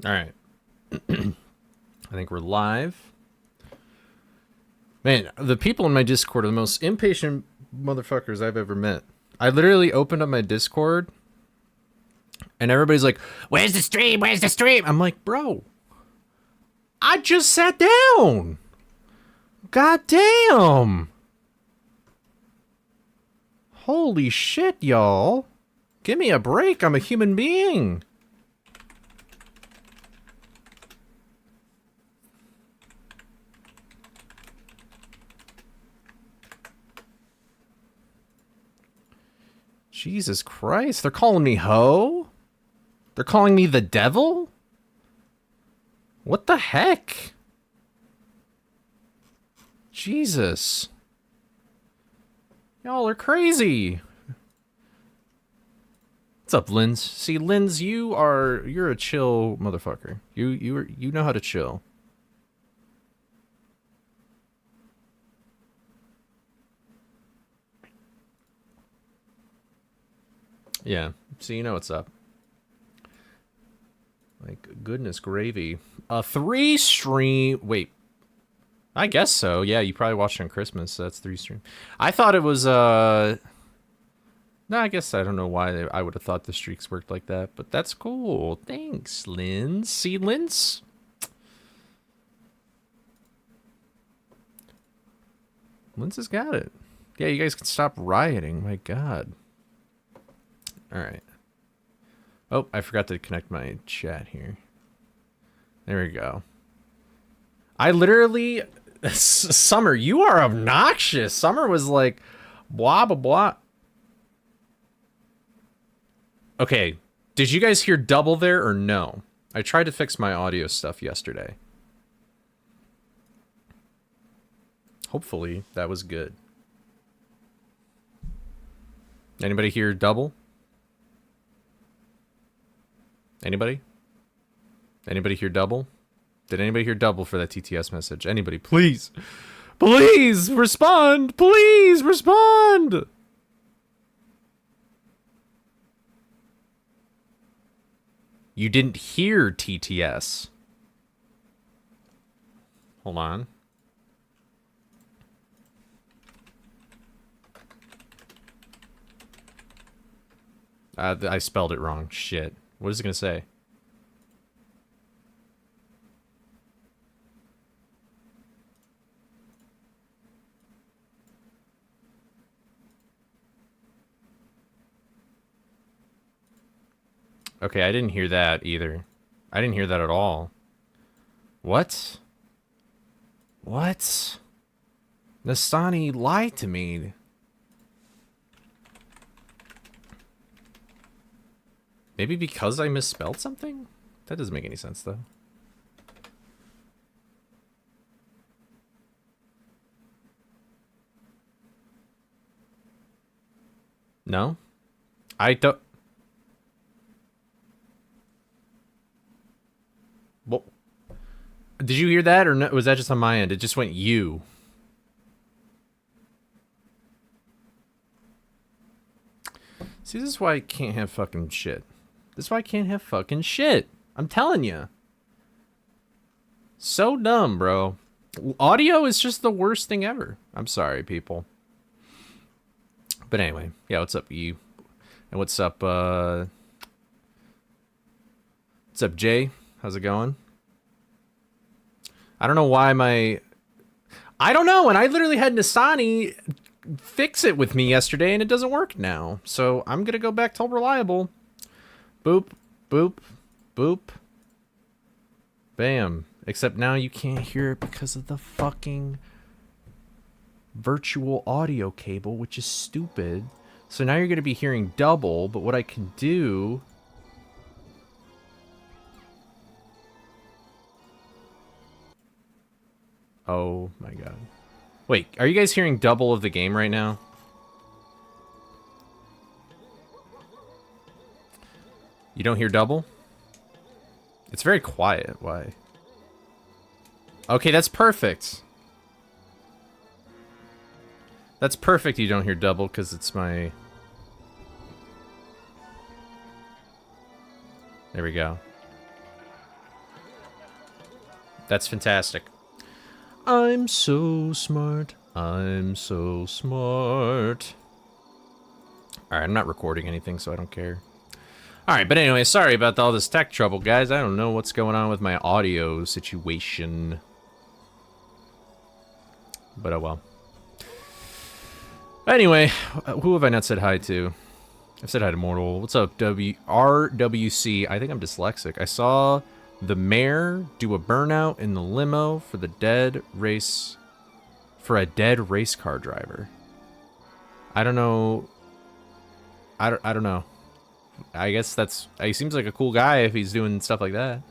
All right. I think we're live. Man, the people in my Discord are the most impatient motherfuckers I've ever met. I literally opened up my Discord and everybody's like, "Where's the stream? Where's the stream?" I'm like, "Bro, I just sat down. God damn. Holy shit, y'all. Give me a break. I'm a human being." Jesus Christ, they're calling me ho? They're calling me the devil? What the heck? Jesus. Y'all are crazy. What's up, Linz? See, Linz, you're a chill motherfucker. You know how to chill. Yeah, so you know what's up. Like, goodness gravy. A 3 stream... Wait. I guess so. Yeah, you probably watched it on Christmas, so that's 3 stream. I thought it was, No, I guess I don't know why I would have thought the streaks worked like that, but that's cool. Thanks, Linz. See, Linz? Linz has got it. Yeah, you guys can stop rioting. My God. Alright. Oh, I forgot to connect my chat here. There we go. I literally... Summer, you are obnoxious. Summer was like, blah, blah, blah. Okay, did you guys hear double there or no? I tried to fix my audio stuff yesterday. Hopefully, that was good. Anybody hear double? Anybody? Anybody hear double? Did anybody hear double for that TTS message? Anybody, please. Please respond. Please respond. You didn't hear TTS. Hold on. I spelled it wrong. Shit. What is it going to say? Okay, I didn't hear that either. I didn't hear that at all. What? What? Nastani lied to me. Maybe because I misspelled something? That doesn't make any sense, though. No? I don't... Well, did you hear that, or no, was that just on my end? It just went you. See, this is why I can't have fucking shit. This is why I can't have fucking shit. I'm telling you. So dumb, bro. Audio is just the worst thing ever. I'm sorry, people. But anyway, yeah, what's up, you? And what's up, Jay? How's it going? I don't know why I don't know, and I literally had Nasani fix it with me yesterday, and it doesn't work now. So I'm gonna go back to reliable. Boop, boop, boop. Bam. Except now you can't hear it because of the fucking virtual audio cable, which is stupid. So now you're gonna be hearing double, but what I can do... Oh my God. Wait, are you guys hearing double of the game right now? You don't hear double? It's very quiet. Why? Okay, that's perfect. That's perfect you don't hear double, because it's my... There we go. That's fantastic. I'm so smart. I'm so smart. Alright, I'm not recording anything, so I don't care. Alright, but anyway, sorry about all this tech trouble, guys. I don't know what's going on with my audio situation. But oh well. Anyway, who have I not said hi to? I've said hi to Mortal. What's up, RWC? I think I'm dyslexic. I saw the mayor do a burnout in the limo for the dead race... For a dead race car driver. I don't know... I don't know. I guess that's... He seems like a cool guy if he's doing stuff like that.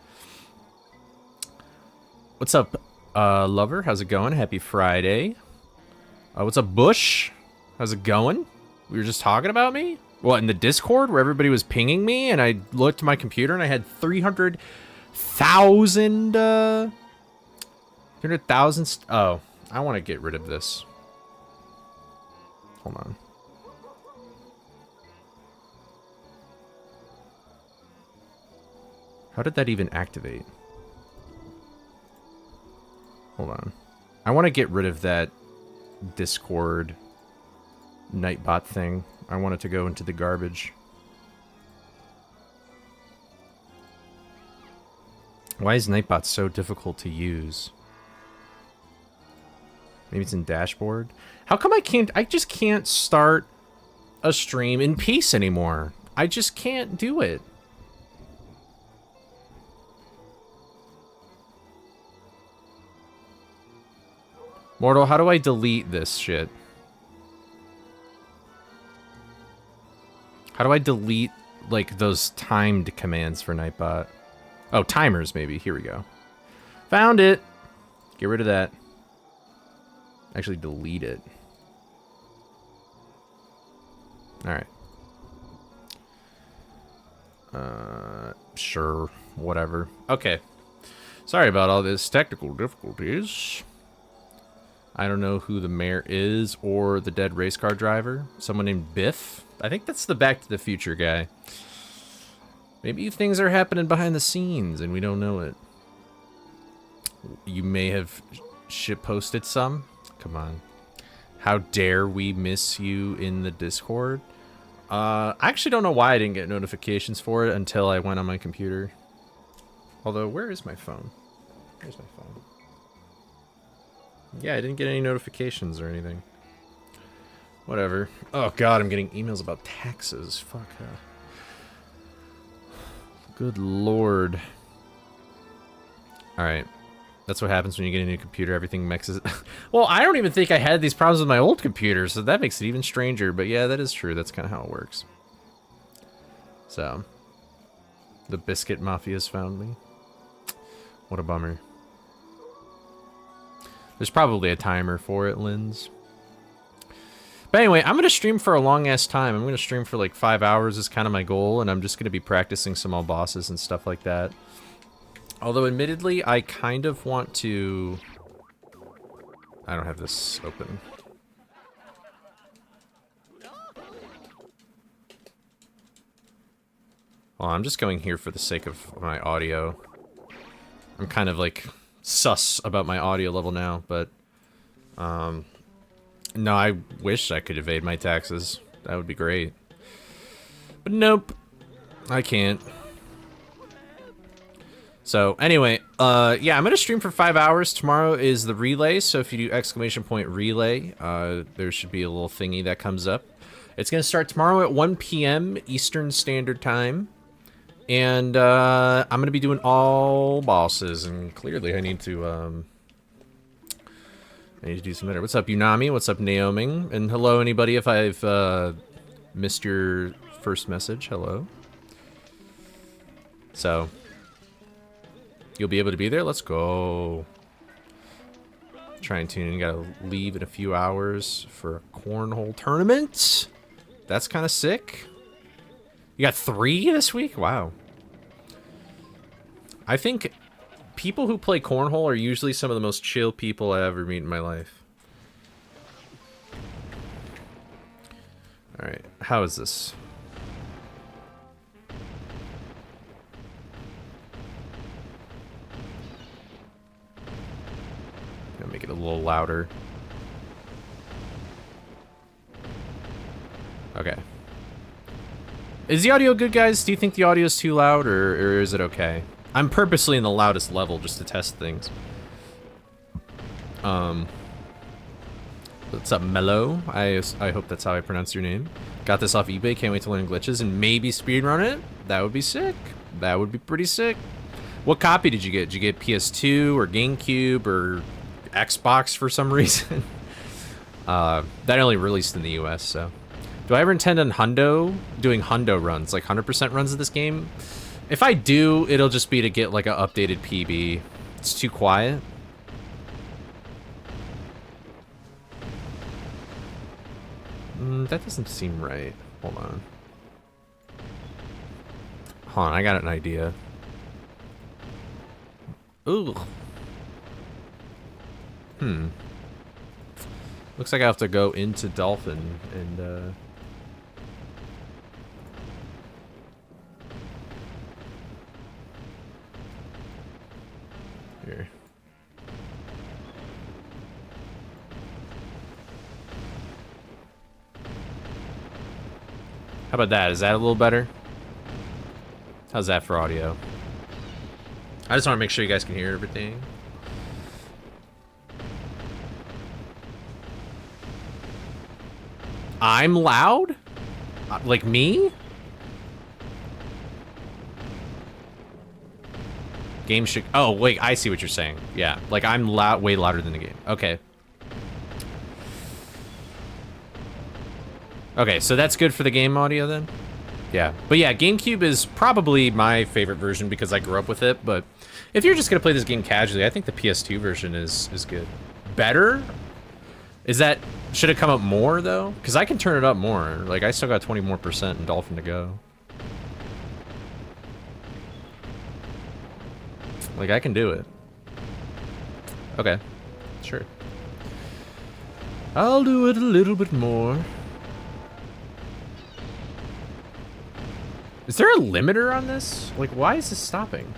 What's up, lover? How's it going? Happy Friday. What's up, Bush? How's it going? We were just talking about me? What, in the Discord where everybody was pinging me and I looked at my computer and I had 300,000, 300,000... Oh, I want to get rid of this. Hold on. How did that even activate? Hold on. I want to get rid of that Discord Nightbot thing. I want it to go into the garbage. Why is Nightbot so difficult to use? Maybe it's in dashboard. How come I just can't start a stream in peace anymore? I just can't do it. Mortal, how do I delete this shit? How do I delete, like, those timed commands for Nightbot? Oh, timers, maybe. Here we go. Found it! Get rid of that. Actually, delete it. Alright. Sure. Whatever. Okay. Sorry about all this technical difficulties. I don't know who the mayor is or the dead race car driver. Someone named Biff? I think that's the Back to the Future guy. Maybe things are happening behind the scenes and we don't know it. You may have shitposted some. Come on. How dare we miss you in the Discord? I actually don't know why I didn't get notifications for it until I went on my computer. Although, where is my phone? Where's my phone? Yeah, I didn't get any notifications or anything. Whatever. Oh god, I'm getting emails about taxes. Fuck. Good lord. Alright. That's what happens when you get a new computer. Everything mixes. Well, I don't even think I had these problems with my old computer, so that makes it even stranger. But yeah, that is true. That's kind of how it works. So. The Biscuit Mafia's found me. What a bummer. There's probably a timer for it, Linz. But anyway, I'm going to stream for a long-ass time. I'm going to stream for like 5 hours is kind of my goal, and I'm just going to be practicing some all bosses and stuff like that. Although, admittedly, I kind of want to... I don't have this open. Well, I'm just going here for the sake of my audio. I'm kind of like sus about my audio level now, but no, I wish I could evade my taxes. That would be great. But nope, I can't. So anyway, yeah, I'm gonna stream for 5 hours. Tomorrow is the relay, so if you do ! Relay, there should be a little thingy that comes up. It's gonna start tomorrow at 1 PM Eastern Standard Time. And I'm gonna be doing all bosses, and clearly I need to do some better. What's up, Unami? What's up, Naomi? And hello, anybody. If I've missed your first message, hello. So you'll be able to be there. Let's go. Try and tune in. Gotta leave in a few hours for a cornhole tournament. That's kind of sick. You got 3 this week? Wow. I think people who play cornhole are usually some of the most chill people I ever meet in my life. Alright, how is this? Make it a little louder. Okay. Is the audio good, guys? Do you think the audio is too loud, or is it okay? I'm purposely in the loudest level just to test things. What's up, Mello? I hope that's how I pronounce your name. Got this off eBay. Can't wait to learn glitches and maybe speedrun it. That would be sick. That would be pretty sick. What copy did you get? Did you get PS2 or GameCube or Xbox for some reason? That only released in the US, so. Do I ever intend on doing hundo runs, like 100% runs of this game? If I do, it'll just be to get like an updated PB. It's too quiet. That doesn't seem right. Hold on. Hold on, I got an idea. Ooh. Looks like I have to go into Dolphin and, here. How about that? Is that a little better? How's that for audio? I just want to make sure you guys can hear everything. I'm loud? Like me? Game should... Oh, wait, I see what you're saying. Yeah, like I'm loud, way louder than the game. Okay. Okay, so that's good for the game audio then? Yeah, but yeah, GameCube is probably my favorite version because I grew up with it, but if you're just gonna play this game casually, I think the PS2 version is good. Better? Is that... Should it come up more, though? Because I can turn it up more. Like, I still got 20% more in Dolphin to go. Like, I can do it. Okay. Sure. I'll do it a little bit more. Is there a limiter on this? Like, why is this stopping?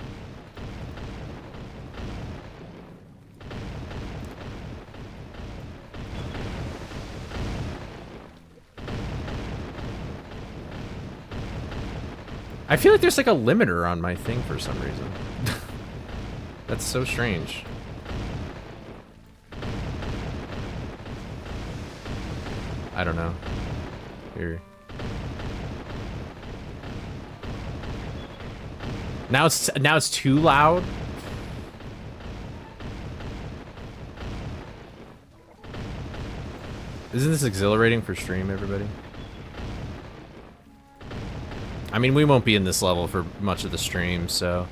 I feel like there's like a limiter on my thing for some reason. That's so strange. I don't know. Here. Now it's too loud. Isn't this exhilarating for stream, everybody? I mean, we won't be in this level for much of the stream, so...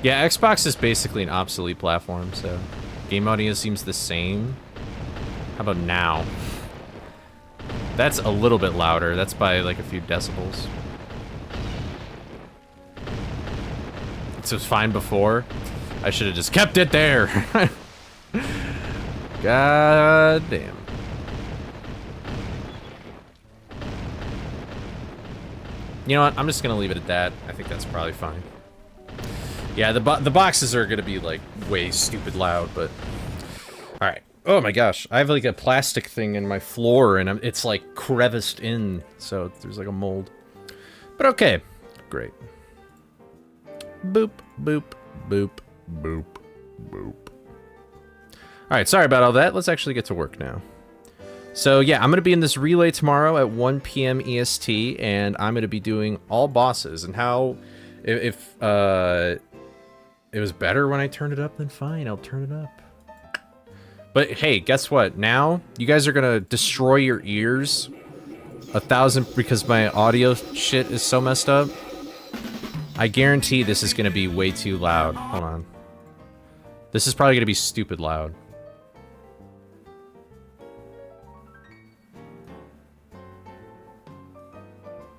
Yeah, Xbox is basically an obsolete platform, so... Game audio seems the same. How about now? That's a little bit louder. That's by, like, a few decibels. This was fine before. I should have just kept it there! God damn. You know what? I'm just gonna leave it at that. I think that's probably fine. Yeah, the boxes are gonna be like way stupid loud, but all right. Oh my gosh, I have like a plastic thing in my floor, and it's like creviced in, so there's like a mold. But okay, great. Boop boop boop boop boop. All right, sorry about all that. Let's actually get to work now. So yeah, I'm going to be in this relay tomorrow at 1 p.m. EST, and I'm going to be doing all bosses. And how, if it was better when I turned it up, then fine, I'll turn it up. But hey, guess what? Now, you guys are going to destroy your ears 1,000 because my audio shit is so messed up. I guarantee this is going to be way too loud. Hold on. This is probably going to be stupid loud.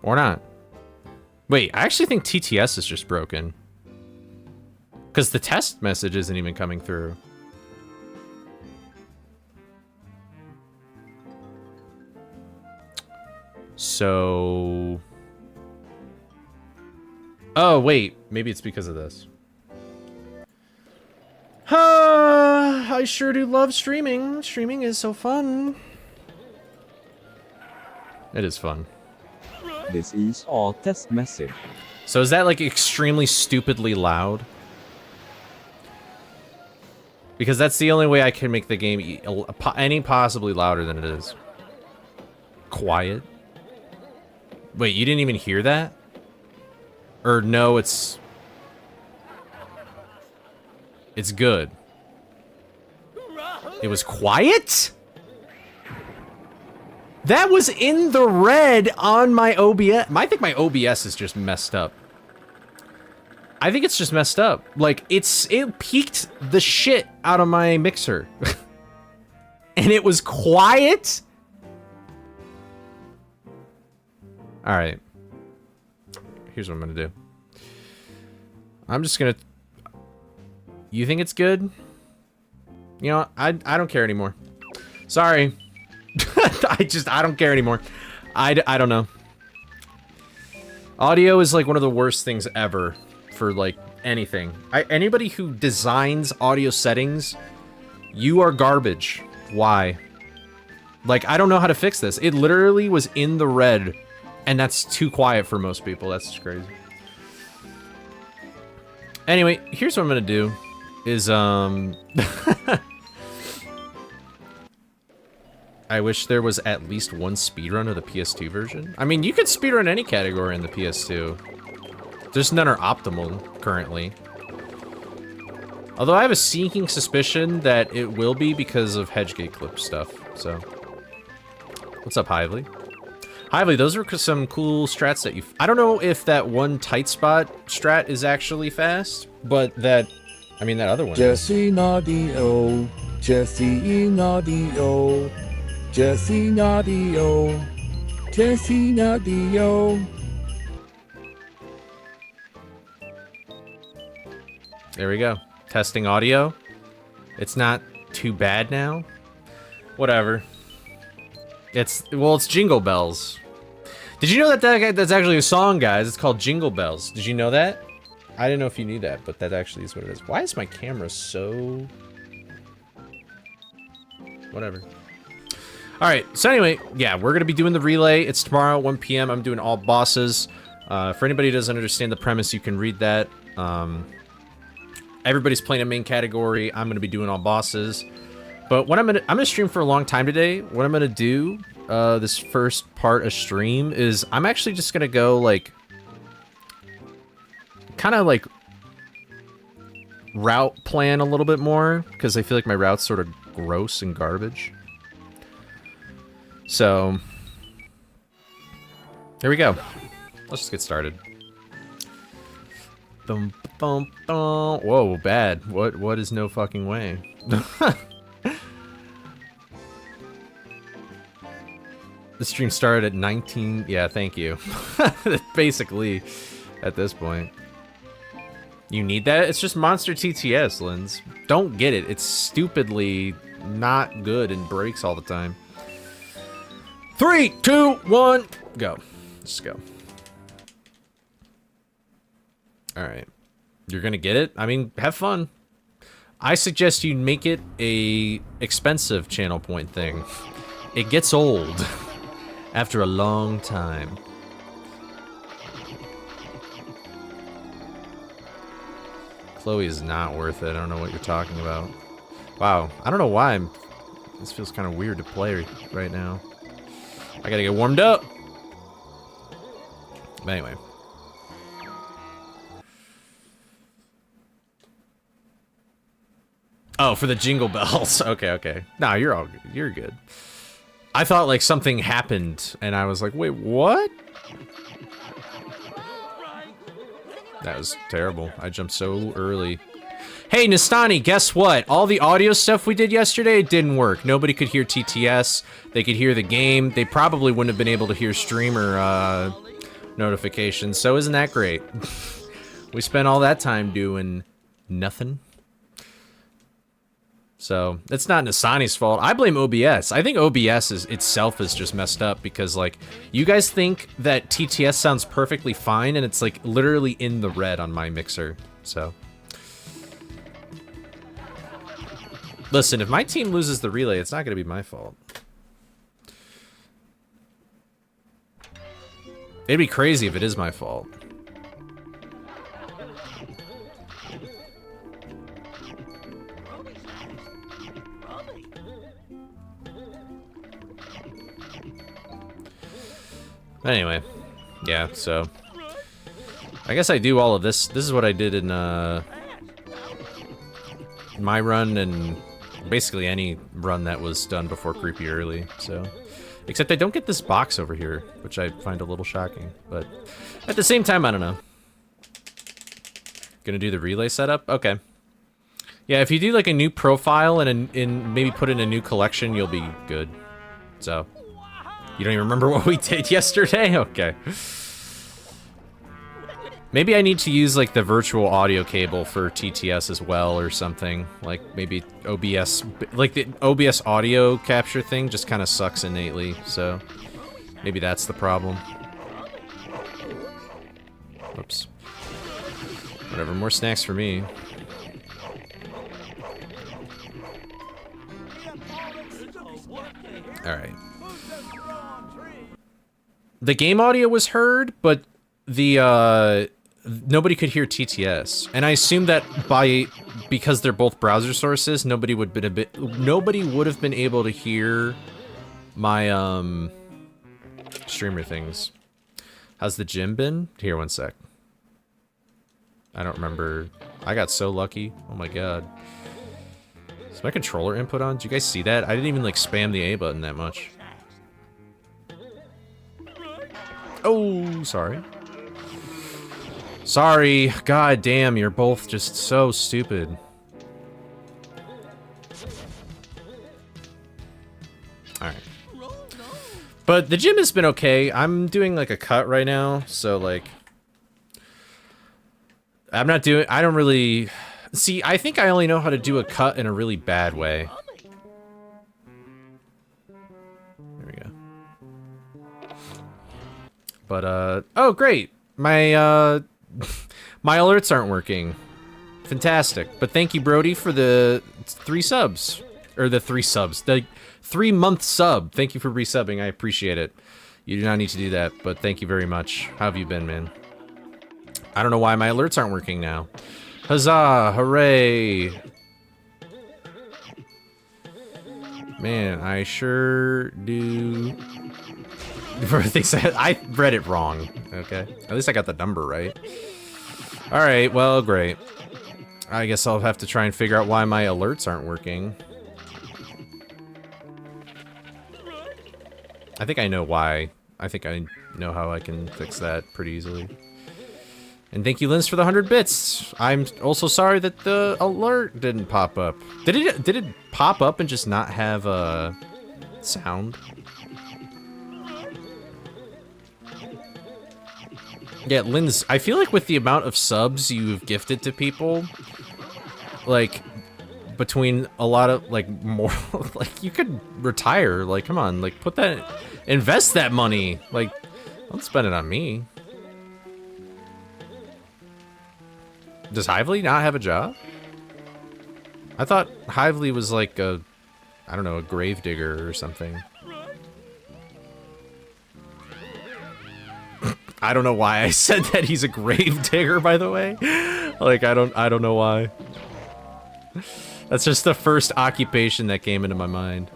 Or not. Wait, I actually think TTS is just broken. Because the test message isn't even coming through. So... Oh, wait. Maybe it's because of this. I sure do love streaming. Streaming is so fun. It is fun. This is our test message. So is that like extremely stupidly loud? Because that's the only way I can make the game any possibly louder than it is. Quiet. Wait, you didn't even hear that? Or no, it's good. It was quiet? That was in the red on my OBS. I think my OBS is just messed up. I think it's just messed up. Like, it peaked the shit out of my mixer. And it was quiet? Alright. Here's what I'm gonna do. I'm just gonna... You think it's good? You know, I don't care anymore. Sorry. I don't care anymore. I don't know. Audio is like one of the worst things ever for like anything. Anybody who designs audio settings, you are garbage. Why? Like, I don't know how to fix this. It literally was in the red, and that's too quiet for most people. That's just crazy. Anyway, here's what I'm gonna do. Is, I wish there was at least one speedrun of the PS2 version. I mean, you could speedrun any category in the PS2. Just none are optimal currently. Although I have a sneaking suspicion that it will be because of Hedgegate clip stuff, so. What's up, Hively? Hively, those are some cool strats that you... I don't know if that one tight spot strat is actually fast, but that... I mean, that other one. Jesse Naughty-O, Jesse Naughty-O, Jesse Naughty-O, Jesse Naughty-O. There we go. Testing audio. It's not too bad now. Whatever. It's Jingle Bells. Did you know that that's actually a song, guys? It's called Jingle Bells. Did you know that? I didn't know if you knew that, but that actually is what it is. Why is my camera so... Whatever. Alright, so anyway, yeah, we're gonna be doing the relay. It's tomorrow at 1 PM. I'm doing all bosses. For anybody who doesn't understand the premise, you can read that. Everybody's playing a main category. I'm gonna be doing all bosses. But what I'm gonna stream for a long time today. What I'm gonna do, this first part of stream is I'm actually just gonna go like... kind of like route plan a little bit more because I feel like my route's sort of gross and garbage. So there we go. Let's just get started. Bum, bum, bum. Whoa, bad. What is no fucking way? The stream started at 19. Yeah, thank you. Basically, at this point. You need that? It's just Monster TTS, Linz. Don't get it. It's stupidly not good and breaks all the time. 3, 2, 1, go. Let's go. Alright. You're gonna get it? I mean, have fun. I suggest you make it a expensive channel point thing. It gets old after a long time. Chloe is not worth it. I don't know what you're talking about. Wow. I don't know why this feels kind of weird to play right now. I gotta get warmed up. But anyway. Oh, for the Jingle Bells. Okay. Nah, you're all good. You're good. I thought like something happened and I was like, wait, what? That was terrible. I jumped so early. Hey, Nastani, guess what? All the audio stuff we did yesterday, it didn't work. Nobody could hear TTS. They could hear the game. They probably wouldn't have been able to hear streamer notifications. So isn't that great? We spent all that time doing nothing. So, it's not Nasani's fault. I blame OBS. I think OBS itself is just messed up because, like, you guys think that TTS sounds perfectly fine, and it's, like, literally in the red on my mixer, so. Listen, if my team loses the relay, it's not going to be my fault. It'd be crazy if it is my fault. Anyway, yeah, so I guess I do all of this. This is what I did in my run and basically any run that was done before Creepy Early, so. Except I don't get this box over here, which I find a little shocking, but at the same time, I don't know. Gonna do the relay setup? Okay. Yeah, if you do like a new profile and maybe put in a new collection, you'll be good. So. You don't even remember what we did yesterday? Okay. Maybe I need to use like the virtual audio cable for TTS as well or something. Like maybe OBS, like the OBS audio capture thing just kind of sucks innately. So maybe that's the problem. Whoops. Whatever, more snacks for me. All right. The game audio was heard, but the nobody could hear TTS, and I assume that because they're both browser sources, nobody would have been able to hear my streamer things. How's the gym been? Here, one sec. I don't remember. I got so lucky. Oh my god. Is my controller input on? Did you guys see that? I didn't even like spam the A button that much. Oh, sorry. Sorry. God damn, you're both just so stupid. Alright. But the gym has been okay. I'm doing like a cut right now, so like... I don't really... See, I think I only know how to do a cut in a really bad way. But, oh, great. My, my alerts aren't working. Fantastic. But thank you, Brody, for the 3 subs. Or the 3 subs. The 3-month sub. Thank you for resubbing. I appreciate it. You do not need to do that, but thank you very much. How have you been, man? I don't know why my alerts aren't working now. Huzzah! Hooray! Man, I sure do... I read it wrong, okay? At least I got the number right. Alright, well, great. I guess I'll have to try and figure out why my alerts aren't working. I think I know why. I think I know how I can fix that pretty easily. And thank you, Linz, for the 100 bits. I'm also sorry that the alert didn't pop up. Did it pop up and just not have a sound? Yeah, Linz, I feel like with the amount of subs you've gifted to people, like, between a lot of, like, more, like, you could retire. Like, come on, like, invest that money. Like, don't spend it on me. Does Hively not have a job? I thought Hively was like a, I don't know, a grave digger or something. I don't know why I said that he's a grave digger, by the way. Like, I don't know why. That's just the first occupation that came into my mind.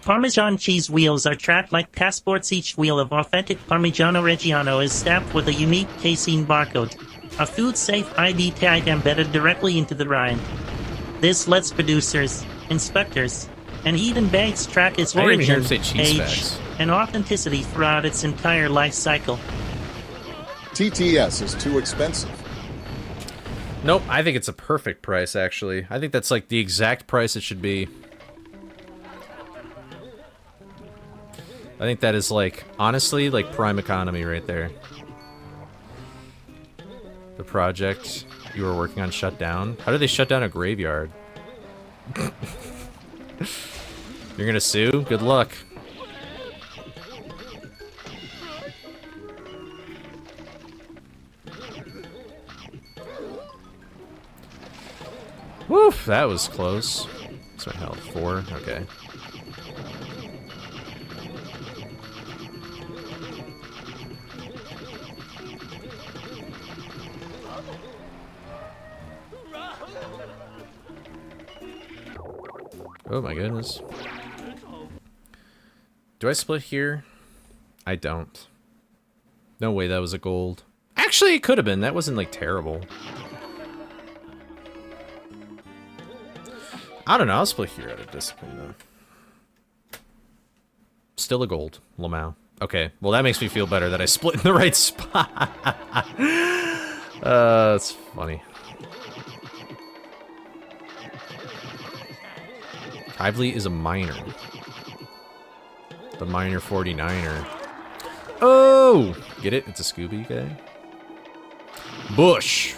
Parmesan cheese wheels are tracked like passports. Each wheel of authentic Parmigiano Reggiano is stamped with a unique casein barcode, a food-safe ID tag embedded directly into the rind. This lets producers, inspectors, and even banks track its origin, age, and authenticity throughout its entire life cycle. TTS is too expensive. Nope, I think it's a perfect price, actually. I think that's like the exact price it should be. I think that is like, honestly, like prime economy right there. The project you were working on shut down? How did they shut down a graveyard? You're gonna sue? Good luck. Woof, that was close. What's my health? 4? Okay. Oh my goodness. Do I split here? I don't. No way that was a gold. Actually, it could have been. That wasn't, like, terrible. I don't know. I'll split here out of discipline, though. Still a gold. Lamau. Okay. Well, that makes me feel better that I split in the right spot. That's funny. Hively is a minor. The minor 49er. Oh! Get it? It's a Scooby guy. Bush.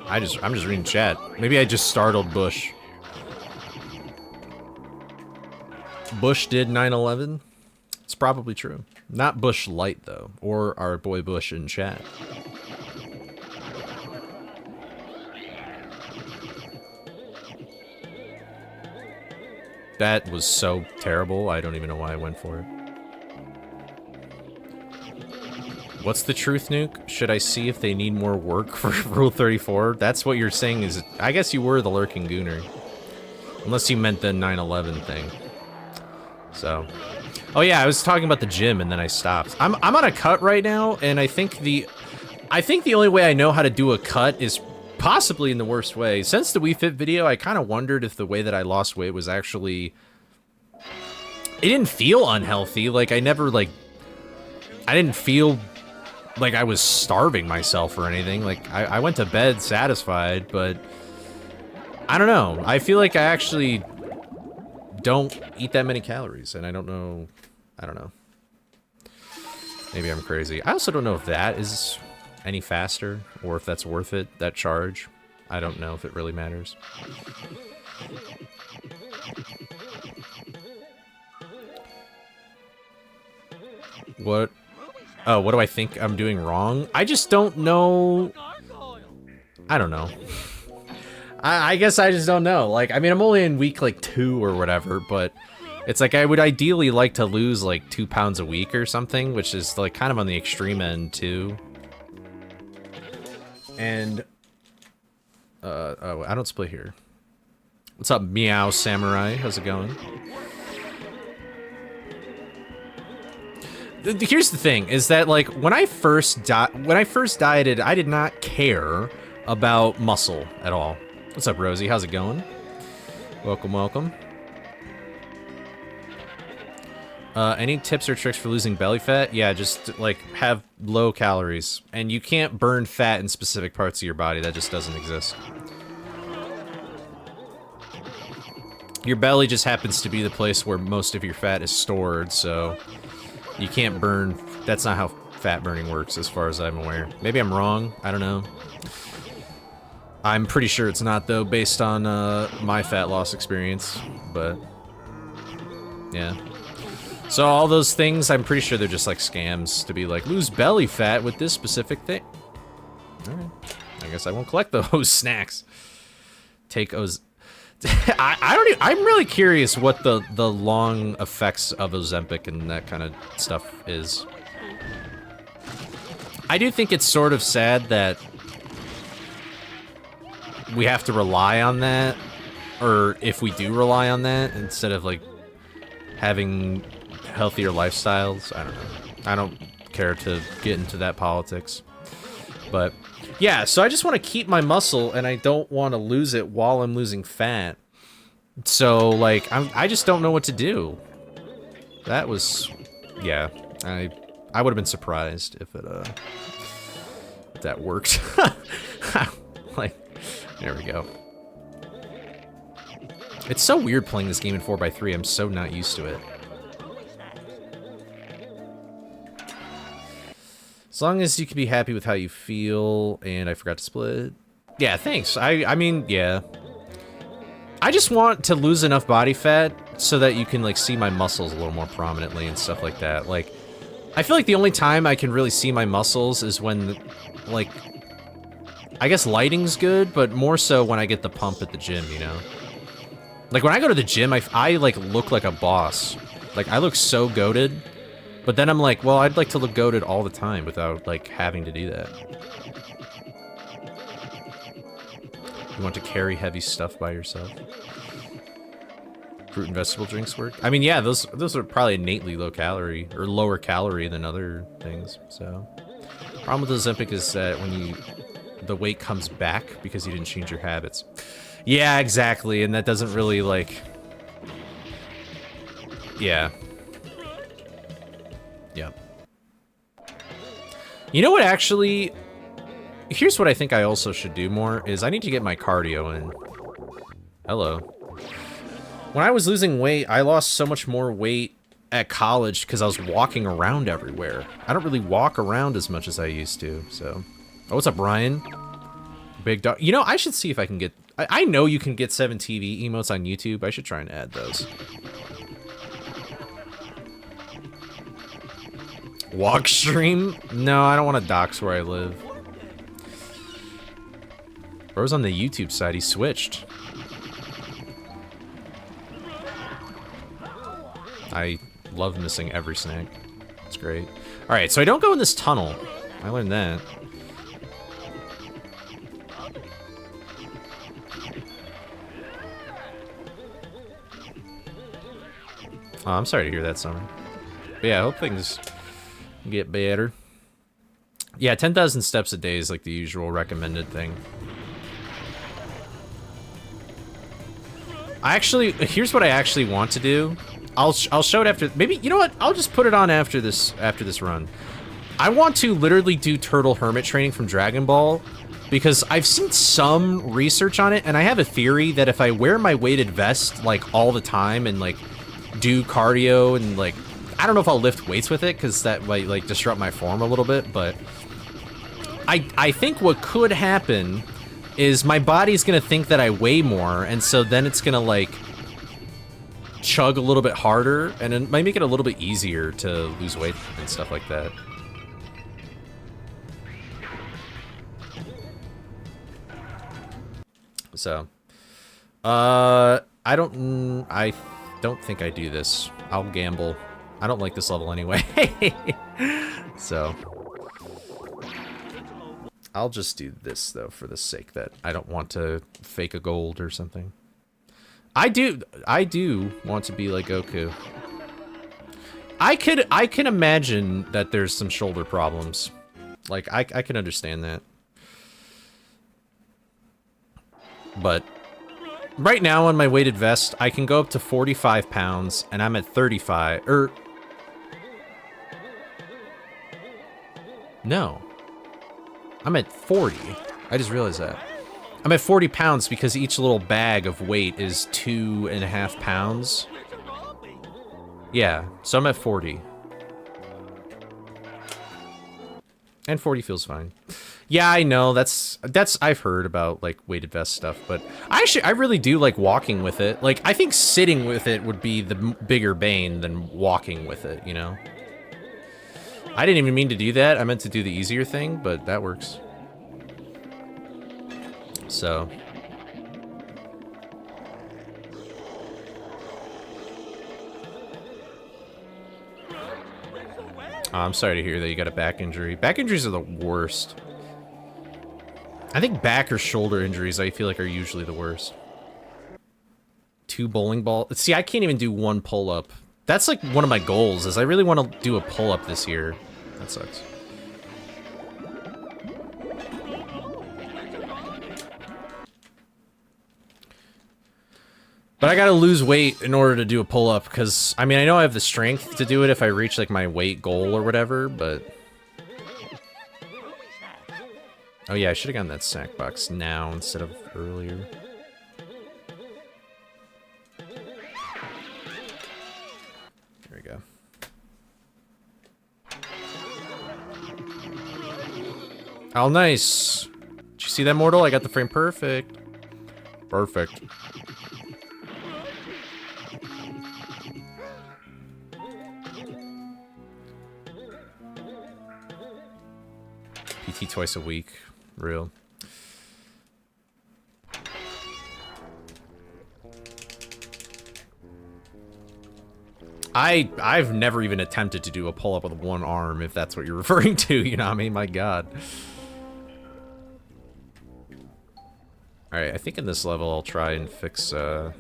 I'm just reading chat. Maybe I just startled Bush. Bush did 9/11. It's probably true. Not Bush Light though, or our boy Bush in chat. That was so terrible. I don't even know why I went for it. What's the truth, Nuke? Should I see if they need more work for Rule 34? That's what you're saying is... I guess you were the Lurking Gooner. Unless you meant the 9/11 thing. So... Oh yeah, I was talking about the gym and then I stopped. I'm on a cut right now, and I think the only way I know how to do a cut is possibly in the worst way. Since the Wii Fit video, I kind of wondered if the way that I lost weight was actually... It didn't feel unhealthy. Like, I never, like... I didn't feel like I was starving myself or anything. Like, I went to bed satisfied, but... I don't know. I feel like I actually don't eat that many calories, and I don't know... I don't know. Maybe I'm crazy. I also don't know if that is any faster, or if that's worth it, that charge. I don't know if it really matters. What? Oh, what do I think I'm doing wrong? I just don't know. I don't know. I guess I just don't know. Like, I mean, I'm only in week, like, 2 or whatever, but it's like I would ideally like to lose, like, 2 pounds a week or something, which is, like, kind of on the extreme end, too. And, oh, I don't split here. What's up, Meow Samurai? How's it going? Here's the thing, is that, like, when I first dieted, I did not care about muscle at all. What's up, Rosie? How's it going? Welcome, welcome. Any tips or tricks for losing belly fat? Yeah, just, like, have low calories. And you can't burn fat in specific parts of your body. That just doesn't exist. Your belly just happens to be the place where most of your fat is stored, so you can't burn... That's not how fat burning works, as far as I'm aware. Maybe I'm wrong. I don't know. I'm pretty sure it's not, though, based on my fat loss experience. But, yeah. So all those things, I'm pretty sure they're just like scams to be like, lose belly fat with this specific thing. Alright. I guess I won't collect those snacks. Take those. I don't even, I'm really curious what the long effects of Ozempic and that kind of stuff is. I do think it's sort of sad that we have to rely on that, or if we do rely on that, instead of like having healthier lifestyles. I don't know. I don't care to get into that politics. But yeah, so I just want to keep my muscle and I don't want to lose it while I'm losing fat. So like I just don't know what to do. That was, yeah, I would have been surprised if if that worked. Like, there we go. It's so weird playing this game in 4x3. I'm so not used to it. As long as you can be happy with how you feel, and I forgot to split. Yeah, thanks. I mean, yeah. I just want to lose enough body fat so that you can, like, see my muscles a little more prominently and stuff like that. Like, I feel like the only time I can really see my muscles is when, like, I guess lighting's good, but more so when I get the pump at the gym, you know? Like, when I go to the gym, I like, look like a boss. Like, I look so goated, but then I'm like, well, I'd like to look goated all the time without, like, having to do that. You want to carry heavy stuff by yourself? Fruit and vegetable drinks work? I mean, yeah, those are probably innately low calorie, or lower calorie than other things, so. Problem with Ozempic is that when the weight comes back because you didn't change your habits. Yeah, exactly, and that doesn't really, like... Yeah. Yep. You know what, actually... Here's what I think I also should do more, is I need to get my cardio in. Hello. When I was losing weight, I lost so much more weight at college because I was walking around everywhere. I don't really walk around as much as I used to, so... Oh, what's up, Ryan? Big dog. You know, I should see if I can get... I know you can get 7TV emotes on YouTube. I should try and add those. Walk stream? No, I don't want to dox where I live. Bro's on the YouTube side. He switched. I love missing every snack. It's great. Alright, so I don't go in this tunnel. I learned that. Oh, I'm sorry to hear that, Summer. But yeah, I hope things get better. Yeah, 10,000 steps a day is like the usual recommended thing. Here's what I actually want to do. I'll show it after, maybe, you know what? I'll just put it on after this run. I want to literally do Turtle Hermit training from Dragon Ball because I've seen some research on it, and I have a theory that if I wear my weighted vest like all the time and like do cardio and like, I don't know if I'll lift weights with it because that might like disrupt my form a little bit, but I think what could happen is my body's gonna think that I weigh more, and so then it's gonna like chug a little bit harder, and it might make it a little bit easier to lose weight and stuff like that. So, I don't think I do this. I'll gamble. I don't like this level anyway. So, I'll just do this though for the sake that I don't want to fake a gold or something. I do want to be like Goku. I can imagine that there's some shoulder problems. Like I can understand that. But right now on my weighted vest, I can go up to 45 pounds, and I'm at 35, no. I'm at 40. I just realized that. I'm at 40 pounds because each little bag of weight is 2.5 pounds. Yeah, so I'm at 40. And 40 feels fine. Yeah, I know, that's I've heard about like weighted vest stuff, but I really do like walking with it. Like I think sitting with it would be the bigger bane than walking with it, you know? I didn't even mean to do that. I meant to do the easier thing, but that works. So. Oh, I'm sorry to hear that you got a back injury. Back injuries are the worst. I think back or shoulder injuries, I feel like, are usually the worst. 2 bowling balls. See, I can't even do 1 pull-up. That's like one of my goals, is I really want to do a pull-up this year. That sucks. But I gotta lose weight in order to do a pull-up, because, I mean, I know I have the strength to do it if I reach, like, my weight goal or whatever, but... Oh yeah, I should've gotten that snack box now instead of earlier. There we go. Oh, nice! Did you see that, Mortal? I got the frame perfect. Perfect. PT twice a week. Real. I've never even attempted to do a pull-up with one arm, if that's what you're referring to, you know what I mean? My god. Alright, I think in this level I'll try and fix, I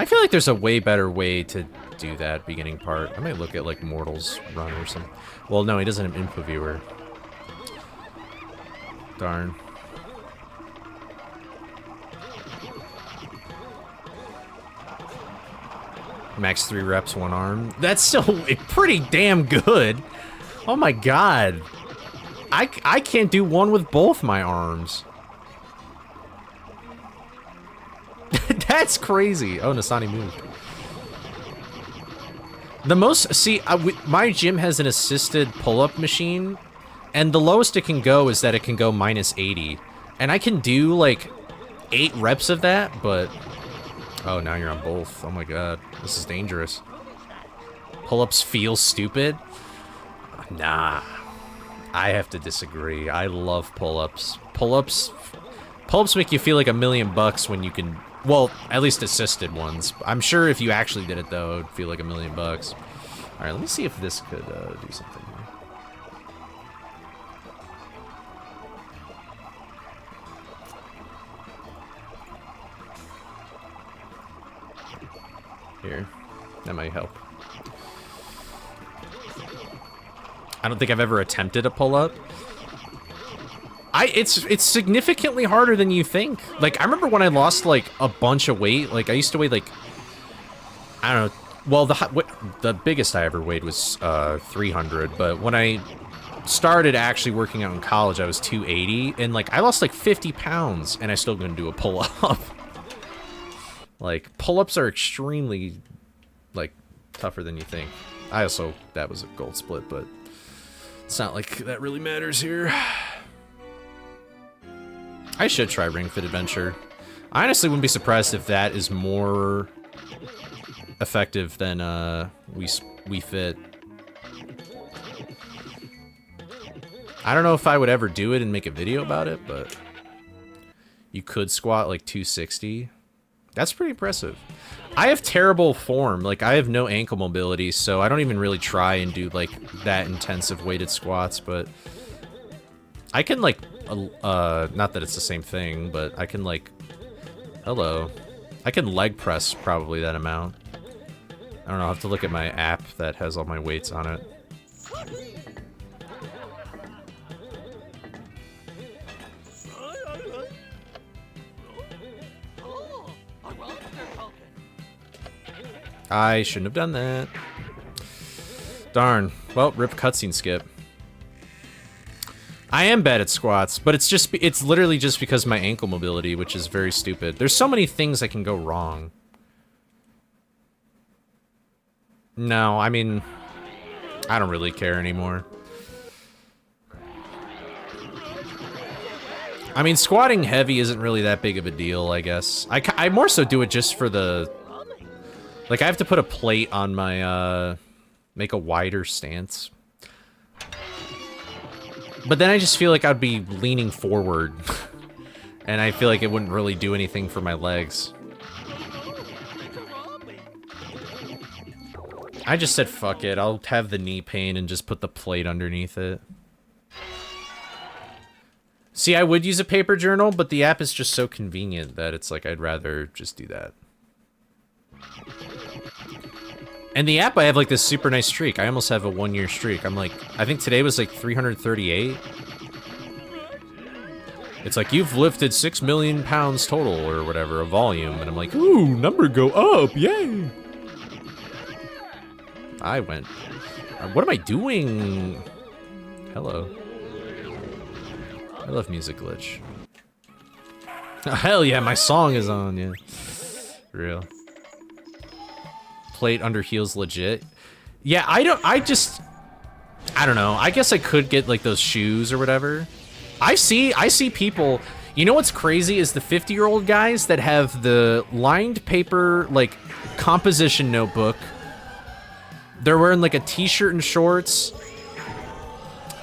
feel like there's a way better way to do that beginning part. I might look at, like, Mortal's run or something. Well, no, he doesn't have info viewer. Darn. Max 3 reps, 1 arm. That's still pretty damn good. Oh my god. I can't do one with both my arms. That's crazy. Oh, Nasani moved. The most... See, my gym has an assisted pull-up machine, and the lowest it can go is that it can go minus 80. And I can do, like, 8 reps of that, but... Oh, now you're on both. Oh my god. This is dangerous. Pull-ups feel stupid? Nah. I have to disagree. I love pull-ups. Pull-ups make you feel like $1,000,000 when you can... Well, at least assisted ones. I'm sure if you actually did it, though, it would feel like $1,000,000. Alright, let me see if this could do something here. Here. That might help. I don't think I've ever attempted a pull-up. It's significantly harder than you think. Like, I remember when I lost, like, a bunch of weight. Like, I used to weigh, like... I don't know. Well, the biggest I ever weighed was 300. But when I started actually working out in college, I was 280. And, like, I lost, like, 50 pounds. And I still couldn't do a pull-up. Like, pull-ups are extremely, like, tougher than you think. That was a gold split, but it's not like that really matters here. I should try Ring Fit Adventure. I honestly wouldn't be surprised if that is more effective than We Fit. I don't know if I would ever do it and make a video about it, but you could squat like 260. That's pretty impressive. I have terrible form. Like, I have no ankle mobility, so I don't even really try and do, like, that intensive weighted squats, but I can, like, not that it's the same thing, but I can, like, hello. I can leg press probably that amount. I don't know, I'll have to look at my app that has all my weights on it. I shouldn't have done that. Darn. Well, rip cutscene skip. I am bad at squats, but it's literally just because of my ankle mobility, which is very stupid. There's so many things that can go wrong. No, I mean, I don't really care anymore. I mean, squatting heavy isn't really that big of a deal, I guess. I more so do it just for the... Like, I have to put a plate on my, make a wider stance. But then I just feel like I'd be leaning forward. And I feel like it wouldn't really do anything for my legs. I just said, fuck it, I'll have the knee pain and just put the plate underneath it. See, I would use a paper journal, but the app is just so convenient that it's like, I'd rather just do that. And the app, I have like this super nice streak. I almost have a 1-year streak. I'm like, I think today was like 338. It's like, you've lifted 6 million pounds total or whatever, of volume. And I'm like, ooh, number go up, yay. I went, what am I doing? Hello. I love Music Glitch. Oh, hell yeah, my song is on, yeah. Real. Plate under heels legit. Yeah, I don't know. I guess I could get like those shoes or whatever. I see people, you know what's crazy is the 50-year-old guys that have the lined paper like composition notebook. They're wearing like a t-shirt and shorts.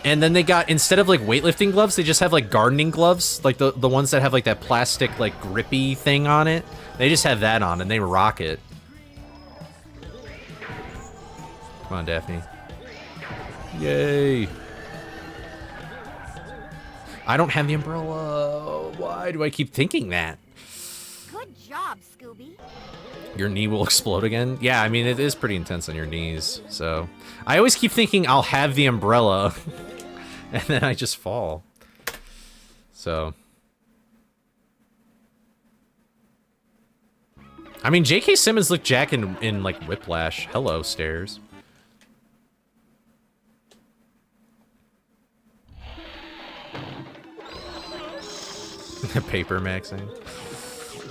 And then they got, instead of like weightlifting gloves, they just have like gardening gloves, like the ones that have like that plastic like grippy thing on it. They just have that on and they rock it. Come on, Daphne. Yay. I don't have the umbrella. Why do I keep thinking that? Good job, Scooby. Your knee will explode again? Yeah, I mean, it is pretty intense on your knees, so... I always keep thinking I'll have the umbrella, and then I just fall. So... I mean, J.K. Simmons looked Jack in like, Whiplash. Hello, stairs. Paper maxing.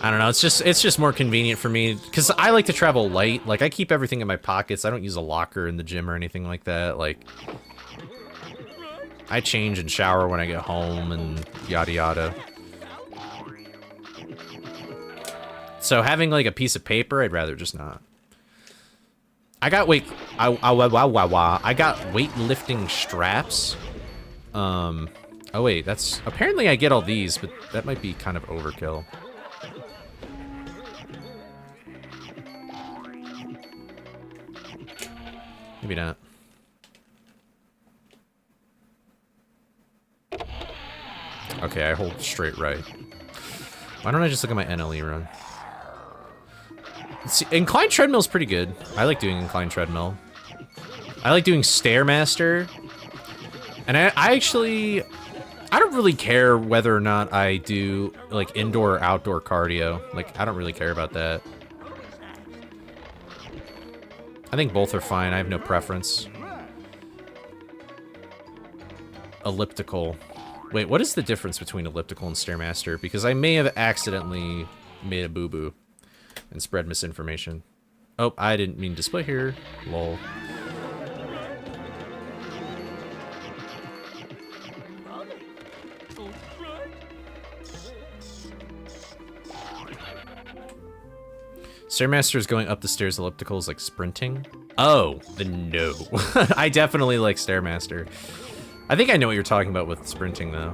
I don't know, it's just more convenient for me, because I like to travel light. Like, I keep everything in my pockets. I don't use a locker in the gym or anything like that. Like, I change and shower when I get home and yada yada. So having like a piece of paper, I'd rather just not. I got I got weightlifting straps. Oh wait, that's apparently I get all these, but that might be kind of overkill. Maybe not. Okay, I hold straight right. Why don't I just look at my NLE run? See, inclined treadmill is pretty good. I like doing inclined treadmill. I like doing Stairmaster. And I actually... I don't really care whether or not I do, like, indoor or outdoor cardio. Like, I don't really care about that. I think both are fine. I have no preference. Elliptical. Wait, what is the difference between elliptical and Stairmaster? Because I may have accidentally made a boo-boo and spread misinformation. Oh, I didn't mean to split here. Lol. Stairmaster is going up the stairs, elliptical is like sprinting. Oh, then no. I definitely like Stairmaster. I think I know what you're talking about with sprinting, though.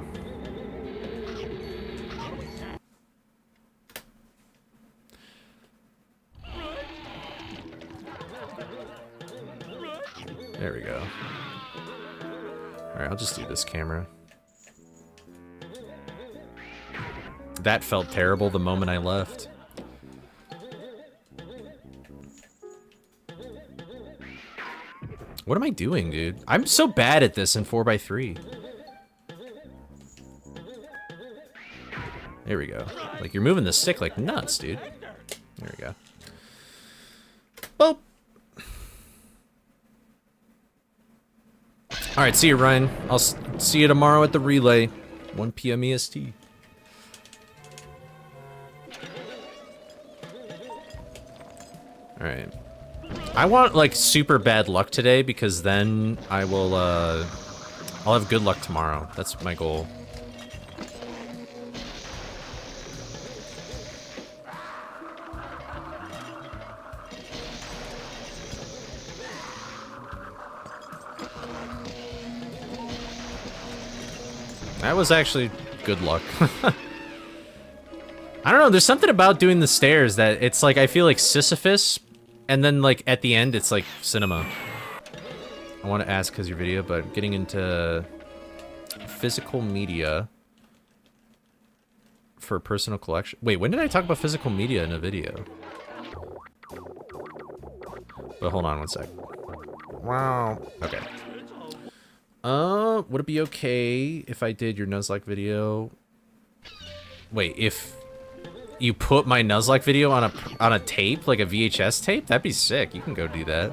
There we go. Alright, I'll just do this camera. That felt terrible the moment I left. What am I doing, dude? I'm so bad at this in 4x3. There we go. Like, you're moving the stick like nuts, dude. There we go. Boop. Alright, see you, Ryan. I'll see you tomorrow at the relay. 1 p.m. EST. Alright. I want, like, super bad luck today, because then I will, I'll have good luck tomorrow. That's my goal. That was actually good luck. I don't know, there's something about doing the stairs that it's like, I feel like Sisyphus, and then like at the end, it's like cinema. I want to ask because your video, but getting into physical media for personal collection. Wait, when did I talk about physical media in a video? But hold on one sec. Wow. Okay. Would it be okay if I did your Nuzlocke video? Wait, if you put my Nuzlocke video on a tape, like a VHS tape? That'd be sick. You can go do that.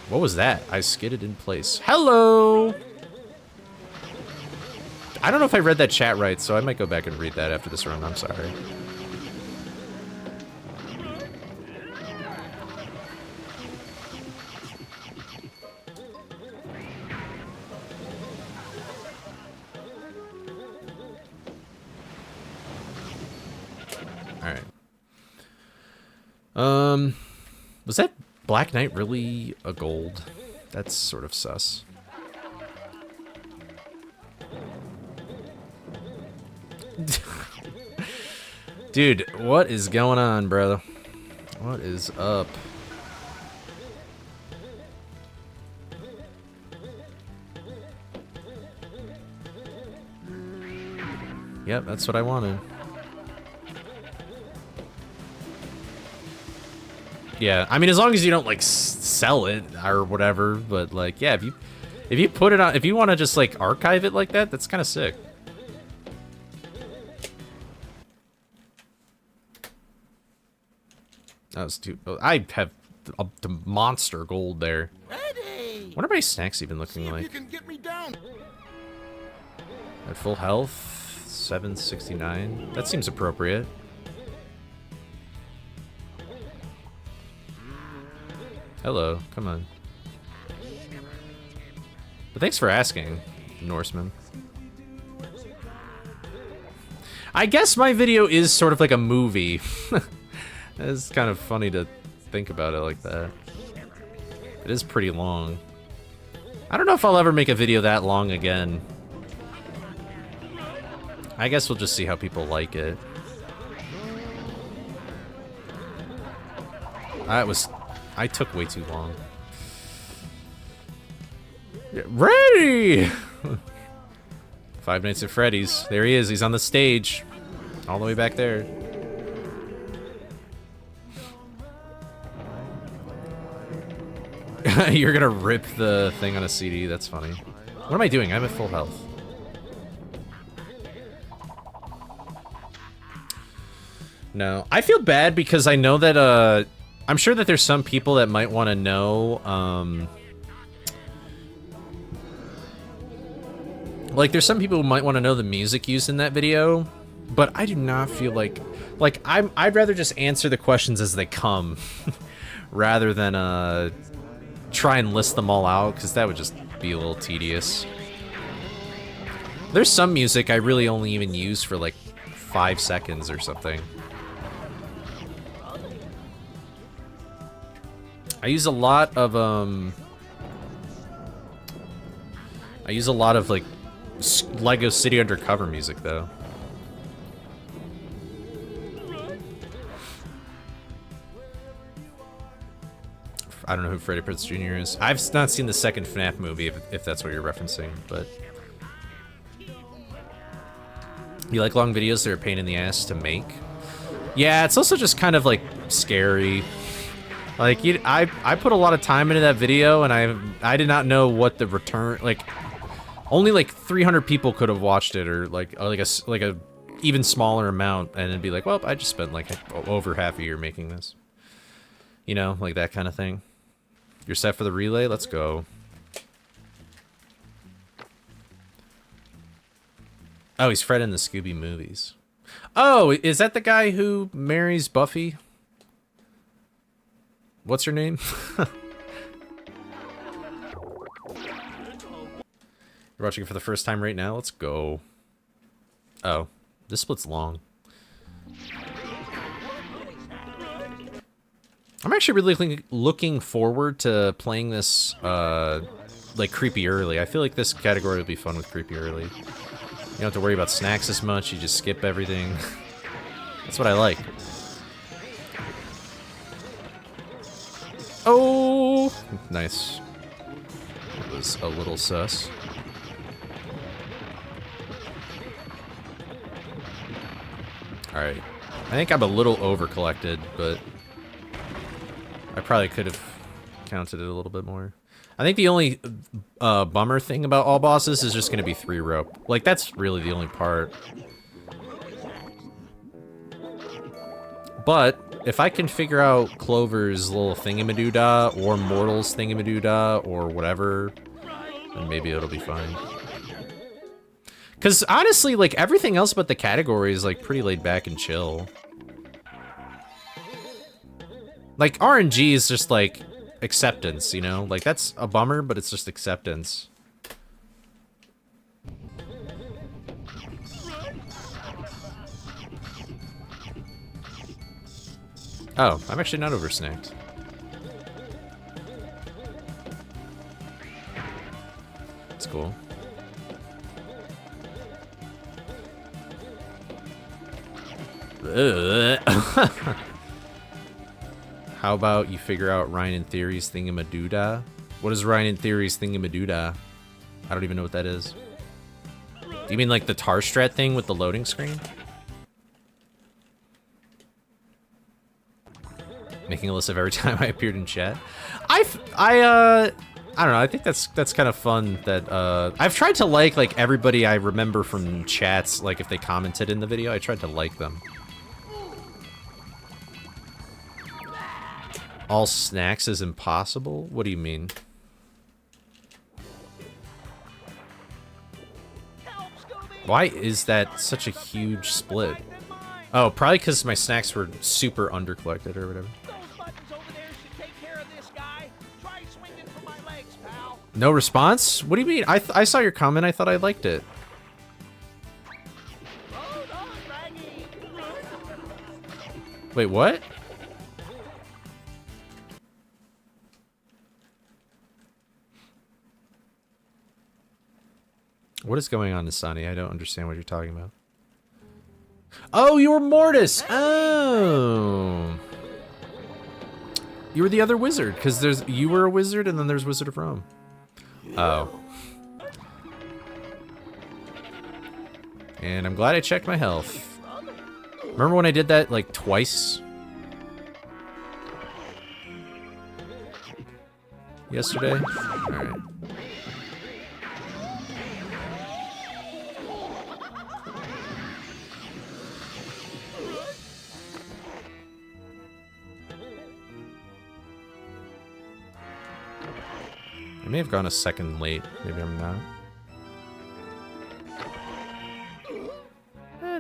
What was that? I skidded in place. Hello! I don't know if I read that chat right, so I might go back and read that after this run. I'm sorry. Was that Black Knight really a gold? That's sort of sus. Dude, what is going on, bro? What is up? Yep, that's what I wanted. Yeah, I mean, as long as you don't like sell it or whatever, but like, yeah, if you put it on, if you want to just like archive it like that, that's kind of sick. That was too. I have the monster gold there. Ready. What are my snacks even looking See if like? you can get me down. At full health, 769. That seems appropriate. Hello, come on. But thanks for asking, Norseman. I guess my video is sort of like a movie. It's kind of funny to think about it like that. It is pretty long. I don't know if I'll ever make a video that long again. I guess we'll just see how people like it. I took way too long. Get ready! Five Nights at Freddy's. There he is. He's on the stage. All the way back there. You're gonna rip the thing on a CD. That's funny. What am I doing? I'm at full health. No. I feel bad because I know that, I'm sure that there's some people that might want to know, like, there's some people who might want to know the music used in that video, but I do not feel like I'd rather just answer the questions as they come, rather than, try and list them all out, because that would just be a little tedious. There's some music I really only even use for, like, 5 seconds or something. I use a lot of, like, Lego City Undercover music, though. I don't know who Freddy Prinze Jr. is. I've not seen the second FNAF movie, if that's what you're referencing, but... You like long videos that are a pain in the ass to make? Yeah, it's also just kind of, like, scary. Like, I put a lot of time into that video, and I did not know what the return... Like, only, like, 300 people could have watched it, or, like a even smaller amount, and it'd be like, well, I just spent, like, over half a year making this. You know, like that kind of thing. You're set for the relay? Let's go. Oh, he's Fred in the Scooby movies. Oh, is that the guy who marries Buffy? What's her name? You're watching it for the first time right now? Let's go. Oh, this split's long. I'm actually really looking forward to playing this, like, creepy early. I feel like this category will be fun with creepy early. You don't have to worry about snacks as much, you just skip everything. That's what I like. Oh! Nice. It was a little sus. Alright. I think I'm a little over-collected, but... I probably could have counted it a little bit more. I think the only bummer thing about all bosses is just going to be 3 rope. Like, that's really the only part. But if I can figure out Clover's little thingamadoodah, or Mortal's thingamadoodah, or whatever, then maybe it'll be fine. Because honestly, like, everything else about the category is, like, pretty laid back and chill. Like, RNG is just, like, acceptance, you know? Like, that's a bummer, but it's just acceptance. Oh, I'm actually not oversnacked. That's cool. How about you figure out Ryan and Theory's thingamadoodah? What is Ryan and Theory's thingamadoodah? I don't even know what that is. Do you mean like the tar strat thing with the loading screen? Making a list of every time I appeared in chat. I don't know. I think that's kind of fun. That I've tried to like everybody I remember from chats. Like if they commented in the video, I tried to like them. All snacks is impossible? What do you mean? Why is that such a huge split? Oh, probably because my snacks were super undercollected or whatever. No response? What do you mean? I saw your comment. I thought I liked it. Wait, what? What is going on, Nasani? I don't understand what you're talking about. Oh, you were Mortis! Oh! You were the other wizard, because you were a wizard and then there's Wizard of Rome. Oh. And I'm glad I checked my health. Remember when I did that, like, twice? Yesterday? Alright. I may have gone a second late. Maybe I'm not.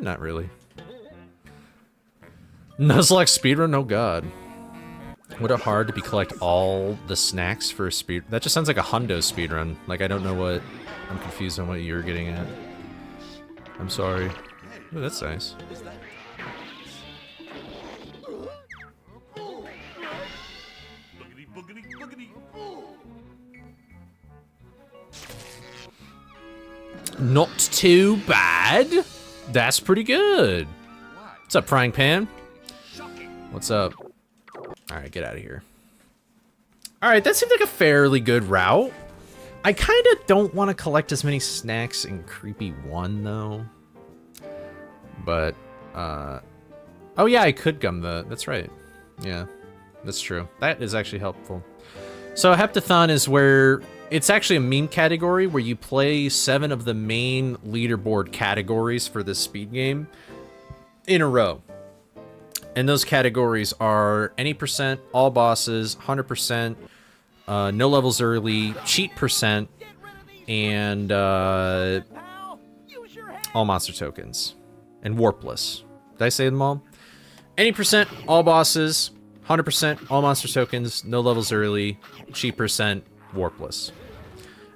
Not really. Nuzlocke speedrun? Oh god. Would it hard to collect all the snacks for a speed? That just sounds like a hundo speedrun. Like, I don't know what... I'm confused on what you're getting at. I'm sorry. Oh, that's nice. Not too bad. That's pretty good. What's up, Frying Pan? What's up? Alright, get out of here. Alright, that seemed like a fairly good route. I kind of don't want to collect as many snacks in Creepy 1, though. But, oh yeah, I could gum the... That's right. Yeah, that's true. That is actually helpful. So, Heptathlon is where... It's actually a meme category where you play 7 of the main leaderboard categories for this speed game in a row. And those categories are any percent, all bosses, 100%, no levels early, cheat percent, and all monster tokens, and warpless. Did I say them all? Any percent, all bosses, 100%, all monster tokens, no levels early, cheat percent, warpless.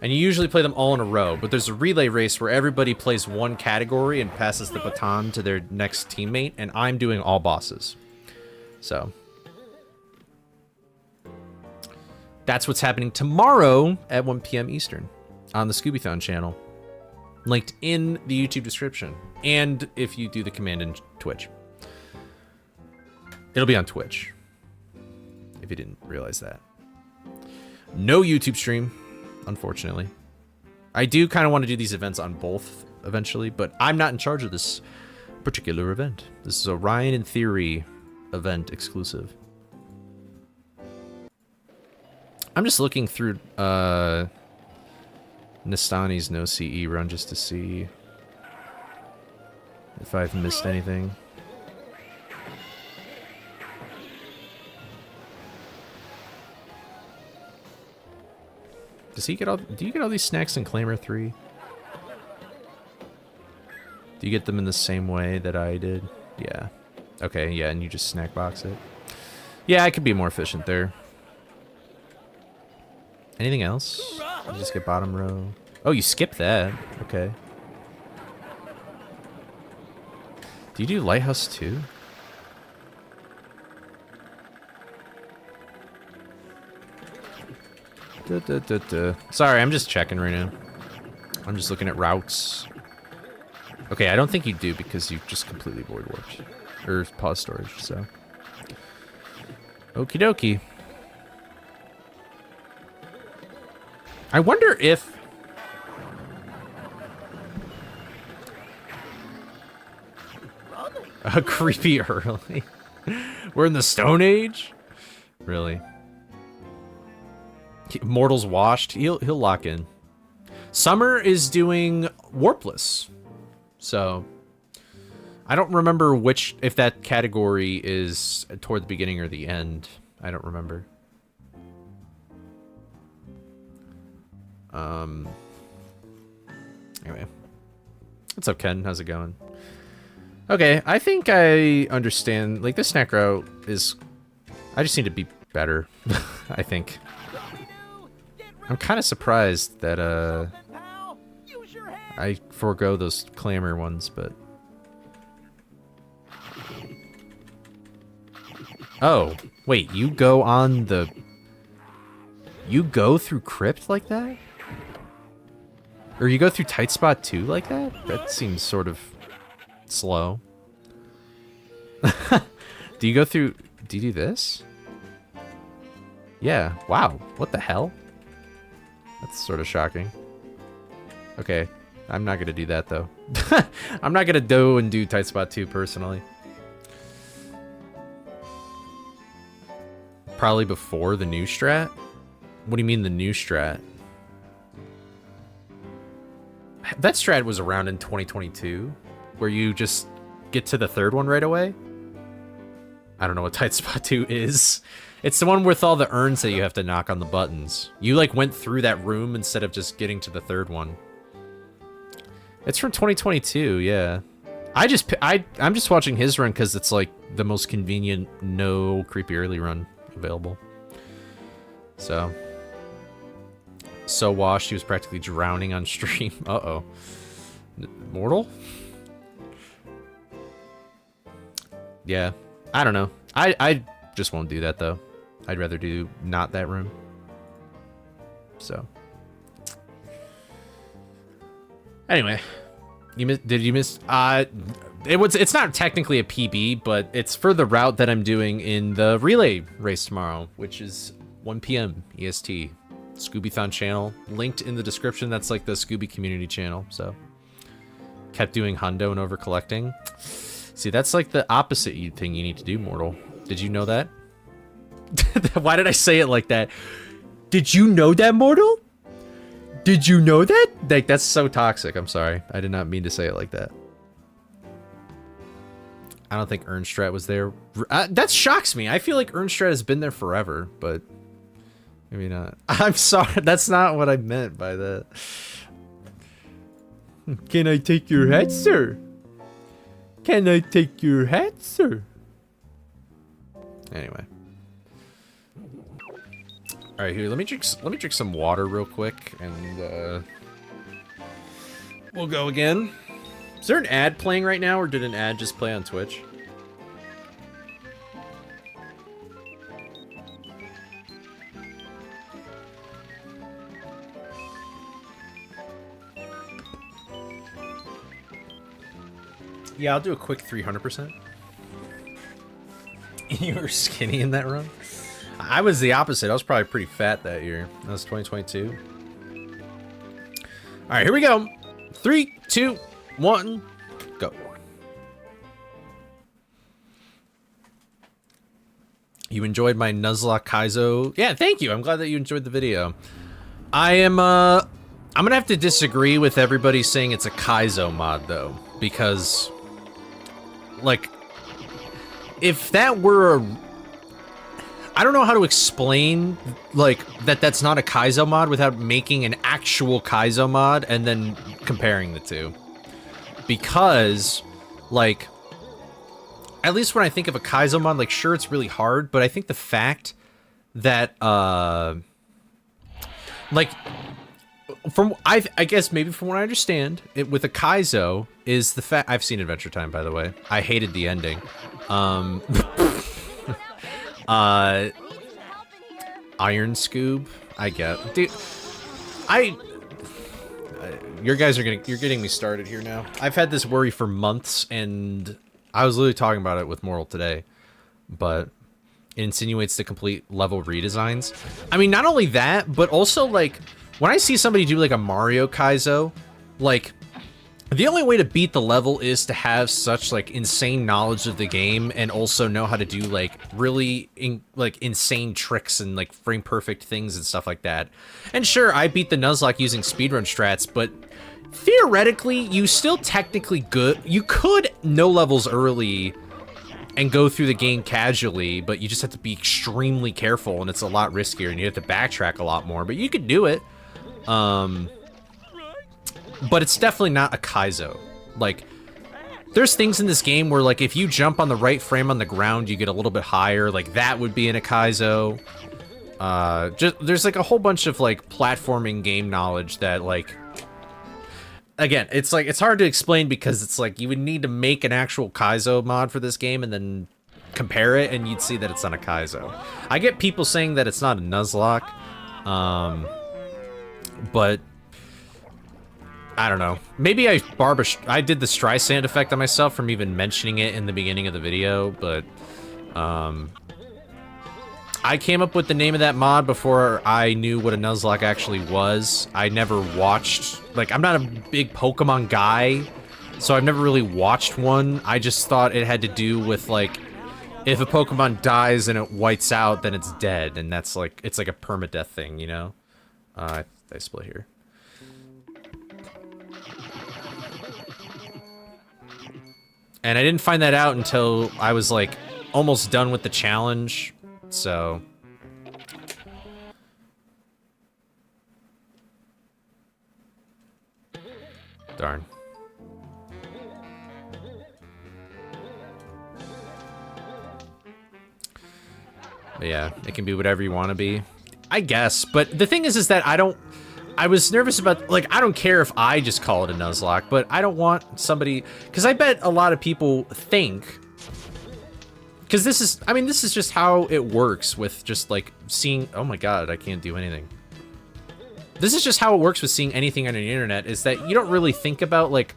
And you usually play them all in a row, but there's a relay race where everybody plays one category and passes the baton to their next teammate, and I'm doing all bosses. So that's what's happening tomorrow at 1 p.m. Eastern on the Scoobython channel, linked in the YouTube description, and if you do the command in Twitch. It'll be on Twitch, if you didn't realize that. No YouTube stream, unfortunately. I do kind of want to do these events on both eventually, but I'm not in charge of this particular event. This is a Ryan and Theory event exclusive. I'm just looking through Nistani's no CE run just to see if I've missed anything. Does he get all? Do you get all these snacks in Claimer 3? Do you get them in the same way that I did? Yeah. Okay, yeah, and you just snack box it. Yeah, I could be more efficient there. Anything else? You just get bottom row. Oh, you skip that. Okay. Do you do Lighthouse too? Sorry, I'm just checking right now. I'm just looking at routes. Okay, I don't think you do because you just completely void warped. or pause storage. So, okie dokie. I wonder if a creepy early. We're in the Stone Age? Really? Mortal's washed. He'll lock in. Summer is doing warpless. So I don't remember if that category is toward the beginning or the end. I don't remember. Anyway. What's up, Ken? How's it going? Okay, I think I understand. Like, this snack route is... I just need to be better, I think. I'm kind of surprised that, I forego those clamor ones, but... Oh, wait, you go on the... You go through Crypt like that? Or you go through Tight Spot too like that? That seems sort of slow. Do you go through... Do you do this? Yeah, wow, what the hell? That's sort of shocking. Okay, I'm not gonna do that though. I'm not gonna go and do Tight Spot 2 personally. Probably before the new strat? What do you mean the new strat? That strat was around in 2022, where you just get to the third one right away. I don't know what Tight Spot 2 is. It's the one with all the urns that you have to knock on the buttons. You like went through that room instead of just getting to the third one. It's from 2022, yeah. I'm just watching his run because it's like the most convenient no creepy early run available. So washed, he was practically drowning on stream. Uh-oh. Mortal? Yeah, I don't know. I just won't do that though. I'd rather do not that room. So anyway, did you miss? It's not technically a PB, but it's for the route that I'm doing in the relay race tomorrow, which is 1 p.m. EST. Scoobython channel linked in the description. That's like the Scooby community channel. So kept doing hundo and over collecting. See, that's like the opposite thing you need to do, Mortal. Did you know that? Why did I say it like that? Did you know that, Mortal? Did you know that? Like, that's so toxic. I'm sorry. I did not mean to say it like that. I don't think Ernstrat was there. That shocks me. I feel like Ernstrat has been there forever, but maybe not. I'm sorry. That's not what I meant by that. Can I take your hat, sir? Can I take your hat, sir? Anyway. All right, here. Let me drink some water real quick, and we'll go again. Is there an ad playing right now, or did an ad just play on Twitch? Yeah, I'll do a quick 300%. You were skinny in that run? I was the opposite. I was probably pretty fat that year. That was 2022. All right, here we go. 3, 2, 1, go. You enjoyed my Nuzlocke Kaizo? Yeah, thank you. I'm glad that you enjoyed the video. I'm gonna have to disagree with everybody saying it's a Kaizo mod though, because like if that were I don't know how to explain, like, that's not a Kaizo mod without making an actual Kaizo mod and then comparing the two. Because, like, at least when I think of a Kaizo mod, like, sure, it's really hard, but I think the fact that, like, I guess maybe from what I understand, with a Kaizo, is the fact, I've seen Adventure Time, by the way. I hated the ending. Iron Scoob, I get. Dude, you're getting me started here now. I've had this worry for months, and I was literally talking about it with Moral today, but it insinuates the complete level redesigns. I mean, not only that, but also, like, when I see somebody do, like, a Mario Kaizo, like, the only way to beat the level is to have such, like, insane knowledge of the game and also know how to do, like, really, insane tricks and, like, frame-perfect things and stuff like that. And sure, I beat the Nuzlocke using speedrun strats, but theoretically, you still technically good. You could know levels early and go through the game casually, but you just have to be extremely careful, and it's a lot riskier, and you have to backtrack a lot more, but you could do it. But it's definitely not a Kaizo. Like, there's things in this game where, like, if you jump on the right frame on the ground, you get a little bit higher. Like, that would be in a Kaizo. There's, like, a whole bunch of, like, platforming game knowledge that, like... Again, it's, like, it's hard to explain because it's, like, you would need to make an actual Kaizo mod for this game and then compare it, and you'd see that it's not a Kaizo. I get people saying that it's not a Nuzlocke, but... I don't know. Maybe I did the Streisand effect on myself from even mentioning it in the beginning of the video, but I came up with the name of that mod before I knew what a Nuzlocke actually was. I never watched, like, I'm not a big Pokemon guy, so I've never really watched one. I just thought it had to do with, like, if a Pokemon dies and it whites out, then it's dead, and that's like, it's like a permadeath thing, you know? I split here. And I didn't find that out until I was, like, almost done with the challenge, so... Darn. But yeah, it can be whatever you want to be, I guess. But the thing is that I was nervous about, like, I don't care if I just call it a Nuzlocke, but I don't want somebody, because I bet a lot of people think, because this is just how it works with just, like, seeing, oh my god, I can't do anything. This is just how it works with seeing anything on the internet, is that you don't really think about, like,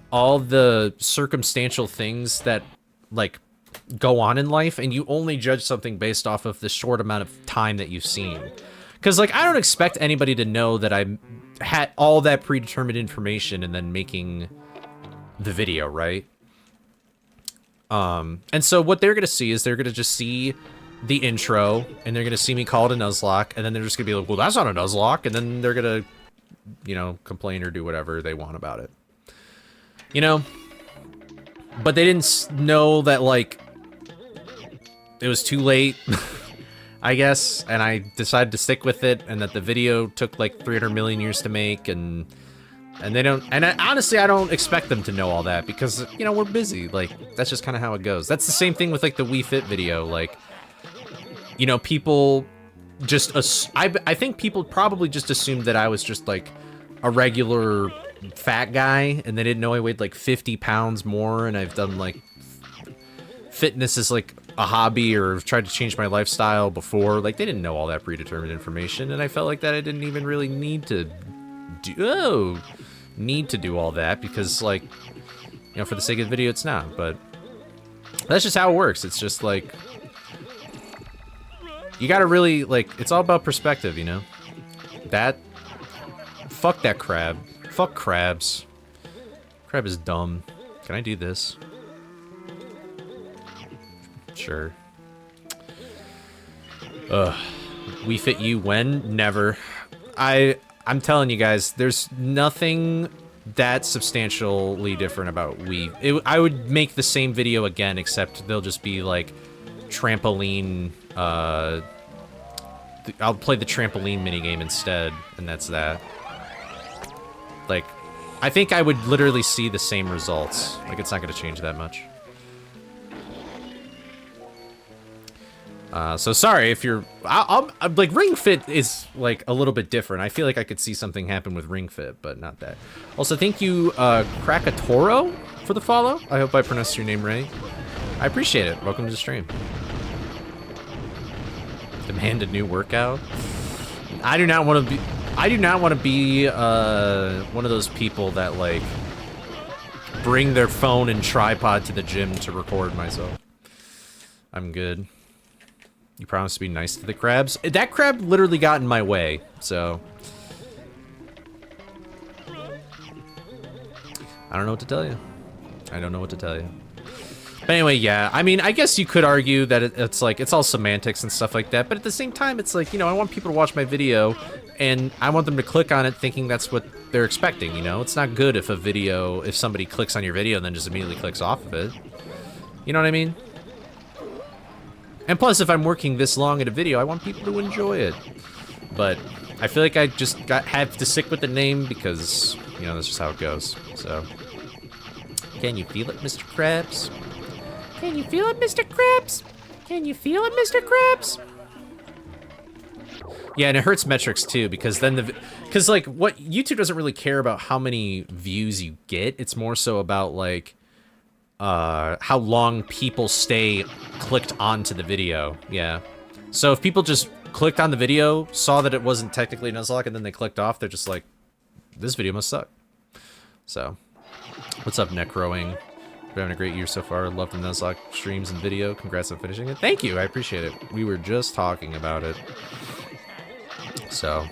all the circumstantial things that, like, go on in life, and you only judge something based off of the short amount of time that you've seen. Because, like, I don't expect anybody to know that I had all that predetermined information and then making the video, right? And so what they're going to see is they're going to just see the intro, and they're going to see me call it a Nuzlocke, and then they're just going to be like, well, that's not a Nuzlocke, and then they're going to, you know, complain or do whatever they want about it. You know? But they didn't know that, like, it was too late. I guess, and I decided to stick with it, and that the video took like 300 million years to make, and they don't, and honestly, I don't expect them to know all that, because, you know, we're busy, like, that's just kind of how it goes. That's the same thing with, like, the Wii Fit video, like, you know, people just, I think people probably just assumed that I was just, like, a regular fat guy, and they didn't know I weighed, like, 50 pounds more, and I've done, like, fitness is, like, a hobby, or tried to change my lifestyle before. Like, they didn't know all that predetermined information, and I felt like that I didn't even really need to do all that, because, like, you know, for the sake of the video, it's not. But that's just how it works. It's just like, you gotta really, like, it's all about perspective, you know? Fuck that crab. Fuck crabs. Crab is dumb. Can I do this? Sure. We fit you when? Never. I'm telling you guys, there's nothing that substantially different about Wii. I would make the same video again, except they'll just be like trampoline. I'll play the trampoline minigame instead, and that's that. Like, I think I would literally see the same results. Like, it's not going to change that much. So sorry if you're, I'm like, Ring Fit is like a little bit different. I feel like I could see something happen with Ring Fit, but not that. Also, thank you, Krakatoro, for the follow. I hope I pronounced your name right. I appreciate it. Welcome to the stream. Demand a new workout. I do not want to be one of those people that, like, bring their phone and tripod to the gym to record myself. I'm good. You promised to be nice to the crabs. That crab literally got in my way, so... I don't know what to tell you. I don't know what to tell you. But anyway, yeah, I mean, I guess you could argue that it's like, it's all semantics and stuff like that, but at the same time, it's like, you know, I want people to watch my video, and I want them to click on it thinking that's what they're expecting, you know? It's not good if if somebody clicks on your video and then just immediately clicks off of it. You know what I mean? And plus, if I'm working this long at a video, I want people to enjoy it. But I feel like I just have to stick with the name because, you know, that's just how it goes, so. Can you feel it, Mr. Krabs? Can you feel it, Mr. Krabs? Can you feel it, Mr. Krabs? Yeah, and it hurts metrics too, because then because like what YouTube doesn't really care about how many views you get. It's more so about like how long people stay clicked onto the video. Yeah. So if people just clicked on the video, saw that it wasn't technically Nuzlocke, and then they clicked off, they're just like, this video must suck. So, what's up, Necroing? We're having a great year so far. Love the Nuzlocke streams and video. Congrats on finishing it. Thank you. I appreciate it. We were just talking about it. So,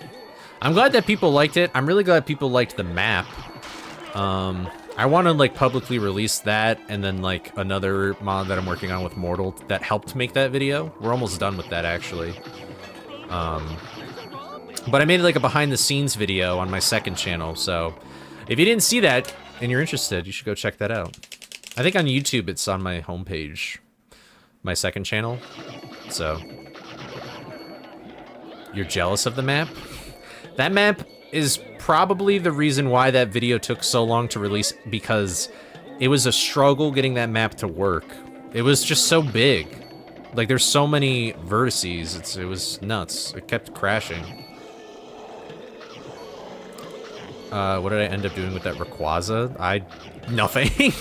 I'm glad that people liked it. I'm really glad people liked the map. I want to like publicly release that, and then like another mod that I'm working on with Mortal that helped make that video. We're almost done with that actually. But I made like a behind the scenes video on my second channel. So, if you didn't see that and you're interested, you should go check that out. I think on YouTube it's on my homepage, my second channel. So, you're jealous of the map? That map is probably the reason why that video took so long to release, because it was a struggle getting that map to work. It was just so big. Like, there's so many vertices, it was nuts. It kept crashing. What did I end up doing with that Rayquaza? Nothing.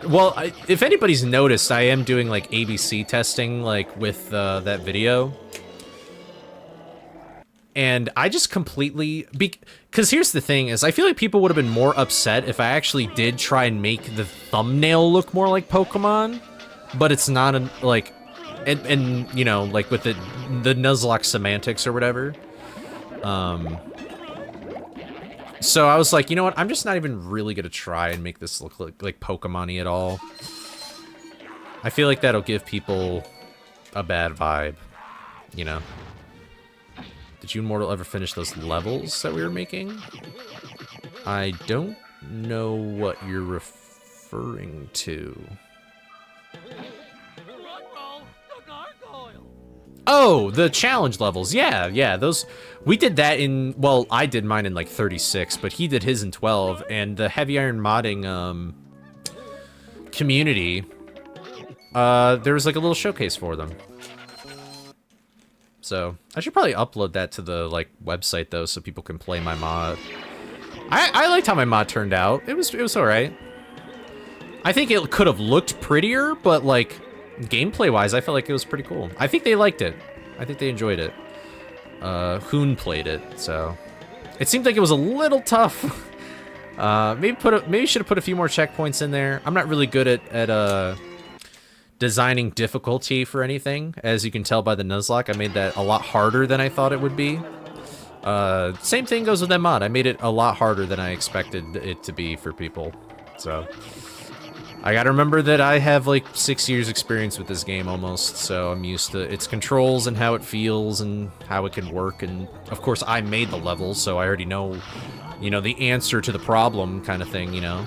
Well, if anybody's noticed, I am doing, like, ABC testing, like, with, that video. And I just completely... Because here's the thing, is I feel like people would have been more upset if I actually did try and make the thumbnail look more like Pokemon. But it's not, like... And you know, like, with the Nuzlocke semantics or whatever. So I was like, you know what? I'm just not even really gonna try and make this look like Pokemon-y at all. I feel like that'll give people a bad vibe, you know? Did you and Mortal ever finish those levels that we were making? I don't know what you're referring to. Oh, the challenge levels. Yeah, those... We did that in... Well, I did mine in, like, 36, but he did his in 12, and the Heavy Iron modding, community, there was, like, a little showcase for them. So, I should probably upload that to the, like, website, though, so people can play my mod. I liked how my mod turned out. It was alright. I think it could have looked prettier, but, like... Gameplay-wise, I felt like it was pretty cool. I think they liked it. I think they enjoyed it. Hoon played it, so... It seemed like it was a little tough. Maybe should have put a few more checkpoints in there. I'm not really good at designing difficulty for anything. As you can tell by the Nuzlocke, I made that a lot harder than I thought it would be. Same thing goes with that mod. I made it a lot harder than I expected it to be for people, so... I gotta remember that I have like 6 years experience with this game almost, so I'm used to its controls and how it feels and how it can work, and of course I made the level, so I already know, you know, the answer to the problem kind of thing, you know.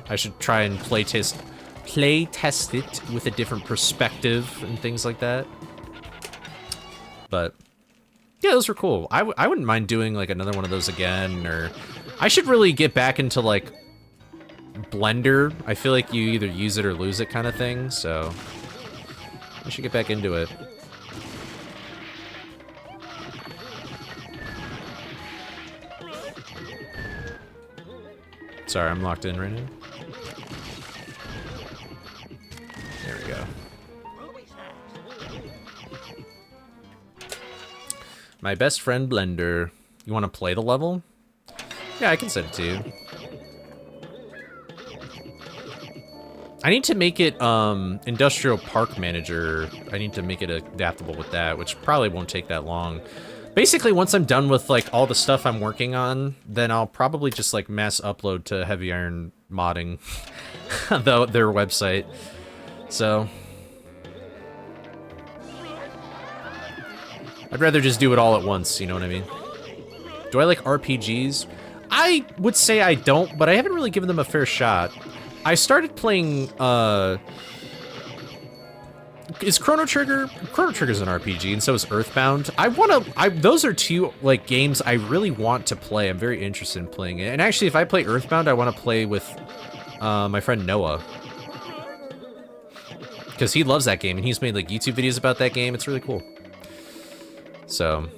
I should try and play test it with a different perspective and things like that. But yeah, those were cool. I wouldn't mind doing like another one of those again, or I should really get back into like Blender. I feel like you either use it or lose it kind of thing, so I should get back into it. Sorry, I'm locked in right now. There we go. My best friend Blender. You want to play the level? Yeah, I can send it to you. I need to make it industrial park manager. I need to make it adaptable with that, which probably won't take that long. Basically, once I'm done with like all the stuff I'm working on, then I'll probably just like mass upload to Heavy Iron Modding, their website. So I'd rather just do it all at once, you know what I mean? Do I like RPGs? I would say I don't, but I haven't really given them a fair shot. I started playing, is Chrono Trigger? Chrono Trigger's an RPG, and so is Earthbound. Those are two, like, games I really want to play. I'm very interested in playing it. And actually, if I play Earthbound, I want to play with, my friend Noah. Because he loves that game, and he's made, like, YouTube videos about that game. It's really cool. So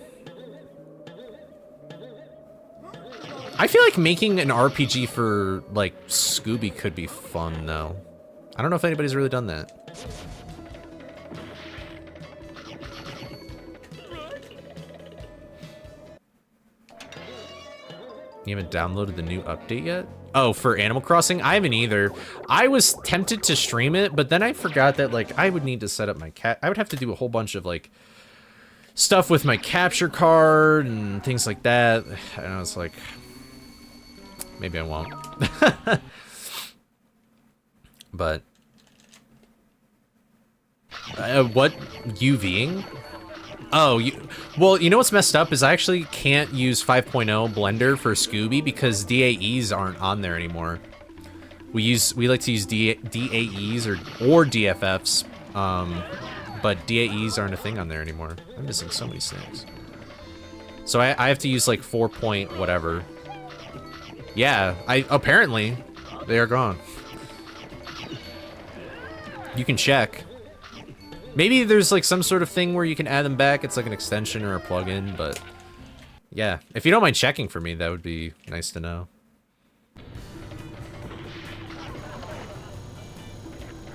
I feel like making an RPG for, like, Scooby could be fun, though. I don't know if anybody's really done that. You haven't downloaded the new update yet? Oh, for Animal Crossing? I haven't either. I was tempted to stream it, but then I forgot that, like, I would need to set up my I would have to do a whole bunch of, like, stuff with my capture card and things like that. And I was like, maybe I won't. But what? UVing? Oh, well, you know what's messed up is I actually can't use 5.0 Blender for Scooby because DAEs aren't on there anymore. We like to use DAEs or DFFs, but DAEs aren't a thing on there anymore. I'm missing so many things. So I have to use like 4 point whatever. Yeah, apparently they are gone. You can check. Maybe there's like some sort of thing where you can add them back. It's like an extension or a plugin, but yeah. If you don't mind checking for me, that would be nice to know.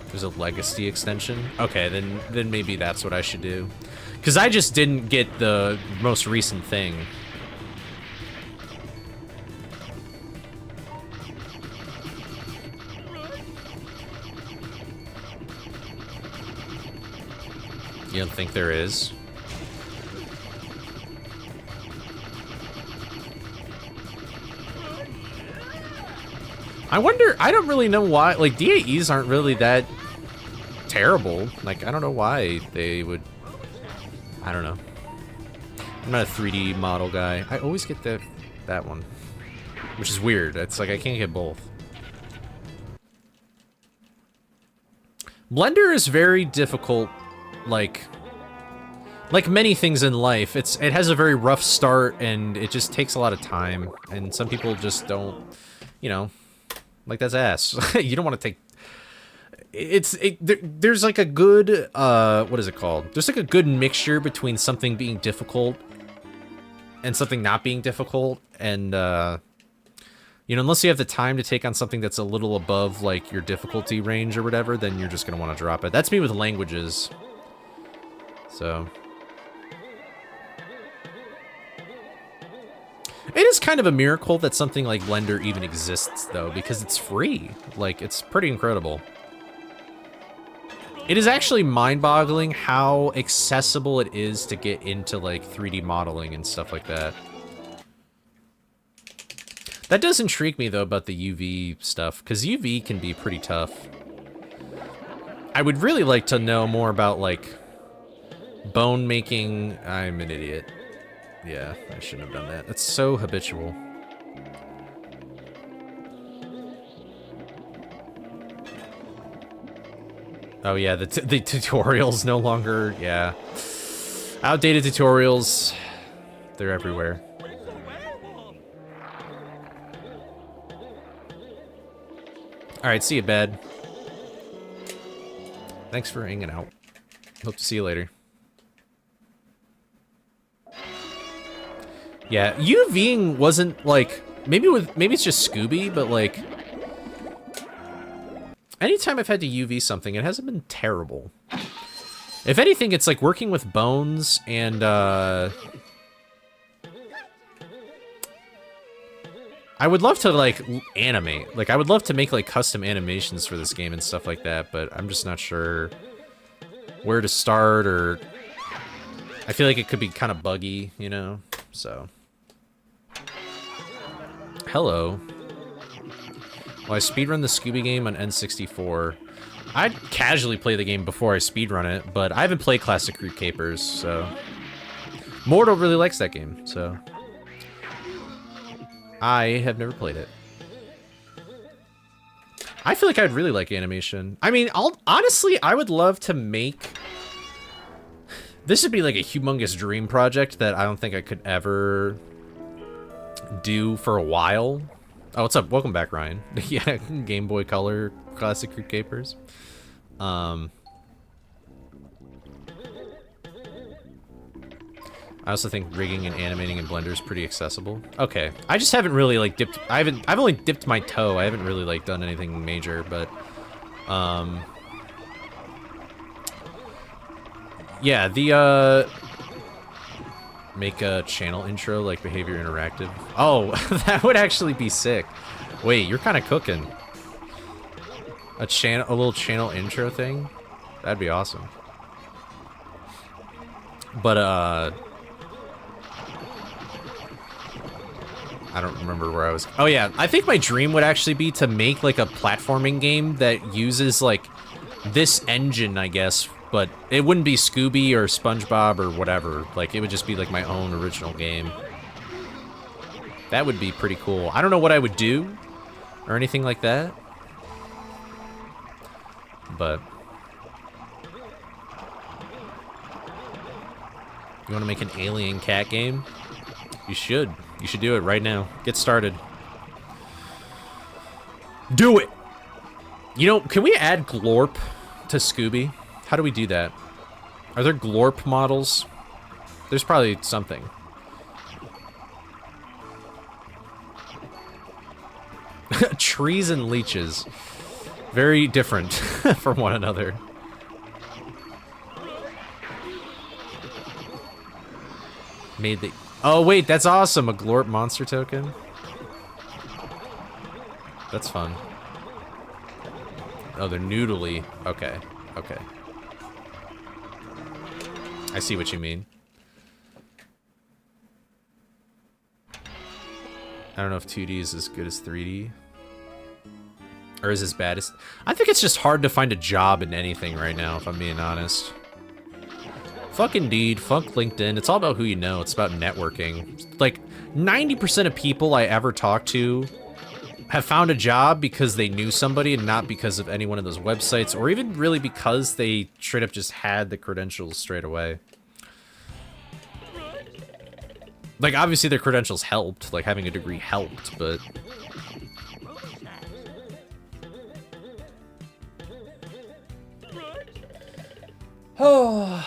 There's a legacy extension. Okay, then maybe that's what I should do. Because I just didn't get the most recent thing. You don't think there is? I wonder, I don't really know why, like, DAEs aren't really that terrible. Like, I don't know why they would, I don't know. I'm not a 3D model guy. I always get that one, which is weird. It's like I can't get both. Blender is very difficult, like many things in life. It has a very rough start and it just takes a lot of time. And some people just don't, you know, like that's ass. You don't want to take. There's like a good what is it called? There's like a good mixture between something being difficult and something not being difficult, and you know, unless you have the time to take on something that's a little above like your difficulty range or whatever, then you're just gonna want to drop it. That's me with languages. So it is kind of a miracle that something like Blender even exists, though, because it's free. Like, it's pretty incredible. It is actually mind-boggling how accessible it is to get into, like, 3D modeling and stuff like that. That does intrigue me, though, about the UV stuff, because UV can be pretty tough. I would really like to know more about, like, bone making. I'm an idiot. Yeah, I shouldn't have done that. That's so habitual. Oh yeah, the tutorials no longer, yeah. Outdated tutorials, they're everywhere. Alright, see you, bed. Thanks for hanging out. Hope to see you later. Yeah, UVing wasn't like, maybe it's just Scooby, but like anytime I've had to UV something, it hasn't been terrible. If anything, it's like working with bones and I I would love to, like, animate. Like, I would love to make, like, custom animations for this game and stuff like that, but I'm just not sure where to start, or... I feel like it could be kind of buggy, you know? So... Hello. Well, I speedrun the Scooby game on N64. I'd casually play the game before I speedrun it, but I haven't played Classic Root Capers, so... Mortal really likes that game, so... I have never played it. I feel like I'd really like animation. I mean, honestly, I would love to make... This would be like a humongous dream project that I don't think I could ever do for a while. Oh, what's up? Welcome back, Ryan. Yeah, Game Boy Color Classic Root Capers. I also think rigging and animating in Blender is pretty accessible. Okay, I just haven't really like dipped. I've only dipped my toe. I haven't really like done anything major, but yeah, the make a channel intro like Behavior Interactive. Oh, that would actually be sick. Wait, you're kind of cooking. A little channel intro thing. That'd be awesome. But I don't remember where I was. Oh yeah, I think my dream would actually be to make like a platforming game that uses like this engine, I guess, but it wouldn't be Scooby or SpongeBob or whatever. Like it would just be like my own original game. That would be pretty cool. I don't know what I would do or anything like that, but you want to make an alien cat game? You should. You should do it right now. Get started. Do it! You know, can we add Glorp to Scooby? How do we do that? Are there Glorp models? There's probably something. Trees and leeches. Very different from one another. Made the... Oh, wait, that's awesome. A Glorp monster token. That's fun. Oh, they're noodly. Okay, okay. I see what you mean. I don't know if 2D is as good as 3D. Or is as bad as... I think it's just hard to find a job in anything right now, if I'm being honest. Fuck Indeed, fuck LinkedIn, it's all about who you know, it's about networking. Like, 90% of people I ever talk to have found a job because they knew somebody and not because of any one of those websites, or even really because they straight up just had the credentials straight away. Like, obviously their credentials helped, like having a degree helped, but... Oh...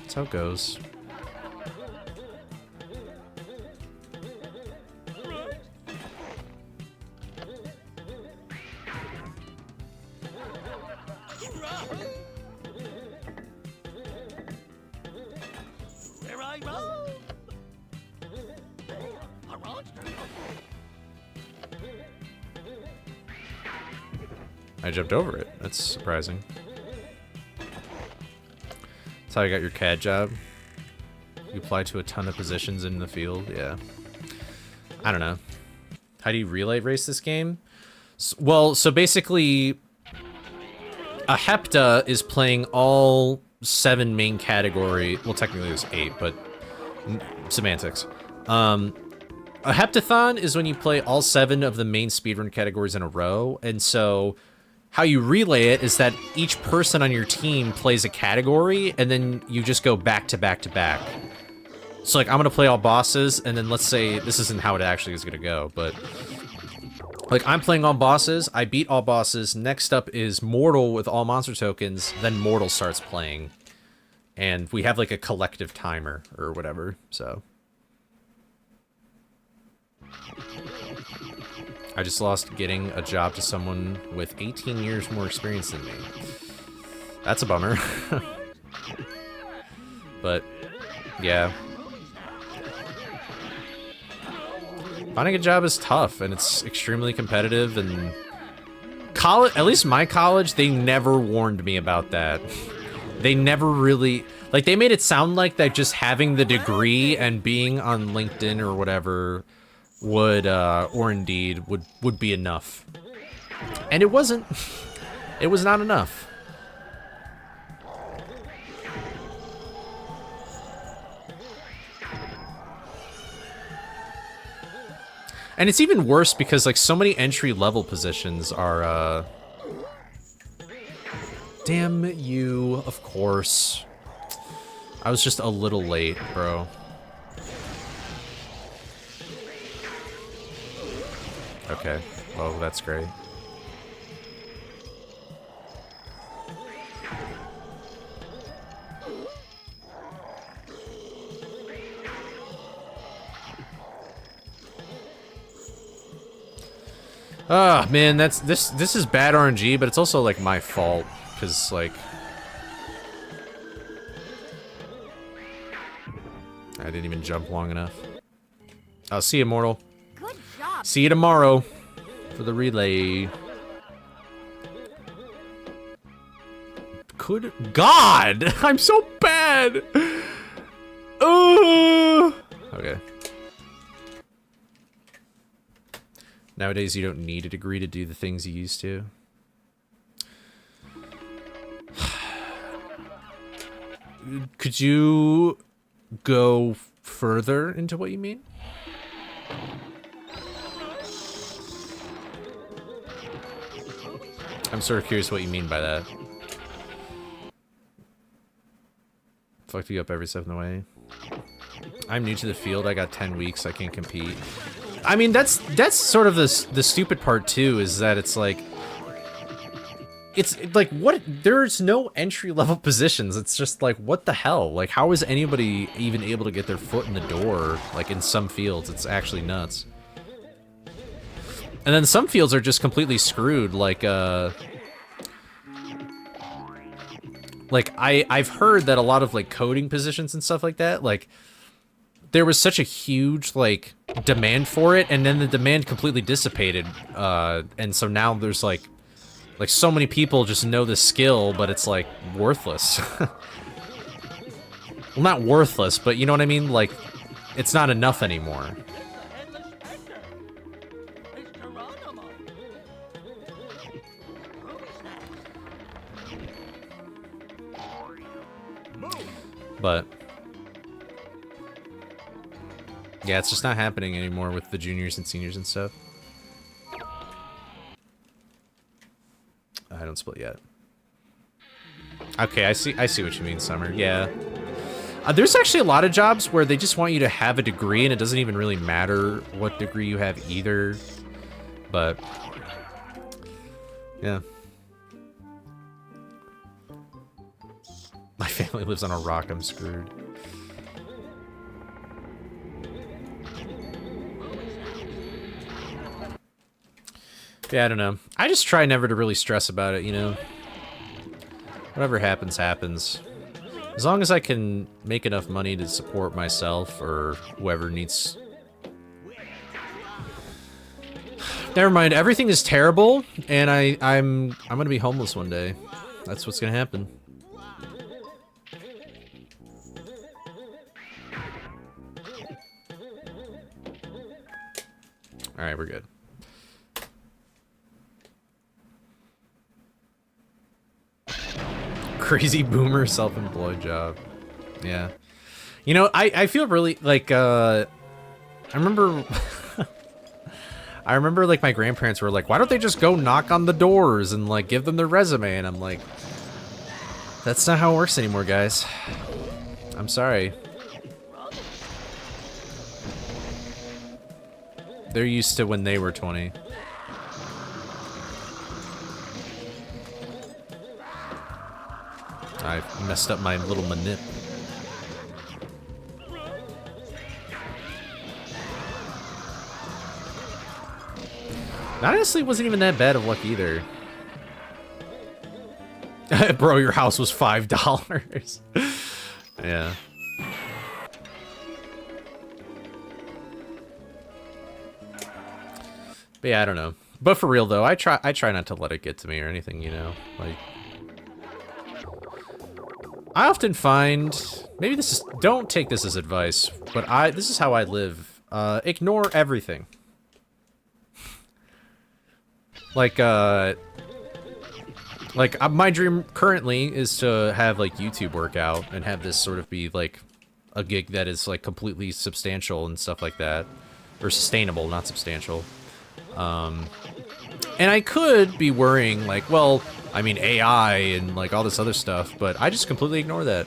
That's how it goes. I jumped over it. That's surprising. That's how you got your CAD job. You apply to a ton of positions in the field. Yeah. I don't know. How do you relay race this game? Well, so basically, a Hepta is playing all 7 main category. Well, technically there's 8, but semantics. A Heptathlon is when you play all 7 of the main speedrun categories in a row, and so how you relay it is that each person on your team plays a category, and then you just go back to back to back. So, like, I'm gonna play all bosses, and then let's say, this isn't how it actually is gonna go, but... Like, I'm playing all bosses, I beat all bosses, next up is Mortal with all monster tokens, then Mortal starts playing. And we have, like, a collective timer, or whatever, so... I just lost getting a job to someone with 18 years more experience than me. That's a bummer. But, yeah. Finding a job is tough, and it's extremely competitive, and college, at least my college, they never warned me about that. They never really, like, they made it sound like that just having the degree and being on LinkedIn or whatever would, or Indeed, would be enough. And it wasn't. It was not enough. And it's even worse because, like, so many entry-level positions are, Damn you, of course. I was just a little late, bro. Okay, well, that's great. Ah, man, this is bad RNG, but it's also like my fault because like I didn't even jump long enough. I'll see you, Mortal. Good job. See you tomorrow for the relay. Good God, I'm so bad. Okay. Nowadays, you don't need a degree to do the things you used to. Could you go further into what you mean? I'm sort of curious what you mean by that. Fucked you up every step of the way. I'm new to the field. I got 10 weeks. I can't compete. I mean, that's sort of the stupid part too, is that it's like what, there's no entry-level positions. It's just like, what the hell? Like, how is anybody even able to get their foot in the door, like in some fields? It's actually nuts. And then some fields are just completely screwed, like I've heard that a lot of like coding positions and stuff like that, like there was such a huge like demand for it, and then the demand completely dissipated, and so now there's like so many people just know the skill, but it's like worthless. Well, not worthless, but you know what I mean, like it's not enough anymore. But yeah, it's just not happening anymore with the juniors and seniors and stuff. I don't split yet. Okay, I see what you mean, Summer. Yeah. There's actually a lot of jobs where they just want you to have a degree, and it doesn't even really matter what degree you have either. But yeah. My family lives on a rock, I'm screwed. Yeah, I don't know. I just try never to really stress about it, you know? Whatever happens, happens. As long as I can make enough money to support myself or whoever needs... Never mind, everything is terrible, and I'm gonna be homeless one day. That's what's gonna happen. Alright, we're good. Crazy boomer self-employed job. Yeah. You know, I feel really like I remember I remember like my grandparents were like, why don't they just go knock on the doors and like give them their resume? And I'm like, that's not how it works anymore, guys. I'm sorry. They're used to when they were 20. I messed up my little manip. That honestly wasn't even that bad of luck either. Bro, your house was $5. Yeah. But yeah, I don't know. But for real though, I try not to let it get to me or anything, you know? Like, I often find, maybe this is, don't take this as advice, but this is how I live. Ignore everything. Like, my dream currently is to have, like, YouTube work out and have this sort of be, like, a gig that is, like, completely substantial and stuff like that. Or sustainable, not substantial. And I could be worrying, like, well, I mean, AI and, like, all this other stuff, but I just completely ignore that.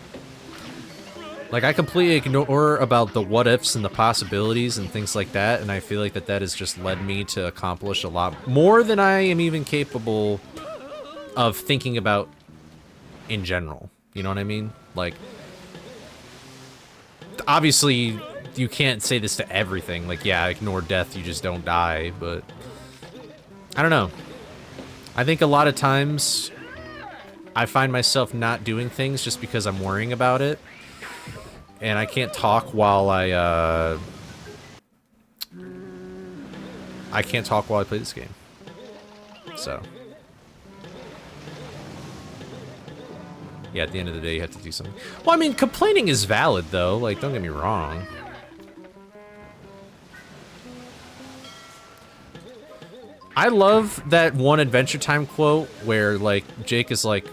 Like, I completely ignore about the what-ifs and the possibilities and things like that, and I feel like that has just led me to accomplish a lot more than I am even capable of thinking about in general. You know what I mean? Like, obviously, you can't say this to everything. Like, yeah, ignore death, you just don't die, but I don't know. I think a lot of times I find myself not doing things just because I'm worrying about it. And I can't talk while I can't talk while I play this game. So. Yeah, at the end of the day, you have to do something. Well, I mean, complaining is valid, though. Like, don't get me wrong. I love that one Adventure Time quote where, like, Jake is like,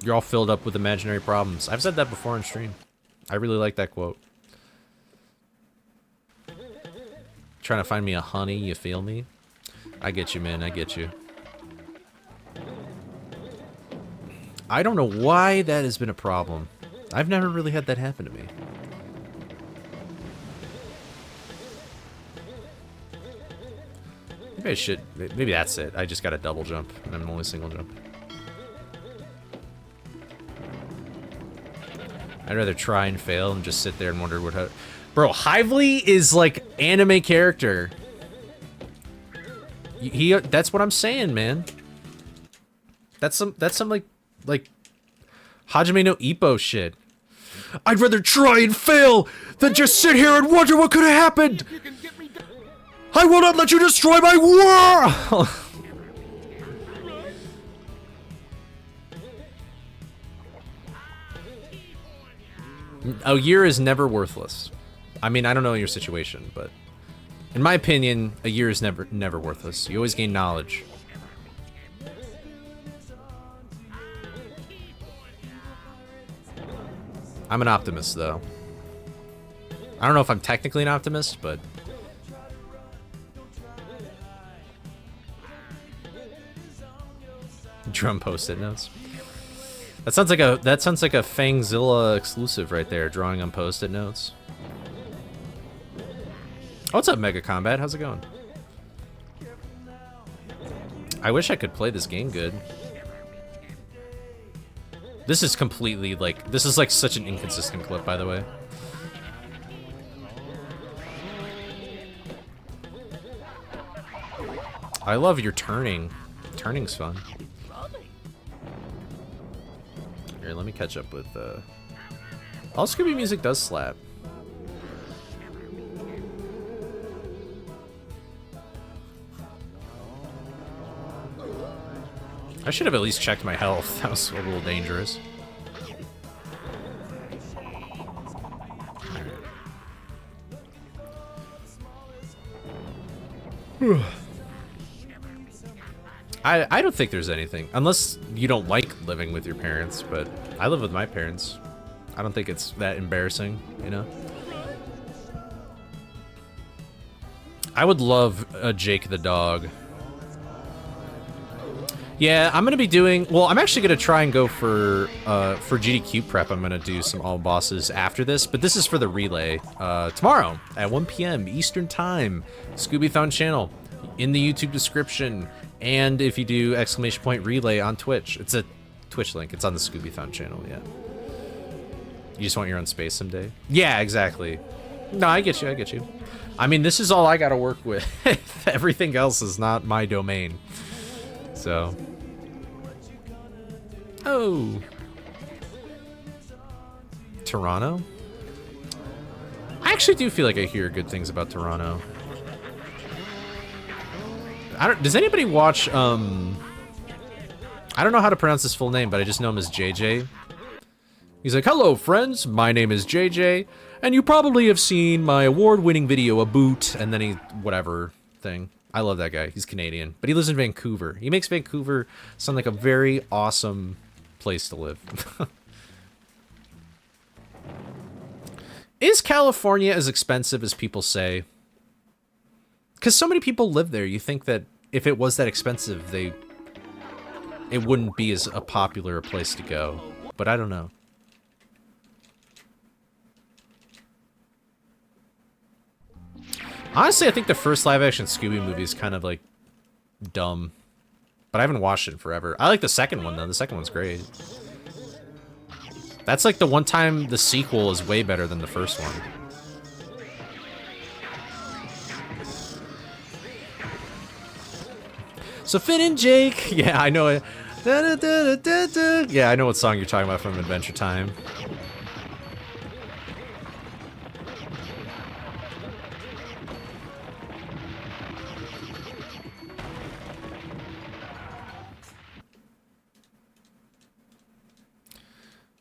you're all filled up with imaginary problems. I've said that before on stream. I really like that quote. Trying to find me a honey, you feel me? I get you, man, I get you. I don't know why that has been a problem. I've never really had that happen to me. Maybe I should, maybe that's it. I just got a double jump, and I'm only single jump. I'd rather try and fail and just sit there and wonder what... Bro, Hively is, like, anime character. That's what I'm saying, man. That's some, like, Hajime no Ippo shit. I'd rather try and fail than just sit here and wonder what could have happened! I will not let you destroy my world! A year is never worthless. I mean, I don't know your situation, but in my opinion, a year is never worthless. You always gain knowledge. I'm an optimist, though. I don't know if I'm technically an optimist, but drum post-it notes. That sounds like a Fangzilla exclusive right there, drawing on post-it notes. Oh, what's up, Mega Combat? How's it going? I wish I could play this game good. This is completely, like, this is, like, such an inconsistent clip, by the way. I love your turning. Turning's fun. Here, let me catch up with, all Scooby music does slap. I should have at least checked my health. That was a little dangerous. I don't think there's anything. Unless you don't like living with your parents, but I live with my parents. I don't think it's that embarrassing, you know? I would love a Jake the dog. Yeah, I'm gonna be doing, well, I'm actually gonna try and go for GDQ prep. I'm gonna do some all bosses after this, but this is for the relay, tomorrow at 1 p.m. Eastern Time, Scooby-thon channel, in the YouTube description, and if you do ! relay on Twitch, it's a Twitch link, it's on the Scooby-thon channel, yeah. You just want your own space someday? Yeah, exactly. No, I get you. I mean, this is all I gotta work with. Everything else is not my domain. So. Oh. Toronto? I actually do feel like I hear good things about Toronto. Does anybody watch, I don't know how to pronounce his full name, but I just know him as JJ. He's like, hello, friends. My name is JJ, and you probably have seen my award-winning video, A Boot, and then he, whatever thing. I love that guy. He's Canadian, but he lives in Vancouver. He makes Vancouver sound like a very awesome place to live. Is California as expensive as people say? Because so many people live there, you think that if it was that expensive, it wouldn't be as a popular a place to go. But I don't know. Honestly, I think the first live-action Scooby movie is kind of, like, dumb. But I haven't watched it in forever. I like the second one, though. The second one's great. That's, like, the one time the sequel is way better than the first one. So Finn and Jake. Yeah, I know it. Yeah, I know what song you're talking about from Adventure Time.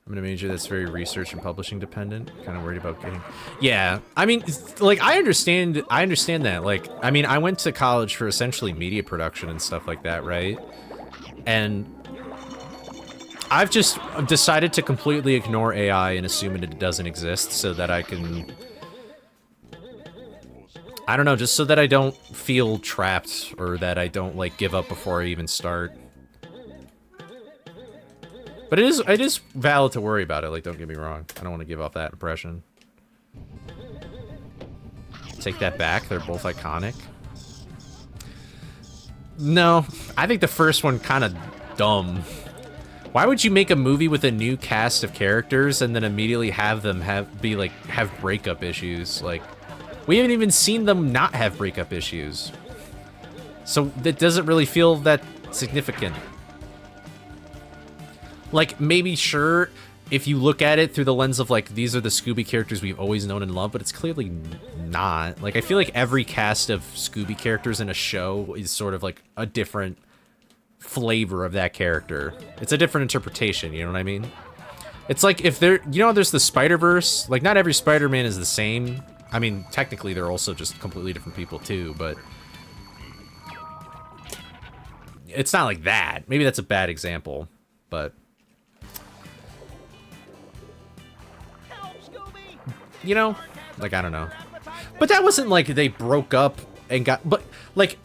I'm in a major that's very research and publishing dependent. Kind of worried about getting... Yeah, I mean, like, I understand that. Like, I mean, I went to college for essentially media production and stuff like that, right? And I've just decided to completely ignore AI and assume it doesn't exist so that I can... I don't know, just so that I don't feel trapped or that I don't, like, give up before I even start. But it is valid to worry about it, like, don't get me wrong. I don't want to give off that impression. Take that back, they're both iconic. No, I think the first one kind of dumb. Why would you make a movie with a new cast of characters and then immediately have them have breakup issues? Like, we haven't even seen them not have breakup issues. So that doesn't really feel that significant. Like, maybe, sure, if you look at it through the lens of, like, these are the Scooby characters we've always known and loved, but it's clearly not. Like, I feel like every cast of Scooby characters in a show is sort of, like, a different flavor of that character. It's a different interpretation, you know what I mean? It's like if there, you know, there's the Spider-Verse. Like, not every Spider-Man is the same. I mean, technically, they're also just completely different people, too, but... It's not like that. Maybe that's a bad example, but... You know, like, I don't know. But that wasn't like they broke up and got, but like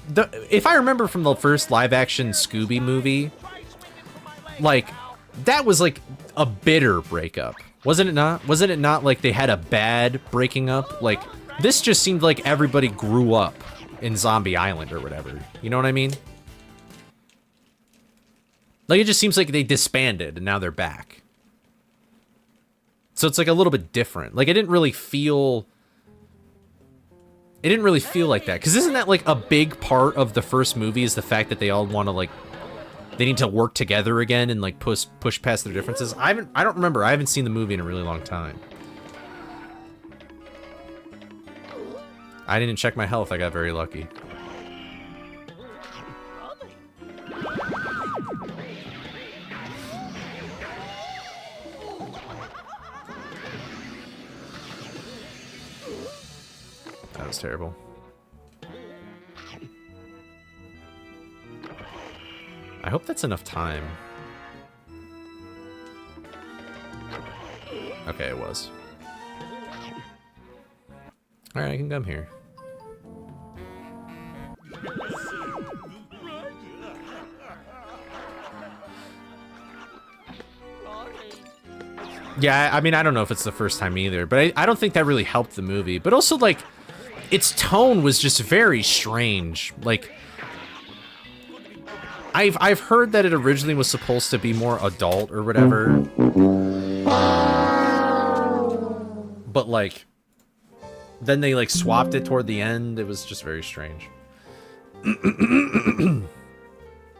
if I remember from the first live action Scooby movie, like that was like a bitter breakup. Wasn't it not? Wasn't it not like they had a bad breaking up? Like this just seemed like everybody grew up in Zombie Island or whatever. You know what I mean? Like it just seems like they disbanded and now they're back. So it's like a little bit different. Like it didn't really feel like that. Because isn't that like a big part of the first movie is the fact that they all want to like, they need to work together again and like push past their differences. I don't remember. I haven't seen the movie in a really long time. I didn't check my health. I got very lucky. That was terrible. I hope that's enough time. Okay, it was. Alright, I can come here. Yeah, I mean, I don't know if it's the first time either, but I don't think that really helped the movie. But also, like, its tone was just very strange. Like, I've heard that it originally was supposed to be more adult or whatever. But, like, then they, like, swapped it toward the end. It was just very strange.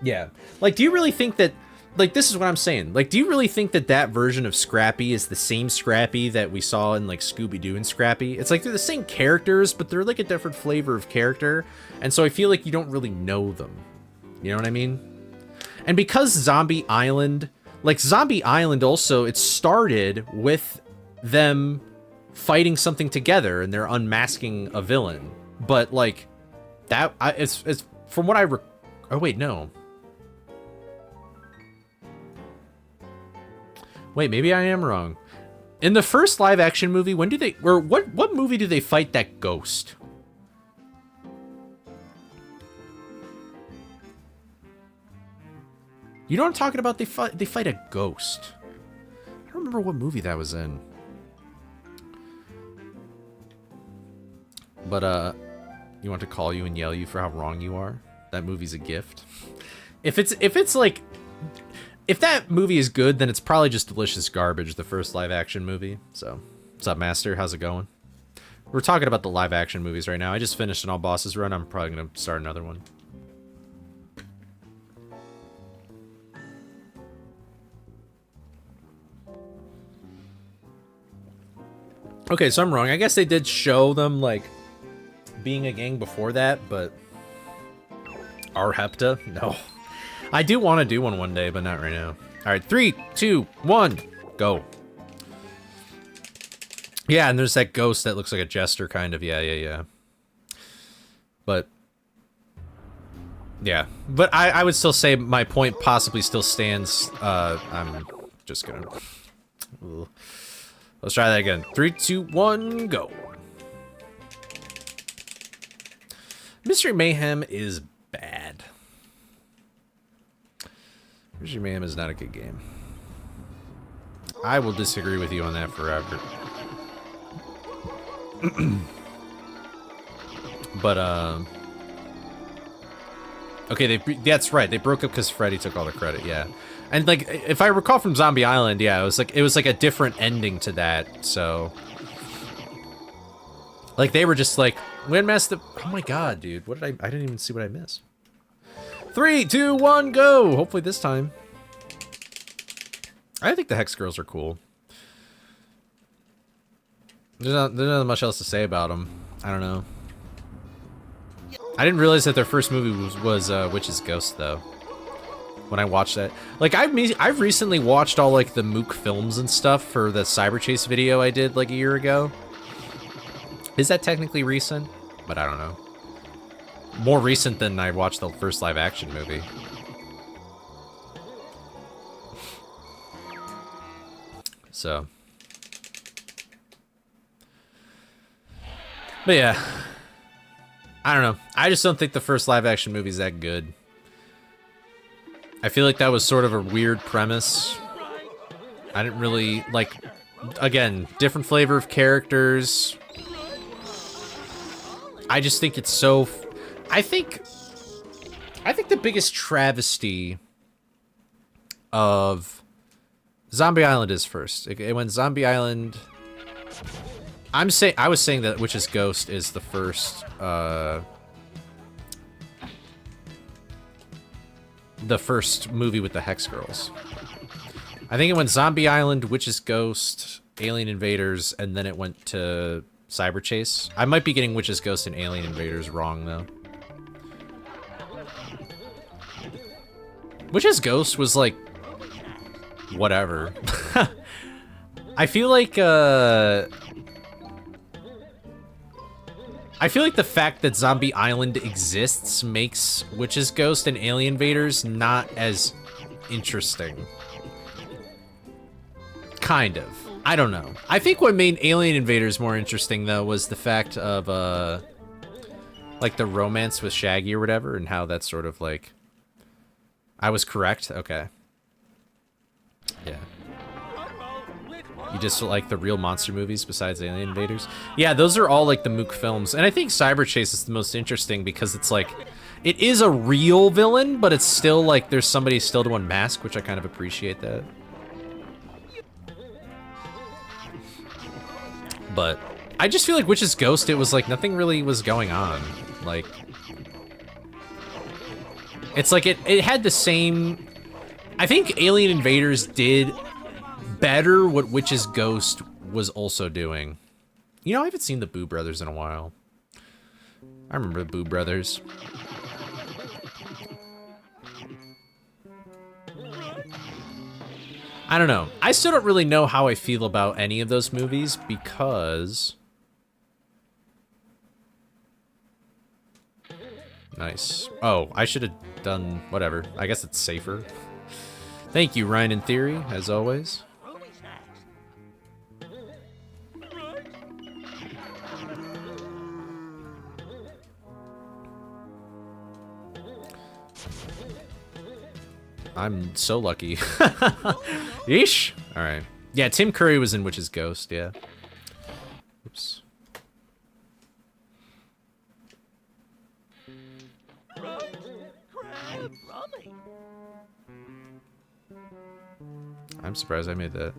Yeah. Like, do you really think that like, this is what I'm saying. Like, do you really think that that version of Scrappy is the same Scrappy that we saw in, like, Scooby-Doo and Scrappy? It's like they're the same characters, but they're, like, a different flavor of character. And so I feel like you don't really know them. You know what I mean? And because Zombie Island... Like, Zombie Island also, it started with them fighting something together and they're unmasking a villain. But, like, that... it's from what I... oh, wait, no. Wait, maybe I am wrong. In the first live-action movie, when do they... or what movie do they fight that ghost? You know what I'm talking about? They fight a ghost. I don't remember what movie that was in. But, you want to call you and yell you for how wrong you are? That movie's a gift. If it's like... If that movie is good, then it's probably just delicious garbage, the first live-action movie. So, what's up, Master? How's it going? We're talking about the live-action movies right now. I just finished an All Bosses run. I'm probably going to start another one. Okay, so I'm wrong. I guess they did show them, like, being a gang before that, but... Our Hepta? No. I do want to do one day, but not right now. Alright, 3, 2, 1, go. Yeah, and there's that ghost that looks like a jester, kind of. Yeah. But... yeah. But I would still say my point possibly still stands. I'm just gonna... Ugh. Let's try that again. 3, 2, 1, go. Mystery Mayhem is bad. Mystery Mayhem is not a good game. I will disagree with you on that forever. But, okay, that's right. They broke up because Freddy took all the credit, yeah. And, like, if I recall from Zombie Island, yeah, it was like a different ending to that, so... Like, they were just like, we messed up... Oh my god, dude, what did I didn't even see what I missed. 3, 2, 1, go! Hopefully this time. I think the Hex Girls are cool. There's not much else to say about them. I don't know. I didn't realize that their first movie was Witch's Ghost, though. When I watched that. Like, I've recently watched all, like, the Mook films and stuff for the Cyber Chase video I did, like, a year ago. Is that technically recent? But I don't know. More recent than I watched the first live-action movie. So. But yeah. I don't know. I just don't think the first live-action movie is that good. I feel like that was sort of a weird premise. I didn't really, like, again, different flavor of characters. I just think it's so... I think the biggest travesty of Zombie Island is first. When Zombie Island... I was saying that Witch's Ghost is the first, movie with the Hex Girls. I think it went Zombie Island, Witch's Ghost, Alien Invaders, and then it went to Cyber Chase. I might be getting Witch's Ghost and Alien Invaders wrong, though. Witch's Ghost was, like, whatever. I feel like the fact that Zombie Island exists makes Witch's Ghost and Alien Invaders not as interesting. Kind of. I don't know. I think what made Alien Invaders more interesting, though, was the fact of, like, the romance with Shaggy or whatever, and how that's sort of, like... I was correct? Okay. Yeah. You just like the real monster movies besides Alien Invaders? Yeah, those are all like the Mook films. And I think Cyber Chase is the most interesting because it's like, it is a real villain, but it's still like there's somebody still to unmask, which I kind of appreciate that. But I just feel like Witch's Ghost, it was like nothing really was going on. Like, it's like it had the same... I think Alien Invaders did better what Witch's Ghost was also doing. You know, I haven't seen the Boo Brothers in a while. I remember the Boo Brothers. I don't know. I still don't really know how I feel about any of those movies because... Nice. Oh, I should have done whatever. I guess it's safer. Thank you, Ryan in Theory, as always. I'm so lucky. Yeesh. All right. Yeah, Tim Curry was in Witch's Ghost, yeah. Oops. I'm surprised I made that.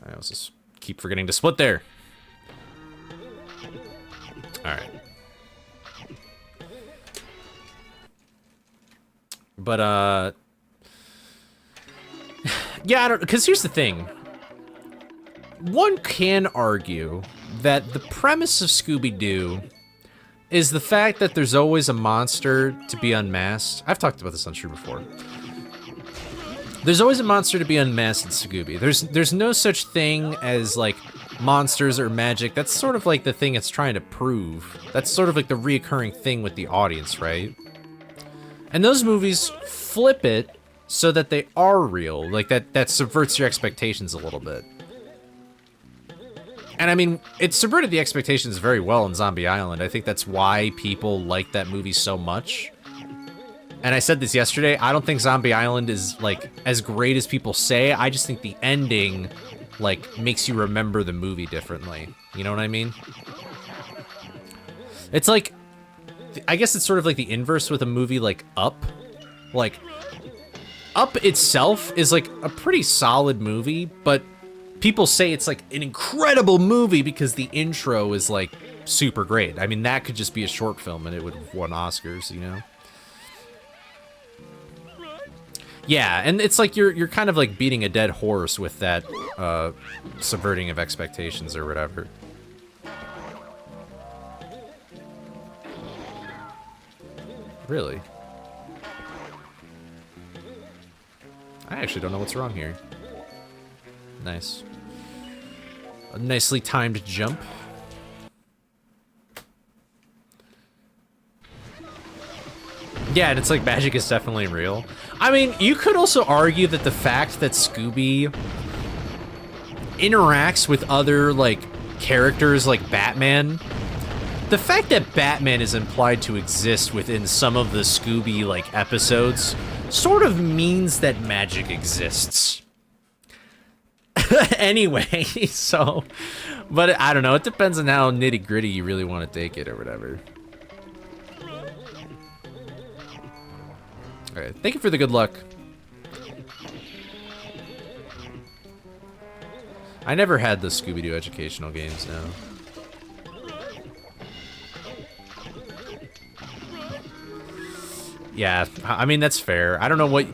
I also keep forgetting to split there. Alright. But, yeah, I don't... Because here's the thing. One can argue that the premise of Scooby-Doo is the fact that there's always a monster to be unmasked. I've talked about this on stream before. There's always a monster to be unmasked in Scooby. There's no such thing as, like, monsters or magic. That's sort of like the thing it's trying to prove. That's sort of like the reoccurring thing with the audience, right? And those movies flip it so that they are real. Like, that subverts your expectations a little bit. And I mean, it subverted the expectations very well in Zombie Island. I think that's why people like that movie so much. And I said this yesterday, I don't think Zombie Island is, like, as great as people say. I just think the ending, like, makes you remember the movie differently. You know what I mean? It's like, I guess it's sort of like the inverse with a movie like Up. Like, Up itself is, like, a pretty solid movie, but people say it's like an incredible movie because the intro is like super great. I mean, that could just be a short film and it would have won Oscars, you know? Yeah, and it's like you're kind of like beating a dead horse with that subverting of expectations or whatever. Really? I actually don't know what's wrong here. Nice. A nicely timed jump. Yeah, and it's like magic is definitely real. I mean, you could also argue that the fact that Scooby interacts with other, like, characters like Batman, the fact that Batman is implied to exist within some of the Scooby, like, episodes sort of means that magic exists. Anyway, so, but I don't know, it depends on how nitty gritty you really want to take it or whatever. Alright, thank you for the good luck. I never had the Scooby-Doo educational games, no. Yeah, I mean, that's fair. I don't know what...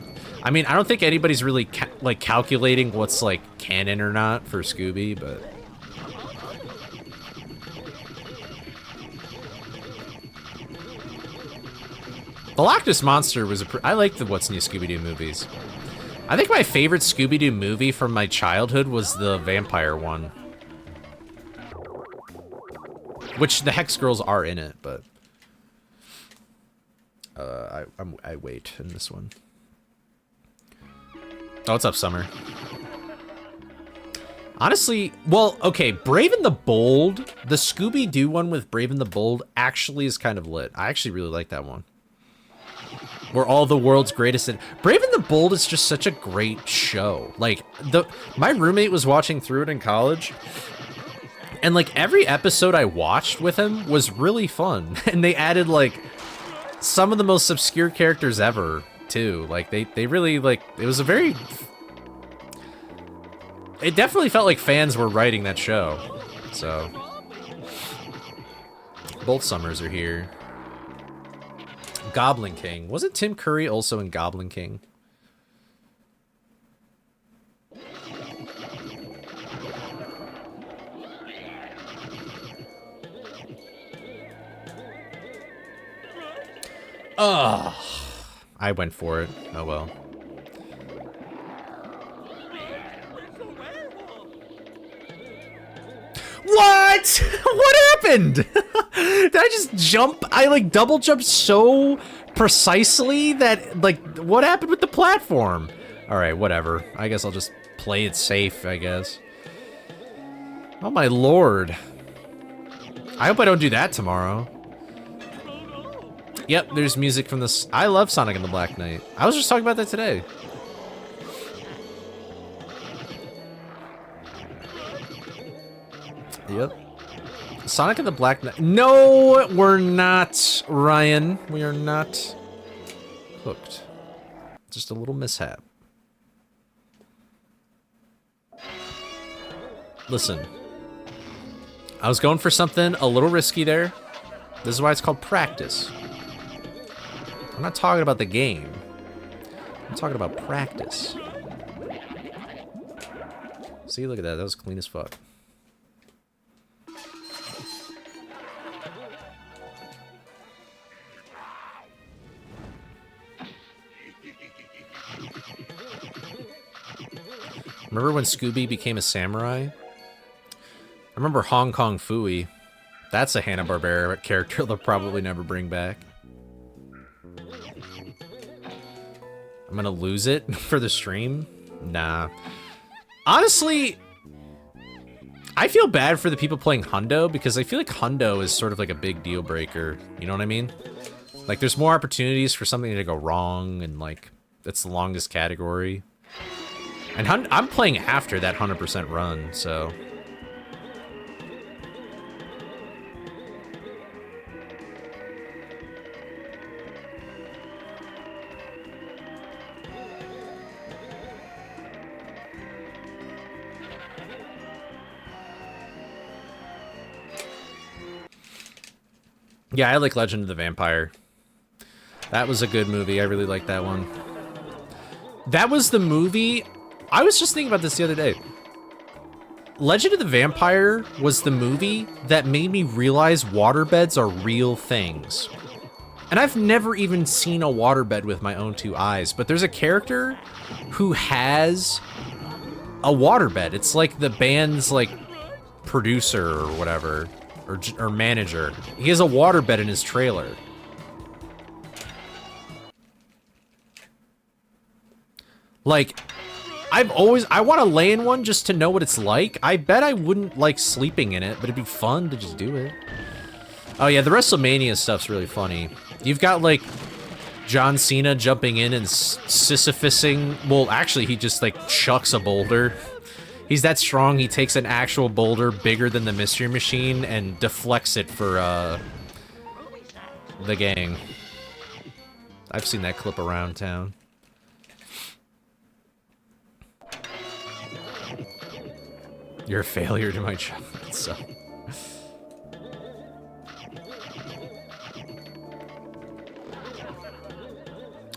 I mean, I don't think anybody's really, like, calculating what's, like, canon or not for Scooby, but... The Loch Ness Monster was I like the What's New Scooby-Doo movies. I think my favorite Scooby-Doo movie from my childhood was the vampire one. Which the Hex Girls are in it, but... I wait in this one. Oh, what's up, Summer? Honestly, well, okay, Brave and the Bold, the Scooby-Doo one with Brave and the Bold actually is kind of lit. I actually really like that one. Where all the world's greatest... Brave and the Bold is just such a great show. Like, my roommate was watching through it in college, and, like, every episode I watched with him was really fun. And they added, like, some of the most obscure characters ever, too. Like, they really, like... It was a very... It definitely felt like fans were writing that show. So... Both Summers are here. Goblin King. Wasn't Tim Curry also in Goblin King? Ugh. I went for it. Oh well. What? What happened? Did I just jump? I like double jumped so precisely that like what happened with the platform? All right, whatever. I guess I'll just play it safe, I guess. Oh my lord. I hope I don't do that tomorrow. Yep, there's music from this. I love Sonic and the Black Knight. I was just talking about that today. Yep. Sonic and the Black Knight. No, we're not, Ryan. We are not hooked. Just a little mishap. Listen. I was going for something a little risky there. This is why it's called practice. I'm not talking about the game. I'm talking about practice. See, look at that. That was clean as fuck. Remember when Scooby became a samurai? I remember Hong Kong Phooey. That's a Hanna-Barbera character they'll probably never bring back. I'm gonna lose it for the stream? Nah. Honestly, I feel bad for the people playing Hundo because I feel like Hundo is sort of like a big deal breaker. You know what I mean? Like, there's more opportunities for something to go wrong, and like, it's the longest category. And I'm playing after that 100% run, so... Yeah, I like Legend of the Vampire. That was a good movie. I really liked that one. That was the movie... I was just thinking about this the other day. Legend of the Vampire was the movie that made me realize waterbeds are real things. And I've never even seen a waterbed with my own two eyes, but there's a character who has a waterbed. It's like the band's like producer or whatever, or manager. He has a waterbed in his trailer. Like, I want to lay in one just to know what it's like. I bet I wouldn't like sleeping in it, but it'd be fun to just do it. Oh yeah, the WrestleMania stuff's really funny. You've got like John Cena jumping in and Sisyphusing. Well, actually, he just like chucks a boulder. He's that strong, he takes an actual boulder bigger than the Mystery Machine and deflects it for the gang. I've seen that clip around town. You're a failure to my job, so.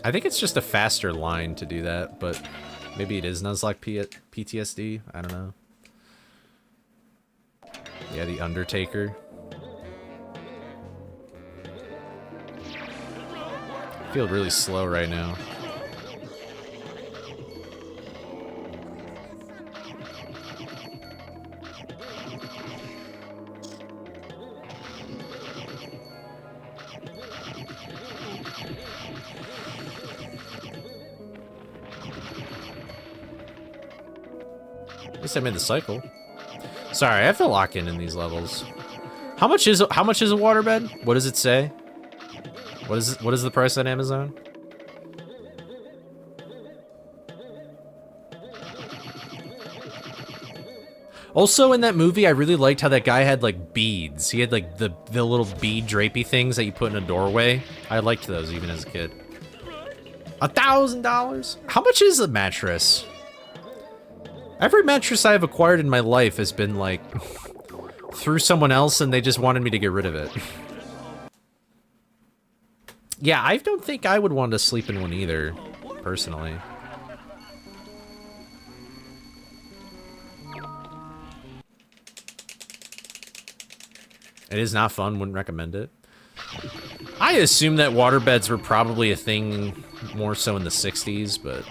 I think it's just a faster line to do that, but maybe it is Nuzlocke PTSD. I don't know. Yeah, the Undertaker. I feel really slow right now. At least I made the cycle. Sorry, I have to lock in these levels. How much is a waterbed? What does it say? What is the price on Amazon? Also, in that movie, I really liked how that guy had like beads. He had like the little bead drapey things that you put in a doorway. I liked those even as a kid. $1,000? How much is a mattress? Every mattress I have acquired in my life has been, like, through someone else and they just wanted me to get rid of it. Yeah, I don't think I would want to sleep in one either, personally. It is not fun, wouldn't recommend it. I assume that waterbeds were probably a thing more so in the 60s, but...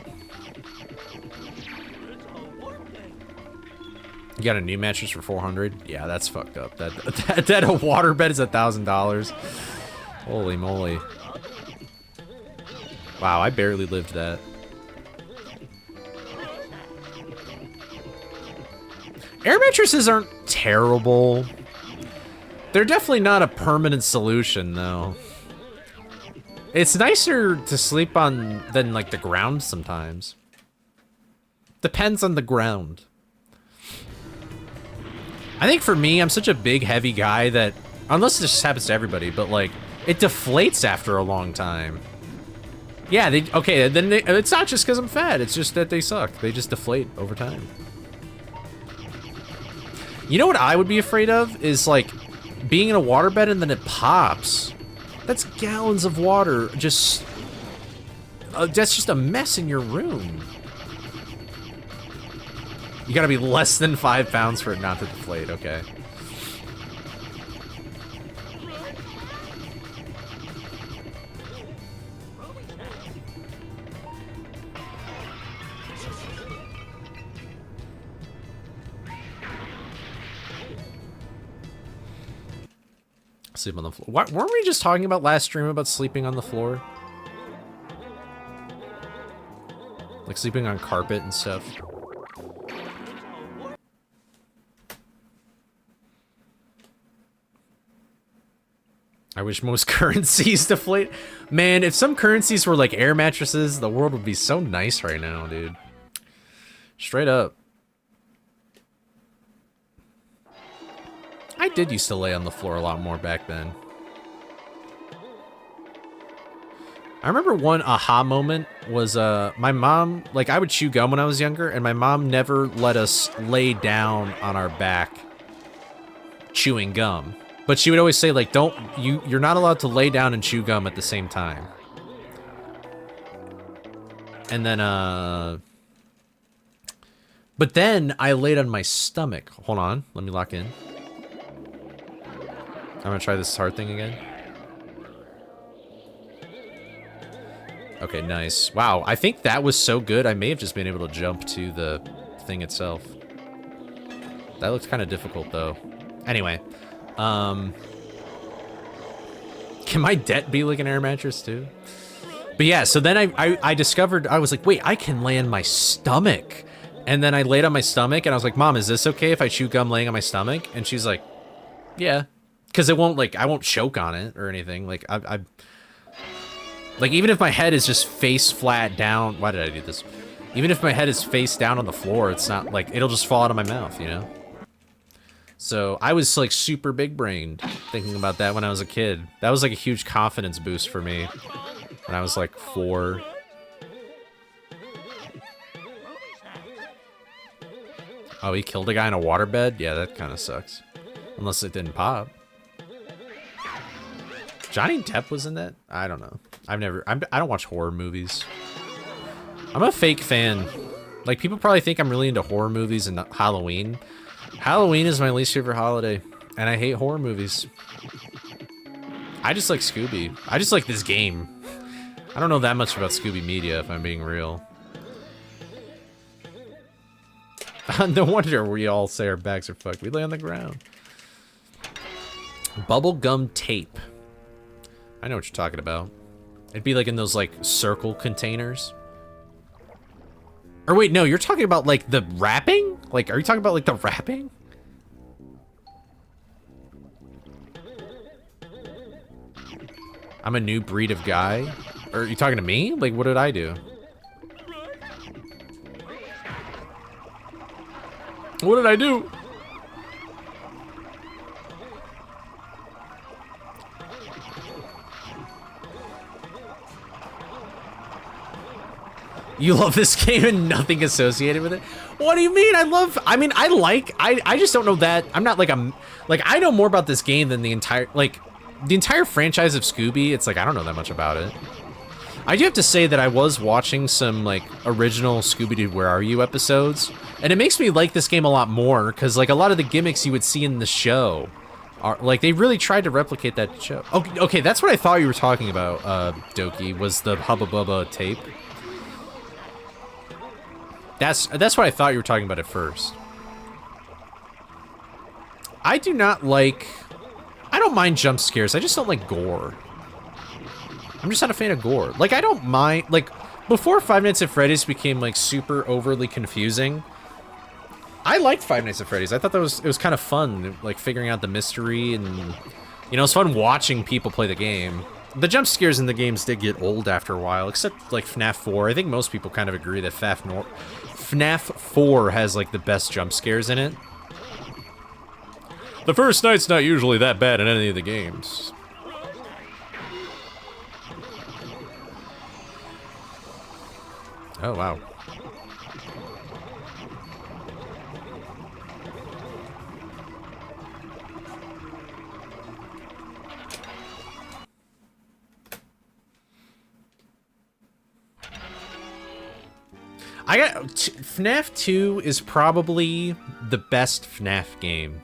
You got a new mattress for $400? Yeah, that's fucked up. That a waterbed is $1,000. Holy moly. Wow, I barely lived that. Air mattresses aren't terrible. They're definitely not a permanent solution, though. It's nicer to sleep on than, like, the ground sometimes. Depends on the ground. I think for me, I'm such a big, heavy guy that, unless this happens to everybody, but, like, it deflates after a long time. Yeah, okay, then it's not just because I'm fat, it's just that they suck. They just deflate over time. You know what I would be afraid of? Is, like, being in a waterbed and then it pops. That's gallons of water. Just... that's just a mess in your room. You gotta be less than 5 pounds for it not to deflate, okay. Sleep on the floor. What, weren't we just talking about last stream about sleeping on the floor? Like sleeping on carpet and stuff. I wish most currencies deflate. Man, if some currencies were like air mattresses, the world would be so nice right now, dude. Straight up. I did used to lay on the floor a lot more back then. I remember one aha moment was my mom, like I would chew gum when I was younger, and my mom never let us lay down on our back chewing gum. But she would always say, like, you're not allowed to lay down and chew gum at the same time. And then, but then I laid on my stomach. Hold on, let me lock in. I'm gonna try this hard thing again. Okay, nice. Wow, I think that was so good, I may have just been able to jump to the thing itself. That looked kind of difficult, though. Anyway. Can my debt be like an air mattress, too? But yeah, so then I discovered, I was like, wait, I can lay on my stomach. And then I laid on my stomach, and I was like, Mom, is this okay if I chew gum laying on my stomach? And she's like, yeah. Because it won't, like, I won't choke on it or anything. Like, like, even if my head is just face flat down... Why did I do this? Even if my head is face down on the floor, it's not, like, it'll just fall out of my mouth, you know? So, I was, like, super big-brained thinking about that when I was a kid. That was, like, a huge confidence boost for me when I was, like, 4. Oh, he killed a guy in a waterbed? Yeah, that kind of sucks. Unless it didn't pop. Johnny Depp was in that? I don't know. I don't watch horror movies. I'm a fake fan. Like, people probably think I'm really into horror movies and Halloween. Halloween is my least favorite holiday, and I hate horror movies. I just like Scooby. I just like this game. I don't know that much about Scooby Media, if I'm being real. No wonder we all say our backs are fucked. We lay on the ground. Bubblegum tape. I know what you're talking about. It'd be like in those, like, circle containers. Or wait, no, you're talking about, like, the wrapping? Like, are you talking about, like, the wrapping? I'm a new breed of guy? Or are you talking to me? Like, what did I do? What did I do? You love this game and nothing associated with it? What do you mean? I just don't know that. I'm not like I know more about this game than the entire, like, the entire franchise of Scooby, it's like, I don't know that much about it. I do have to say that I was watching some, like, original Scooby-Doo Where Are You episodes, and it makes me like this game a lot more, because, like, a lot of the gimmicks you would see in the show are, like, they really tried to replicate that show. Okay, that's what I thought you were talking about, Doki, was the Hubba Bubba tape. That's what I thought you were talking about at first. I do not like... I don't mind jump scares, I just don't like gore. I'm just not a fan of gore. Like, I don't mind... Like, before Five Nights at Freddy's became, like, super overly confusing, I liked Five Nights at Freddy's. I thought that it was kind of fun, like, figuring out the mystery, and... You know, it's fun watching people play the game. The jump scares in the games did get old after a while, except, like, FNAF 4. I think most people kind of agree that FNAF 4 has, like, the best jump scares in it. The first night's not usually that bad in any of the games. Oh, wow. FNAF 2 is probably the best FNAF game.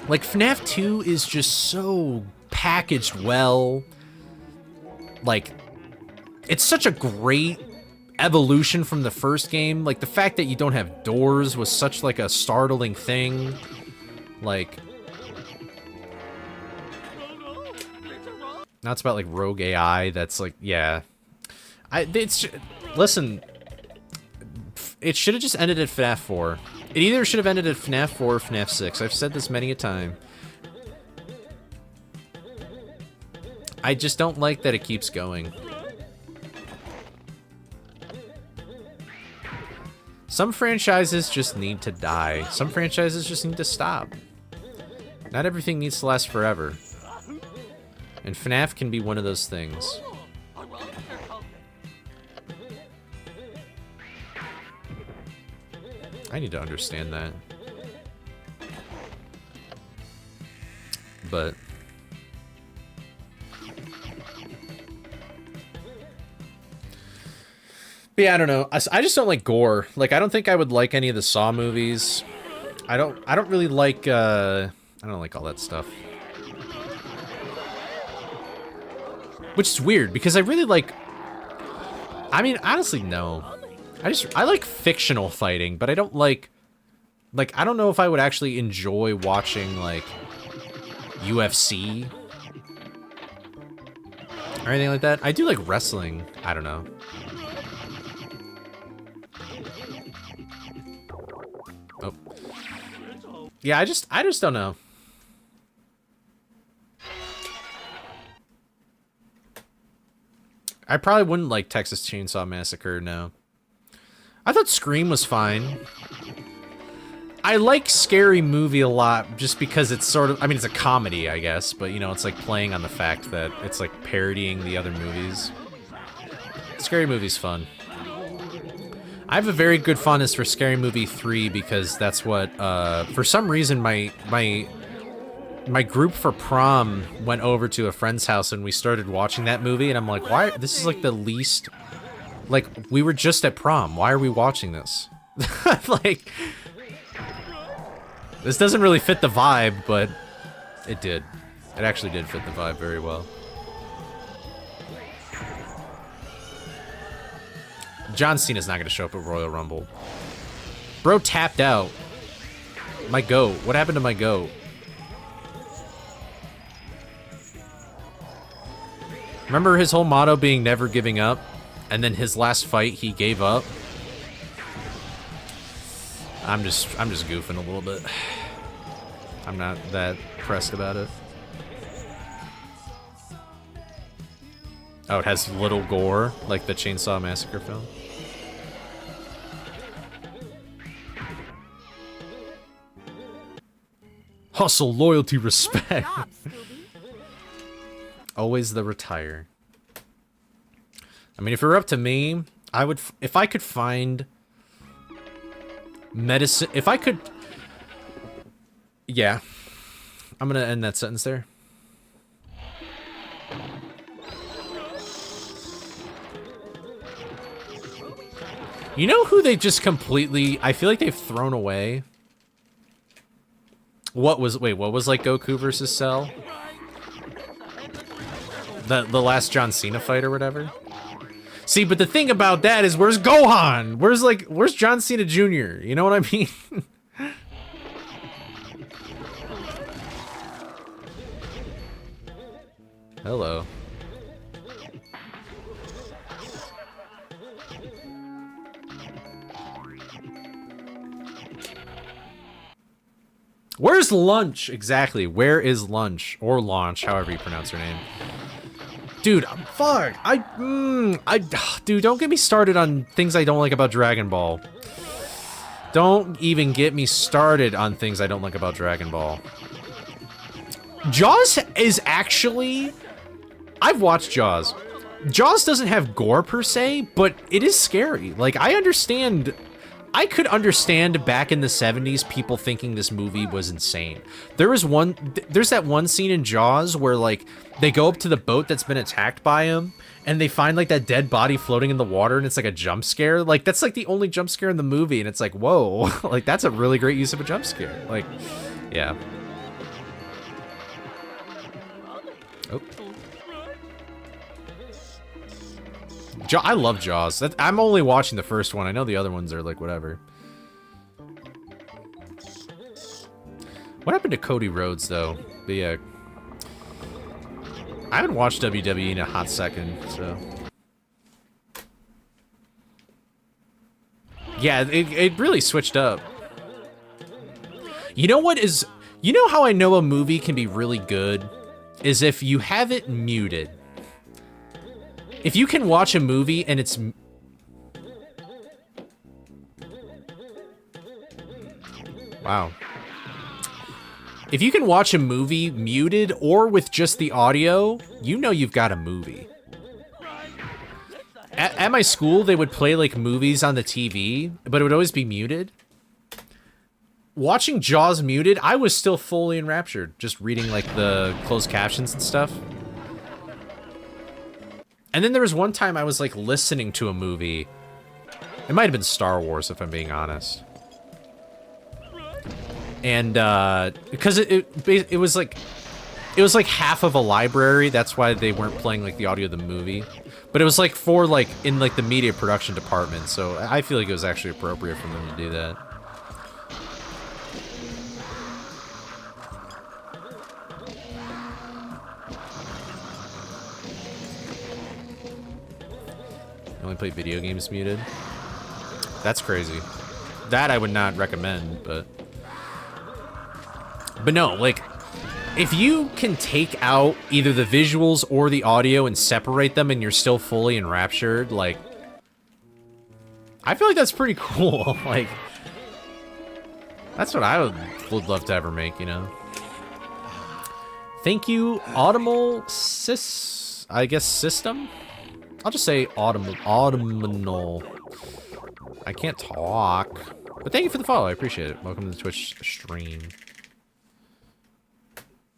Like, FNAF 2 is just so packaged well. Like, it's such a great evolution from the first game. Like, the fact that you don't have doors was such, like, a startling thing. Like... Now it's about, like, rogue AI that's, like, yeah. Listen, it should have just ended at FNAF 4. It either should have ended at FNAF 4 or FNAF 6. I've said this many a time. I just don't like that it keeps going. Some franchises just need to die. Some franchises just need to stop. Not everything needs to last forever. And FNAF can be one of those things. I need to understand that. But... yeah, I don't know. I just don't like gore. Like, I don't think I would like any of the Saw movies. I don't really like, I don't like all that stuff. Which is weird, because I really like... I mean, honestly, no. I like fictional fighting, but I don't like... Like, I don't know if I would actually enjoy watching, like, UFC or anything like that. I do like wrestling. I don't know. Oh. Yeah, I just don't know. I probably wouldn't like Texas Chainsaw Massacre, no. I thought Scream was fine. I like Scary Movie a lot just because it's sort of... I mean, it's a comedy, I guess, but, you know, it's like playing on the fact that it's like parodying the other movies. Scary Movie's fun. I have a very good fondness for Scary Movie 3 because that's what... for some reason, my group for prom went over to a friend's house and we started watching that movie, and I'm like, why? This is like the least... Like, we were just at prom. Why are we watching this? Like, this doesn't really fit the vibe, but it did. It actually did fit the vibe very well. John Cena's not going to show up at Royal Rumble. Bro tapped out. My goat. What happened to my goat? Remember his whole motto being never giving up? And then his last fight, he gave up. I'm just goofing a little bit. I'm not that pressed about it. Oh, it has little gore, like the Chainsaw Massacre film. Hustle, loyalty, respect. Good job, Scooby. Always the retire. I mean, if it were up to me, I would... If I could find... medicine... If I could... Yeah. I'm gonna end that sentence there. You know who they just completely... I feel like they've thrown away? What was... Wait, what was like Goku versus Cell? The last John Cena fight or whatever? See, but the thing about that is, where's Gohan? Where's John Cena Jr.? You know what I mean? Hello. Where's lunch? Exactly. Where is lunch? Or launch, however you pronounce her name. Dude, fuck. Dude, don't get me started on things I don't like about Dragon Ball. Don't even get me started on things I don't like about Dragon Ball. Jaws is actually... I've watched Jaws. Jaws doesn't have gore per se, but it is scary. Like, I could understand back in the 70s people thinking this movie was insane. There's that one scene in Jaws where, like, they go up to the boat that's been attacked by him, and they find, like, that dead body floating in the water, and it's like a jump scare. Like, that's like the only jump scare in the movie, and it's like, whoa. Like, that's a really great use of a jump scare. Like, yeah. Oh. I love Jaws. I'm only watching the first one. I know the other ones are like whatever. What happened to Cody Rhodes though? But yeah, I haven't watched WWE in a hot second, so yeah, it really switched up. You know what is? You know how I know a movie can be really good is if you have it muted. If you can watch a movie and it's... Wow. If you can watch a movie muted or with just the audio, you know you've got a movie. At my school, they would play like movies on the TV, but it would always be muted. Watching Jaws muted, I was still fully enraptured, just reading like the closed captions and stuff. And then there was one time I was like listening to a movie. It might have been Star Wars, if I'm being honest. And because it was like half of a library. That's why they weren't playing like the audio of the movie. But it was like for like in like the media production department. So I feel like it was actually appropriate for them to do that. Only play video games muted. That's crazy. That I would not recommend, but no, like if you can take out either the visuals or the audio and separate them and you're still fully enraptured, like I feel like that's pretty cool. Like that's what I would love to ever make, you know. Thank you, Audible I guess system? I'll just say audible. I can't talk. But thank you for the follow. I appreciate it. Welcome to the Twitch stream.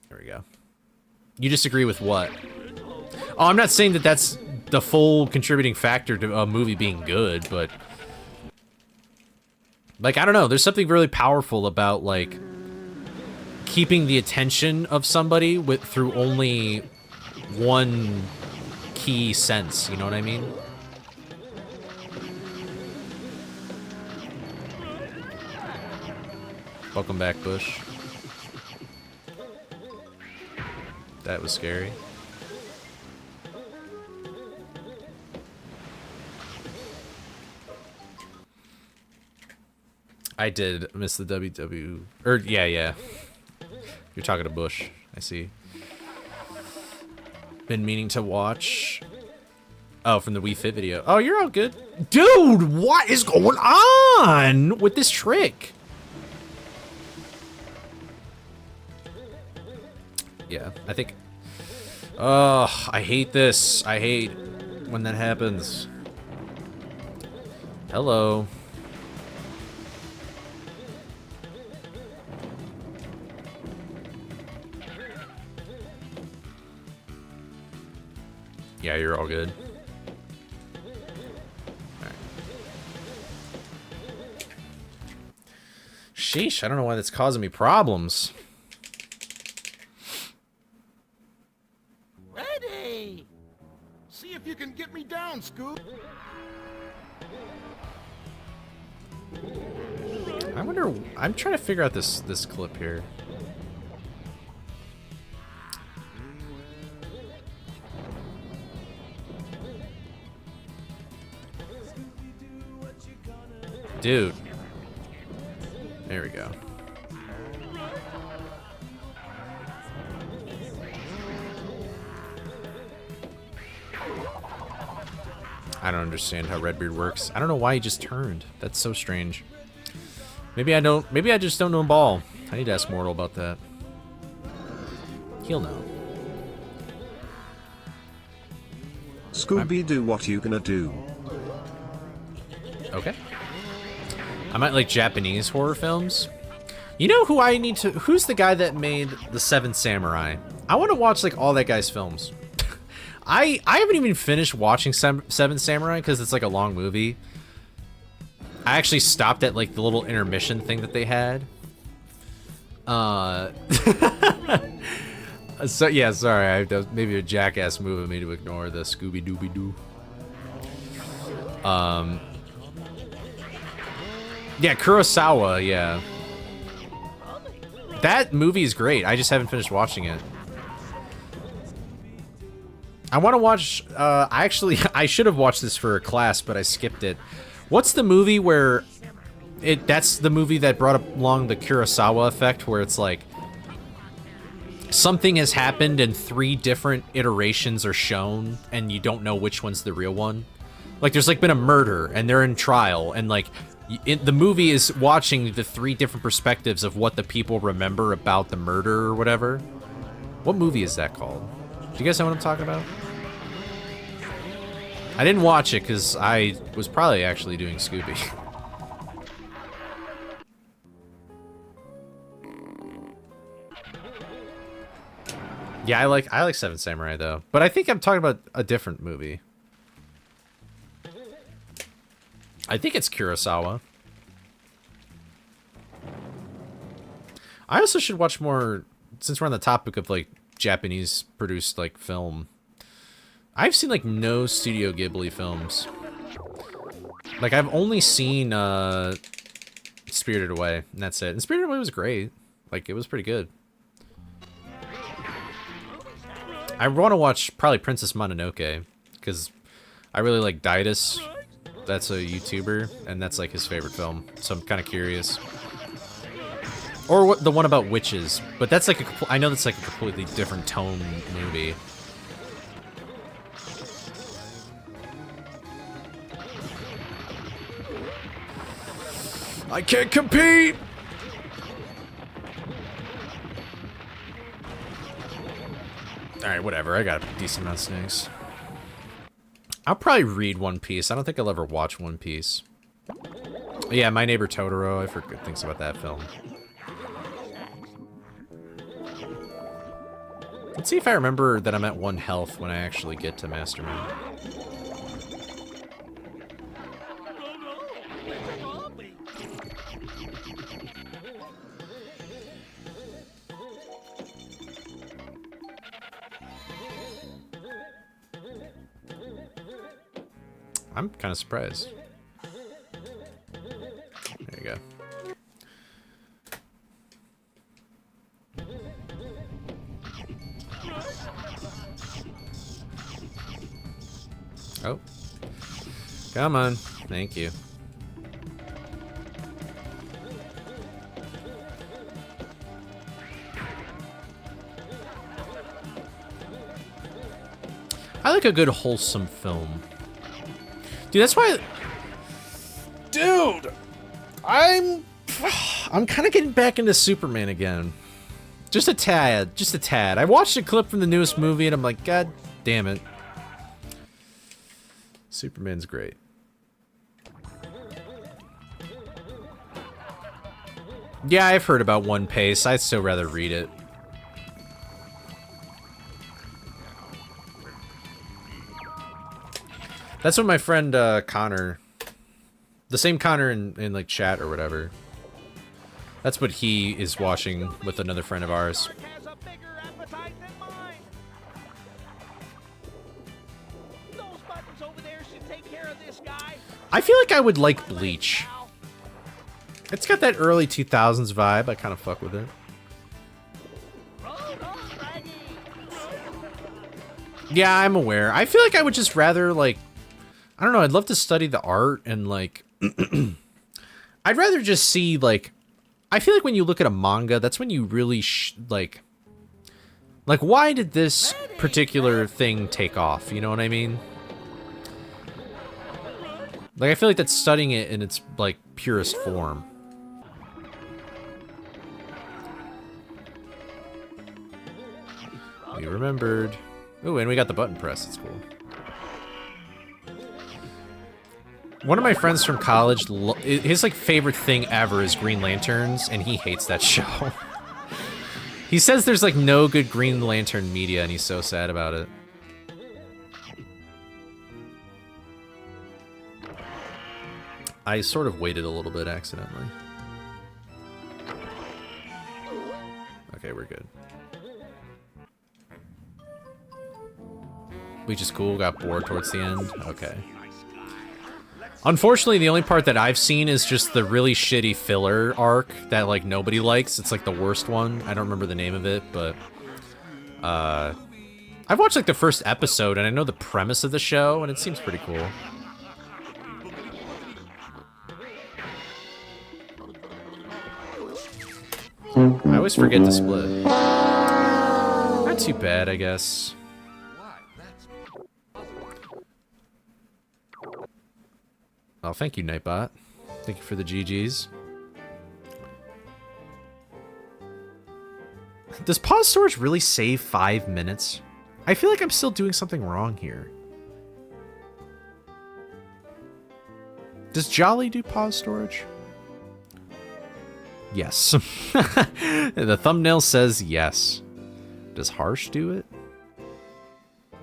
There we go. You disagree with what? Oh, I'm not saying that that's the full contributing factor to a movie being good, but... Like, I don't know. There's something really powerful about, like, keeping the attention of somebody through only one... key sense, you know what I mean? Welcome back, Bush. That was scary. I did miss the WW... yeah. You're talking to Bush. I see. Been meaning to watch. Oh, from the Wii Fit video. Oh, you're all good. Dude, what is going on with this trick? Yeah, I think... Ugh, I hate this. I hate when that happens. Hello. Yeah, you're all good. Sheesh, I don't know why that's causing me problems. Ready! See if you can get me down, Scoop. I wonder, I'm trying to figure out this clip here. Dude. There we go. I don't understand how Redbeard works. I don't know why he just turned. That's so strange. Maybe I just don't know ball. I need to ask Mortal about that. He'll know. Scooby, do what you gonna do. Okay. I might like Japanese horror films. You know who I need to... Who's the guy that made The Seven Samurai? I want to watch, like, all that guy's films. I haven't even finished watching Seven Samurai because it's, like, a long movie. I actually stopped at, like, the little intermission thing that they had. So, yeah, sorry. Maybe a jackass move of me to ignore the Scooby-Dooby-Doo. Yeah, Kurosawa, yeah. That movie is great. I just haven't finished watching it. I want to watch... I should have watched this for a class, but I skipped it. What's the movie where... That's the movie that brought along the Kurosawa effect, where it's like... Something has happened and 3 different iterations are shown, and you don't know which one's the real one. Like, there's, like, been a murder, and they're in trial, and, like... the movie is watching the 3 different perspectives of what the people remember about the murder or whatever. What movie is that called? Do you guys know what I'm talking about? I didn't watch it because I was probably actually doing Scooby. Yeah, I like Seven Samurai though, but I think I'm talking about a different movie. I think it's Kurosawa. I also should watch more, since we're on the topic of, like, Japanese produced, like, film. I've seen, like, no Studio Ghibli films. Like, I've only seen, Spirited Away, and that's it. And Spirited Away was great. Like, it was pretty good. I want to watch, probably, Princess Mononoke, because I really like Didus. That's a YouTuber, and that's, like, his favorite film. So I'm kind of curious. Or what, the one about witches. But that's, like, I know that's, like, a completely different tone movie. I can't compete! Alright, whatever. I got a decent amount of snakes. I'll probably read One Piece. I don't think I'll ever watch One Piece. Yeah, My Neighbor Totoro. I forget things about that film. Let's see if I remember that I'm at 1 health when I actually get to Mastermind. I'm kind of surprised. There you go. Oh. Come on. Thank you. I like a good wholesome film. Dude, that's why... Dude! I'm kind of getting back into Superman again. Just a tad. Just a tad. I watched a clip from the newest movie and I'm like, God damn it. Superman's great. Yeah, I've heard about One Piece. I'd still rather read it. That's what my friend Connor, the same Connor in like chat or whatever. That's what he is watching with another friend of ours. Has a bigger appetite than mine. Those buttons over there should take care of this guy. I feel like I would like Bleach. It's got that early 2000s vibe. I kind of fuck with it. Yeah, I'm aware. I feel like I would just rather, like, I don't know, I'd love to study the art and, like, I'd rather just see, like, I feel like when you look at a manga, that's when you really, like, why did this particular thing take off? You know what I mean? Like, I feel like that's studying it in its, like, purest form. We remembered. Ooh, and we got the button press. It's cool. One of my friends from college, his like favorite thing ever is Green Lanterns, and he hates that show. He says there's like no good Green Lantern media, and he's so sad about it. I sort of waited a little bit accidentally. Okay, we're good. Which is cool, got bored towards the end. Okay. Unfortunately, the only part that I've seen is just the really shitty filler arc that, like, nobody likes. It's, like, the worst one. I don't remember the name of it, but... I've watched, like, the first episode, and I know the premise of the show, and it seems pretty cool. I always forget to split. Not too bad, I guess. Oh, thank you, Nightbot. Thank you for the GGs. Does pause storage really save 5 minutes? I feel like I'm still doing something wrong here. Does Jolly do pause storage? Yes. The thumbnail says yes. Does Harsh do it?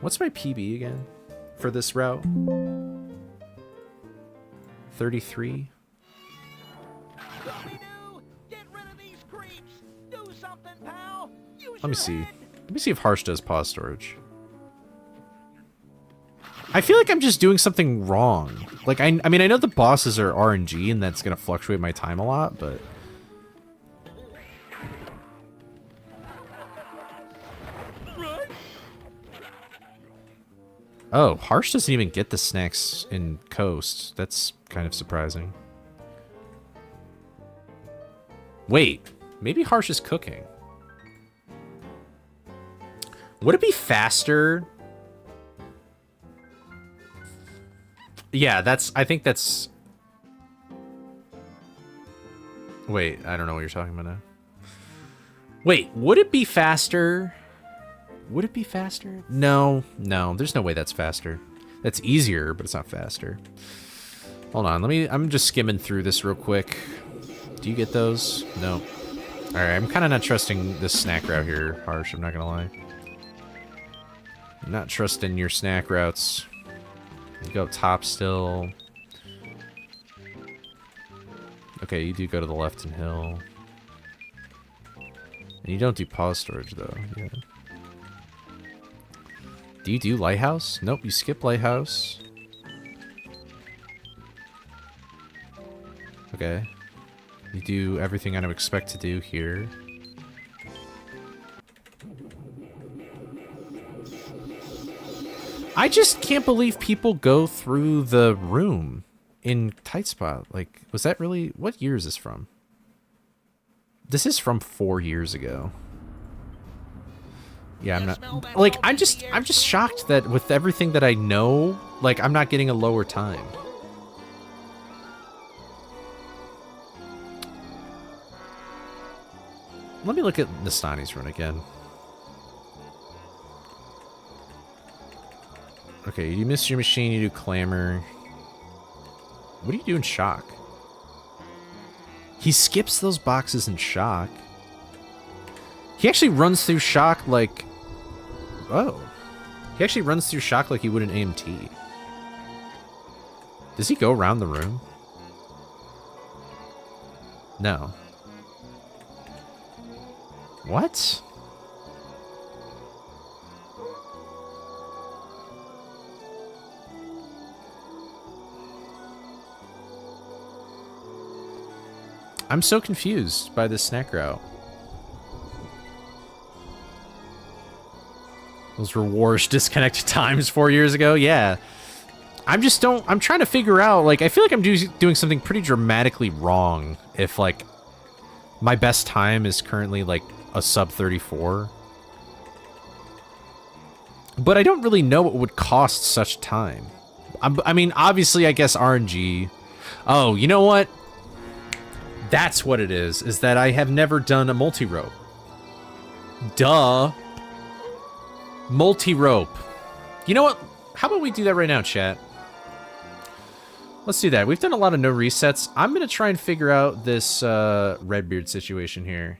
What's my PB again for this route? 33. Let me see. Let me see if Harsh does pause storage. I feel like I'm just doing something wrong. Like, I mean, I know the bosses are RNG and that's going to fluctuate my time a lot, but... Oh, Harsh doesn't even get the snacks in Coast. That's kind of surprising. Wait, maybe Harsh is cooking. Would it be faster? Yeah, I think that's... Wait, I don't know what you're talking about now. Wait, would it be faster? Would it be faster? No, there's no way that's faster. That's easier, but it's not faster. Hold on, I'm just skimming through this real quick. Do you get those? No. Alright, I'm kind of not trusting this snack route here, Harsh, I'm not gonna lie. I'm not trusting your snack routes. You go up top still. Okay, you do go to the left and hill. And you don't do pause storage, though. Yeah. Do you do Lighthouse? Nope, you skip Lighthouse. Okay. You do everything I would expect to do here. I just can't believe people go through the room in Tight Spot. Like, was that really... What year is this from? This is from 4 years ago. Yeah, I'm not... Like, I'm just shocked that with everything that I know, like, I'm not getting a lower time. Let me look at Nastani's run again. Okay, you miss your machine, you do Clamor. What do you do in Shock? He skips those boxes in Shock. He actually runs through Shock like... Oh. He actually runs through Shock like he would in AMT. Does he go around the room? No. What? I'm so confused by this snack route. Those rewards disconnected times 4 years ago? Yeah. I'm trying to figure out, like, I feel like I'm doing something pretty dramatically wrong if, like, my best time is currently, like, a sub 34. But I don't really know what would cost such time. I mean, obviously, I guess RNG. Oh, you know what? That's what it is that I have never done a multi-rope. Duh. Multi-rope. You know what? How about we do that right now, chat? Let's do that. We've done a lot of no resets. I'm going to try and figure out this Redbeard situation here.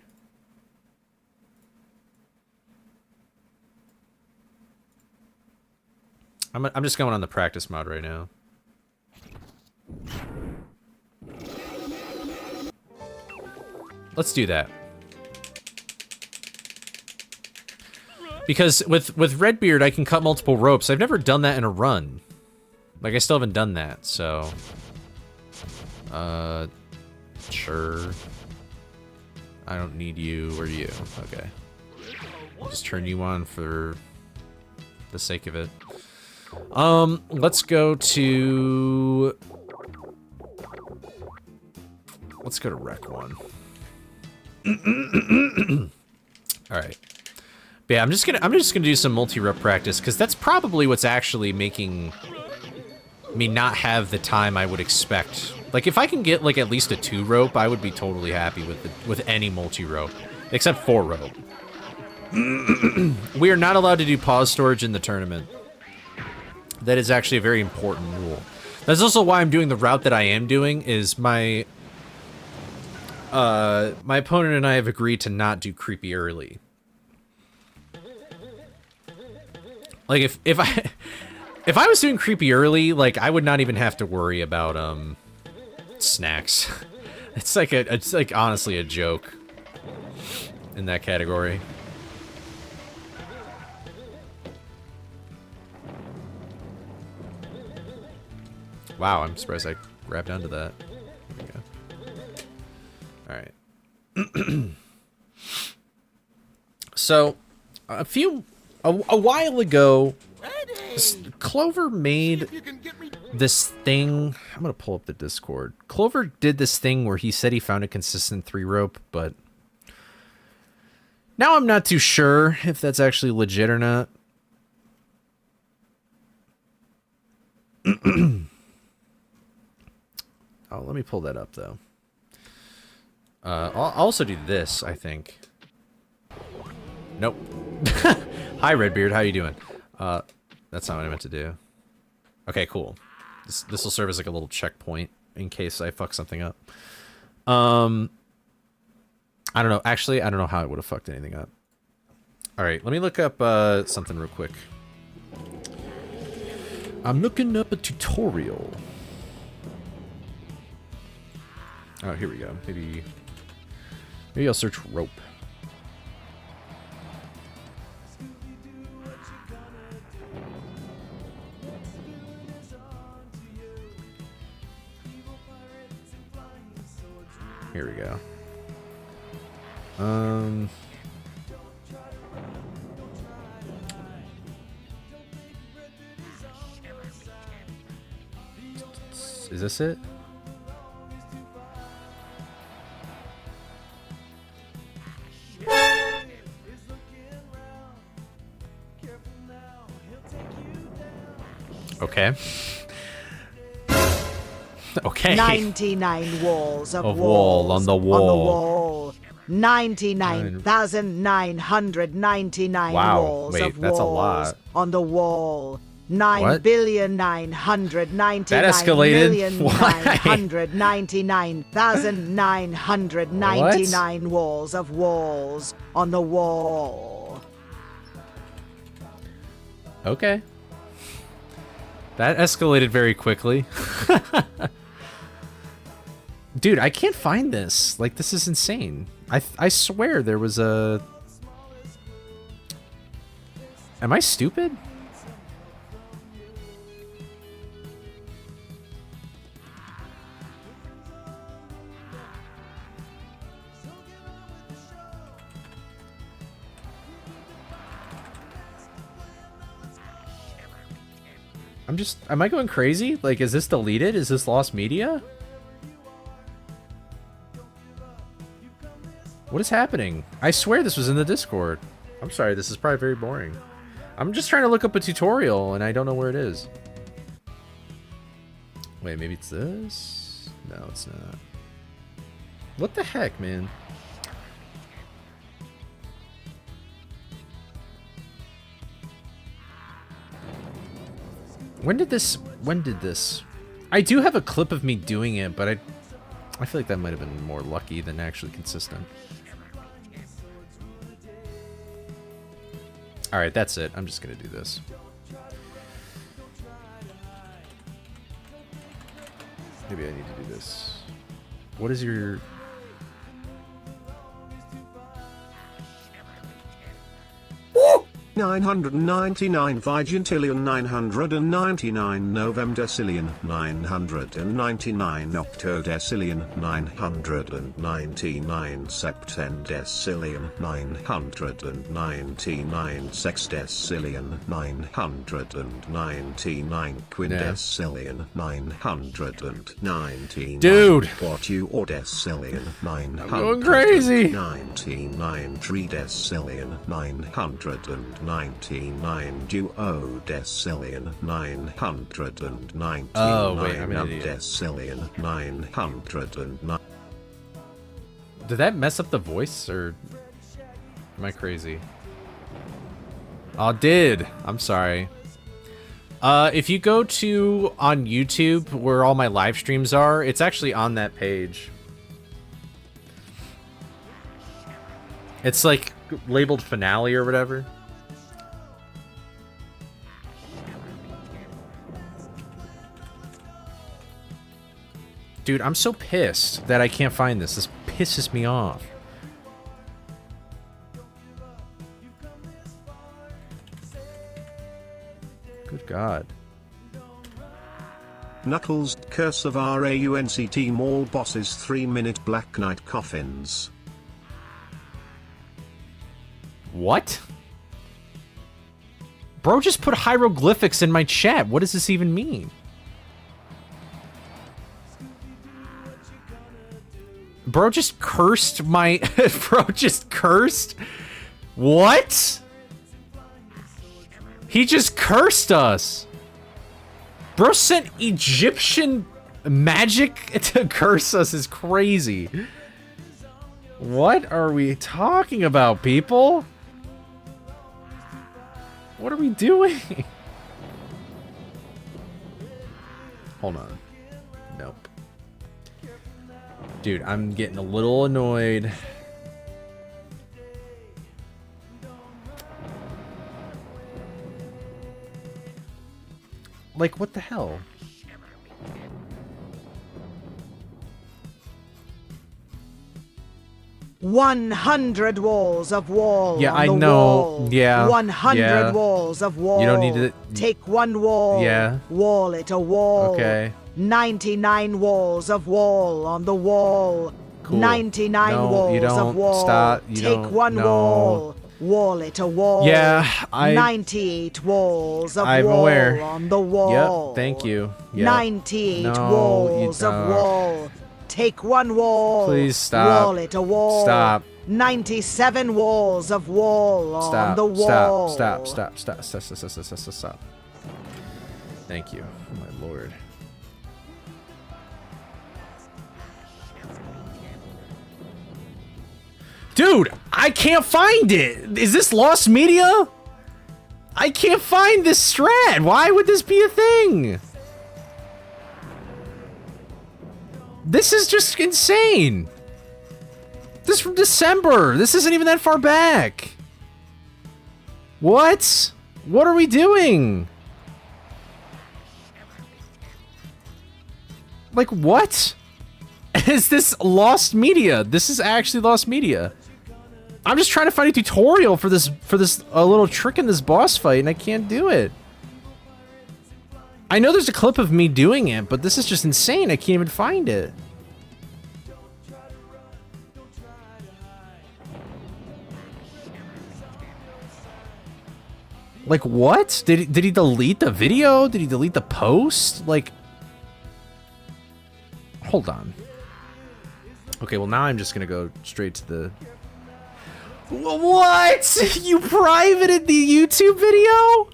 I'm just going on the practice mod right now. Let's do that. Because with Redbeard, I can cut multiple ropes. I've never done that in a run. Like, I still haven't done that, so... Sure. I don't need you or you. Okay. I'll just turn you on for the sake of it. Let's go to... Let's go to Rec 1. Alright. But yeah, I'm just gonna do some multi-rep practice, because that's probably what's actually making me not have the time I would expect. Like, if I can get, like, at least a 2-rope, I would be totally happy with any multi-rope. Except 4-rope. We are not allowed to do pause storage in the tournament. That is actually a very important rule. That's also why I'm doing the route that I am doing, is my opponent and I have agreed to not do creepy early. Like, if I was doing creepy early, like, I would not even have to worry about snacks. It's like honestly a joke in that category. Wow, I'm surprised I grabbed onto that. There we go. Alright. So, a while ago, Clover made this thing. I'm gonna pull up the Discord. Clover did this thing where he said he found a consistent 3-rope, but now I'm not too sure if that's actually legit or not. Oh, let me pull that up, though. I'll also do this, I think. Nope. Hi, Redbeard. How you doing? That's not what I meant to do. Okay, cool. This will serve as like a little checkpoint in case I fuck something up. I don't know. Actually, I don't know how I would have fucked anything up. All right, let me look up something real quick. I'm looking up a tutorial. Oh, here we go. Maybe I'll search rope. Here we go. Is this it? Okay. Okay. 99 walls of wall on the wall. On the wall. 99,999 Wow. walls Wait, of that's a walls lot. on the wall. What? 9,999,999,999,999 That escalated. walls of walls on the wall. Okay. That escalated very quickly. Dude, I can't find this. Like, this is insane. I swear there was a... Am I stupid? Am I going crazy? Like, is this deleted? Is this lost media? What is happening? I swear this was in the Discord. I'm sorry, this is probably very boring. I'm just trying to look up a tutorial and I don't know where it is. Wait, maybe it's this? No, it's not. What the heck, man? When did this? I do have a clip of me doing it, but I feel like that might have been more lucky than actually consistent. Alright, that's it. I'm just gonna do this. Maybe I need to do this. What is your... Woo! 999 Vigintillion 999 Novemdecillion 999 Octodecillion 999 Septendecillion 999 Sextecillion 999 Quindecillion 999 Dude! Quatuordecillion 999 I'm going crazy! 99 Tridecillion 999 duodecillion 999 Oh, wait, I'm an idiot. Decillion 909. Did that mess up the voice, or am I crazy? Oh, it did. I'm sorry. If you go to on YouTube where all my live streams are, it's actually on that page. It's like labeled finale or whatever. Dude, I'm so pissed that I can't find this. This pisses me off. Good God. Knuckles, Curse of RAUNCT Mall Bosses 3-minute Black Knight Coffins. What? Bro just put hieroglyphics in my chat. What does this even mean? Bro just cursed my... Bro just cursed? What? He just cursed us. Bro sent Egyptian magic to curse us is crazy. What are we talking about, people? What are we doing? Hold on. Nope. Dude, I'm getting a little annoyed. Like, what the hell? "100 walls of wall Yeah, on I the know. wall. Yeah, 100 yeah. walls of wall. You don't need to... Take one wall. Yeah. Wall it a wall. Okay. 99 walls of wall on the wall. Cool. 99 No, walls you don't. of wall. Stop. You Take don't. one No. wall. Wall it a wall. Yeah, 98 walls of I'm wall aware. on the wall. Yep, thank you. Yep. 98 No, walls you of don't. wall. Take one wall. Please stop. Wall it a wall. Stop. 97 walls of wall on Stop. the wall. Stop. Thank you. Oh, my lord. Dude, I can't find it. Is this lost media? I can't find this strat. Why would this be a thing? This is just insane. This is from December. This isn't even that far back. What? What are we doing? Like, what? Is this lost media? This is actually lost media. I'm just trying to find a tutorial for this a little trick in this boss fight, and I can't do it. I know there's a clip of me doing it, but this is just insane. I can't even find it. Like, what? Did he delete the video? Did he delete the post? Like, hold on. Okay, well now I'm just gonna go straight to the... What? You privated the YouTube video?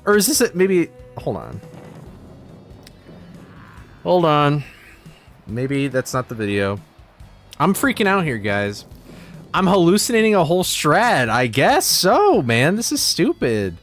Or is this it? Maybe... Hold on. Hold on. Maybe that's not the video. I'm freaking out here, guys. I'm hallucinating a whole strat. I guess so, man. This is stupid.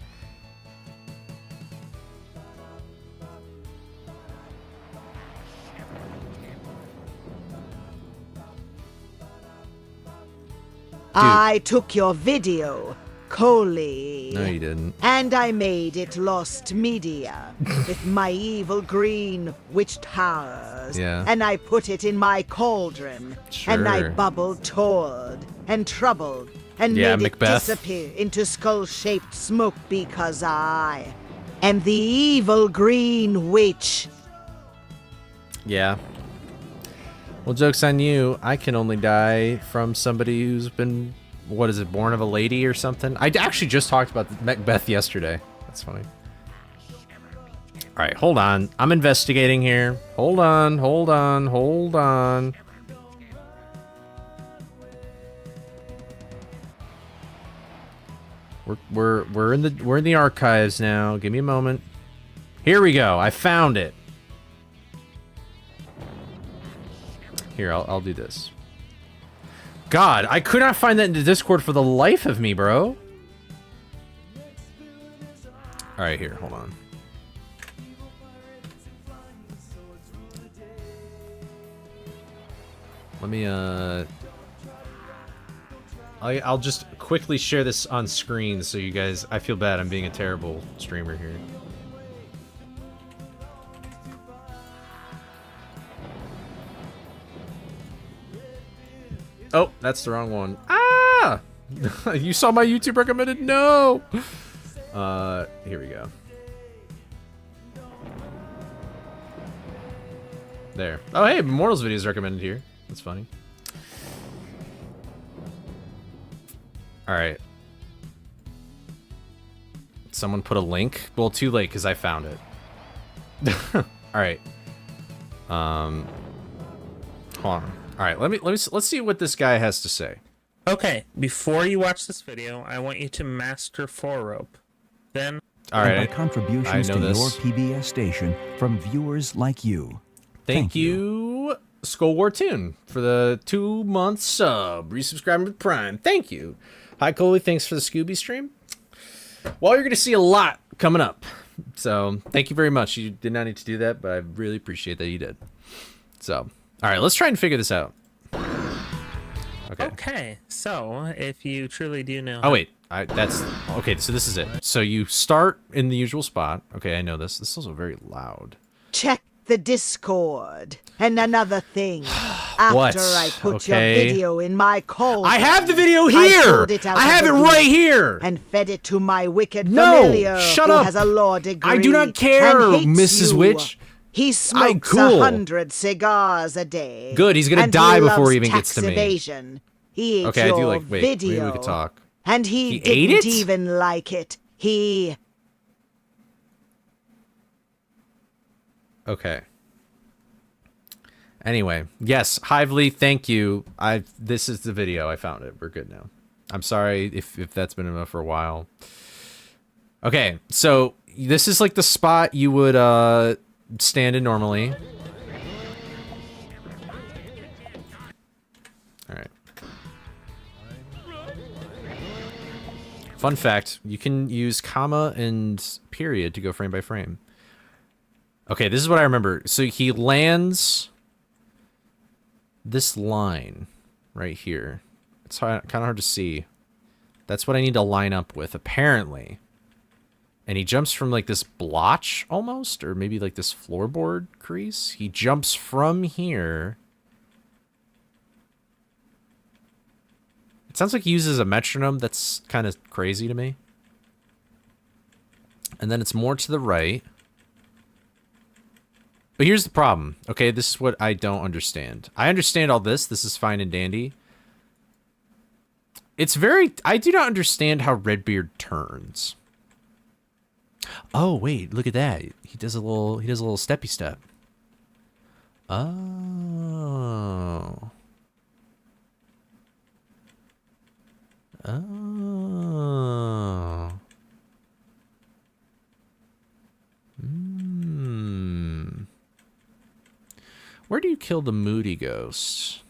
I took your video, Coley. No, you didn't. And I made it lost media with my evil green witch towers. Yeah. And I put it in my cauldron. Sure. And I bubbled toward and troubled and Yeah, made Macbeth. it disappear into skull-shaped smoke because I am the evil green witch. Yeah. Well, joke's on you. I can only die from somebody who's been, what is it, born of a lady or something? I actually just talked about Macbeth yesterday. That's funny. All right, hold on. I'm investigating here. Hold on, hold on, hold on. We're in the archives now. Give me a moment. Here we go. I found it. Here, I'll do this. God, I could not find that in the Discord for the life of me, bro. All right, here, hold on. Let me, I'll just quickly share this on screen so you guys... I feel bad, I'm being a terrible streamer here. Oh, that's the wrong one. Ah! You saw my YouTube recommended? No! Here we go. There. Oh, hey, Immortals video is recommended here. That's funny. Alright. Someone put a link? Well, too late, because I found it. Alright. Hold on. All right, let's see what this guy has to say. Okay, before you watch this video, I want you to master 4-rope. Then, all right, contributions to your PBS station from viewers like you. Thank you, Skull War Tune, for the 2-month sub. Resubscribing with Prime. Thank you. Hi, Coley. Thanks for the Scooby stream. Well, you're going to see a lot coming up. So, thank you very much. You did not need to do that, but I really appreciate that you did. So... All right, let's try and figure this out. Okay. Okay, so if you truly do know... Oh, wait. That's... Okay, so this is it. So you start in the usual spot. Okay, I know this. This is also very loud. Check the Discord. And another thing. After What? I put Okay. your video in my cauldron, I have the video here! I have it right here! And fed it to my wicked No! familiar Shut who up! has a law degree. I do not care, and hates Mrs. you. Witch. He smokes cool. 100 cigars a day. Good, he's gonna and die he before loves he even gets tax to me. Evasion. He ate Okay, I your do like... Wait, maybe video. we could talk. And he He ate didn't it? even like it. He... Okay. Anyway, yes, Hively, thank you. This is the video. I found it. We're good now. I'm sorry if that's been enough for a while. Okay, so this is like the spot you would stand in normally. All right. Fun fact, you can use comma and period to go frame by frame. Okay, this is what I remember. So he lands this line right here. It's kind of hard to see. That's what I need to line up with, apparently. And he jumps from like this blotch almost, or maybe like this floorboard crease. He jumps from here. It sounds like he uses a metronome. That's kind of crazy to me. And then it's more to the right. But here's the problem. Okay, this is what I don't understand. I understand all this. This is fine and dandy. It's very... I do not understand how Redbeard turns. Oh, wait. Look at that. He does a little steppy step. Oh. Oh. Where do you kill the moody ghost?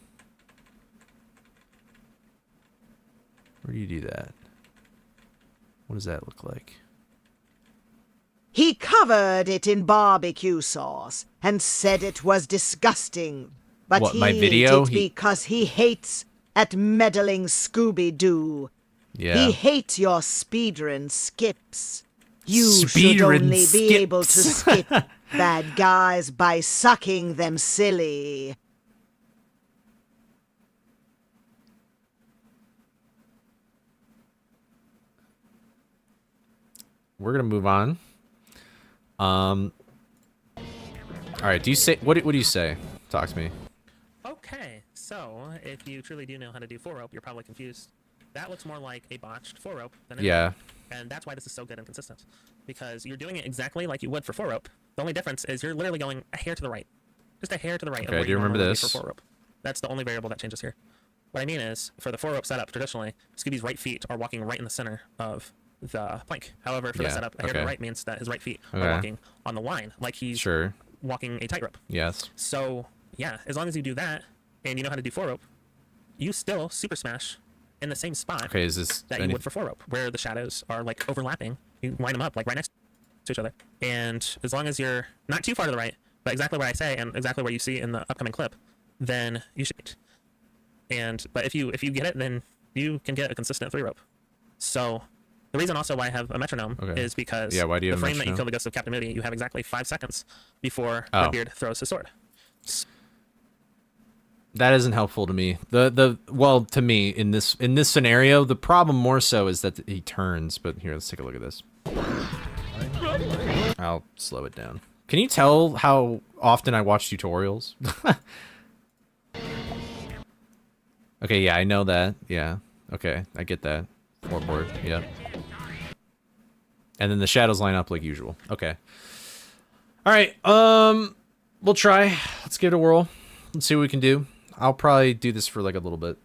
Where do you do that? What does that look like? He covered it in barbecue sauce and said it was disgusting. But What, he my video? ate it because he hates at meddling Scooby-Doo. Yeah. He hates your speedrun skips. You should Speedrun only be able to skips. skip bad guys by sucking them silly. We're gonna move on. All right. Do you say what do you say? Talk to me. Okay, so if you truly do know how to do 4-rope, you're probably confused. That looks more like a botched 4-rope than a Yeah. and that's why this is so good and consistent. Because you're doing it exactly like you would for 4-rope. The only difference is you're literally going a hair to the right. Just a hair to the right. Okay, of where I do remember normally would this. be for 4-rope. That's the only variable that changes here. What I mean is, for the 4-rope setup, traditionally, Scooby's right feet are walking right in the center of the plank. However, for the setup, a hair to the right means that his right feet are walking on the line, like he's walking a tightrope. Yes. So, yeah, as long as you do that, and you know how to do 4-rope, you still super smash in the same spot Okay, is this that you would for 4-rope, where the shadows are like overlapping. You line them up like right next to each other. And as long as you're not too far to the right, but exactly what I say and exactly what you see in the upcoming clip, then you should. But if you get it, then you can get a consistent 3-rope. So the reason also why I have a metronome is because why do you the have a frame that you metronome? kill the Ghost of Captain Moody, you have exactly 5 seconds before Oh. Redbeard throws his sword. That isn't helpful to me. Well, to me in this scenario, the problem more so is that he turns. But here, let's take a look at this. I'll slow it down. Can you tell how often I watch tutorials? Okay, yeah, I know that. Yeah, okay, I get that. Floorboard, yep. And then the shadows line up like usual. Okay. All right. We'll try. Let's give it a whirl. Let's see what we can do. I'll probably do this for like a little bit.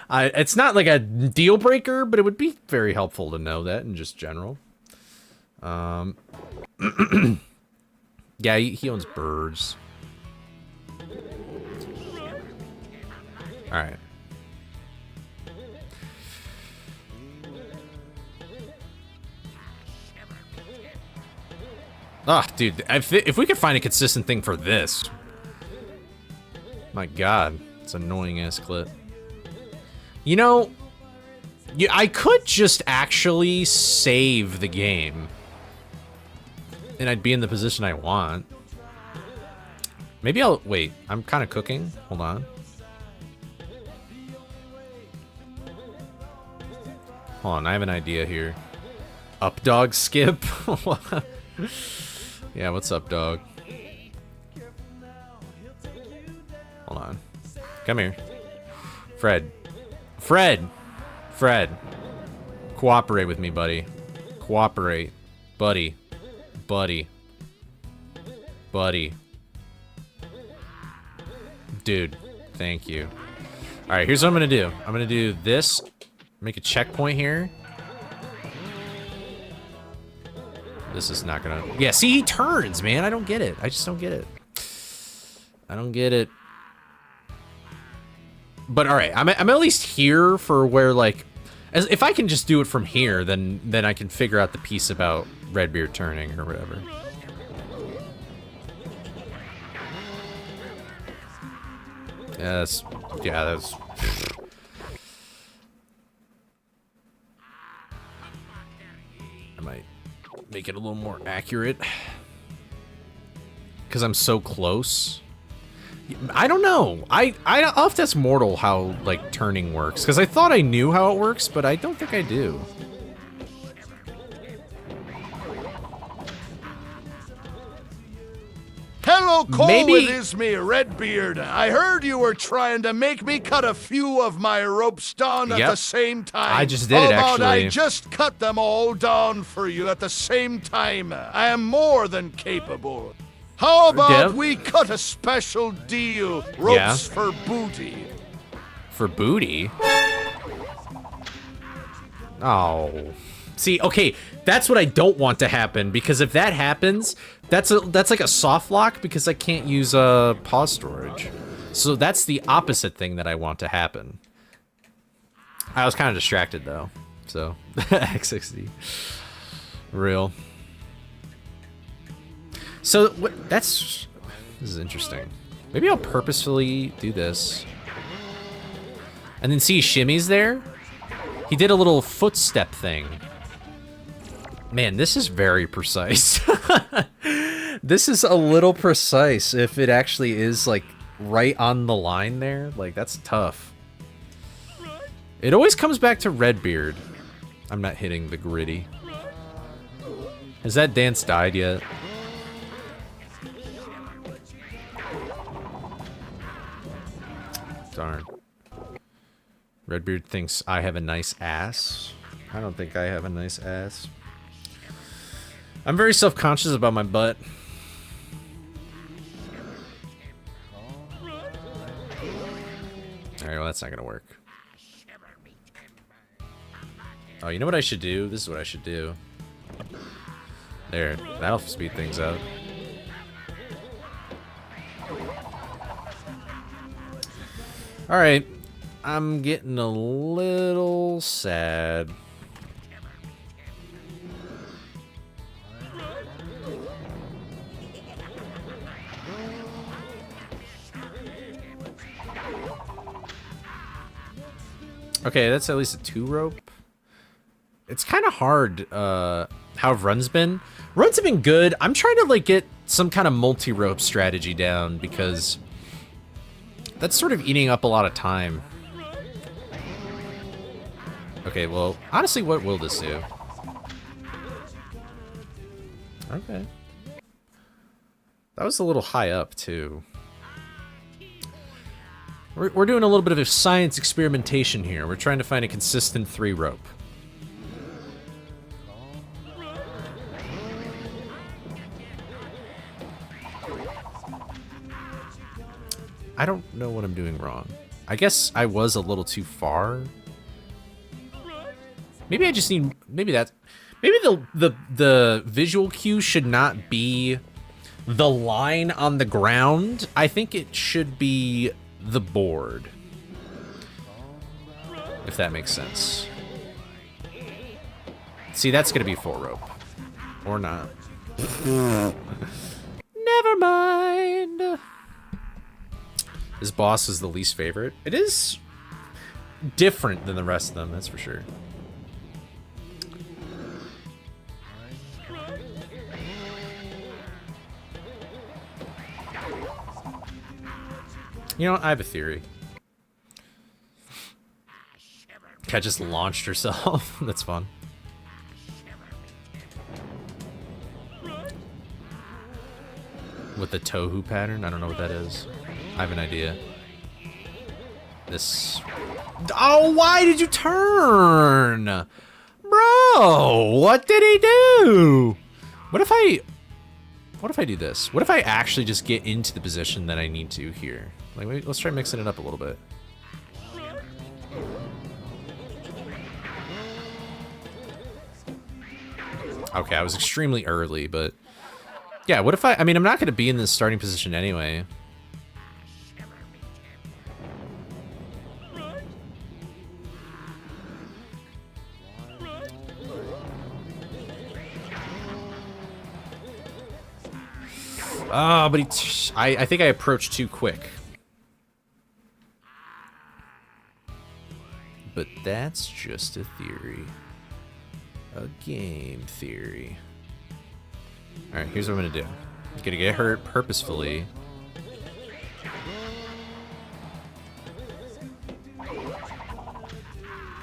It's not like a deal breaker, but it would be very helpful to know that in just general. Yeah, he owns birds. All right. Ah, dude, if we could find a consistent thing for this. My God, it's an annoying ass clip. You know, I could just actually save the game. And I'd be in the position I want. Maybe I'll, wait, I'm kind of cooking. Hold on. Hold on, I have an idea here. Up dog skip? Yeah, what's up, dog? Hold on. Come here. Fred. Fred! Fred. Cooperate with me, buddy. Cooperate. Buddy. Buddy. Buddy. Dude, thank you. Alright, here's what I'm gonna do. I'm gonna do this. Make a checkpoint here. This is not gonna... Yeah, see, he turns, man. I don't get it. I just don't get it. I don't get it. But alright, I'm at least here for where, like... if I can just do it from here, then I can figure out the piece about Redbeard turning or whatever. Yeah, that's... make it a little more accurate. Because I'm so close. I don't know. I'll have to ask Mortal how, like, turning works. Because I thought I knew how it works, but I don't think I do. Hello, Coley, Maybe- it is me, Redbeard. I heard you were trying to make me cut a few of my ropes down at Yep. the same time. I just did it, How about actually. I just cut them all down for you at the same time? I am more than capable. How about Yep. we cut a special deal? Ropes for booty. For booty? Oh. See, okay, that's what I don't want to happen, because if that happens, that's like a soft lock, because I can't use pause storage. So that's the opposite thing that I want to happen. I was kind of distracted, though. So, X60. Real. So, this is interesting. Maybe I'll purposefully do this. And then see, shimmies there? He did a little footstep thing. Man, this is very precise. This is a little precise if it actually is, like, right on the line there. Like, that's tough. It always comes back to Redbeard. I'm not hitting the gritty. Has that dance died yet? Darn. Redbeard thinks I have a nice ass. I don't think I have a nice ass. I'm very self-conscious about my butt. Alright, well, that's not gonna work. Oh, you know what I should do? This is what I should do. There, that'll speed things up. Alright, I'm getting a little sad. Okay, that's at least a 2 rope. It's kind of hard, how runs been. Runs have been good. I'm trying to, like, get some kind of multi-rope strategy down, because that's sort of eating up a lot of time. Okay, well, honestly, what will this do? Okay. That was a little high up, too. We're doing a little bit of science experimentation here. We're trying to find a consistent 3 rope. I don't know what I'm doing wrong. I guess I was a little too far. Maybe I just need, maybe the visual cue should not be the line on the ground. I think it should be the board, if that makes sense. See, that's gonna be full rope, or not. Never mind. This boss is the least favorite. It is different than the rest of them, that's for sure. You know what? I have a theory. Cat just launched herself. That's fun. With the tohu pattern? I don't know what that is. I have an idea. This... Oh, why did you turn? Bro, what did he do? What if I do this? What if I actually just get into the position that I need to here? Like, wait, let's try mixing it up a little bit. Okay, I was extremely early, but... Yeah, what if I mean, I'm not going to be in this starting position anyway. Oh, but I think I approached too quick. But that's just a theory. A game theory. Alright, here's what I'm gonna do. I'm gonna get hurt purposefully.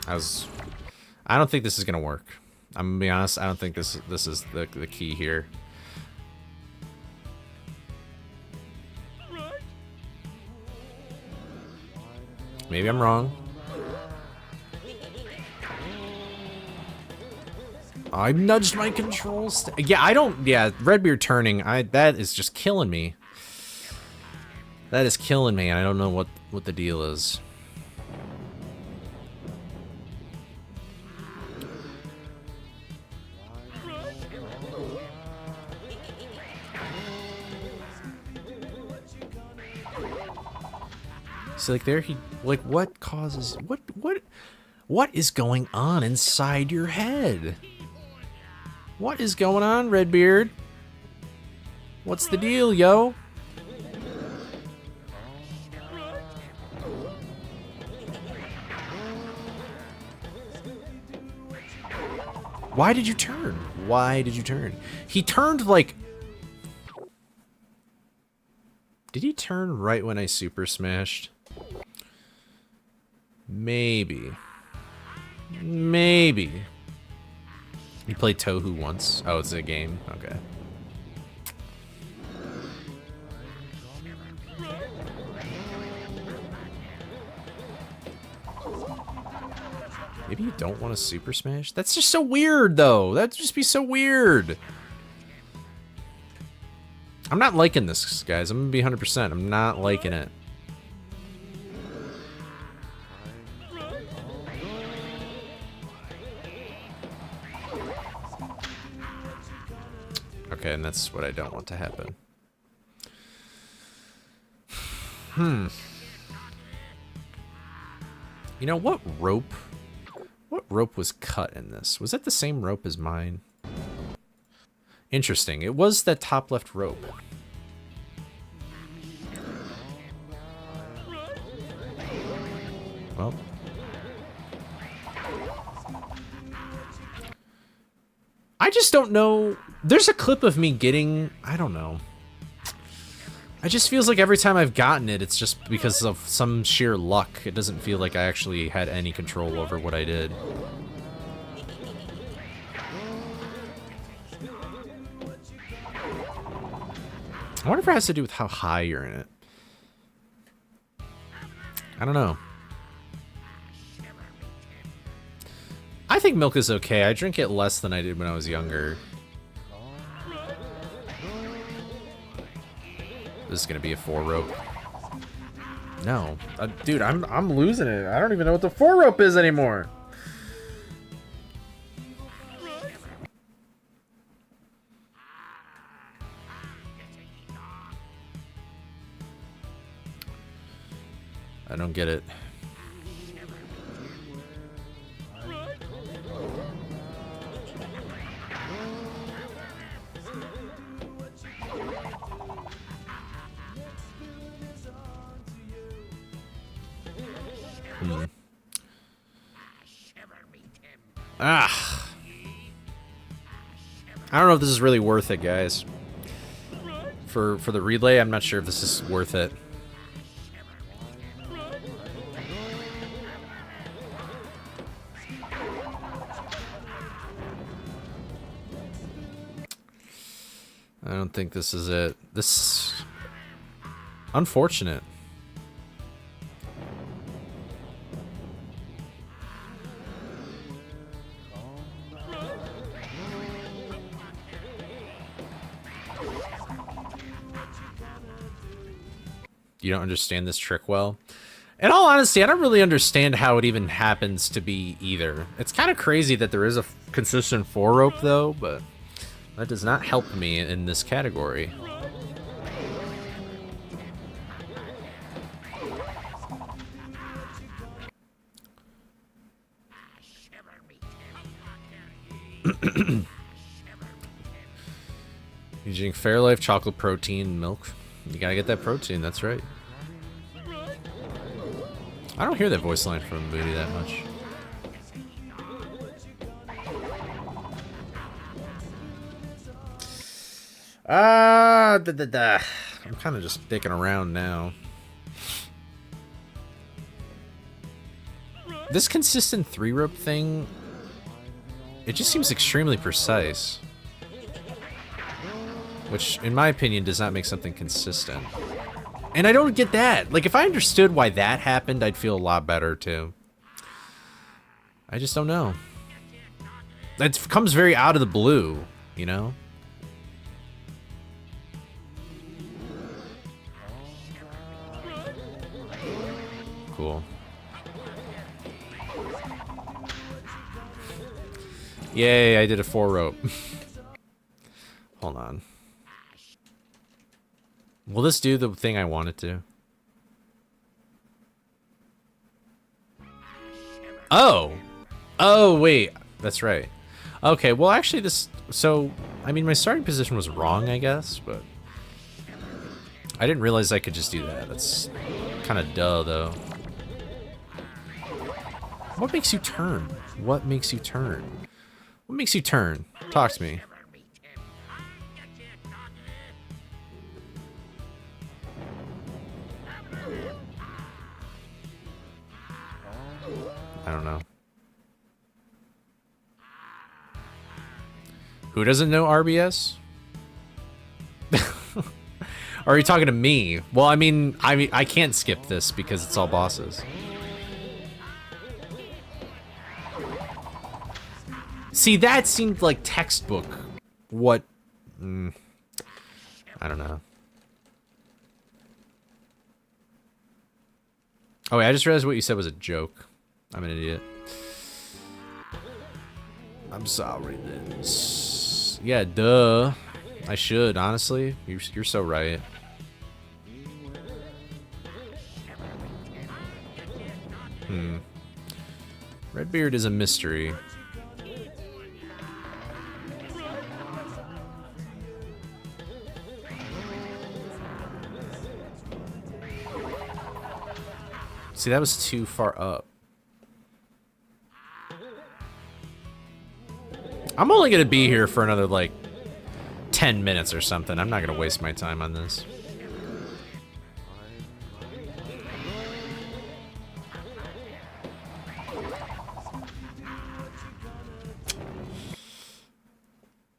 I don't think this is gonna work. I'm gonna be honest, I don't think this is the key here. Maybe I'm wrong. I nudged my controls. Yeah, I don't. Yeah, Redbeard turning. That is just killing me. That is killing me, and I don't know what the deal is. So like there he like what causes what is going on inside your head? What is going on, Redbeard? What's the deal, yo? Why did you turn? Why did you turn? He turned like... Did he turn right when I super smashed? Maybe. Maybe. You played Tohu once? Oh, it's a game? Okay. Maybe you don't want to super smash? That's just so weird, though. That'd just be so weird. I'm not liking this, guys. I'm gonna be 100%. I'm not liking it. Okay, and that's what I don't want to happen. You know, what rope was cut in this? Was that the same rope as mine? Interesting. It was that top left rope. Well. I just don't know. There's a clip of me getting... I don't know. It just feels like every time I've gotten it, it's just because of some sheer luck. It doesn't feel like I actually had any control over what I did. I wonder if it has to do with how high you're in it. I don't know. I think milk is okay. I drink it less than I did when I was younger. This is gonna be a 4-rope. No, dude, I'm losing it. I don't even know what the 4-rope is anymore. I don't get it. Ah. I don't know if this is really worth it, guys. For the relay, I'm not sure if this is worth it. I don't think this is it. This... Unfortunate. You don't understand this trick well. In all honesty, I don't really understand how it even happens to be either. It's kind of crazy that there is a consistent 4-rope though, but that does not help me in this category. Using Fairlife, chocolate, protein, milk. You gotta get that protein, that's right. I don't hear that voice line from Booty that much. I'm kind of just dicking around now. This consistent 3-rope thing, it just seems extremely precise. Which, in my opinion, does not make something consistent. And I don't get that. Like, if I understood why that happened, I'd feel a lot better, too. I just don't know. It comes very out of the blue, you know? Cool. Yay, I did a 4-rope. Hold on. Will this do the thing I want it to? Oh! Oh, wait. That's right. Okay, well, actually, this... So, I mean, my starting position was wrong, I guess, but... I didn't realize I could just do that. That's kind of duh, though. What makes you turn? What makes you turn? What makes you turn? Talk to me. I don't know. Who doesn't know RBS? Are you talking to me? Well, I mean, I can't skip this because it's all bosses. See, that seemed like textbook. What? I don't know. Oh, wait, I just realized what you said was a joke. I'm an idiot. I'm sorry, Liz. Yeah, duh. I should, honestly. You're so right. Redbeard is a mystery. See, that was too far up. I'm only gonna be here for another, like, 10 minutes or something. I'm not gonna waste my time on this.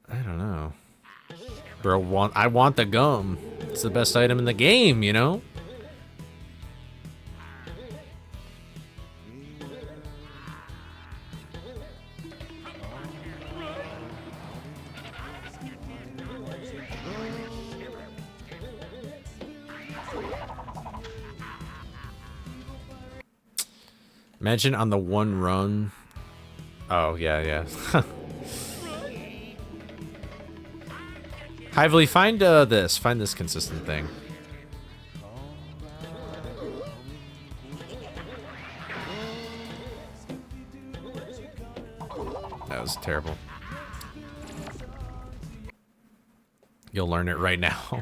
I don't know. Bro, I want the gum. It's the best item in the game, you know? Imagine on the one run. Oh, yeah. Hively, find this. Find this consistent thing. That was terrible. You'll learn it right now.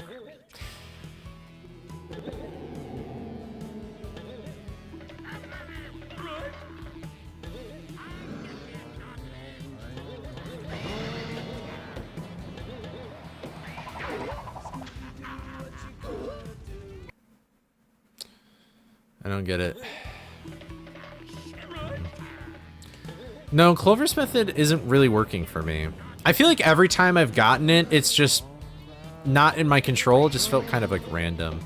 I don't get it. No, Clover's method isn't really working for me. I feel like every time I've gotten it, it's just not in my control. It just felt kind of like random.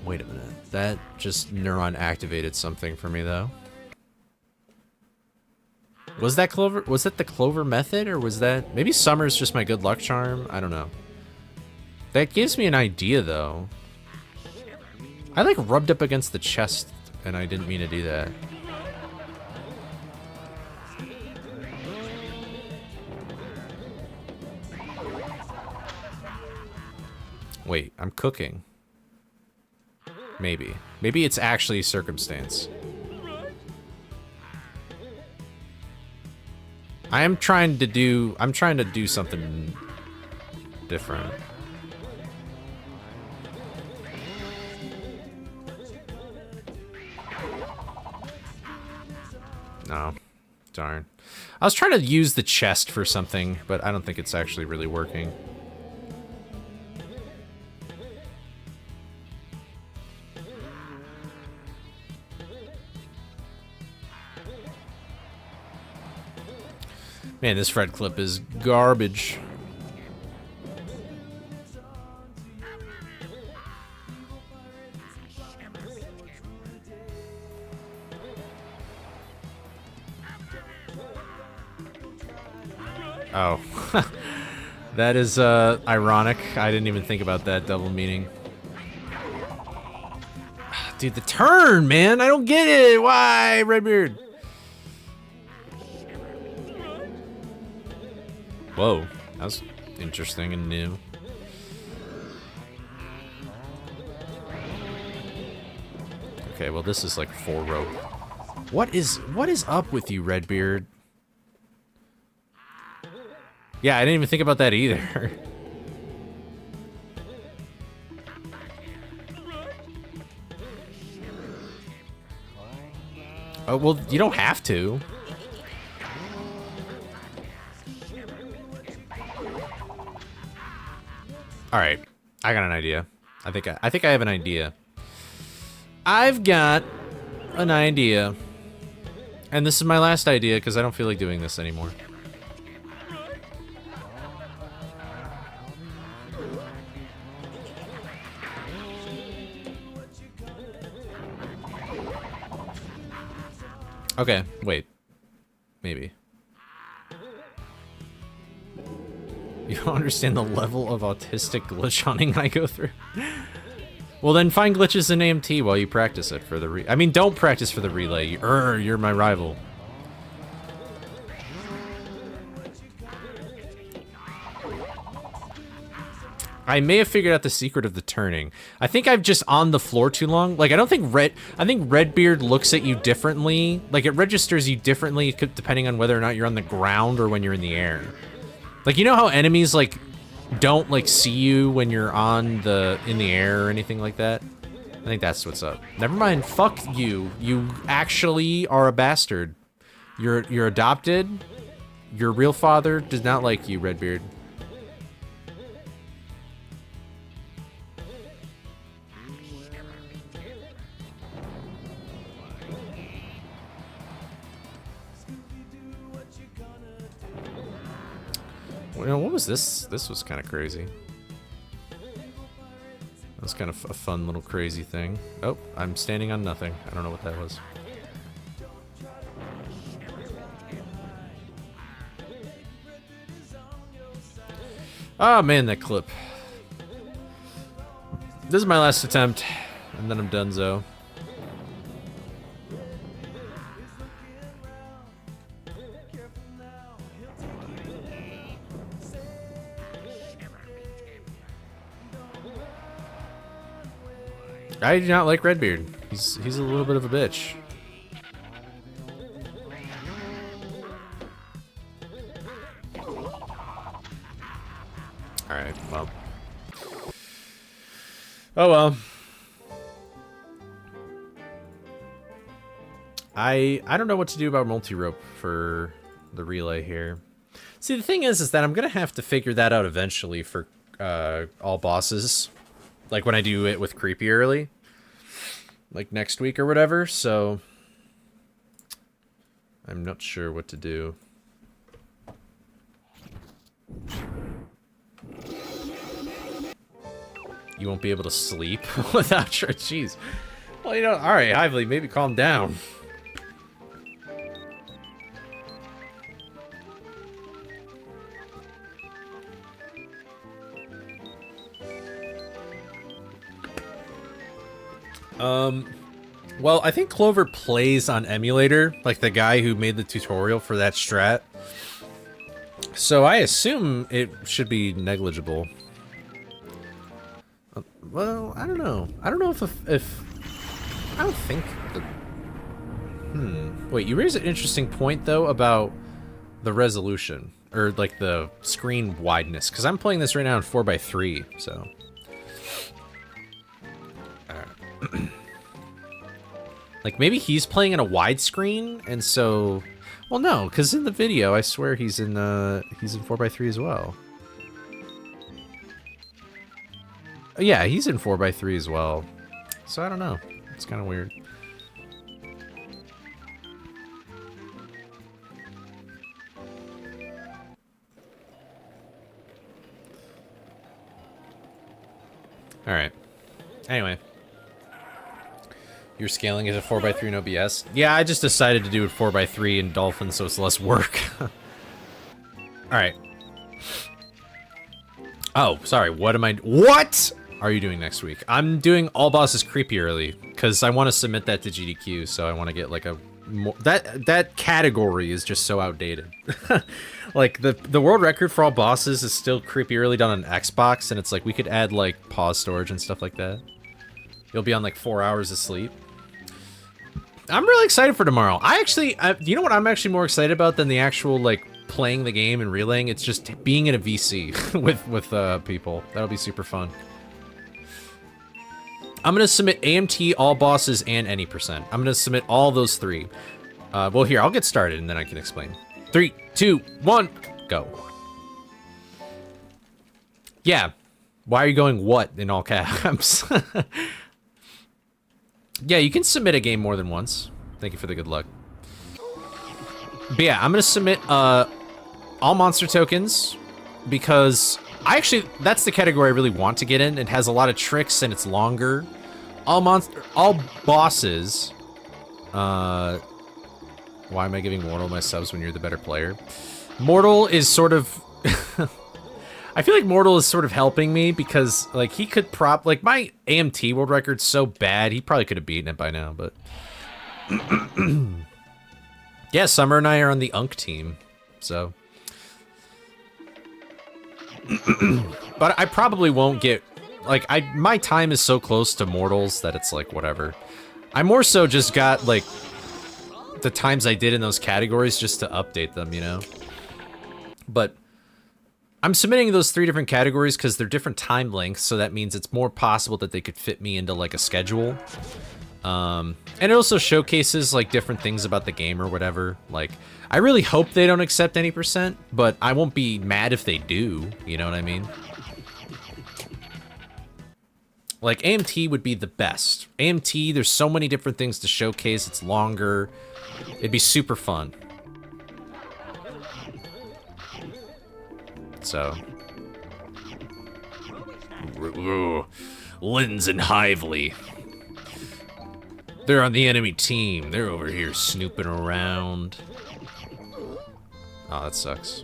Wait a minute. That just neuron activated something for me, though. Was that Clover? Was that the Clover method, or was that... Maybe Summer's just my good luck charm? I don't know. That gives me an idea, though. I, like, rubbed up against the chest, and I didn't mean to do that. Wait, I'm cooking. Maybe. Maybe it's actually circumstance. I'm trying to do something different. No. Darn. I was trying to use the chest for something, but I don't think it's actually really working. Man, this Fred clip is garbage. Oh. That is ironic. I didn't even think about that double meaning. Dude, the turn, man! I don't get it! Why, Redbeard? Whoa, that was interesting and new. Okay, well this is like 4 rope. What is up with you, Redbeard? Yeah, I didn't even think about that either. Oh, well, you don't have to. All right, I got an idea. I think I have an idea. I've got an idea. And this is my last idea because I don't feel like doing this anymore. Okay, wait. Maybe. You don't understand the level of autistic glitch hunting I go through? Well, then find glitches in AMT while you practice it for the I mean, don't practice for the relay. You're my rival. I may have figured out the secret of the turning. I think I've just on the floor too long. Like, I think Redbeard looks at you differently. Like, it registers you differently depending on whether or not you're on the ground or when you're in the air. Like, you know how enemies, like, don't, like, see you when you're in the air or anything like that? I think that's what's up. Never mind, fuck you. You actually are a bastard. You're adopted. Your real father does not like you, Redbeard. Well, what was this? This was kind of crazy. That was kind of a fun little crazy thing. Oh, I'm standing on nothing. I don't know what that was. Oh man, that clip. This is my last attempt, and then I'm donezo. I do not like Redbeard. He's a little bit of a bitch. Alright, well. Oh well. I don't know what to do about multi-rope for the relay here. See, the thing is that I'm gonna have to figure that out eventually for all bosses. Like when I do it with Creepy early. Like next week or whatever, so I'm not sure what to do. You won't be able to sleep without your jeez. Well, you know, alright, Ively, maybe calm down. Well, I think Clover plays on emulator, like the guy who made the tutorial for that strat. So I assume it should be negligible. Well, I don't know. I don't know if I don't think the... Wait, you raise an interesting point, though, about the resolution. Or, like, the screen wideness. Because I'm playing this right now in 4:3, so... Alright. Like, maybe he's playing in a widescreen, and so... Well, no, because in the video, I swear he's in 4x3 as well. Yeah, he's in 4x3 as well. So I don't know. It's kind of weird. All right. Anyway. You're scaling it to 4x3 in OBS? Yeah, I just decided to do it 4x3 in Dolphin so it's less work. Alright. Oh, sorry, what are you doing next week? I'm doing All Bosses Creepy Early, because I want to submit that to GDQ, so I want to get like a more... That category is just so outdated. Like, the world record for All Bosses is still Creepy Early done on Xbox, and it's like, we could add like pause storage and stuff like that. You'll be on like 4 hours of sleep. I'm really excited for tomorrow. You know what I'm actually more excited about than the actual, like, playing the game and relaying? It's just being in a VC with people. That'll be super fun. I'm gonna submit AMT, All Bosses, and Any Percent. I'm gonna submit all those 3. Well, here, I'll get started and then I can explain. 3, 2, 1, go. Yeah. Why are you going what in all caps? Yeah, you can submit a game more than once. Thank you for the good luck. But yeah, I'm gonna submit all monster tokens because that's the category I really want to get in. It has a lot of tricks and it's longer. All bosses. Why am I giving Mortal my subs when you're the better player? Mortal is sort of I feel like Mortal is sort of helping me because, like, he could like, my AMT world record's so bad, he probably could have beaten it by now, but... Yeah, Summer and I are on the Unk team, so... But I probably won't get... Like, my time is so close to Mortals that it's like, whatever. I more so just got, like, the times I did in those categories just to update them, you know? But... I'm submitting those 3 different categories because they're different time lengths, so that means it's more possible that they could fit me into, like, a schedule. And it also showcases, like, different things about the game or whatever. Like, I really hope they don't accept any percent, but I won't be mad if they do, you know what I mean? Like, AMT would be the best. AMT, there's so many different things to showcase, it's longer. It'd be super fun. So, Linz and Hively. They're on the enemy team. They're over here snooping around. Oh, that sucks.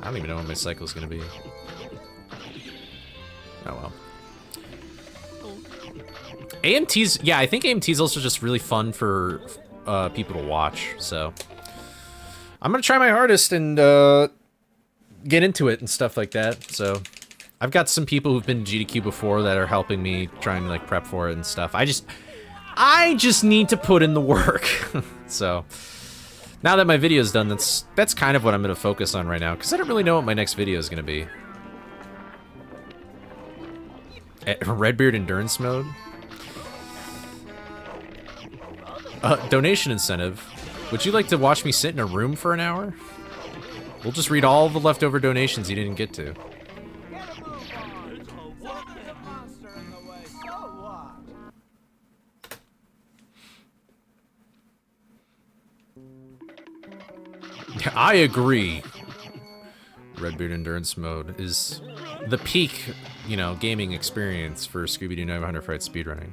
I don't even know when my cycle's gonna be. Oh well. AMT's, yeah, I think AMT's also just really fun for people to watch, so. I'm gonna try my hardest and get into it and stuff like that. So I've got some people who've been GDQ before that are helping me trying to like prep for it and stuff. I just need to put in the work. So now that my video is done, that's kind of what I'm going to focus on right now because I don't really know what my next video is going to be. Redbeard endurance mode. Donation incentive. Would you like to watch me sit in a room for an hour? We'll just read all the leftover donations you didn't get to. I agree. Redbeard Endurance Mode is the peak, you know, gaming experience for Scooby-Doo 900 Fight Speedrunning.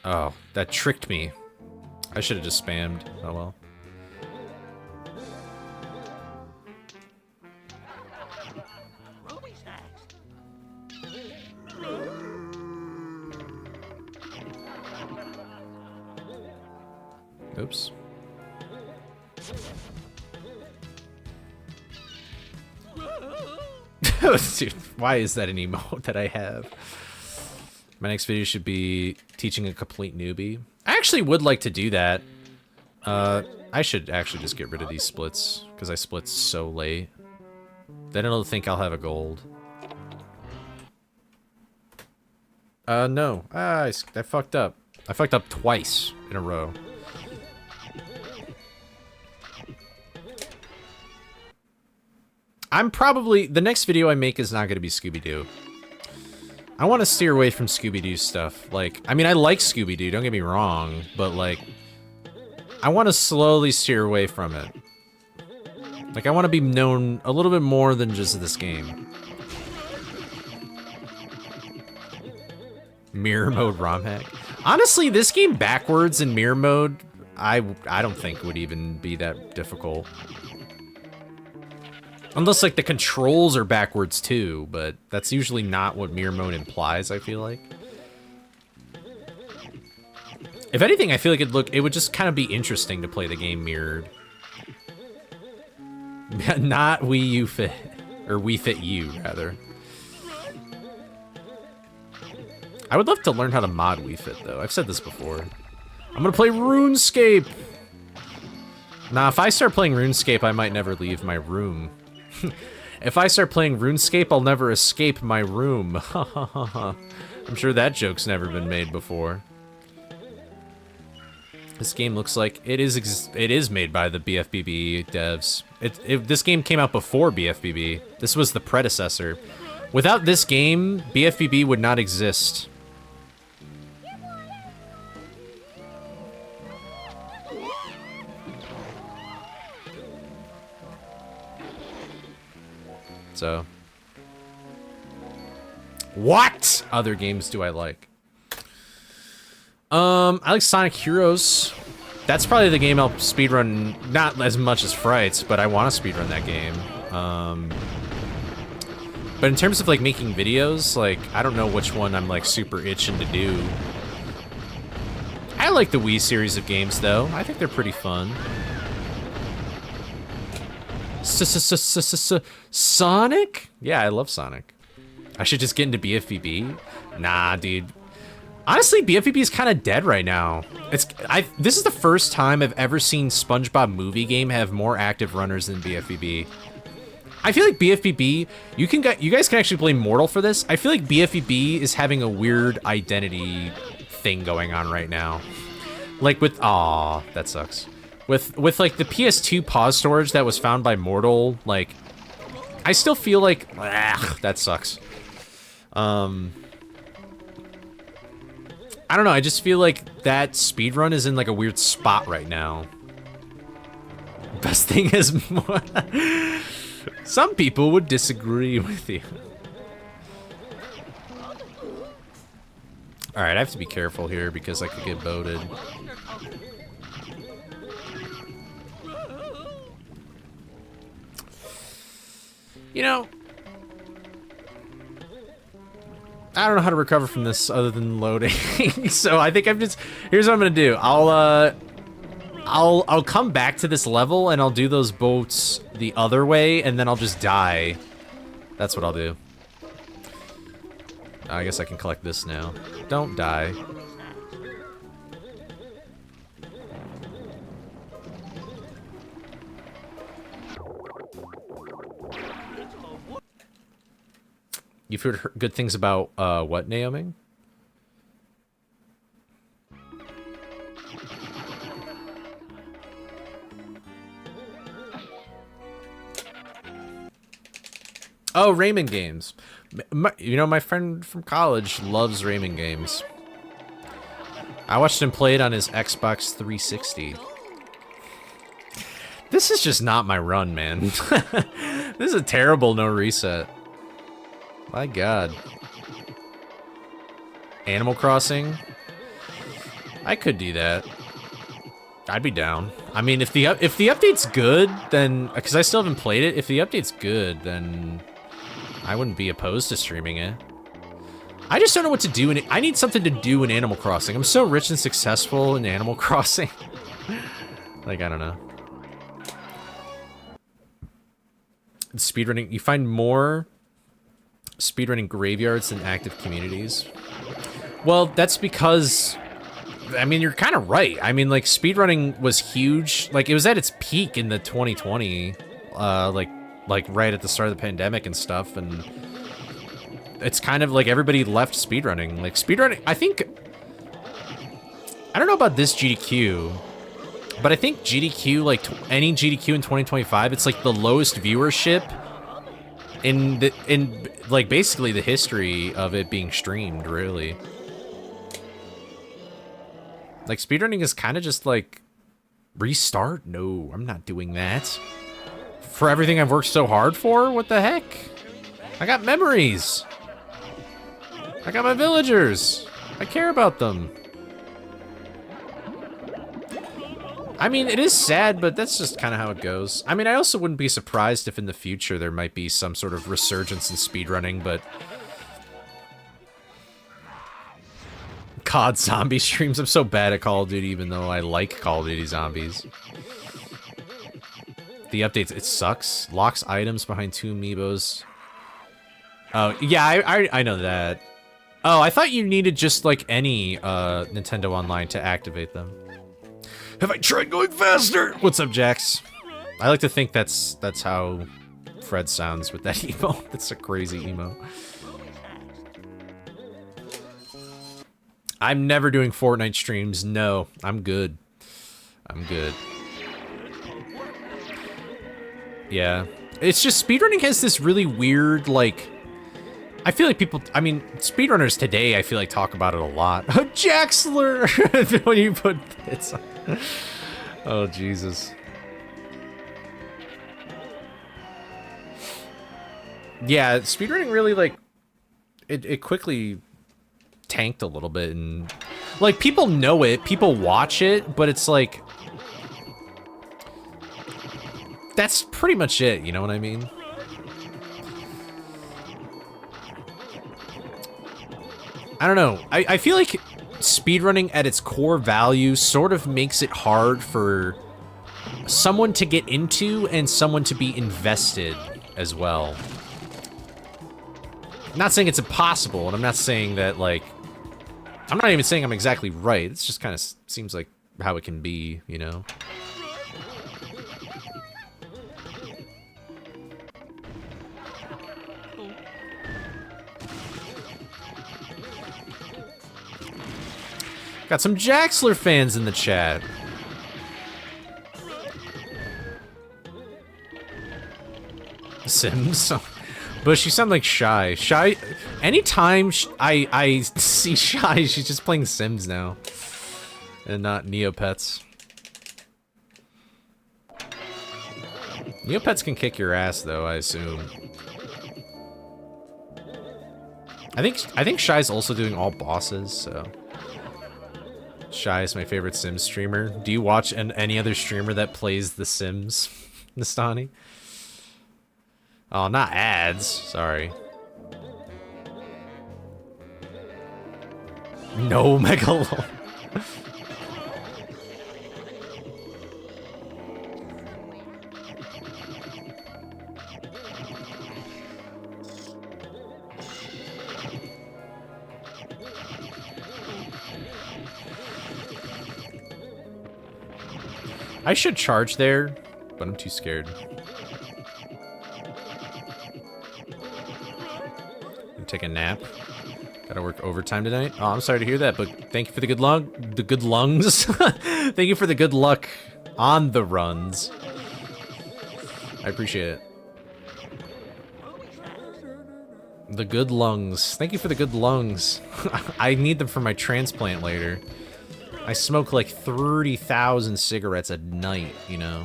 Oh, that tricked me. I should have just spammed. Oh well. Oops. Dude, why is that an emote that I have? My next video should be teaching a complete newbie. I actually would like to do that. I should actually just get rid of these splits, because I split so late. Then it'll think I'll have a gold. No. I fucked up. I fucked up twice in a row. I'm probably... The next video I make is not going to be Scooby-Doo. I want to steer away from Scooby-Doo stuff. Like, I mean, I like Scooby-Doo, don't get me wrong, but, like, I want to slowly steer away from it. Like, I want to be known a little bit more than just this game. Mirror mode ROM hack. Honestly, this game backwards in mirror mode, I don't think would even be that difficult. Unless, like, the controls are backwards, too, but that's usually not what mirror mode implies, I feel like. If anything, I feel like it would just kind of be interesting to play the game mirrored. Not Wii U Fit, or Wii Fit U, rather. I would love to learn how to mod Wii Fit, though. I've said this before. I'm gonna play RuneScape! Nah, if I start playing RuneScape, I might never leave my room. If I start playing RuneScape, I'll never escape my room. I'm sure that joke's never been made before. This game looks like it is made by the BFBB devs. This game came out before BFBB. This was the predecessor. Without this game, BFBB would not exist. So, what other games do I like? I like Sonic Heroes. That's probably the game I'll speedrun, not as much as Frights, but I want to speedrun that game. But in terms of like making videos, like I don't know which one I'm like super itching to do. I like the Wii series of games though. I think they're pretty fun. Sonic? Yeah, I love Sonic. I should just get into BFBB? Nah, dude. Honestly, BFBB is kind of dead right now. This is the first time I've ever seen SpongeBob Movie Game have more active runners than BFBB. I feel like BFBB, you guys can actually blame Mortal for this. I feel like BFBB is having a weird identity thing going on right now. Like with, aw, that sucks. With like the PS2 pause storage that was found by Mortal, like, I still feel like, that sucks. I don't know, I just feel like that speedrun is in like a weird spot right now. Best thing is more... Some people would disagree with you. Alright, I have to be careful here because I could get boated. You know, I don't know how to recover from this other than loading. So I think here's what I'm gonna do. I'll come back to this level and I'll do those boats the other way and then I'll just die. That's what I'll do. I guess I can collect this now. Don't die. You've heard good things about, what, Naomi? Oh, Rayman games. You know, my friend from college loves Rayman games. I watched him play it on his Xbox 360. This is just not my run, man. This is a terrible no reset. My god. Animal Crossing? I could do that. I'd be down. I mean, if the update's good, then... Because I still haven't played it. If the update's good, then... I wouldn't be opposed to streaming it. I just don't know what to do in it. I need something to do in Animal Crossing. I'm so rich and successful in Animal Crossing. Like, I don't know. Speedrunning... You find more... speedrunning graveyards than active communities. Well, that's because, I mean, you're kind of right. I mean, like, speedrunning was huge. Like, it was at its peak in the 2020, like right at the start of the pandemic and stuff. And it's kind of like everybody left speedrunning. Like speedrunning, I think, I don't know about this GDQ, but I think GDQ, like any GDQ in 2025, it's like the lowest viewership in like basically the history of it being streamed, really. Like speedrunning is kind of just like restart. No, I'm not doing that. For everything I've worked so hard for? What the heck? I got memories. I got my villagers. I care about them. I mean, it is sad, but that's just kind of how it goes. I mean, I also wouldn't be surprised if in the future there might be some sort of resurgence in speedrunning, but... COD zombie streams. I'm so bad at Call of Duty, even though I like Call of Duty Zombies. The updates, it sucks. Locks items behind 2 amiibos. Oh, yeah, I know that. Oh, I thought you needed just, like, any Nintendo Online to activate them. Have I tried going faster? What's up, Jax? I like to think that's how Fred sounds with that emo. That's a crazy emo. I'm never doing Fortnite streams. No, I'm good. I'm good. Yeah. It's just speedrunning has this really weird, like... I feel like people... I mean, speedrunners today, I feel like, talk about it a lot. Jaxler! When you put bits on... Oh, Jesus. Yeah, speedrunning really, like... It quickly tanked a little bit, and... Like, people know it, people watch it, but it's like... That's pretty much it, you know what I mean? I don't know. I feel like speedrunning at its core value sort of makes it hard for someone to get into and someone to be invested as well. I'm not saying it's impossible, and I'm not saying that, like... I'm not even saying I'm exactly right. It's just kind of seems like how it can be, you know? Got some Jaxler fans in the chat. Sims. Bush, you sound like Shy. Shy. Anytime I see Shy, she's just playing Sims now, and not Neopets. Neopets can kick your ass, though. I assume. I think Shy's also doing all bosses, so. Shy is my favorite Sims streamer. Do you watch any other streamer that plays The Sims, Nastani? Oh, not ads. Sorry. No, Megalol. I should charge there, but I'm too scared. Take a nap. Gotta work overtime tonight. Oh, I'm sorry to hear that, but thank you for the good luck. The good lungs. Thank you for the good luck on the runs. I appreciate it. The good lungs. Thank you for the good lungs. I need them for my transplant later. I smoke like 30,000 cigarettes a night, you know.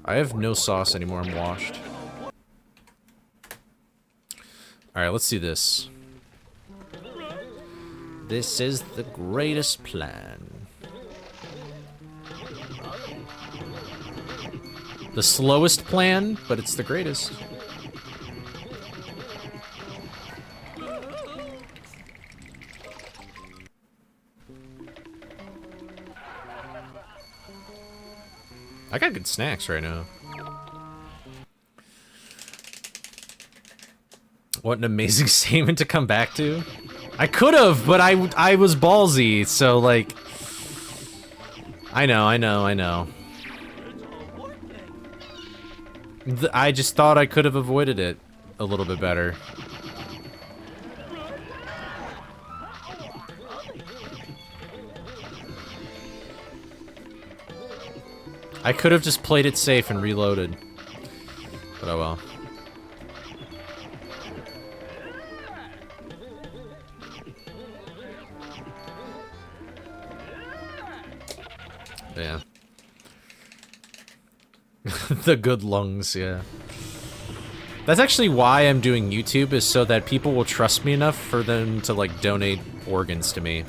I have no sauce anymore, I'm washed. Alright, let's do this. This is the greatest plan. The slowest plan, but it's the greatest. I got good snacks right now. What an amazing statement to come back to. I could have, but I was ballsy, so like... I know. I just thought I could have avoided it a little bit better. I could have just played it safe and reloaded. But oh well. Yeah. The good lungs, yeah. That's actually why I'm doing YouTube, is so that people will trust me enough for them to, like, donate organs to me.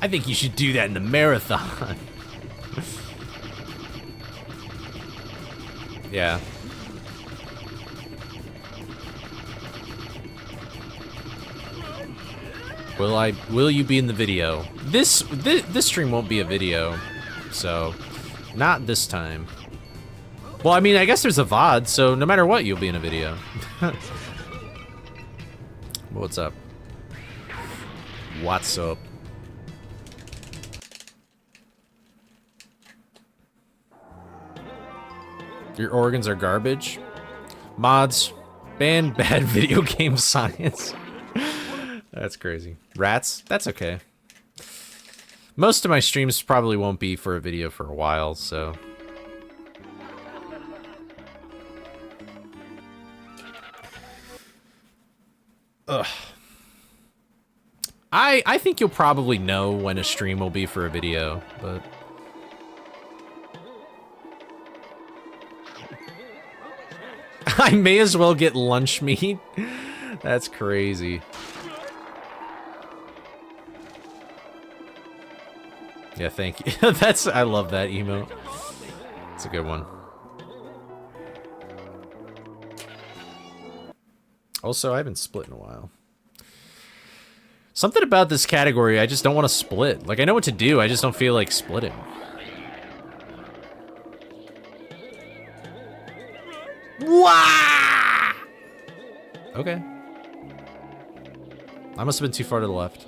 I think you should do that in the marathon. Yeah. Will you be in the video? This stream won't be a video, so not this time. Well, I mean, I guess there's a VOD, so no matter what, you'll be in a video. What's up? What's up? Your organs are garbage. Mods, ban bad video game science. That's crazy. Rats, that's okay. Most of my streams probably won't be for a video for a while, so. Ugh. I think you'll probably know when a stream will be for a video, but. I may as well get lunch meat. That's crazy. Yeah, thank you. I love that emote. It's a good one. Also, I haven't split in a while. Something about this category, I just don't want to split. Like, I know what to do, I just don't feel like splitting. Wah! Okay. I must have been too far to the left.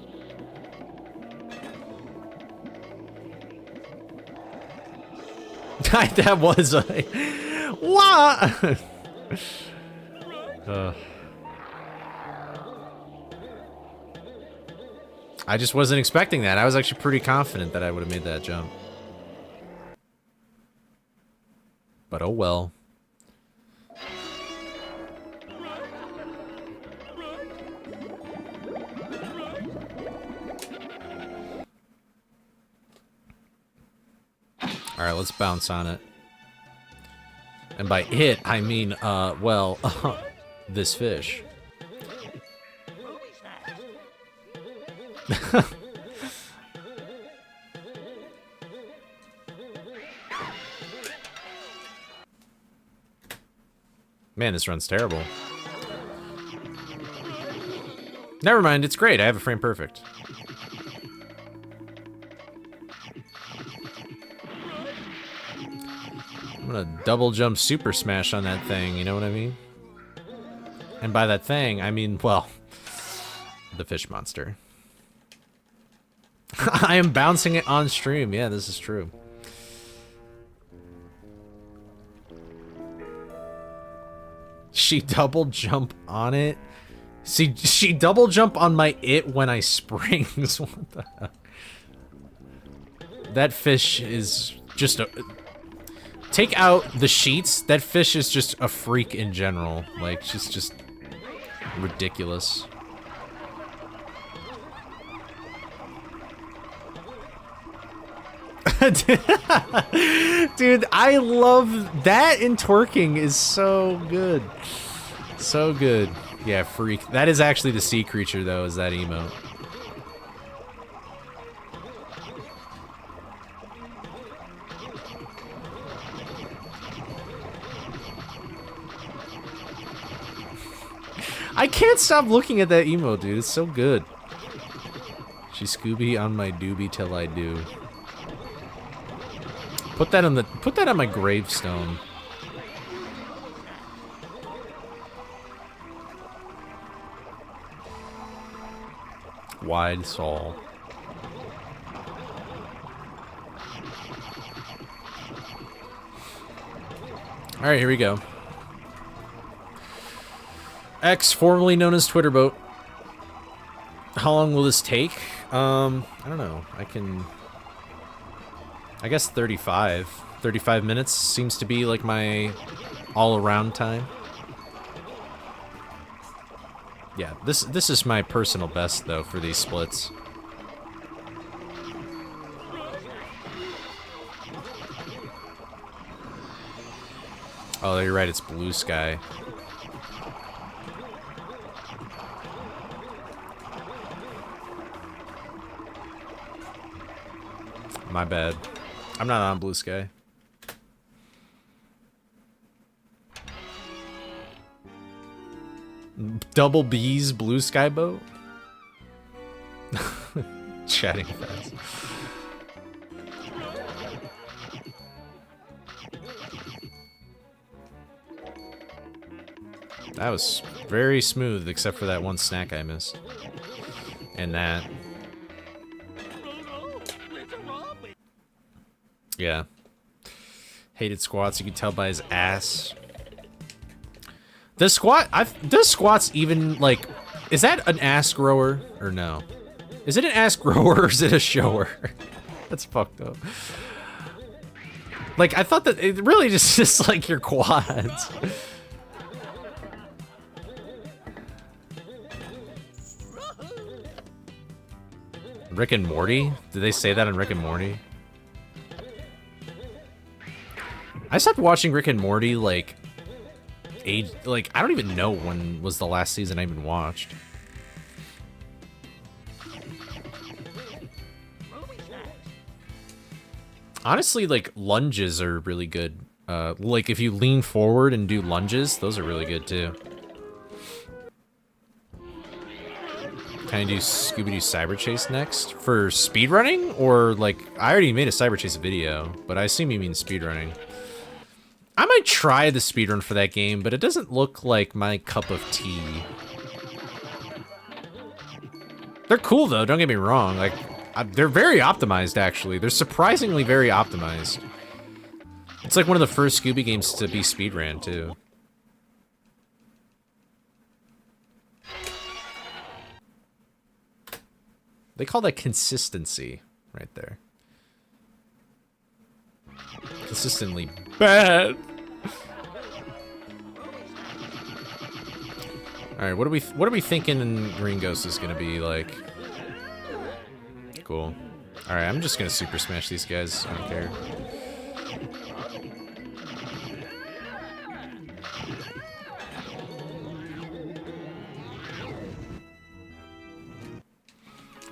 That was a... Wah! I just wasn't expecting that. I was actually pretty confident that I would have made that jump. But oh well. Alright, let's bounce on it. And by it, I mean, well, this fish. Man, this run's terrible. Never mind, it's great. I have a frame perfect. I'm gonna double jump super smash on that thing, you know what I mean? And by that thing, I mean, well, the fish monster. I am bouncing it on stream. Yeah, this is true. She double jump on it? See, she double jump on my it when I springs. What the heck? That fish is just a... Take out the sheets, that fish is just a freak in general. Like, she's just ridiculous. Dude, I love that, and twerking is so good. So good. Yeah, freak. That is actually the sea creature, though, is that emote. I can't stop looking at that emote, dude. It's so good. She's Scooby on my doobie till I do. Put that on my gravestone. Wide Saul. Alright, here we go. X, formerly known as Twitter Boat. How long will this take? I don't know. I guess 35. 35 minutes seems to be like my all-around time. Yeah, this is my personal best, though, for these splits. Oh, you're right, it's blue sky. My bad. I'm not on blue sky. Double B's blue sky boat? Chatting fast. That was very smooth, except for that one snack I missed. And that. Yeah. Hated squats, you can tell by his ass. Does squats even, like, is that an ass grower or no? Is it an ass grower or is it a shower? That's fucked up. Like, I thought that it really just like your quads. Rick and Morty? Did they say that on Rick and Morty? I stopped watching Rick and Morty, like, I don't even know when was the last season I even watched. Honestly, like, lunges are really good. Like, if you lean forward and do lunges, those are really good, too. Can I do Scooby-Doo Cyber Chase next? For speedrunning? Or, like, I already made a Cyber Chase video, but I assume you mean speedrunning. I might try the speedrun for that game, but it doesn't look like my cup of tea. They're cool, though, don't get me wrong. Like, they're very optimized, actually. They're surprisingly very optimized. It's like one of the first Scooby games to be speedran, too. They call that consistency right there. Consistently bad. All right, what are we thinking Green Ghost is gonna be like? Cool. All right, I'm just gonna super smash these guys. I don't care.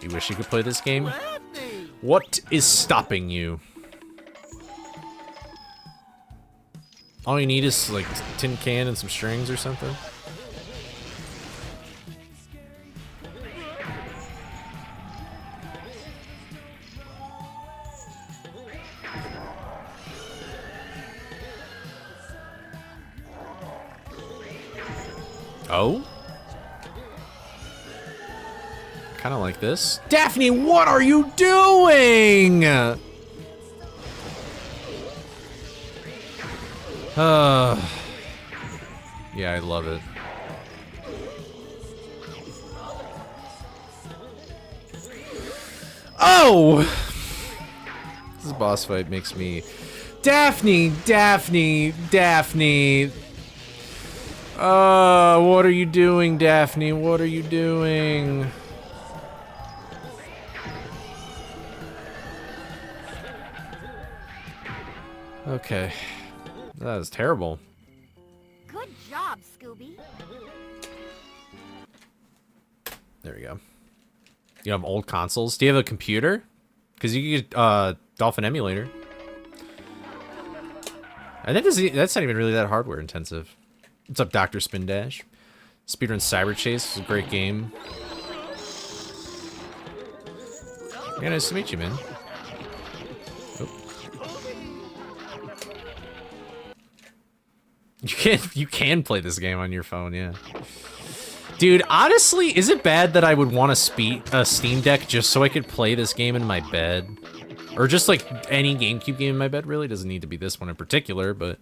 You wish you could play this game? What is stopping you? All you need is, like, a tin can and some strings or something? Oh? Kind of like this. Daphne, what are you doing? Yeah, I love it. Oh! This boss fight makes me... Daphne! Daphne! Daphne! What are you doing, Daphne? What are you doing? Okay. That was terrible. Good job, Scooby. There we go. You have old consoles? Do you have a computer? Because you can get Dolphin Emulator. I think that's not even really that hardware intensive. What's up, Dr. Spin Dash? Speedrun Cyber Chase is a great game. Yeah, nice to meet you, man. You can play this game on your phone, yeah. Dude, honestly, is it bad that I would want a Steam Deck just so I could play this game in my bed? Or just like any GameCube game in my bed, really? Doesn't need to be this one in particular, but...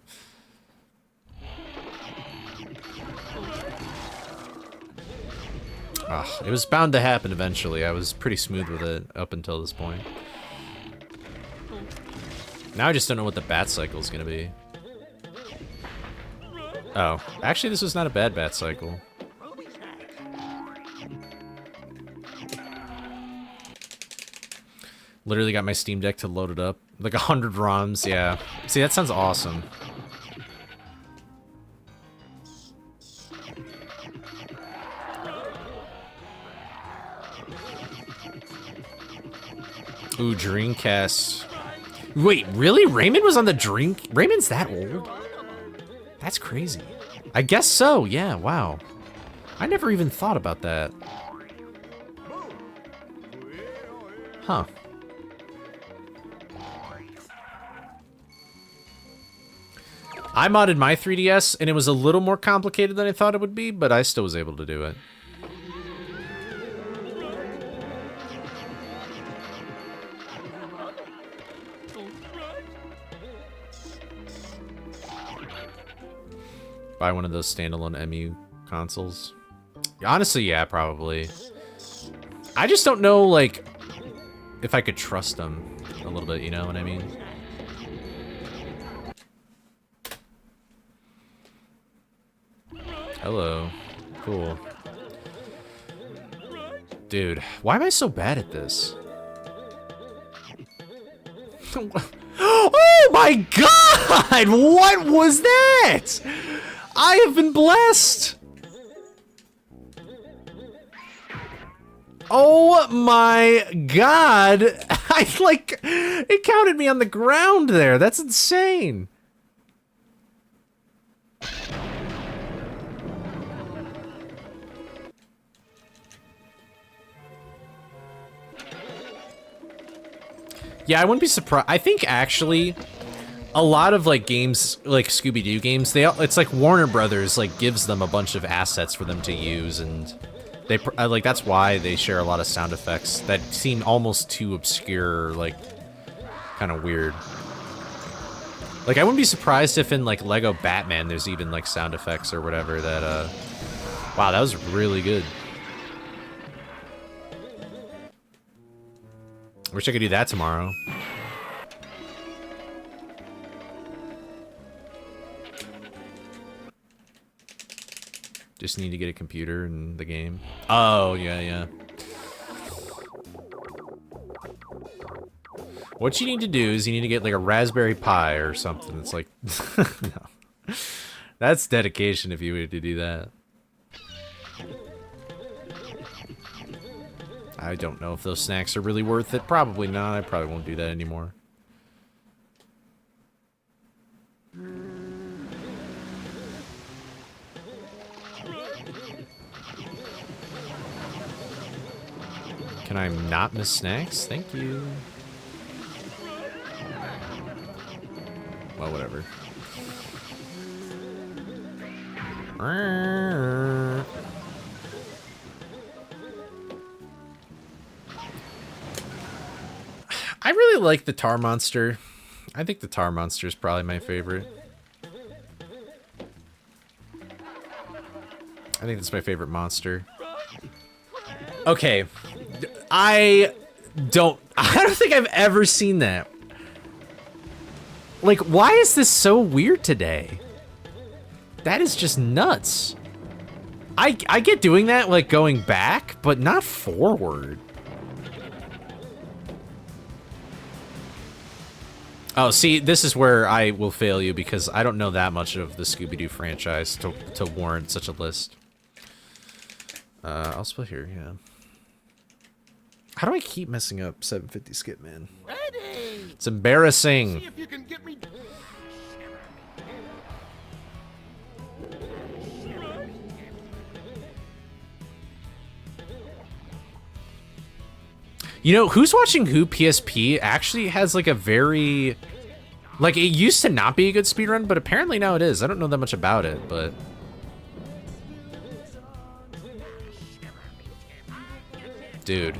Ugh, it was bound to happen eventually. I was pretty smooth with it up until this point. Now I just don't know what the bat cycle is gonna be. Oh, actually this was not a bad bat cycle. Literally got my Steam Deck to load it up. Like 100 ROMs, yeah. See, that sounds awesome. Ooh, Dreamcast. Wait, really? Raymond was on the Dream... Raymond's that old? That's crazy. I guess so, yeah, wow. I never even thought about that. Huh. I modded my 3DS, and it was a little more complicated than I thought it would be, but I still was able to do it. Buy one of those standalone MU consoles. Honestly, yeah, probably. I just don't know, like, if I could trust them a little bit, you know what I mean? Hello. Cool. Dude, why am I so bad at this? Oh my god! What was that? I have been blessed! Oh my god! It counted me on the ground there. That's insane. Yeah, I wouldn't be surprised. I think actually, a lot of like games, like Scooby-Doo games, it's like Warner Brothers like gives them a bunch of assets for them to use, and they like that's why they share a lot of sound effects that seem almost too obscure, like kind of weird. Like I wouldn't be surprised if in like Lego Batman there's even like sound effects or whatever that. Wow, that was really good. Wish I could do that tomorrow. Just need to get a computer in the game. Oh, yeah, yeah. What you need to do is you need to get like a Raspberry Pi or something. It's like, no. That's dedication if you were to do that. I don't know if those snacks are really worth it. Probably not. I probably won't do that anymore. Can I not miss snacks? Thank you. Well, whatever. I really like the Tar Monster. I think the Tar Monster is probably my favorite. I think that's my favorite monster. Okay. I don't think I've ever seen that. Like, why is this so weird today? That is just nuts. I get doing that, like, going back, but not forward. Oh, see, this is where I will fail you because I don't know that much of the Scooby-Doo franchise to warrant such a list. I'll split here, yeah. How do I keep messing up 750 skip, man? Ready. It's embarrassing. See if you can get me. You know, Who's Watching Who PSP actually has like a very... Like, it used to not be a good speedrun, but apparently now it is. I don't know that much about it, but... dude.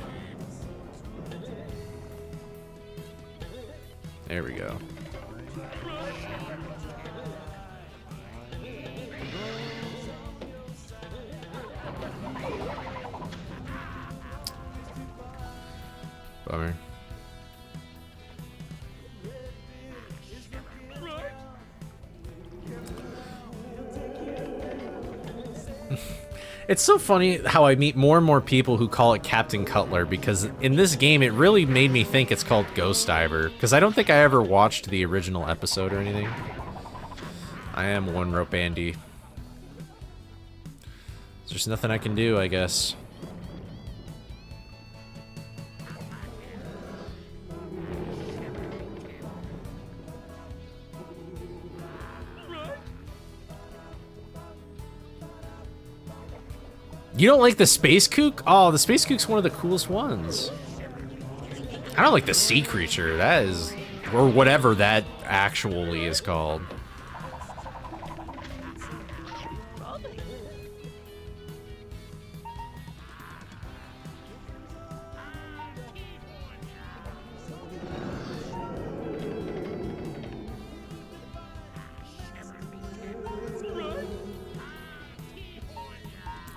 There we go. Bummer. It's so funny how I meet more and more people who call it Captain Cutler, because in this game it really made me think it's called Ghost Diver, because I don't think I ever watched the original episode or anything. I am One Rope Andy. There's nothing I can do, I guess. You don't like the Space Kook? Oh, the Space Kook's one of the coolest ones. I don't like the sea creature. That is... or whatever that actually is called.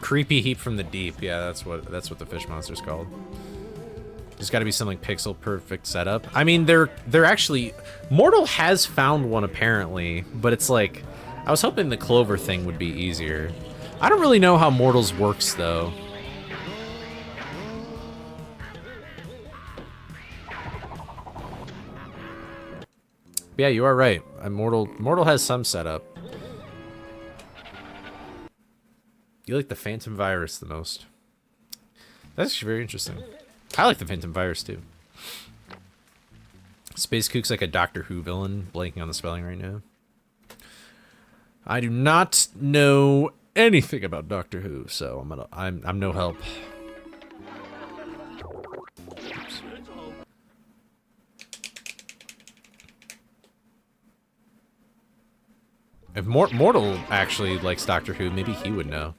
Creepy heap from the deep. Yeah, that's what the fish monster's called. There's got to be some like pixel perfect setup. I mean, they're actually... Mortal has found one apparently, but it's like... I was hoping the clover thing would be easier. I don't really know how Mortals works though. Yeah, you are right. Mortal has some setup. You like the Phantom Virus the most. That's actually very interesting. I like the Phantom Virus too. Space Kook's like a Doctor Who villain, blanking on the spelling right now. I do not know anything about Doctor Who, so I'm no help. Oops. If Mortal actually likes Doctor Who, maybe he would know.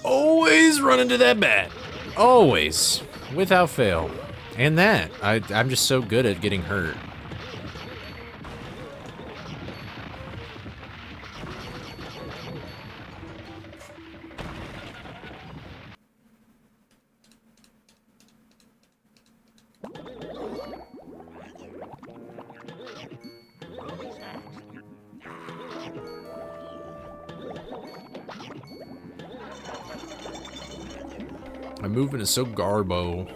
Always run into that bat. Always. Without fail. And that. I'm just so good at getting hurt. My movement is so garbo.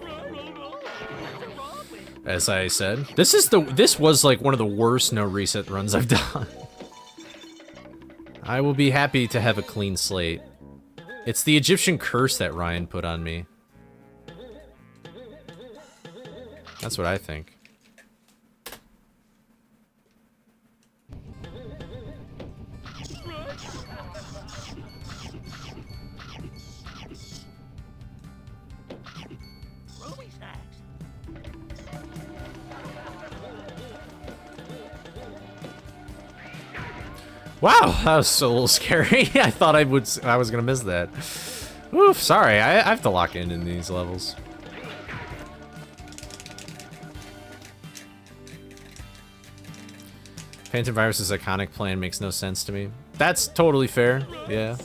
As I said, this was like one of the worst no reset runs I've done. I will be happy to have a clean slate. It's the Egyptian curse that Ryan put on me. That's what I think. Wow, that was so a little scary. I thought I was gonna miss that. Oof, sorry. I have to lock in these levels. Phantom Virus's iconic plan makes no sense to me. That's totally fair. Yeah.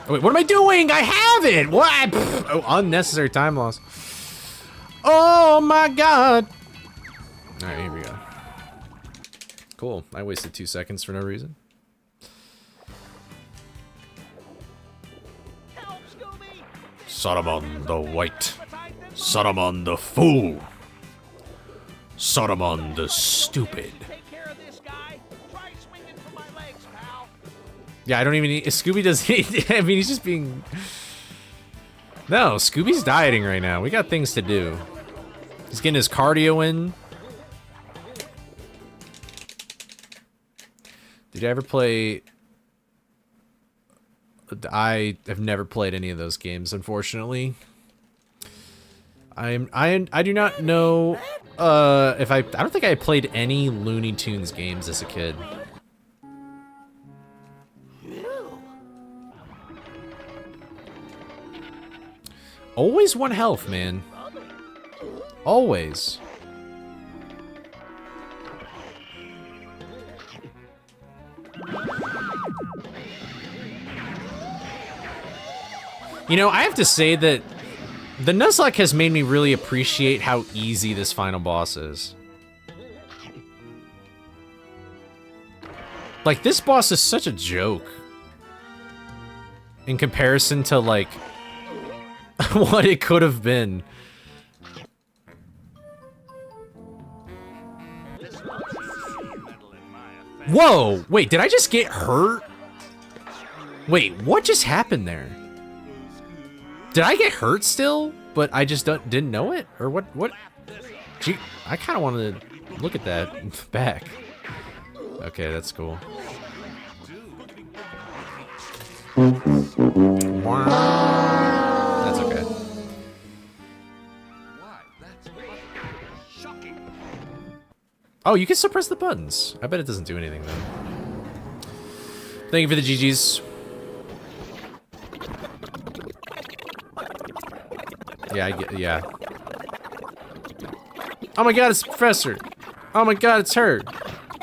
Oh, wait, what am I doing? I have it! What? Oh, unnecessary time loss. Oh my god! Alright, here we go. Cool. I wasted 2 seconds for no reason. Saruman the White. Saruman the Fool. Saruman the Stupid. Yeah, I don't even need... Scooby does... I mean, he's just being... No, Scooby's dieting right now. We got things to do. He's getting his cardio in. Did you ever play... I have never played any of those games, unfortunately. I do not know if I don't think I played any Looney Tunes games as a kid. Always one health, man. Always. You know, I have to say that the Nuzlocke has made me really appreciate how easy this final boss is. Like, this boss is such a joke. In comparison to, like, what it could have been. Whoa! Wait, did I just get hurt? Wait, what just happened there? Did I get hurt still? But I just didn't know it? Or what? Gee, I kind of wanted to look at that back. Okay, that's cool. That's okay. Oh, you can still press the buttons. I bet it doesn't do anything, though. Thank you for the GGs. Yeah. Oh my god, it's the professor. Oh my god, it's her.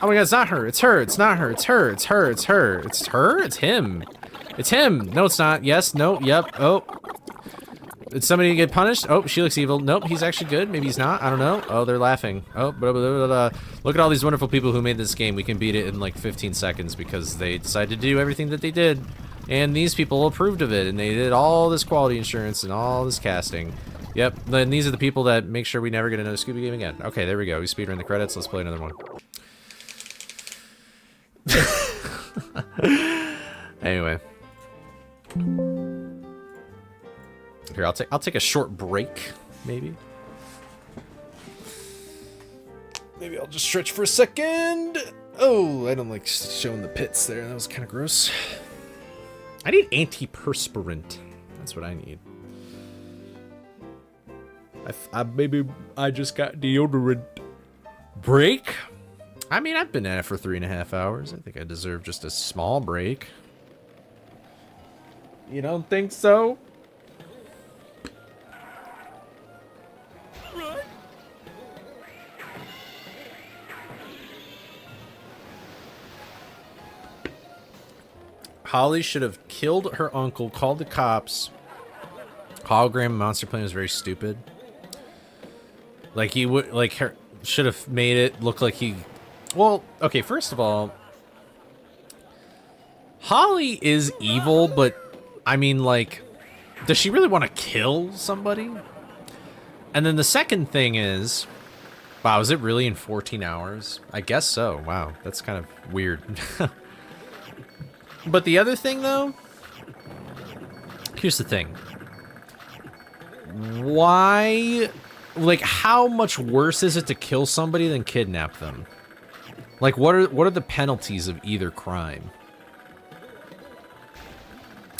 Oh my god, it's not her. It's her. It's not her. It's her. It's her. It's her. It's her? It's him. It's him. No, it's not. Yes. No. Yep. Oh. Did somebody get punished? Oh, she looks evil. Nope, he's actually good. Maybe he's not. I don't know. Oh, they're laughing. Oh, blah, blah, blah, blah. Look at all these wonderful people who made this game. We can beat it in like 15 seconds because they decided to do everything that they did. And these people approved of it, and they did all this quality assurance and all this casting. Yep, then these are the people that make sure we never get another Scooby game again. Okay, there we go. We speedrun the credits. Let's play another one. Anyway. Here, I'll take a short break, maybe. Maybe I'll just stretch for a second. Oh, I don't like showing the pits there. That was kind of gross. I need antiperspirant. That's what I need. Maybe I just got deodorant. Break? I mean, I've been at it for 3.5 hours. I think I deserve just a small break. You don't think so? Holly should have killed her uncle, called the cops. Hologram monster plane was very stupid. Like he would, like her should have made it look like he. Well, okay. First of all, Holly is evil, but I mean, like, does she really want to kill somebody? And then the second thing is, wow, is it really in 14 hours? I guess so. Wow, that's kind of weird. But the other thing, though, here's the thing. Why, like, how much worse is it to kill somebody than kidnap them? Like, what are the penalties of either crime?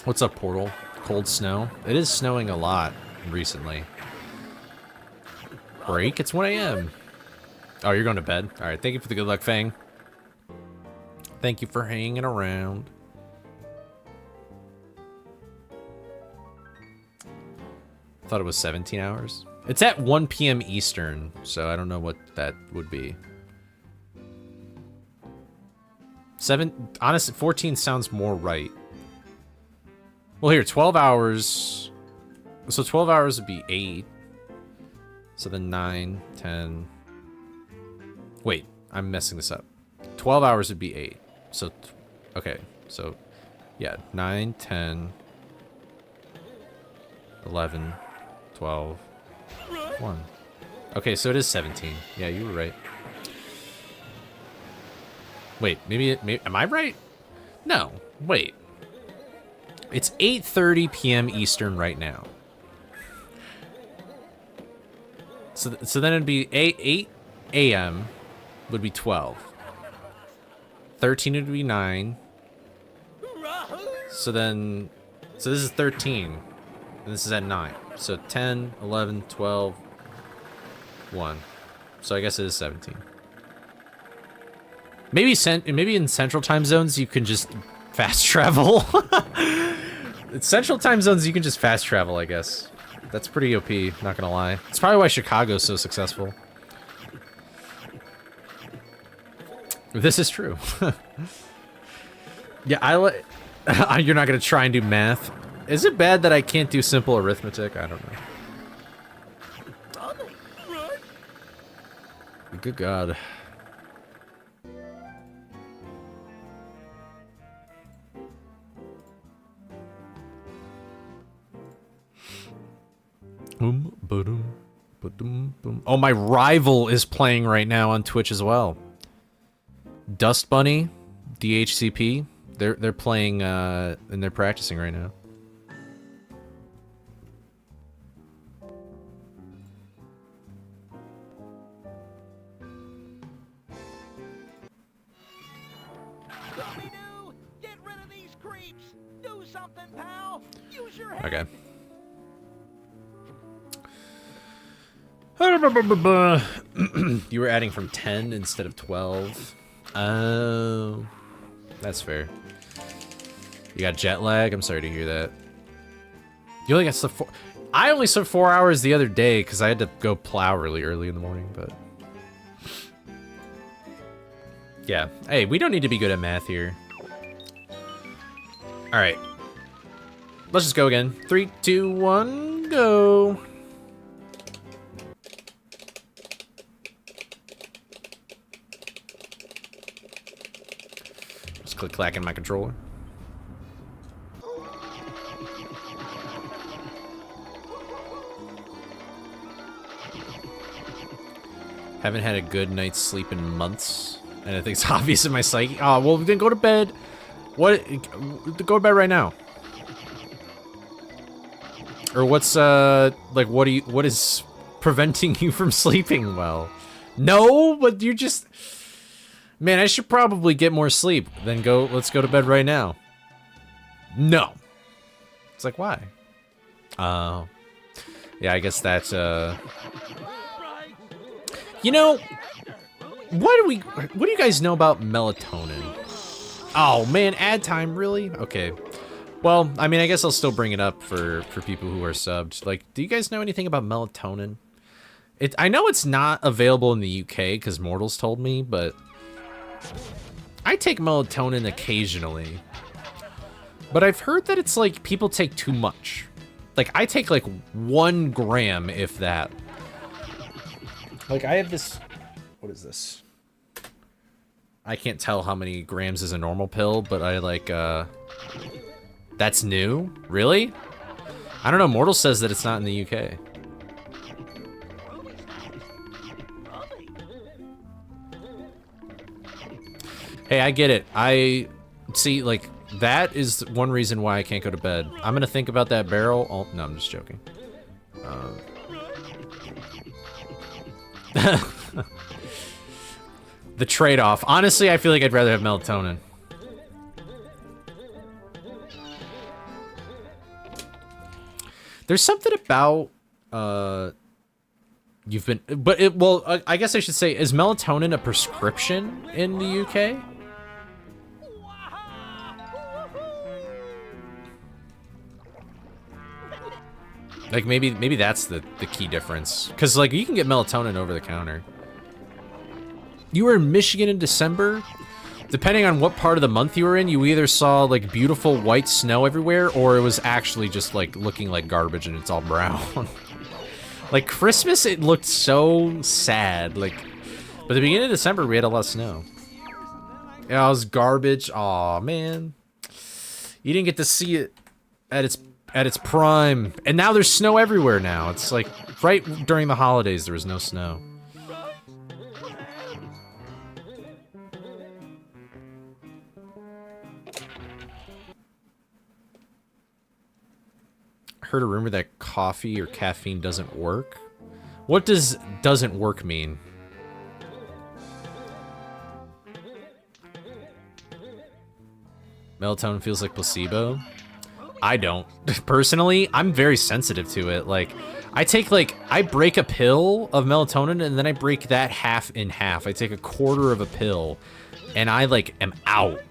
What's up, Portal? Cold snow? It is snowing a lot recently. Break? It's 1 a.m. Oh, you're going to bed? All right, thank you for the good luck, Fang. Thank you for hanging around. Thought it was 17 hours. It's at 1 p.m. Eastern, so I don't know what that would be. Honestly, 14 sounds more right. Well, here, 12 hours. So 12 hours would be 8. So then 9, 10. Wait, I'm messing this up. 12 hours would be 8. So, okay. So, yeah, 9, 10, 11, 12, 1. Okay, so it is 17. Yeah, you were right. Wait, maybe am I right? No, wait. It's 8:30 p.m. Eastern right now. So then it'd be 8 a.m. would be 12. 13 would be 9. So this is 13. And this is at 9. So 10, 11, 12, 1. So I guess it is 17. Maybe in central time zones you can just fast travel. In central time zones you can just fast travel, I guess. That's pretty OP, not gonna lie. It's probably why Chicago's so successful. This is true. Yeah, you're not gonna try and do math. Is it bad that I can't do simple arithmetic? I don't know. Good God. Oh, my rival is playing right now on Twitch as well. Dust Bunny, DHCP. They're playing and they're practicing right now. Okay. You were adding from 10 instead of 12. Oh, that's fair. You got jet lag? I'm sorry to hear that. You only got slept 4. I only slept 4 hours the other day because I had to go plow really early in the morning, but... Yeah. Hey, we don't need to be good at math here. Alright. Let's just go again. 3, 2, 1, go! Just click-clacking my controller. Haven't had a good night's sleep in months, and I think it's obvious in my psyche. Oh, well, then go to bed. What? Go to bed right now. Or what's like what is preventing you from sleeping well? No, but you just, man, I should probably get more sleep. Then let's go to bed right now. No. It's like, why? Yeah, I guess that's you know, what do you guys know about melatonin? Oh man, ad time, really? Okay. Well, I mean, I guess I'll still bring it up for people who are subbed. Like, do you guys know anything about melatonin? I know it's not available in the UK because Mortals told me, but I take melatonin occasionally. But I've heard that it's like people take too much. Like, I take like 1 gram, if that. Like, I have this... What is this? I can't tell how many grams is a normal pill, but I like, That's new? Really? I don't know, Mortal says that it's not in the UK. Hey, I get it. I... See, like, that is one reason why I can't go to bed. I'm gonna think about that barrel. Oh, no, I'm just joking. The trade-off. Honestly, I feel like I'd rather have melatonin. There's something about you've been, but well, I guess I should say, is melatonin a prescription in the UK? Like maybe that's the key difference, because like you can get melatonin over the counter. You were in Michigan in December. Depending on what part of the month you were in, you either saw like beautiful white snow everywhere, or it was actually just like looking like garbage and it's all brown. Like Christmas, it looked so sad. Like, but the beginning of December, we had a lot of snow. Yeah, it was garbage. Aw, man, you didn't get to see it at its prime. And now there's snow everywhere now. It's like right during the holidays, there was no snow. Heard a rumor that coffee or caffeine doesn't work. What does doesn't work mean? Melatonin feels like placebo? I don't. Personally, I'm very sensitive to it. Like, I break a pill of melatonin and then I break that half in half. I take a quarter of a pill and I, like, am out.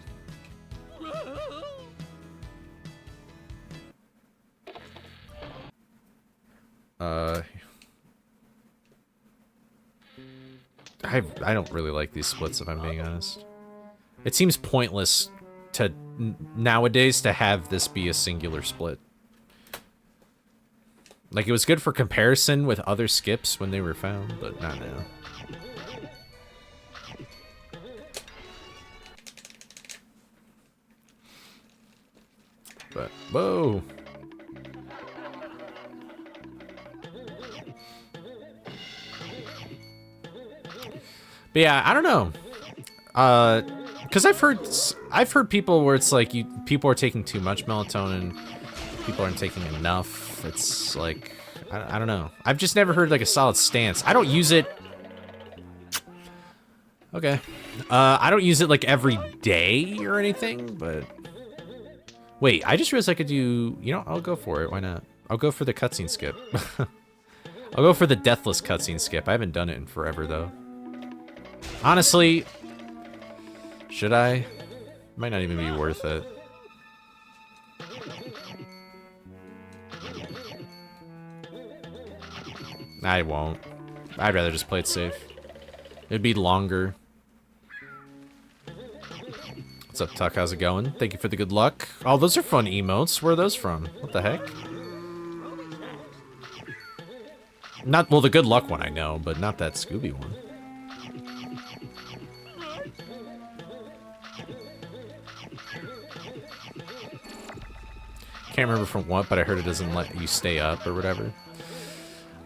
I don't really like these splits, if I'm being honest. It seems pointless to nowadays to have this be a singular split. Like, it was good for comparison with other skips when they were found, but not now. But, whoa! But yeah, I don't know. Because I've heard people where it's like people are taking too much melatonin, people aren't taking enough. It's like I don't know. I've just never heard like a solid stance. I don't use it. Okay, I don't use it like every day or anything. But wait, I just realized I could do. You know, I'll go for it. Why not? I'll go for the cutscene skip. I'll go for the deathless cutscene skip. I haven't done it in forever though. Honestly, should I? Might not even be worth it. I won't. I'd rather just play it safe. It'd be longer. What's up, Tuck? How's it going? Thank you for the good luck. Oh, those are fun emotes. Where are those from? What the heck? Not, well, the good luck one I know, but not that Scooby one. Can't remember from what, but I heard it doesn't let you stay up or whatever.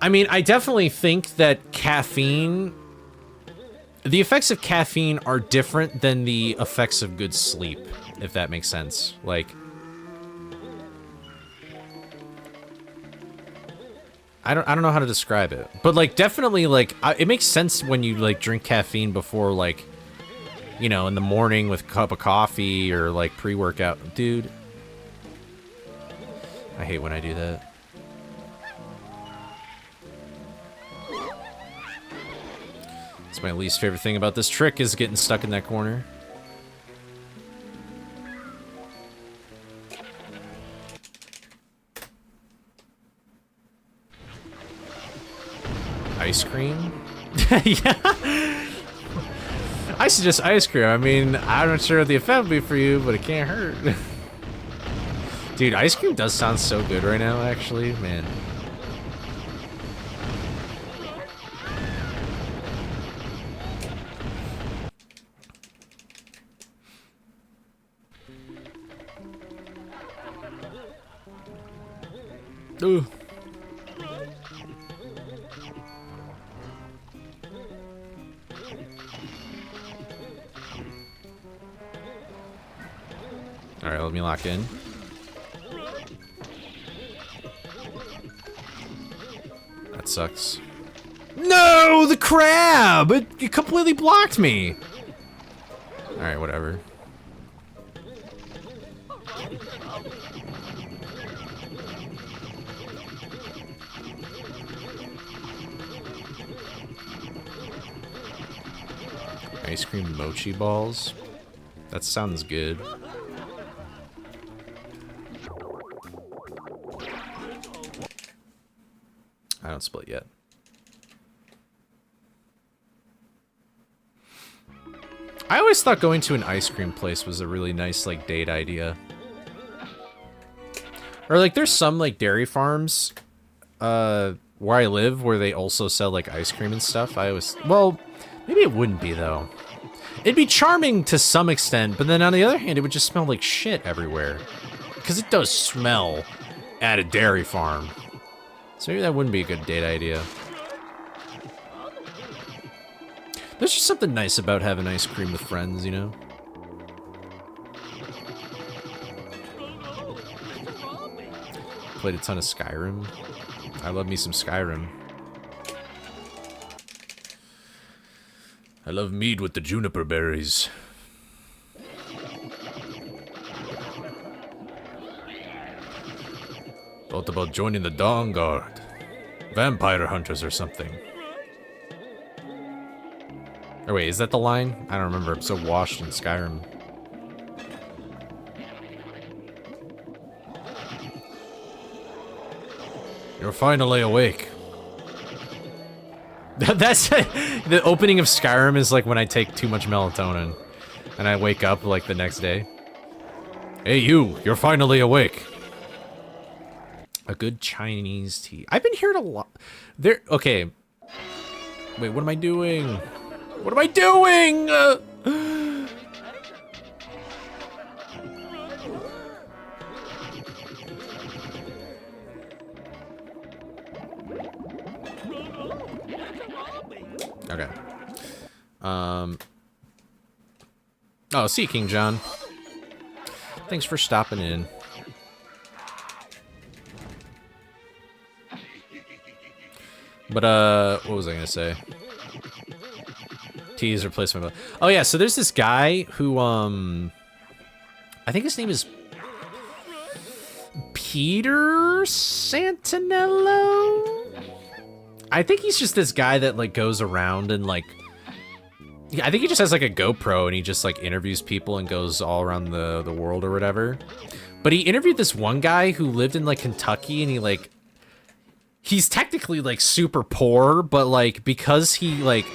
I mean, I definitely think that caffeine... The effects of caffeine are different than the effects of good sleep, if that makes sense. Like... I don't know how to describe it. But, like, definitely, like, it makes sense when you, like, drink caffeine before, like, you know, in the morning with a cup of coffee or, like, pre-workout. Dude... I hate when I do that. It's my least favorite thing about this trick is getting stuck in that corner. Ice cream? Yeah. I suggest ice cream. I mean, I'm not sure what the effect would be for you, but it can't hurt. Dude, ice cream does sound so good right now, actually, man. Ooh. All right, let me lock in. That sucks. No, the crab! It completely blocked me. All right, whatever. Ice cream mochi balls. That sounds good. I don't split yet. I always thought going to an ice cream place was a really nice, like, date idea. Or, like, there's some, like, dairy farms, where I live where they also sell, like, ice cream and stuff. I always... Well, maybe it wouldn't be, though. It'd be charming to some extent, but then on the other hand, it would just smell like shit everywhere. Because it does smell at a dairy farm. So maybe that wouldn't be a good date idea. There's just something nice about having ice cream with friends, you know? Played a ton of Skyrim. I love me some Skyrim. I love mead with the juniper berries. Thought about joining the Dawn Guard. Vampire hunters or something. Oh wait, is that the line? I don't remember. I'm so washed in Skyrim. You're finally awake. That's the opening of Skyrim is like when I take too much melatonin and I wake up like the next day. Hey you, you're finally awake. A good Chinese tea. I've been hearing a lot. There. Okay. Wait, what am I doing? What am I doing? Okay. Oh, see you, King John. Thanks for stopping in. But, what was I gonna say? T's replacement. Oh, yeah, so there's this guy who, I think his name is Peter Santinello? I think he's just this guy that, like, goes around and, like... I think he just has, like, a GoPro and he just, like, interviews people and goes all around the world or whatever. But he interviewed this one guy who lived in, like, Kentucky and he, like... He's technically, like, super poor, but, like, because he, like,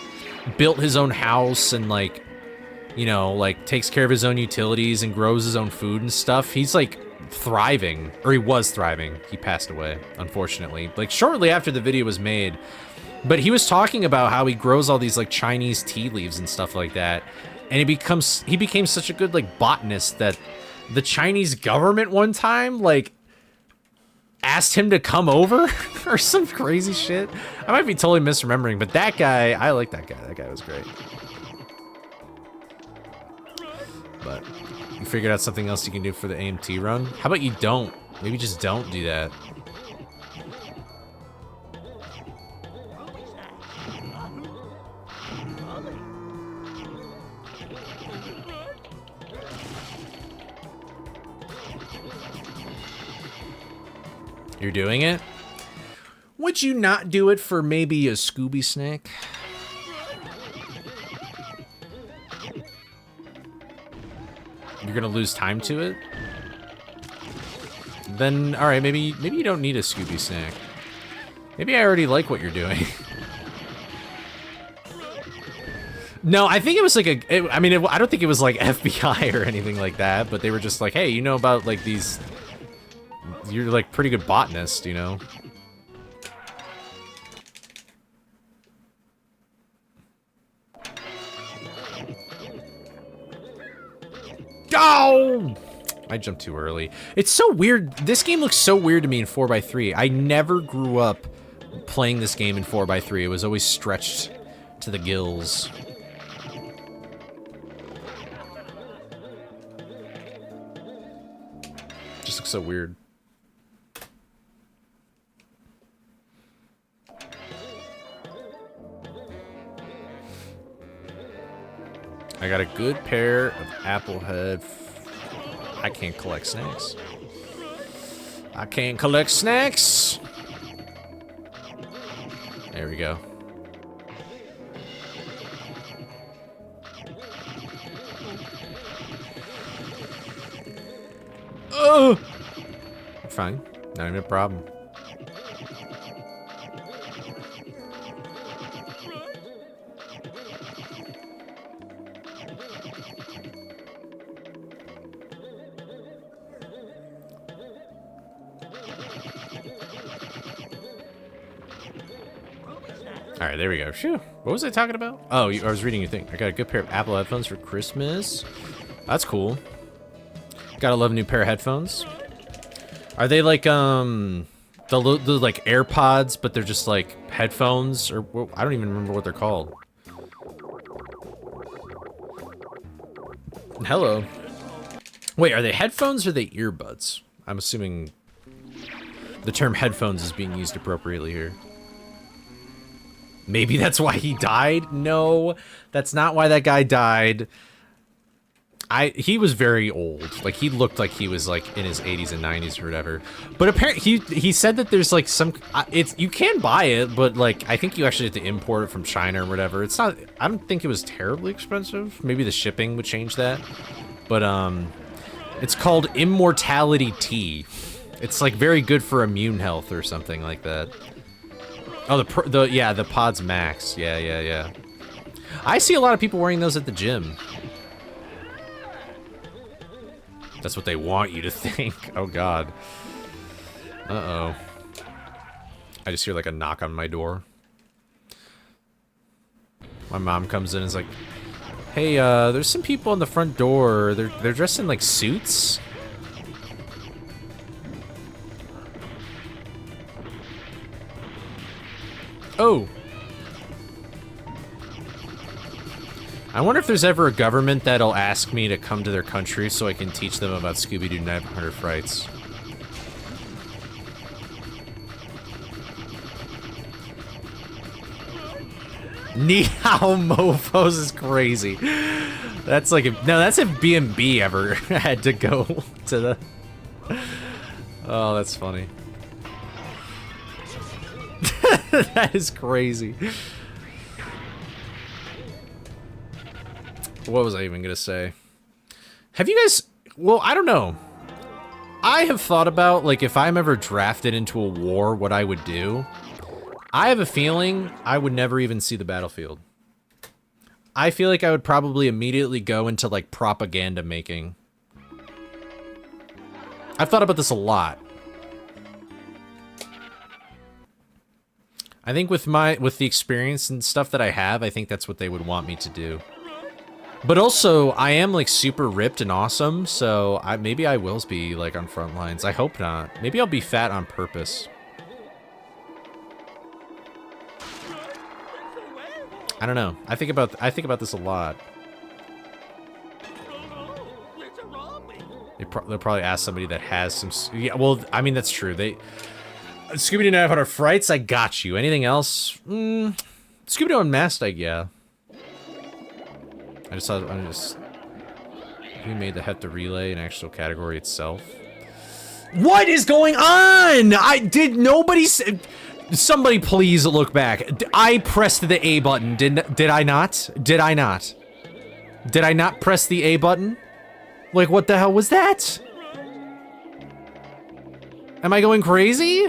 built his own house and, like, you know, like, takes care of his own utilities and grows his own food and stuff, he's, like, thriving. Or he was thriving. He passed away, unfortunately. Like, shortly after the video was made. But he was talking about how he grows all these, like, Chinese tea leaves and stuff like that. And he became such a good, like, botanist that the Chinese government one time, like... asked him to come over or some crazy shit. I might be totally misremembering, but that guy, I like that guy. That guy was great. But you figured out something else you can do for the AMT run? How about you don't? Maybe just don't do that. You're doing it? Would you not do it for maybe a Scooby snack? You're gonna lose time to it? Then, alright, maybe you don't need a Scooby snack. Maybe I already like what you're doing. No, I think it was like I don't think it was like FBI or anything like that, but they were just like, hey, you know about like these... You're like pretty good botanist, you know? Oh! I jumped too early. It's so weird. This game looks so weird to me in 4x3. I never grew up playing this game in 4x3. It was always stretched to the gills. Just looks so weird. I got a good pair of Applehead. I can't collect snacks. I can't collect snacks. There we go. Oh! Fine. Not even a problem. All right, there we go. Phew. What was I talking about? Oh, I was reading your thing. I got a good pair of Apple headphones for Christmas. That's cool. Gotta love a new pair of headphones. Are they like the like AirPods, but they're just like headphones, or I don't even remember what they're called. Hello. Wait, are they headphones or are they earbuds? I'm assuming the term headphones is being used appropriately here. Maybe that's why he died? No, that's not why that guy died. He was very old. Like, he looked like he was, like, in his 80s and 90s or whatever. But apparently, he said that there's, like, some... you can buy it, but, like, I think you actually have to import it from China or whatever. It's not... I don't think it was terribly expensive. Maybe the shipping would change that. But, it's called Immortality Tea. It's, like, very good for immune health or something like that. Oh, the Pods Max. Yeah. I see a lot of people wearing those at the gym. That's what they want you to think. Oh, God. Uh-oh. I just hear, like, a knock on my door. My mom comes in and is like, hey, there's some people on the front door. They're dressed in, like, suits. Oh. I wonder if there's ever a government that'll ask me to come to their country so I can teach them about Scooby-Doo 900 Frights. Ni hao mofos is crazy. That's like that's if B&B ever had to go to the... Oh, that's funny. That is crazy. What was I even gonna say? Have you guys... Well, I don't know. I have thought about, like, if I'm ever drafted into a war, what I would do. I have a feeling I would never even see the battlefield. I feel like I would probably immediately go into, like, propaganda making. I've thought about this a lot. I think with the experience and stuff that I have, I think that's what they would want me to do. But also, I am, like, super ripped and awesome, so maybe I will be, like, on front lines. I hope not. Maybe I'll be fat on purpose. I don't know. I think about this a lot. They'll probably ask somebody that has some... Yeah, well, I mean, that's true. Scooby-Doo 900 Frights, I got you. Anything else? Scooby-Doo Unmasked, yeah. He made the Hepta Relay an actual category itself. What is going on? Somebody please look back. I pressed the A button. Did I not? Did I not? Did I not press the A button? Like, what the hell was that? Am I going crazy?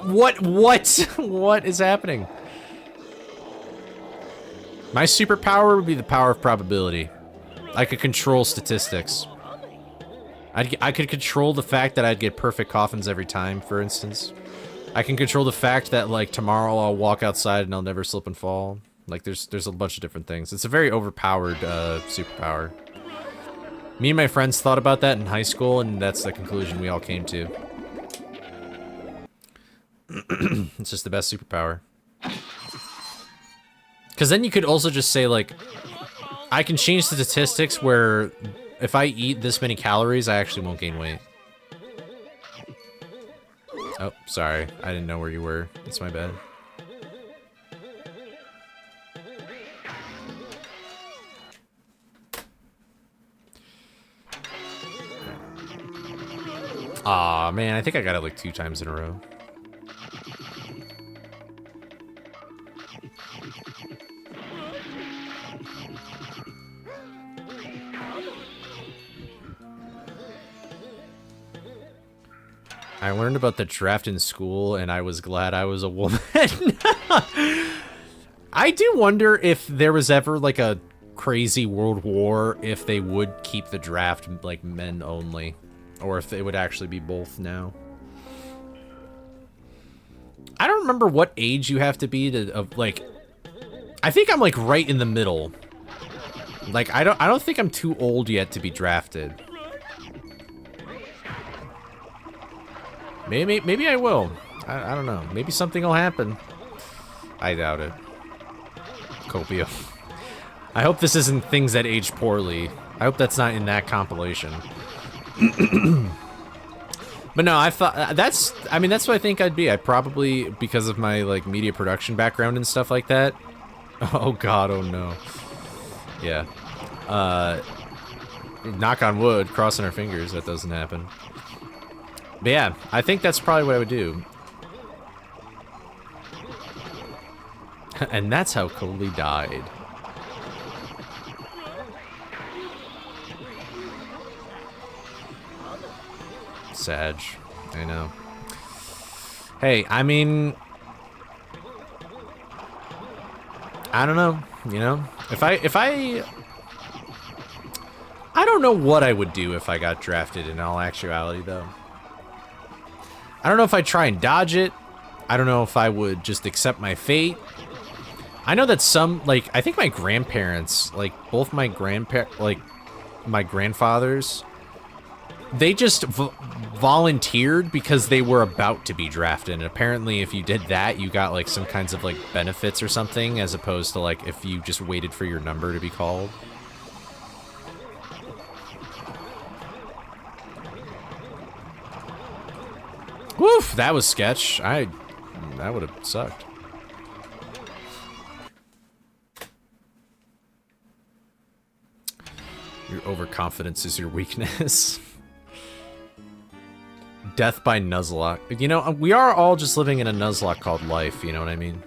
What is happening? My superpower would be the power of probability. I could control statistics. I could control the fact that I'd get perfect coffins every time, for instance. I can control the fact that, like, tomorrow I'll walk outside and I'll never slip and fall. Like, there's a bunch of different things. It's a very overpowered superpower. Me and my friends thought about that in high school, and that's the conclusion we all came to. It's just the best superpower. Because then you could also just say, like, I can change the statistics where if I eat this many calories, I actually won't gain weight. Oh, sorry. I didn't know where you were. It's my bad. Aw, man, I think I got it like 2 times in a row. I learned about the draft in school, and I was glad I was a woman. I do wonder if there was ever, like, a crazy world war, if they would keep the draft, like, men only. Or if it would actually be both now. I don't remember what age you have to be to, like... I think I'm, like, right in the middle. Like, I don't think I'm too old yet to be drafted. Maybe I will. I don't know. Maybe something will happen. I doubt it. Copio. I hope this isn't things that age poorly. I hope that's not in that compilation. But no, I thought that's what I think I'd be. I probably, because of my like media production background and stuff like that. Oh God, oh no. Yeah. Knock on wood, crossing our fingers, that doesn't happen. But yeah, I think that's probably what I would do. And that's how Coley died. Sag, I know. Hey, I mean, I don't know, you know? I don't know what I would do if I got drafted in all actuality, though. I don't know if I'd try and dodge it. I don't know if I would just accept my fate. I know that some, like, I think my grandparents, like, both my my grandfathers, they just volunteered because they were about to be drafted. And apparently if you did that, you got, like, some kinds of, like, benefits or something, as opposed to, like, if you just waited for your number to be called. Woof, that was sketch. That would have sucked. Your overconfidence is your weakness. Death by Nuzlocke. You know, we are all just living in a Nuzlocke called life, you know what I mean?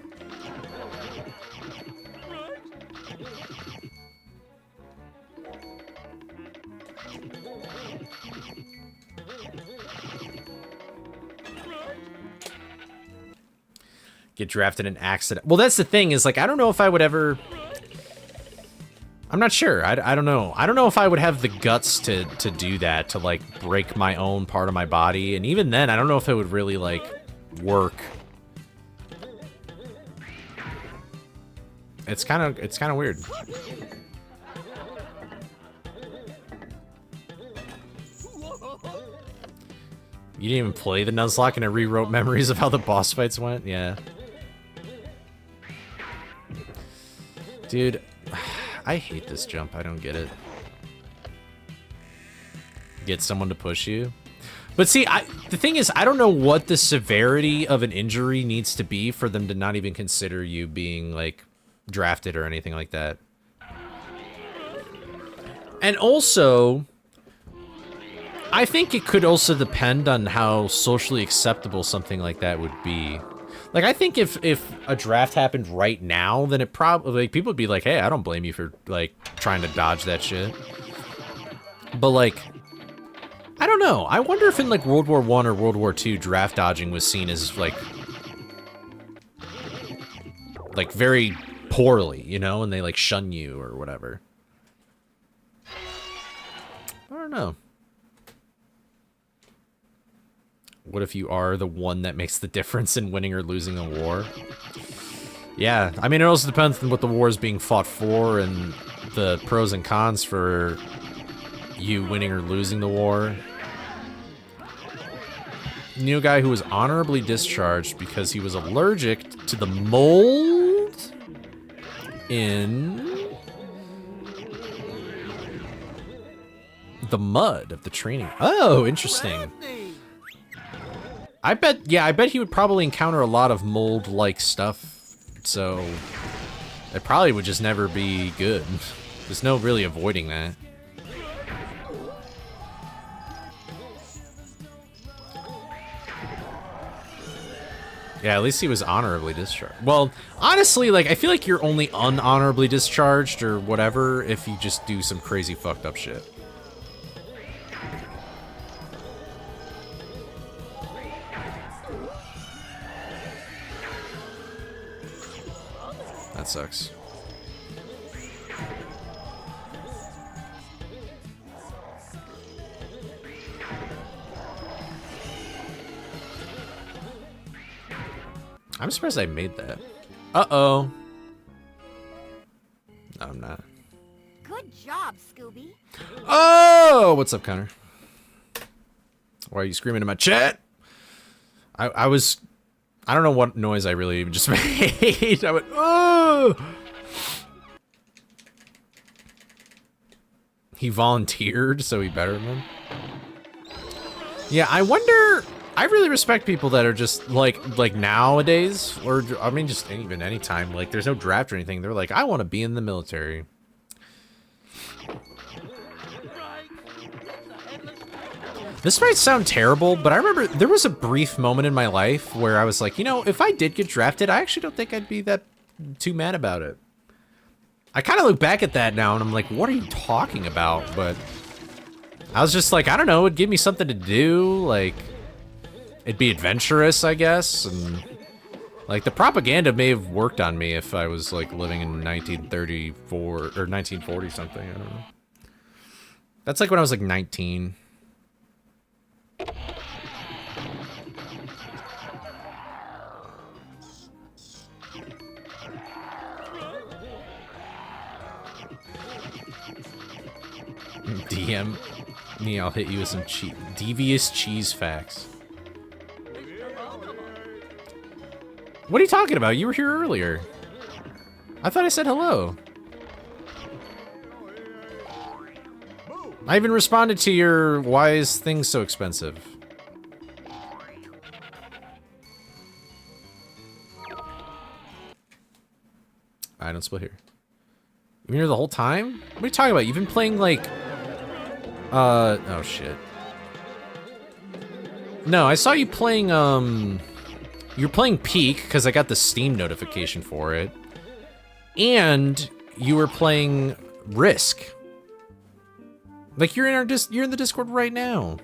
Get drafted in accident. Well, that's the thing, is like, I don't know if I would ever... I'm not sure. I don't know. I don't know if I would have the guts to do that, to like break my own part of my body. And even then, I don't know if it would really like work. It's kind of weird. You didn't even play the Nuzlocke and it rewrote memories of how the boss fights went? Yeah. Dude, I hate this jump. I don't get it. Get someone to push you. But see, the thing is, I don't know what the severity of an injury needs to be for them to not even consider you being, like, drafted or anything like that. And also, I think it could also depend on how socially acceptable something like that would be. Like, I think if a draft happened right now, then it probably, like, people would be like, hey, I don't blame you for, like, trying to dodge that shit. But, like, I don't know. I wonder if in, like, World War I or World War II, draft dodging was seen as, like, very poorly, you know? And they, like, shun you or whatever. I don't know. What if you are the one that makes the difference in winning or losing a war? Yeah, I mean, it also depends on what the war is being fought for and the pros and cons for you winning or losing the war. You knew a guy who was honorably discharged because he was allergic to the mold in the mud of the training. Oh, interesting. I bet he would probably encounter a lot of mold-like stuff, so it probably would just never be good. There's no really avoiding that. Yeah, at least he was honorably discharged. Well, honestly, like, I feel like you're only unhonorably discharged or whatever if you just do some crazy fucked up shit. That sucks. I'm surprised I made that. Uh-oh. No, I'm not. Good job, Scooby. Oh! What's up, Connor? Why are you screaming in my chat? I don't know what noise I really even just made. I went, oh! He volunteered, so he bettered him. Yeah, I wonder. I really respect people that are just like nowadays, or I mean, just even anytime. Like, there's no draft or anything. They're like, I want to be in the military. This might sound terrible, but I remember there was a brief moment in my life where I was like, you know, if I did get drafted, I actually don't think I'd be that too mad about it. I kind of look back at that now and I'm like, what are you talking about? But I was just like, I don't know, it'd give me something to do, like, it'd be adventurous, I guess, and like the propaganda may have worked on me if I was like living in 1934 or 1940 something, I don't know. That's like when I was like 19. DM me, I'll hit you with some devious cheese facts. What are you talking about? You were here earlier. I thought I said hello. I even responded to your why is things so expensive. I don't split here. You've been here the whole time? What are you talking about? You've been playing like oh shit. No, I saw you playing you're playing Peak because I got the Steam notification for it. And you were playing Risk. Like you're in the Discord right now.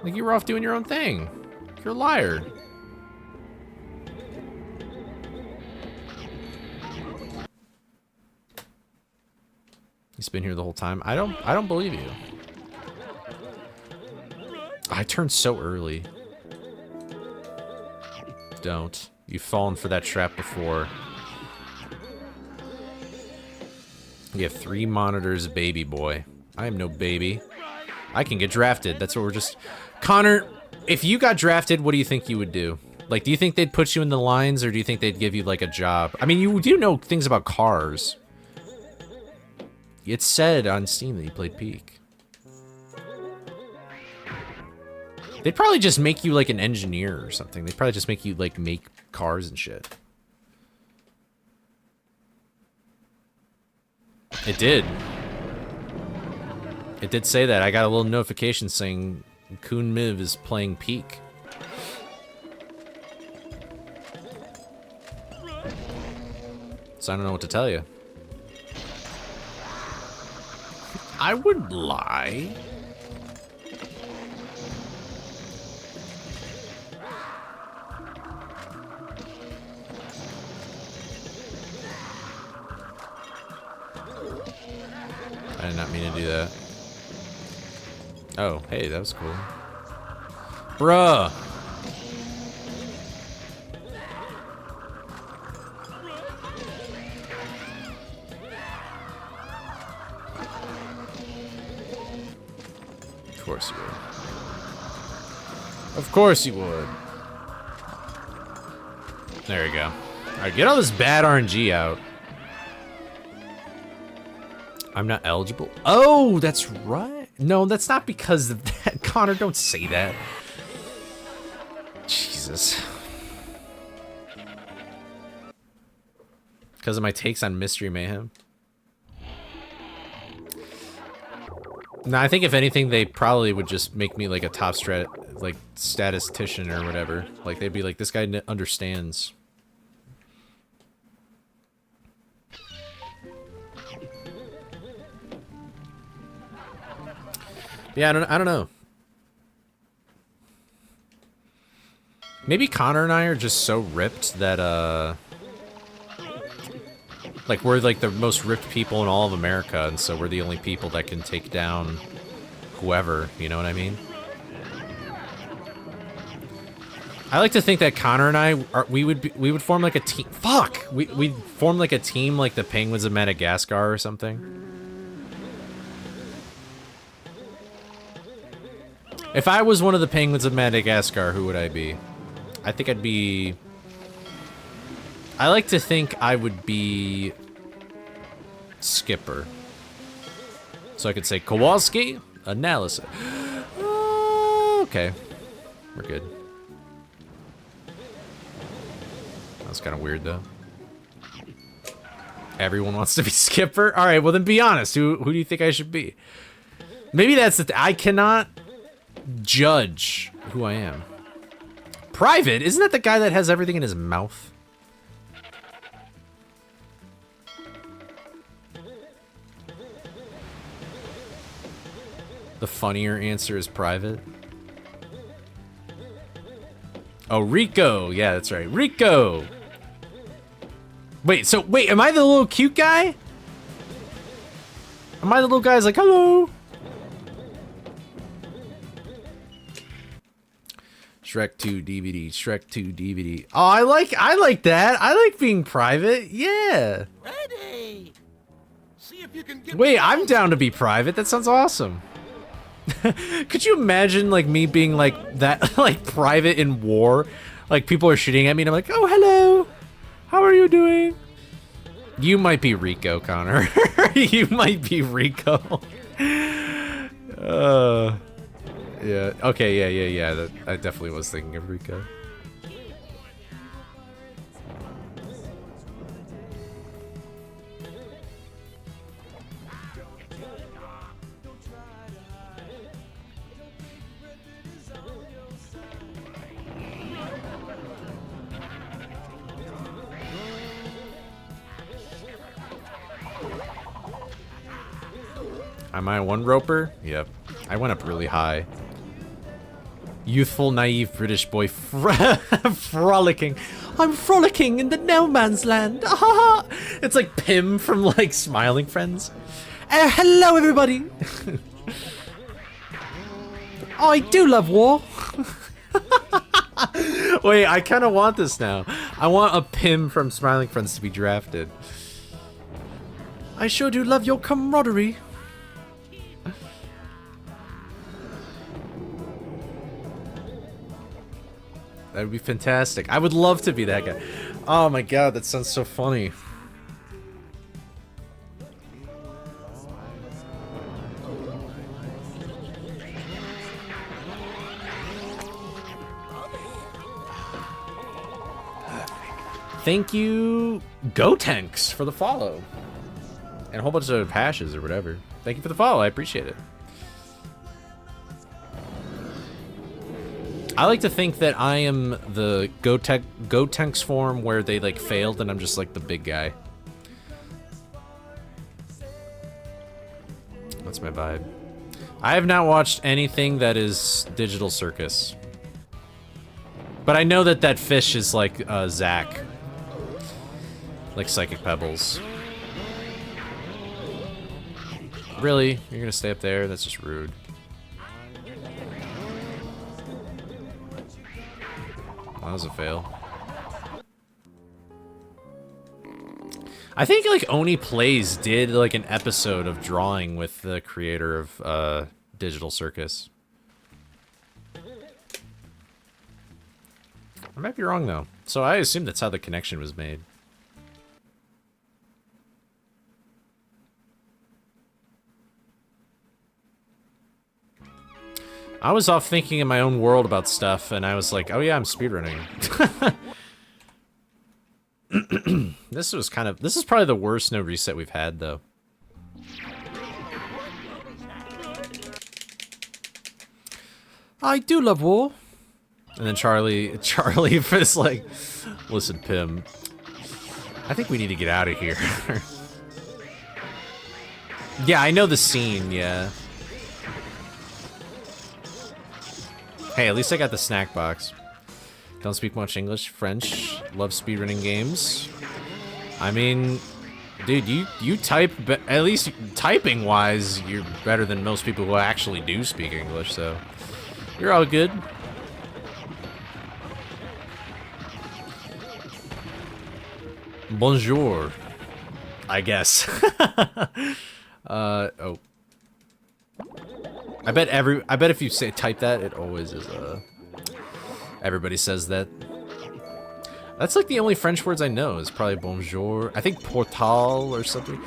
Like you were off doing your own thing. You're a liar. He's been here the whole time. I don't believe you. I turned so early. Don't. You've fallen for that trap before. You have 3 monitors, baby boy. I am no baby. I can get drafted. That's what we're just... Connor, if you got drafted, what do you think you would do? Like, do you think they'd put you in the lines, or do you think they'd give you, like, a job? I mean, you do know things about cars. It said on Steam that you played Peak. They'd probably just make you, like, an engineer or something. They'd probably just make you, like, make cars and shit. It did. It did say that. I got a little notification saying Kun Miv is playing Peak. So I don't know what to tell you. I would lie. I did not mean to do that. Oh, hey, that was cool. Bruh! Of course you would. Of course you would. There you go. Alright, get all this bad RNG out. I'm not eligible. Oh, that's right. No, that's not because of that. Connor, don't say that. Jesus. Because of my takes on Mystery Mayhem? No, I think if anything, they probably would just make me like a top like statistician or whatever. Like they'd be like, this guy understands. Yeah, I don't know. Maybe Connor and I are just so ripped that, like, we're, like, the most ripped people in all of America, and so we're the only people that can take down whoever, you know what I mean? I like to think that Connor and I, we would form, like, a team. Fuck! We'd form, like, a team like the Penguins of Madagascar or something. If I was one of the Penguins of Madagascar, who would I be? I think I'd be... I like to think I would be... Skipper. So I could say, Kowalski, analysis. Okay. We're good. That's kind of weird, though. Everyone wants to be Skipper? Alright, well then be honest. Who do you think I should be? Maybe that's the I cannot judge who I am. Private? Isn't that the guy that has everything in his mouth? The funnier answer is Private. Oh, Rico. Yeah, that's right. Rico. Wait, am I the little cute guy? Am I the little guy who's like, hello? Shrek 2 DVD, Shrek 2 DVD. Oh, I like that. I like being private. Yeah. Ready. See if you can get Wait, I'm down to be private. That sounds awesome. Could you imagine like me being like that, like private in war? Like people are shooting at me and I'm like, oh, hello. How are you doing? You might be Rico, Connor. You might be Rico. Yeah. Okay, yeah. I definitely was thinking of Rico. Am I a one-roper? Yep. I went up really high. Youthful, naive British boy frolicking. I'm frolicking in the no man's land. It's like Pim from like Smiling Friends. Hello, everybody. Oh, I do love war. Wait, I kind of want this now. I want a Pim from Smiling Friends to be drafted. I sure do love your camaraderie. That would be fantastic. I would love to be that guy. Oh my god, that sounds so funny. Thank you, GoTanks, for the follow. And a whole bunch of hashes or whatever. Thank you for the follow, I appreciate it. I like to think that I am the GoTanks form where they like failed and I'm just like the big guy. That's my vibe. I have not watched anything that is Digital Circus. But I know that that fish is like Zach. Like Psychic Pebbles. Really? You're gonna stay up there? That's just rude. That was a fail. I think like Oni Plays did like an episode of drawing with the creator of Digital Circus. I might be wrong though. So I assume that's how the connection was made. I was off thinking in my own world about stuff, and I was like, oh yeah, I'm speedrunning. This is probably the worst no reset we've had, though. I do love war. And then Charlie is like, listen, Pim, I think we need to get out of here. Yeah, I know the scene, yeah. Hey, at least I got the snack box. Don't speak much English, French. Love speedrunning games. I mean, dude, you type, at least typing-wise, you're better than most people who actually do speak English, so you're all good. Bonjour, I guess. Oh. I bet if you type that, it always is, everybody says that. That's like the only French words I know is probably bonjour. I think portal or something.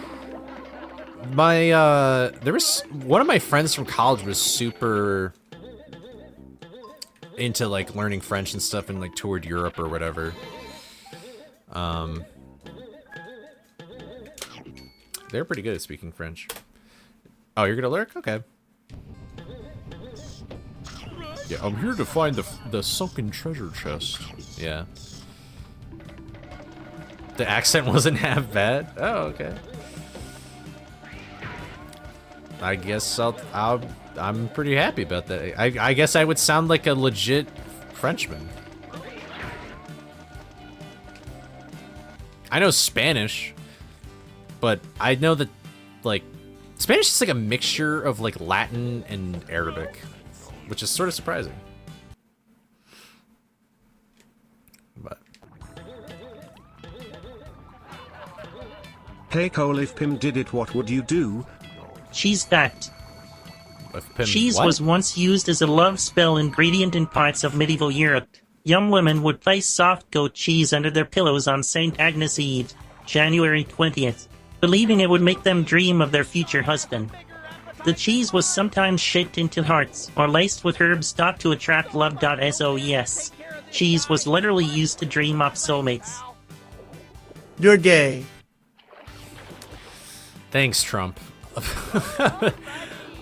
There was, one of my friends from college was super, into like learning French and stuff and like toured Europe or whatever. They're pretty good at speaking French. Oh, you're gonna lurk? Okay. Yeah, I'm here to find the sunken treasure chest. Yeah. The accent wasn't half bad. Oh, okay. I guess I'm pretty happy about that. I guess I would sound like a legit Frenchman. I know Spanish, but I know that, like, Spanish is like a mixture of, like, Latin and Arabic, which is sort of surprising. But... Hey Cole, if Pim did it, what would you do? Cheese fact. Cheese was once used as a love spell ingredient in parts of medieval Europe. Young women would place soft goat cheese under their pillows on St. Agnes Eve, January 20th, believing it would make them dream of their future husband. The cheese was sometimes shaped into hearts, or laced with herbs thought to attract love. SOES. Cheese was literally used to dream up soulmates. You're gay. Thanks, Trump.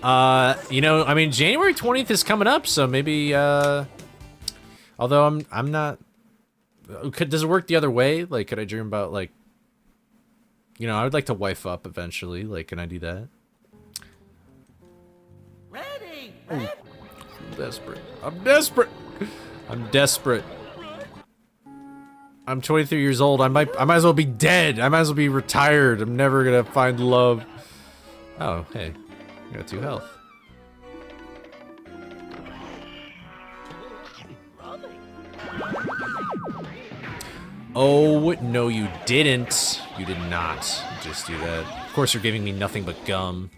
You know, I mean, January 20th is coming up, so maybe, although I'm not, does it work the other way? Like, could I dream about, like, you know, I would like to wife up eventually. Like, can I do that? Ready. I'm desperate. I'm desperate. I'm desperate. I'm 23 years old. I might as well be dead. I might as well be retired. I'm never gonna find love. Oh, hey. I got 2 health. Oh, no you didn't. You did not just do that. Of course you're giving me nothing but gum.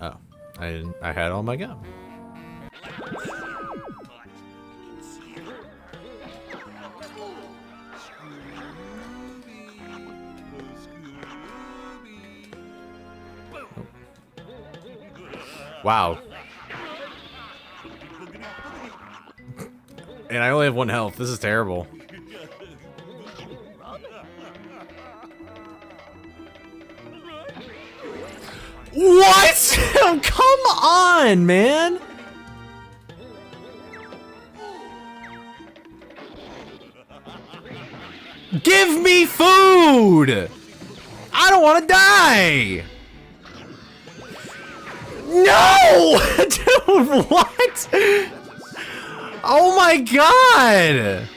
Oh, I had all my gum. Wow. And I only have 1 health. This is terrible. What? Come on, man. Give me food. I don't want to die. No! Dude, what? Oh my god!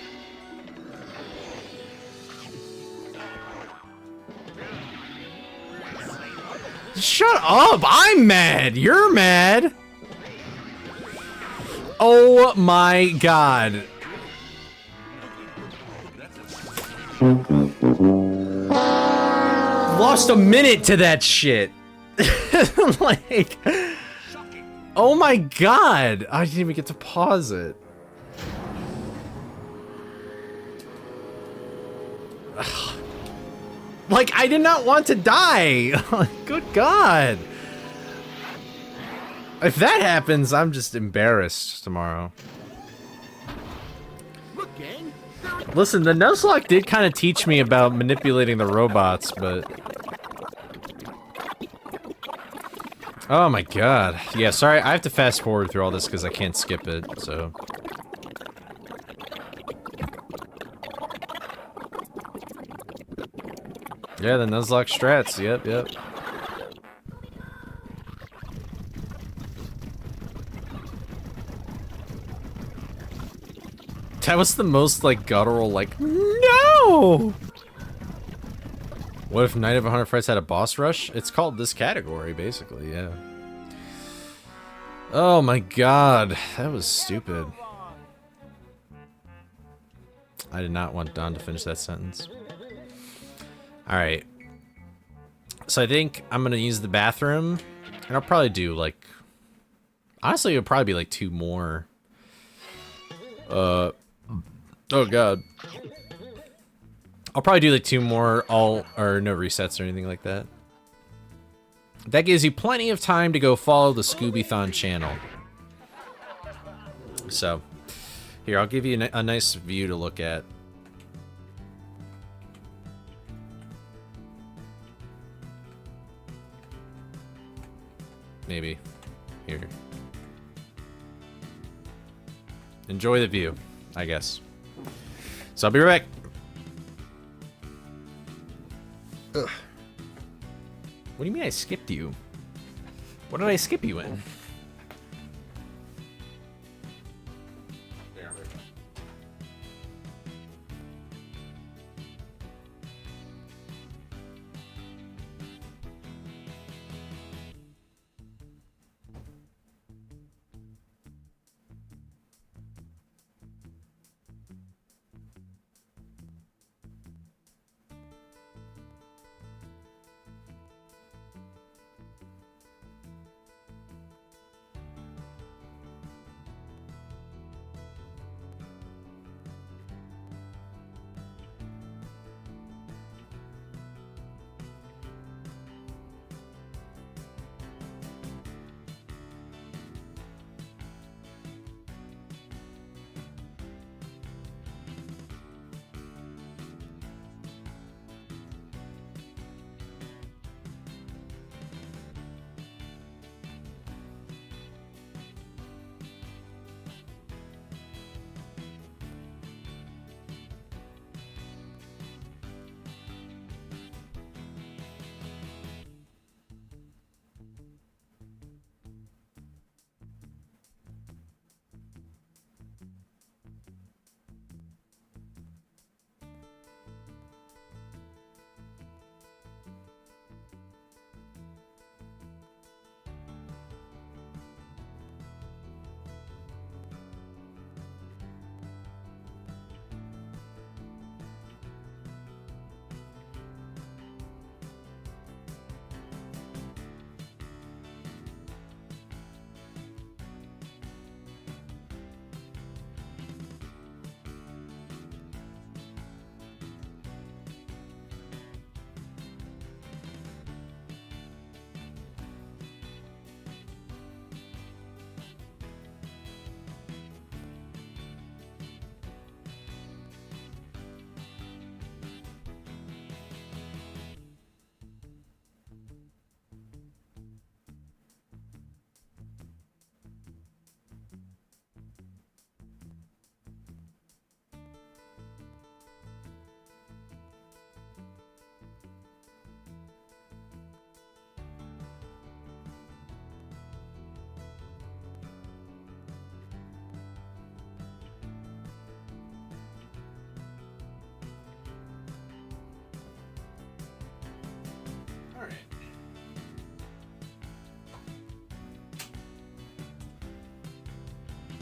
Shut up! I'm mad! You're mad! Oh my god. Lost a minute to that shit. Like, oh my god, I didn't even get to pause it. Like, I did not want to die. Good god. If that happens, I'm just embarrassed tomorrow. Listen, the Nuzlocke did kind of teach me about manipulating the robots, but... Oh my god. Yeah, sorry, I have to fast forward through all this because I can't skip it, so... Yeah, the Nuzlocke strats, yep. That was the most, like, guttural, like, no! What if Night of 100 Frights had a boss rush? It's called this category, basically, yeah. Oh my god, that was stupid. I did not want Don to finish that sentence. Alright. So I think I'm gonna use the bathroom, and I'll probably do, like, Honestly, it would probably be like 2 more. Oh god. I'll probably do like 2 more all or no resets or anything like that. That gives you plenty of time to go follow the Scooby-thon channel. So, here, I'll give you a nice view to look at. Maybe. Here. Enjoy the view, I guess. So I'll be right back. Ugh. What do you mean I skipped you? What did I skip you in?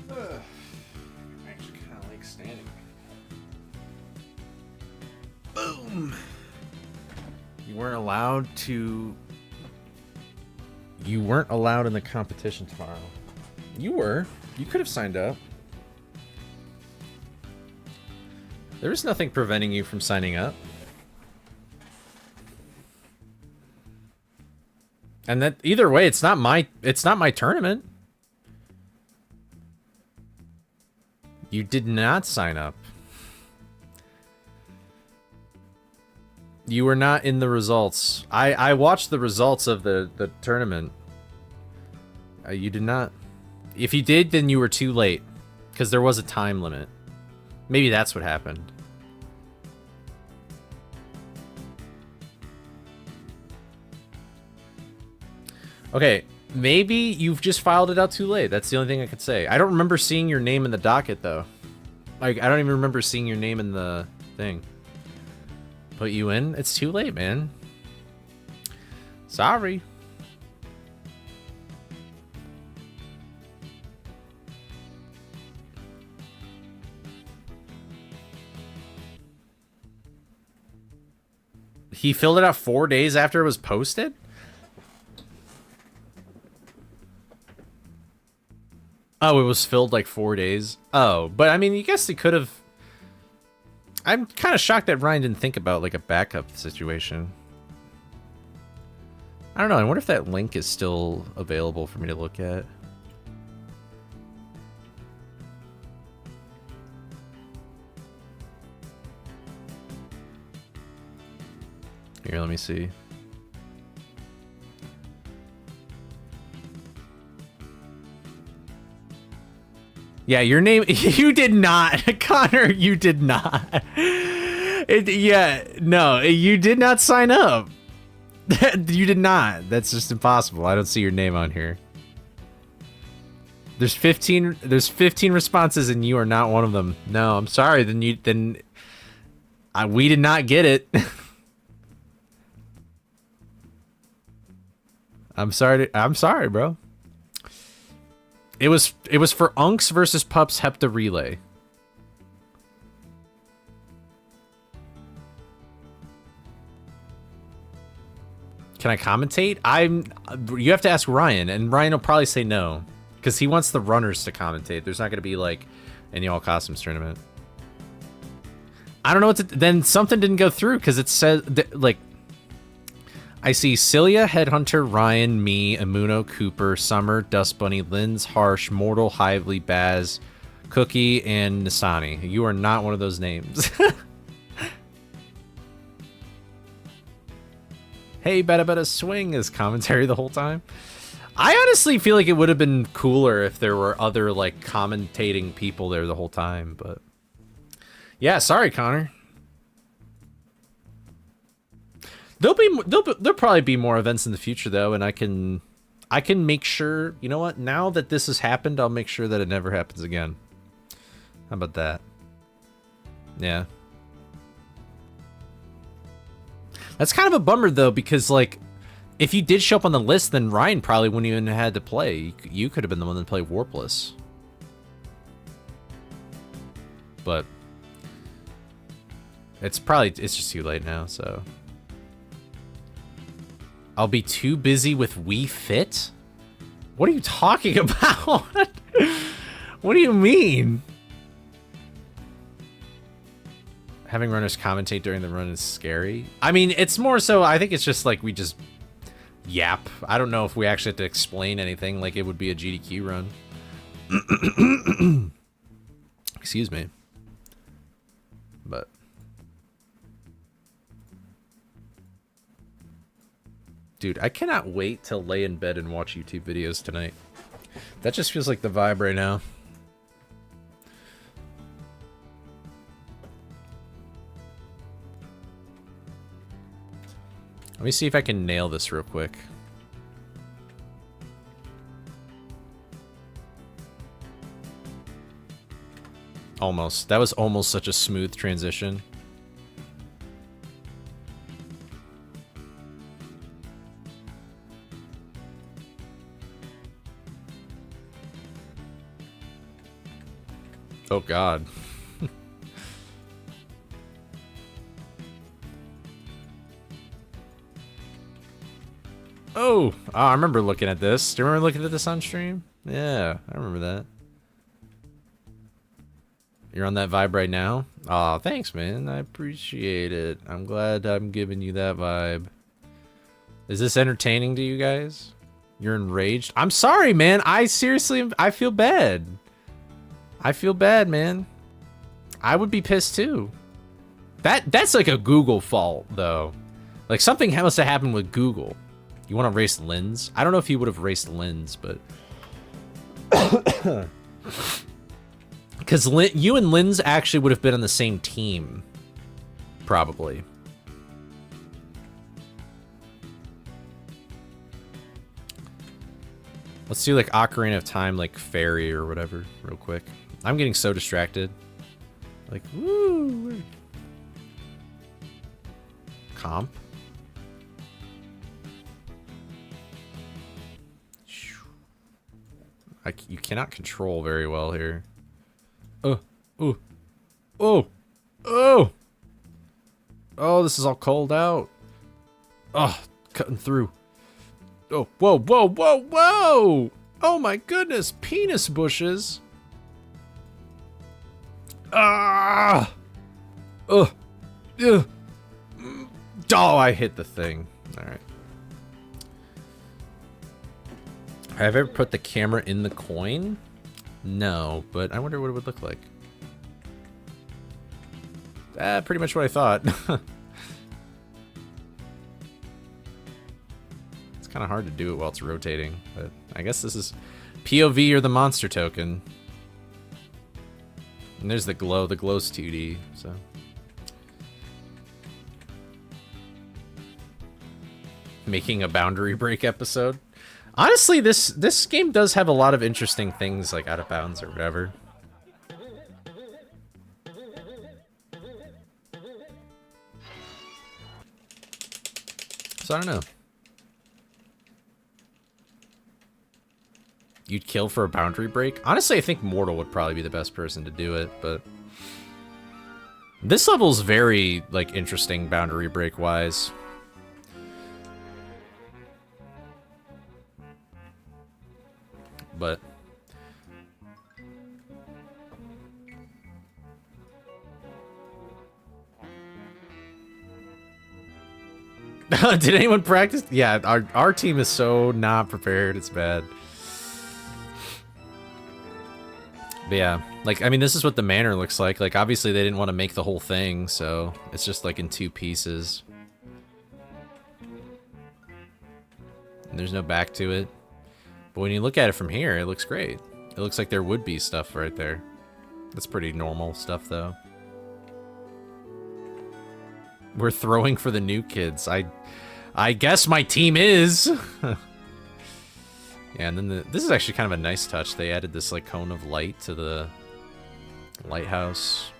I actually kind of like standing. Boom! You weren't allowed to... You weren't allowed in the competition tomorrow. You were. You could have signed up. There was nothing preventing you from signing up. And that either way, it's not my tournament. You did not sign up. You were not in the results. I watched the results of the tournament. You did not. If you did, then you were too late. Because there was a time limit. Maybe that's what happened. Okay, maybe you've just filed it out too late. That's the only thing I could say. I don't remember seeing your name in the docket, though. Like, I don't even remember seeing your name in the thing. Put you in? It's too late, man. Sorry. He filled it out 4 days after it was posted? Oh, it was filled like 4 days. Oh, but I mean, you guess they could have. I'm kind of shocked that Ryan didn't think about like a backup situation. I don't know. I wonder if that link is still available for me to look at. Here, let me see. Yeah, your name, you did not. Connor, you did not. Yeah, no, you did not sign up. You did not. That's just impossible. I don't see your name on here. There's 15 responses and you are not one of them. No, I'm sorry. Then we did not get it. I'm sorry, bro. It was for Unks versus Pups Hepta Relay. Can I commentate? You have to ask Ryan, and Ryan will probably say no. Because he wants the runners to commentate. There's not going to be, like, any All Costumes tournament. I don't know what to... Then something didn't go through, because it says... Like, I see Celia, Headhunter, Ryan, me, Amuno, Cooper, Summer, Dust Bunny, Linz, Harsh, Mortal, Hively, Baz, Cookie, and Nisani. You are not one of those names. Hey, Betta Swing is commentary the whole time. I honestly feel like it would have been cooler if there were other, like, commentating people there the whole time, but... Yeah, sorry, Connor. There'll probably be more events in the future, though, and I can make sure... You know what? Now that this has happened, I'll make sure that it never happens again. How about that? Yeah. That's kind of a bummer, though, because, like... If you did show up on the list, then Ryan probably wouldn't even have had to play. You could have been the one that played Warpless. But it's just too late now, so. I'll be too busy with Wii Fit? What are you talking about? What do you mean? Having runners commentate during the run is scary. I mean, it's more so, I think it's just like we just yap. I don't know if we actually have to explain anything like it would be a GDQ run. Excuse me. But dude, I cannot wait to lay in bed and watch YouTube videos tonight. That just feels like the vibe right now. Let me see if I can nail this real quick. Almost. That was almost such a smooth transition. Oh, God. Oh, I remember looking at this. Do you remember looking at this on stream? Yeah, I remember that. You're on that vibe right now? Aw, thanks, man. I appreciate it. I'm glad I'm giving you that vibe. Is this entertaining to you guys? You're enraged? I'm sorry, man. I seriously, I feel bad. I feel bad, man. I would be pissed too. That's like a Google fault, though. Like, something must have happened with Google. You want to race Linz? I don't know if he would have raced Linz, but... Because you and Linz actually would have been on the same team. Probably. Let's do, like, Ocarina of Time, like, Fairy or whatever, real quick. I'm getting so distracted. Like, woo! Comp? You cannot control very well here. Oh, oh, oh, oh! This is all cold out. Oh, cutting through. Oh, whoa, whoa, whoa, whoa! Oh my goodness, penis bushes. Ah! Ugh. Ugh. Oh, I hit the thing. Alright. Have I ever put the camera in the coin? No, but I wonder what it would look like. Pretty much what I thought. It's kind of hard to do it while it's rotating, but I guess this is POV or the monster token. And there's the glow. The glow's 2D, so. Making a boundary break episode. Honestly, this game does have a lot of interesting things, like out of bounds or whatever. So I don't know. You'd kill for a boundary break? Honestly, I think Mortal would probably be the best person to do it, but this level's very, like, interesting boundary break wise. But did anyone practice? Yeah, our team is so not prepared. It's bad. But yeah, like, I mean, this is what the manor looks like. Like, obviously they didn't want to make the whole thing, so it's just like in 2 pieces. And there's no back to it. But when you look at it from here, it looks great. It looks like there would be stuff right there. That's pretty normal stuff, though. We're throwing for the new kids. I guess my team is. Yeah, and then this is actually kind of a nice touch. They added this, like, cone of light to the lighthouse.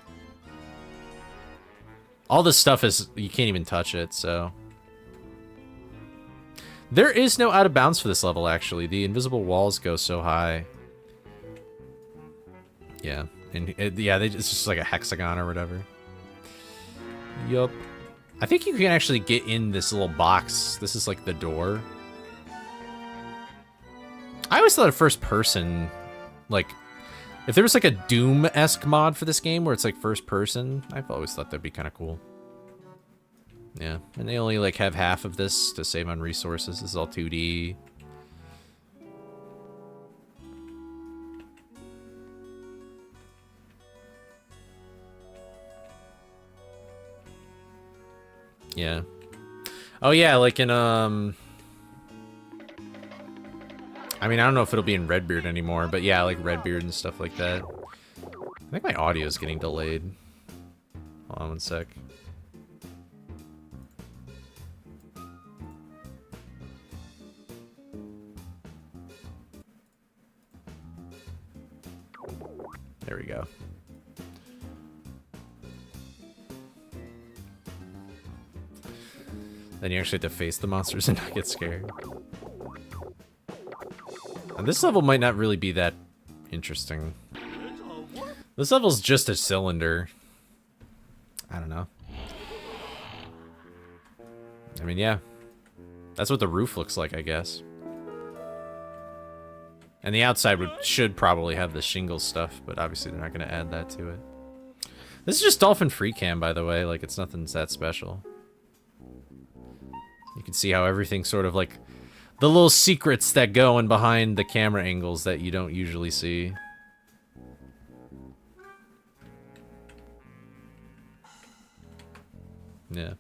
All this stuff is, you can't even touch it, so. There is no out of bounds for this level, actually. The invisible walls go so high. Yeah, and yeah, it's just like a hexagon or whatever. Yup. I think you can actually get in this little box. This is like the door. I always thought a first person, like, if there was like a Doom-esque mod for this game where it's like first person, I've always thought that'd be kind of cool. Yeah, and they only like have half of this to save on resources. This is all 2D. Yeah. Oh yeah, like in I mean, I don't know if it'll be in Redbeard anymore, but yeah, like Redbeard and stuff like that. I think my audio is getting delayed. Hold on one sec. There we go. Then you actually have to face the monsters and not get scared. And this level might not really be that interesting. This level's just a cylinder. I don't know. I mean, yeah. That's what the roof looks like, I guess. And the outside should probably have the shingle stuff, but obviously they're not going to add that to it. This is just Dolphin Free Cam, by the way. Like, it's nothing that special. You can see how everything's sort of like the little secrets that go in behind the camera angles that you don't usually see. Yeah.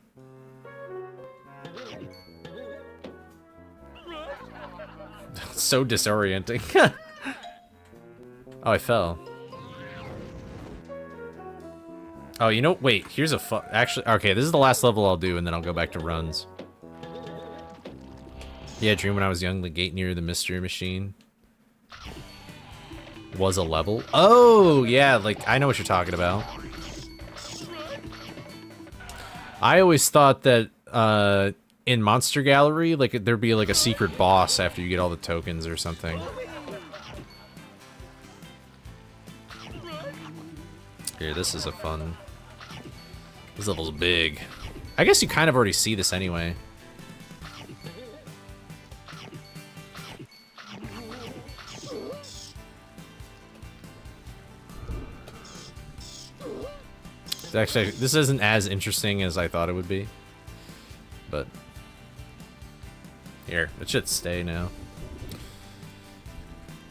So disorienting. Oh, I fell. Oh, you know, wait, here's a actually, okay, this is the last level I'll do, and then I'll go back to runs. Yeah, dream when I was young, the gate near the mystery machine was a level. Oh, yeah, like, I know what you're talking about. I always thought that, in Monster Gallery, like, there'd be, like, a secret boss after you get all the tokens or something. Here, this is a fun... This level's big. I guess you kind of already see this anyway. Actually, this isn't as interesting as I thought it would be. But here, it should stay now.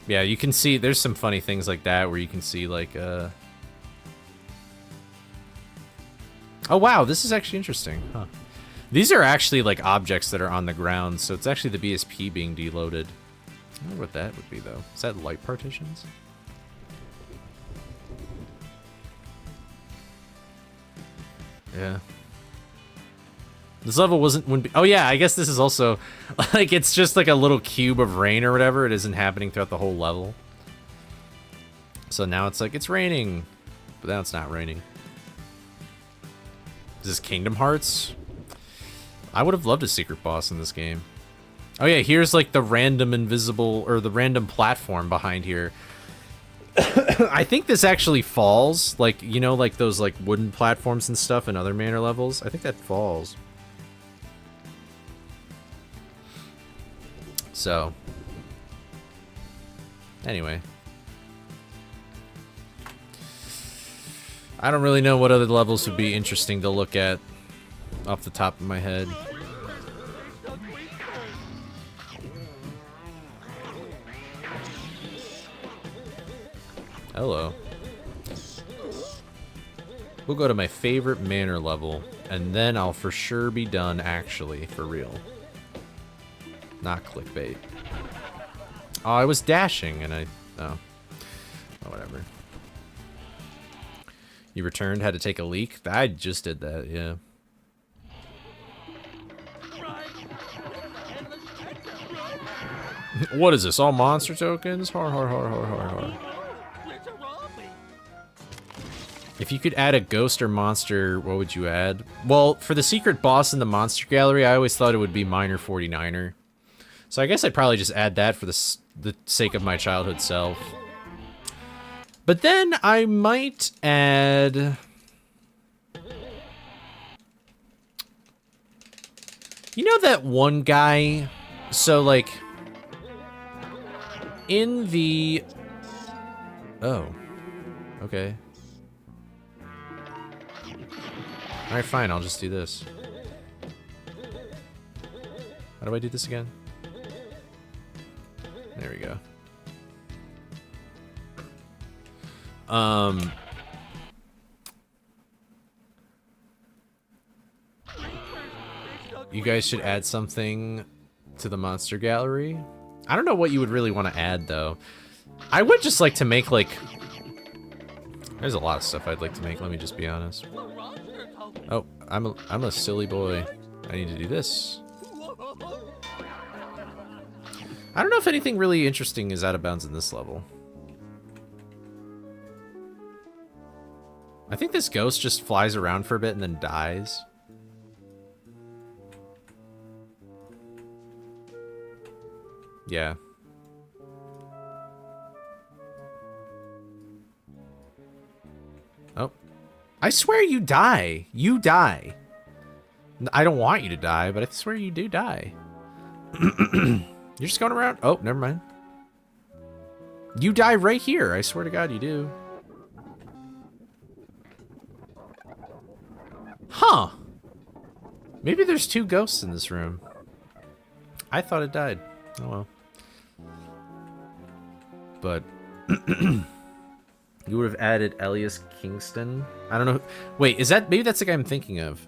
Yeah, you can see there's some funny things like that where you can see like oh wow, this is actually interesting. Huh. These are actually like objects that are on the ground, so it's actually the BSP being deloaded. I wonder what that would be though. Is that light partitions? Yeah. This level wouldn't be. Oh yeah, I guess this is also like it's just like a little cube of rain or whatever. It isn't happening throughout the whole level. So now it's like it's raining, but now it's not raining. Is this Kingdom Hearts? I would have loved a secret boss in this game. Oh yeah, here's like the random invisible or the random platform behind here. I think this actually falls, like, you know, like those like wooden platforms and stuff in other manor levels. I think that falls. So, anyway. I don't really know what other levels would be interesting to look at off the top of my head. Hello. We'll go to my favorite manor level, and then I'll for sure be done, actually, for real. Not clickbait. Oh, I was dashing, and I... Oh. Oh, whatever. You returned, had to take a leak? I just did that, yeah. What is this, all monster tokens? Har, har, har, har, har, har. If you could add a ghost or monster, what would you add? Well, for the secret boss in the monster gallery, I always thought it would be Minor 49er. So I guess I'd probably just add that for the sake of my childhood self. But then I might add... You know that one guy? So, like... In the... Oh. Okay. Alright, fine, I'll just do this. How do I do this again? There we go. You guys should add something to the monster gallery. I don't know what you would really want to add, though. I would just like to make, like... There's a lot of stuff I'd like to make, let me just be honest. Oh, I'm a silly boy. I need to do this. I don't know if anything really interesting is out of bounds in this level. I think this ghost just flies around for a bit and then dies. Yeah. Oh. I swear you die. You die. I don't want you to die, but I swear you do die. You're just going around? Oh, never mind. You die right here. I swear to God you do. Huh. Maybe there's two ghosts in this room. I thought it died. Oh well. But you would have added Elias Kingston. I don't know. Wait, is that... Maybe that's the guy I'm thinking of.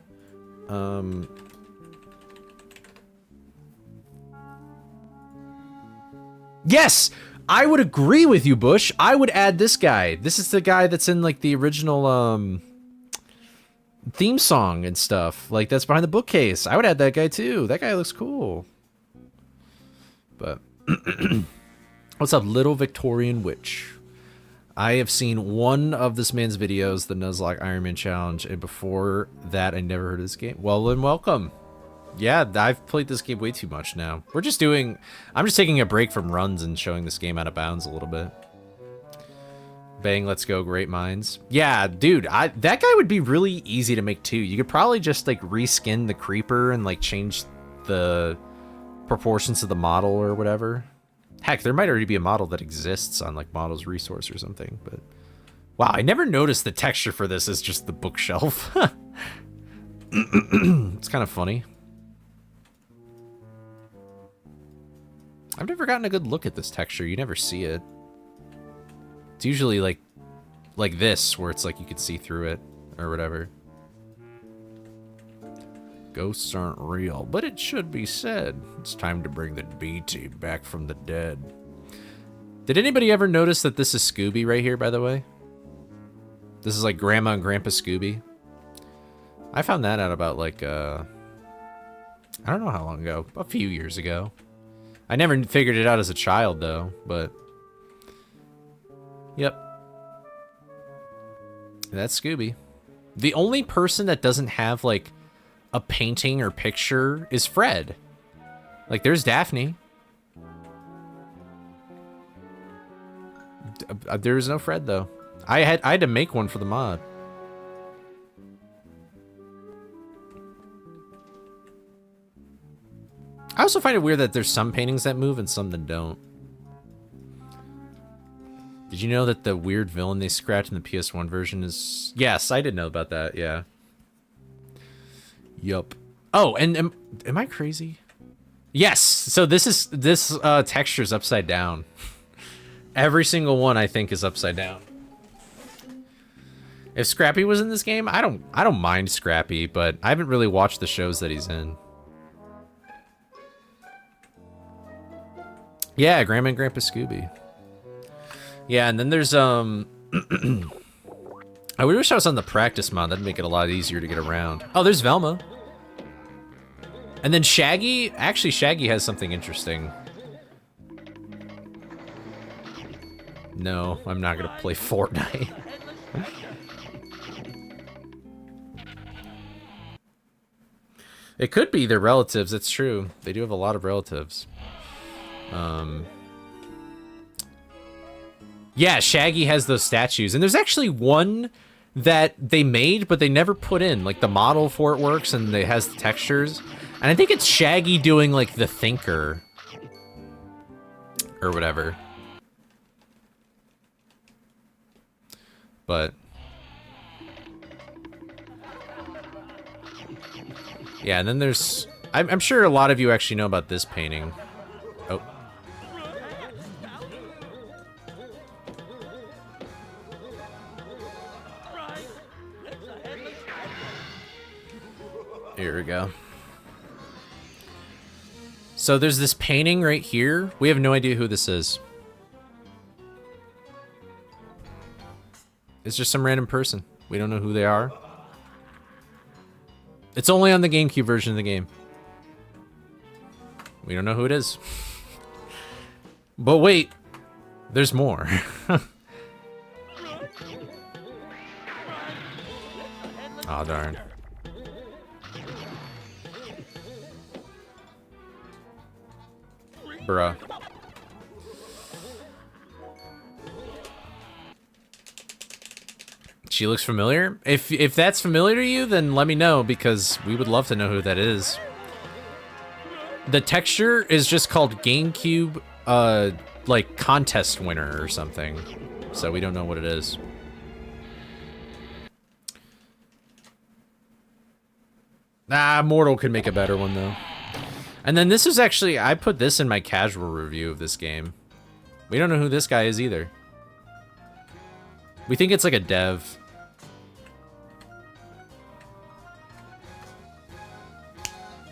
Yes! I would agree with you, Bush. I would add this guy. This is the guy that's in, like, the original, theme song and stuff. Like, that's behind the bookcase. I would add that guy, too. That guy looks cool. But... What's up, Little Victorian Witch? I have seen one of this man's videos, the Nuzlocke Iron Man Challenge, and before that, I never heard of this game. Well, then welcome. Yeah, I've played this game way too much now. I'm just taking a break from runs and showing this game out of bounds a little bit. Bang, let's go, great minds. Yeah, dude, that guy would be really easy to make too. You could probably just, like, reskin the creeper and, like, change the proportions of the model or whatever. Heck, there might already be a model that exists on, like, Models Resource or something, but Wow, I never noticed the texture for this is just the bookshelf. It's kind of funny. I've never gotten a good look at this texture. You never see it. It's usually like this, where it's like you could see through it or whatever. Ghosts aren't real, but it should be said. It's time to bring the BT back from the dead. Did anybody ever notice that this is Scooby right here, by the way? This is like Grandma and Grandpa Scooby. I found that out about like, I don't know how long ago. A few years ago. I never figured it out as a child, though, but... Yep. That's Scooby. The only person that doesn't have, like, a painting or picture is Fred. Like, there's Daphne. There's no Fred, though. I had to make one for the mod. I also find it weird that there's some paintings that move and some that don't. Did you know that the weird villain they scratched in the PS1 version is... Yes, I did know about that, yeah. Yup. Oh, and am I crazy? Yes, so this texture is upside down. Every single one, I think, is upside down. If Scrappy was in this game, I don't mind Scrappy, but I haven't really watched the shows that he's in. Yeah, Grandma and Grandpa Scooby. Yeah, and then there's I wish I was on the practice mod. That'd make it a lot easier to get around. Oh, there's Velma. And then Shaggy. Actually, Shaggy has something interesting. No, I'm not gonna play Fortnite. It could be their relatives. It's true. They do have a lot of relatives. Yeah, Shaggy has those statues, and there's actually one that they made, but they never put in. Like, the model for it works, and it has the textures. And I think it's Shaggy doing, like, the thinker. Or whatever. But... yeah, and then there's... I'm sure a lot of you actually know about this painting. Oh. Here we go. So there's this painting right here. We have no idea who this is. It's just some random person. We don't know who they are. It's only on the GameCube version of the game. We don't know who it is. But wait, there's more. Aw, darn. Bruh. She looks familiar? If that's familiar to you, then let me know, because we would love to know who that is. The texture is just called GameCube, like, contest winner or something. So we don't know what it is. Ah, Mortal could make a better one, though. And then this is actually... I put this in my casual review of this game. We don't know who this guy is, either. We think it's like a dev.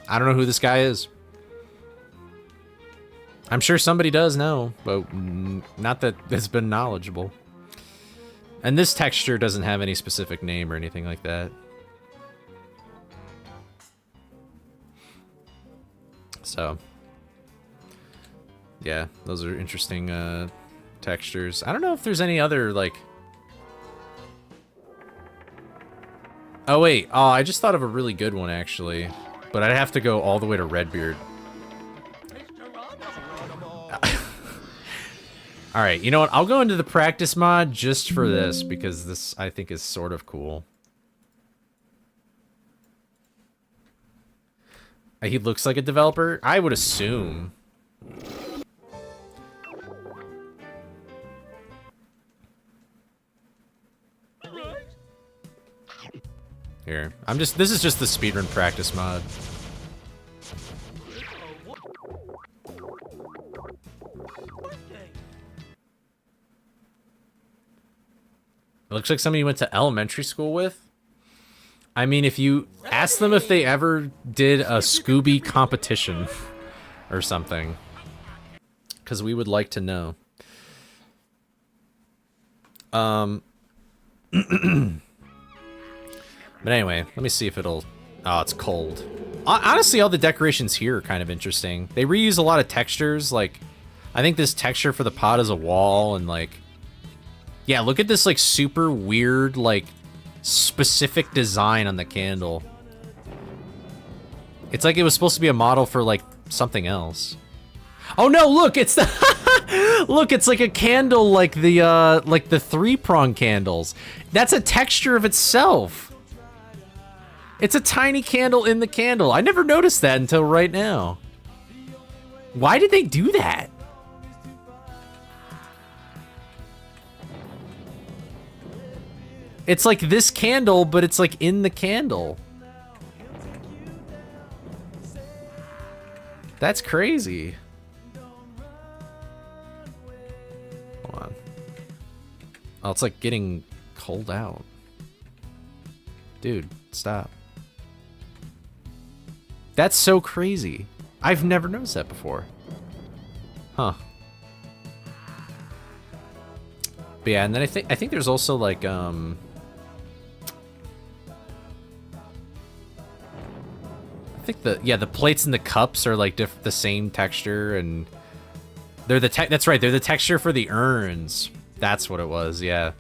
I don't know who this guy is. I'm sure somebody does know, but not that has been knowledgeable. And this texture doesn't have any specific name or anything like that. So, yeah, those are interesting textures. I don't know if there's any other, like... Oh, wait. Oh, I just thought of a really good one, actually. But I'd have to go all the way to Redbeard. Alright, you know what? I'll go into the practice mod just for this, because this, I think, is sort of cool. He looks like a developer? I would assume. Here. This is just the speedrun practice mod. It looks like somebody you went to elementary school with. I mean, if you ask them if they ever did a Scooby competition or something. Because we would like to know. But anyway, let me see if it'll... Oh, it's cold. Honestly, all the decorations here are kind of interesting. They reuse a lot of textures. Like, I think this texture for the pot is a wall and like... Yeah, look at this like super weird, like, specific design on the candle. It's like it was supposed to be a model for like something else. Oh no, look, it's the look, it's like a candle like the 3-prong candles. That's a texture of itself. It's a tiny candle in the candle. I never noticed that until right now. Why did they do that? It's like this candle, but it's like in the candle. That's crazy. Hold on. Oh, it's like getting cold out. Dude, stop. That's so crazy. I've never noticed that before. Huh. But yeah, and then I think there's also like I think the plates and the cups are like the same texture, and they're that's right, they're the texture for the urns. That's what it was, yeah.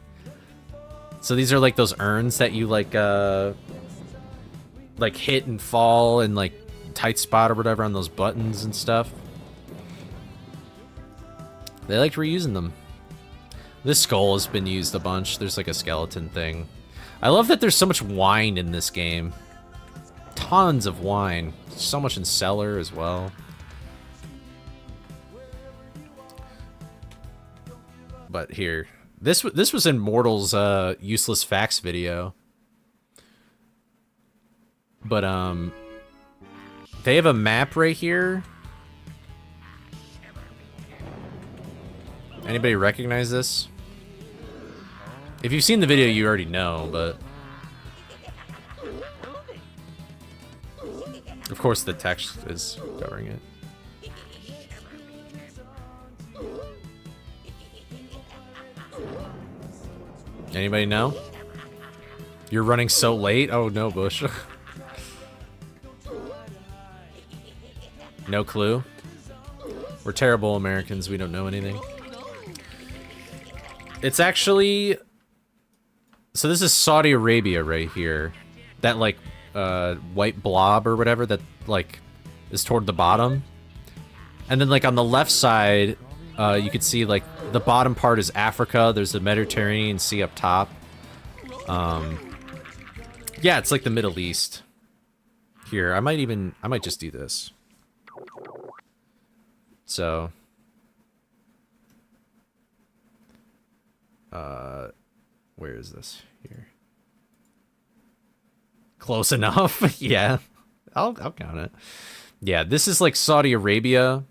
So these are like those urns that you like hit and fall and like tight spot or whatever on those buttons and stuff. They liked reusing them. This skull has been used a bunch. There's like a skeleton thing. I love that there's so much wine in this game. Tons of wine. So much in cellar as well. But here, this was in Mortal's useless facts video. But they have a map right here. Anybody recognize this? If you've seen the video, you already know, but of course the text is covering it. Anybody know? You're running so late? Oh no, Bush. No clue? We're terrible Americans, we don't know anything. It's actually... So this is Saudi Arabia right here. That like white blob or whatever that like is toward the bottom. And then like on the left side, you could see like the bottom part is Africa. There's the Mediterranean Sea up top. Yeah, it's like the Middle East. Here, I might just do this. So where is this? Here. Close enough. Yeah. I'll count it. Yeah, this is like Saudi Arabia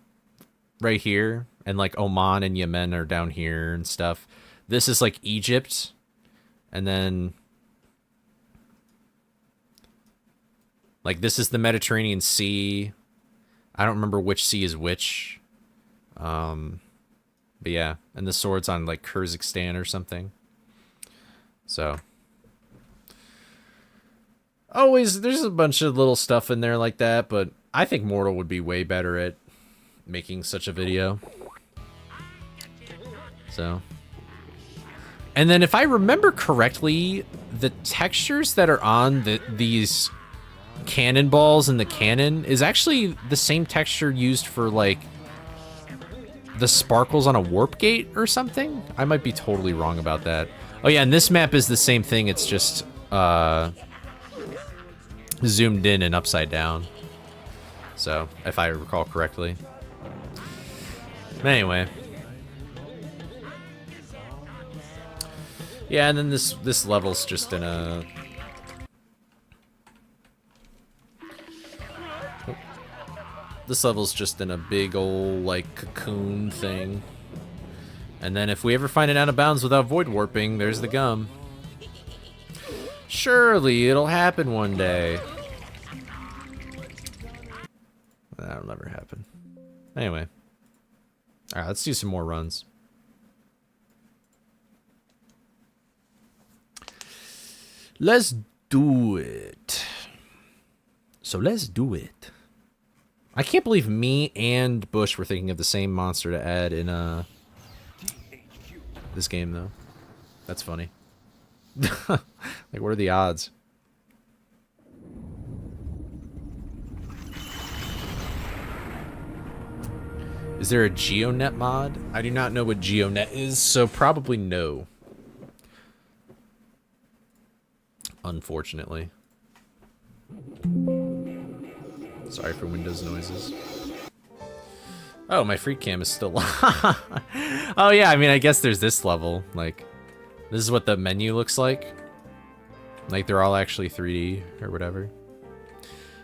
right here, and like Oman and Yemen are down here and stuff. This is like Egypt, and then like this is the Mediterranean Sea. I don't remember which sea is which. But yeah, and the sword's on like Kyrgyzstan or something. So always there's a bunch of little stuff in there like that, but I think Mortal would be way better at making such a video. So, and then if I remember correctly, the textures that are on these cannonballs in the cannon is actually the same texture used for like the sparkles on a warp gate or something. I might be totally wrong about that. Oh yeah, and this map is the same thing, it's just zoomed in and upside down. So, if I recall correctly. But anyway. Yeah, and then this level's just in a This level's just in a big old, like, cocoon thing. And then if we ever find it out of bounds without void warping, there's the gum. Surely it'll happen one day. That'll never happen. Anyway. Alright, let's do some more runs. Let's do it. So let's do it. I can't believe me and Bush were thinking of the same monster to add in this game, though. That's funny. Like, what are the odds? Is there a GeoNet mod? I do not know what GeoNet is, so probably no. Unfortunately. Sorry for Windows noises. Oh, my free cam is still Oh yeah, I mean, I guess there's this level. Like, this is what the menu looks like. Like, they're all actually 3D or whatever.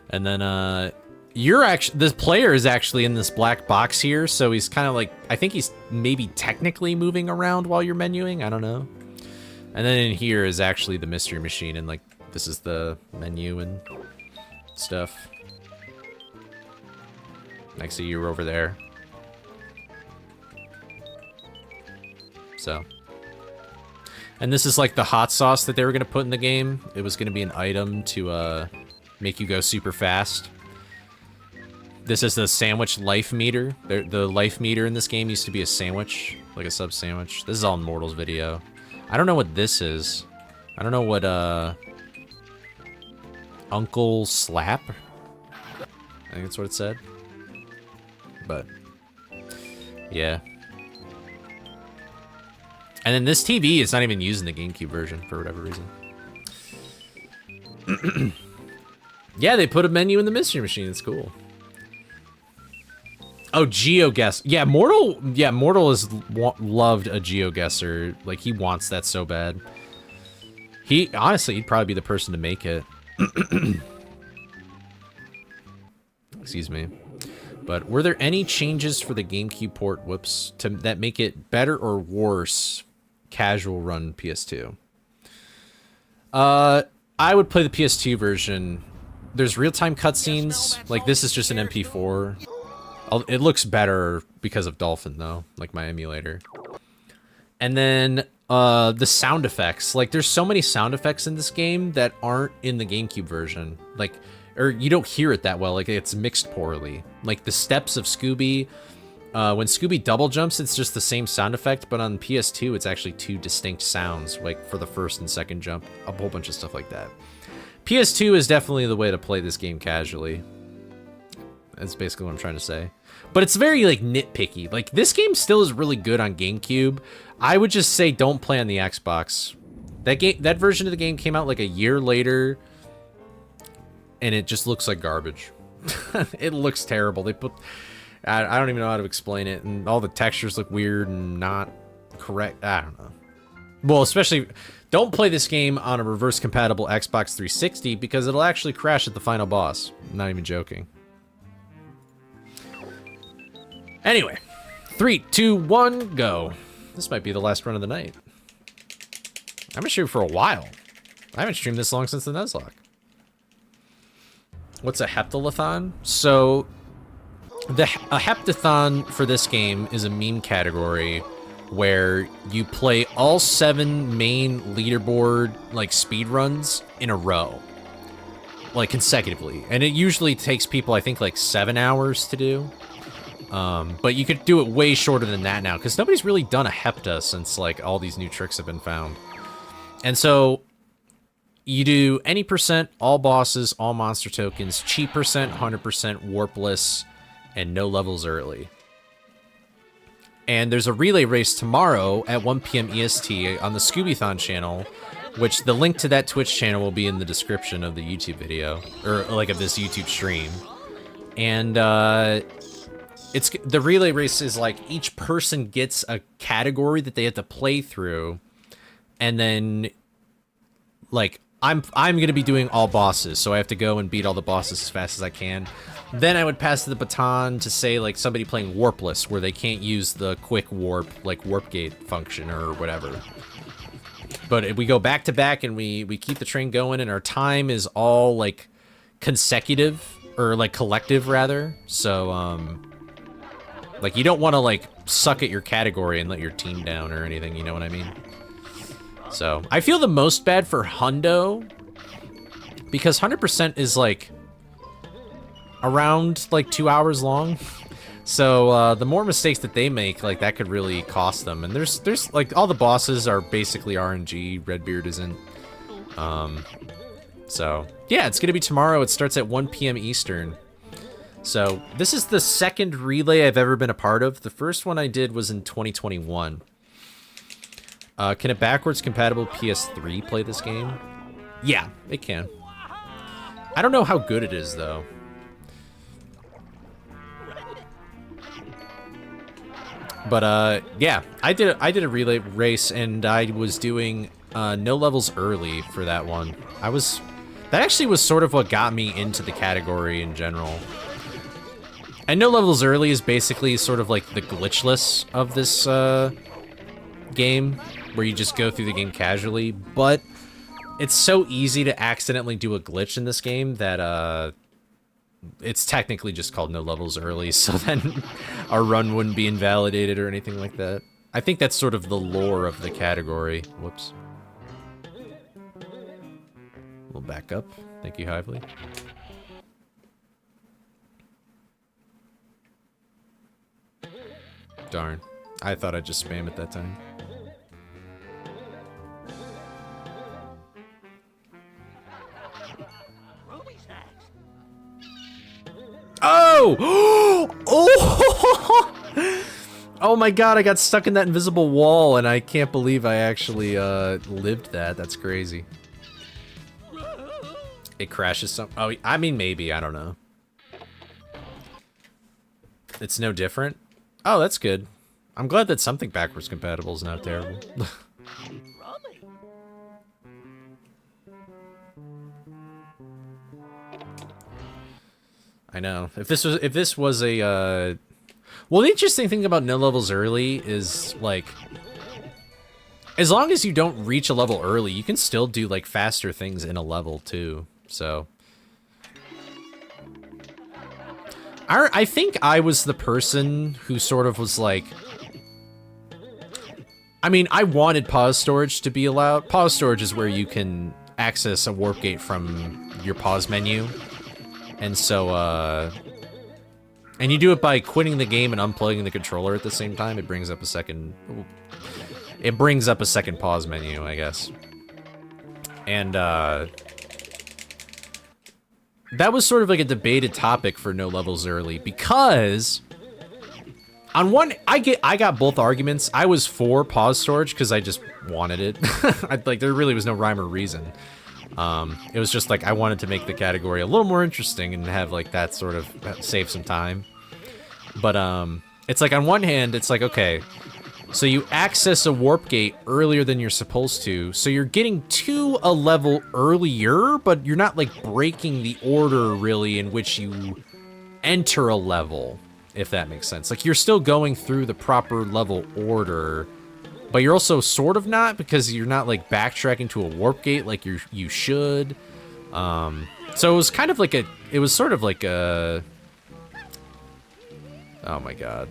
And then, you're actually, this player is actually in this black box here, so he's kind of like, I think he's maybe technically moving around while you're menuing, I don't know. And then in here is actually the mystery machine, and like, this is the menu and stuff. Next to you over there. So. And this is like the hot sauce that they were going to put in the game. It was going to be an item to make you go super fast. This is the sandwich life meter. The life meter in this game used to be a sandwich, like a sub sandwich. This is all in Mortal's video. I don't know what this is. I don't know what Uncle Slap? I think that's what it said. But yeah. And then this TV is not even using the GameCube version for whatever reason. Yeah, they put a menu in the mystery machine. It's cool. Oh, GeoGuess. Yeah, Mortal has loved a GeoGuessr. Like, he wants that so bad. Honestly, he'd probably be the person to make it. Excuse me. But were there any changes for the GameCube port, that make it better or worse casual run PS2? I would play the PS2 version. There's real-time cutscenes. Like, this is just an MP4. It looks better because of Dolphin, though, like my emulator. And then the sound effects. Like, there's so many sound effects in this game that aren't in the GameCube version. Like, or you don't hear it that well. Like, it's mixed poorly. Like, the steps of Scooby. When Scooby double jumps, it's just the same sound effect, but on PS2, it's actually two distinct sounds, like, for the first and second jump. A whole bunch of stuff like that. PS2 is definitely the way to play this game casually. That's basically what I'm trying to say. But it's very, like, nitpicky. Like, this game still is really good on GameCube. I would just say don't play on the Xbox. That version of the game came out, like, a year later, and it just looks like garbage. It looks terrible. They put... I don't even know how to explain it, and all the textures look weird and not correct. I don't know. Well, especially... Don't play this game on a reverse-compatible Xbox 360, because it'll actually crash at the final boss. I'm not even joking. Anyway, 3, 2, 1, go. This might be the last run of the night. I've been streaming for a while. I haven't streamed this long since the Nuzlocke. What's a Heptathlon? So, a Heptathlon for this game is a meme category where you play all 7 main leaderboard, like, speedruns in a row. Like, consecutively. And it usually takes people, I think, like, 7 hours to do. But you could do it way shorter than that now, because nobody's really done a Hepta since, like, all these new tricks have been found. And so, you do any percent, all bosses, all monster tokens, cheat percent, 100%, warpless, and no levels early. And there's a relay race tomorrow at 1 PM EST on the Scooby-thon channel, which the link to that Twitch channel will be in the description of the YouTube video, or, like, of this YouTube stream. And, it's the relay race is like each person gets a category that they have to play through, and then like I'm gonna be doing all bosses, so I have to go and beat all the bosses as fast as I can. Then I would pass the baton to, say, like, somebody playing warpless, where they can't use the quick warp, like, warp gate function or whatever. But if we go back to back and we keep the train going, and our time is all, like, consecutive, or, like, collective, rather. So, like, you don't want to, like, suck at your category and let your team down or anything, you know what I mean? So, I feel the most bad for Hundo, because 100% is, like, around, like, 2 hours long. So, the more mistakes that they make, like, that could really cost them. And there's, like, all the bosses are basically RNG, Redbeard isn't. So, yeah, it's gonna be tomorrow. It starts at 1 p.m. Eastern. So, this is the second relay I've ever been a part of. The first one I did was in 2021. Can a backwards compatible PS3 play this game? Yeah, it can. I don't know how good it is, though. But, yeah, I did a relay race, and I was doing, no levels early for that one. That actually was sort of what got me into the category in general. And no levels early is basically sort of like the glitchless of this, game, where you just go through the game casually, but it's so easy to accidentally do a glitch in this game that, it's technically just called no levels early, so then our run wouldn't be invalidated or anything like that. I think that's sort of the lore of the category. Whoops. We'll back up. Thank you, Hively. Darn. I thought I'd just spam it that time. Oh! Oh! Oh my god, I got stuck in that invisible wall, and I can't believe I actually lived that. That's crazy. It crashes some... Oh, I mean, maybe. I don't know. It's no different? Oh, that's good. I'm glad that something backwards compatible is not terrible. I know. If this was a, well, the interesting thing about no levels early is, like, as long as you don't reach a level early, you can still do, like, faster things in a level, too. So, I think I was the person who sort of was like, I mean, I wanted pause storage to be allowed. Pause storage is where you can access a warp gate from your pause menu. And so, and you do it by quitting the game and unplugging the controller at the same time. It brings up a second, pause menu, I guess. And, that was sort of like a debated topic for no levels early, because on one, I got both arguments. I was for pause storage because I just wanted it. Like, there really was no rhyme or reason. It was just like I wanted to make the category a little more interesting and have, like, that sort of save some time. But it's like, on one hand, it's like, okay, so you access a warp gate earlier than you're supposed to, so you're getting to a level earlier, but you're not, like, breaking the order really in which you enter a level, if that makes sense. Like, you're still going through the proper level order, but you're also sort of not, because you're not, like, backtracking to a warp gate like you should. So it was kind of like it was sort of like a... Oh my god.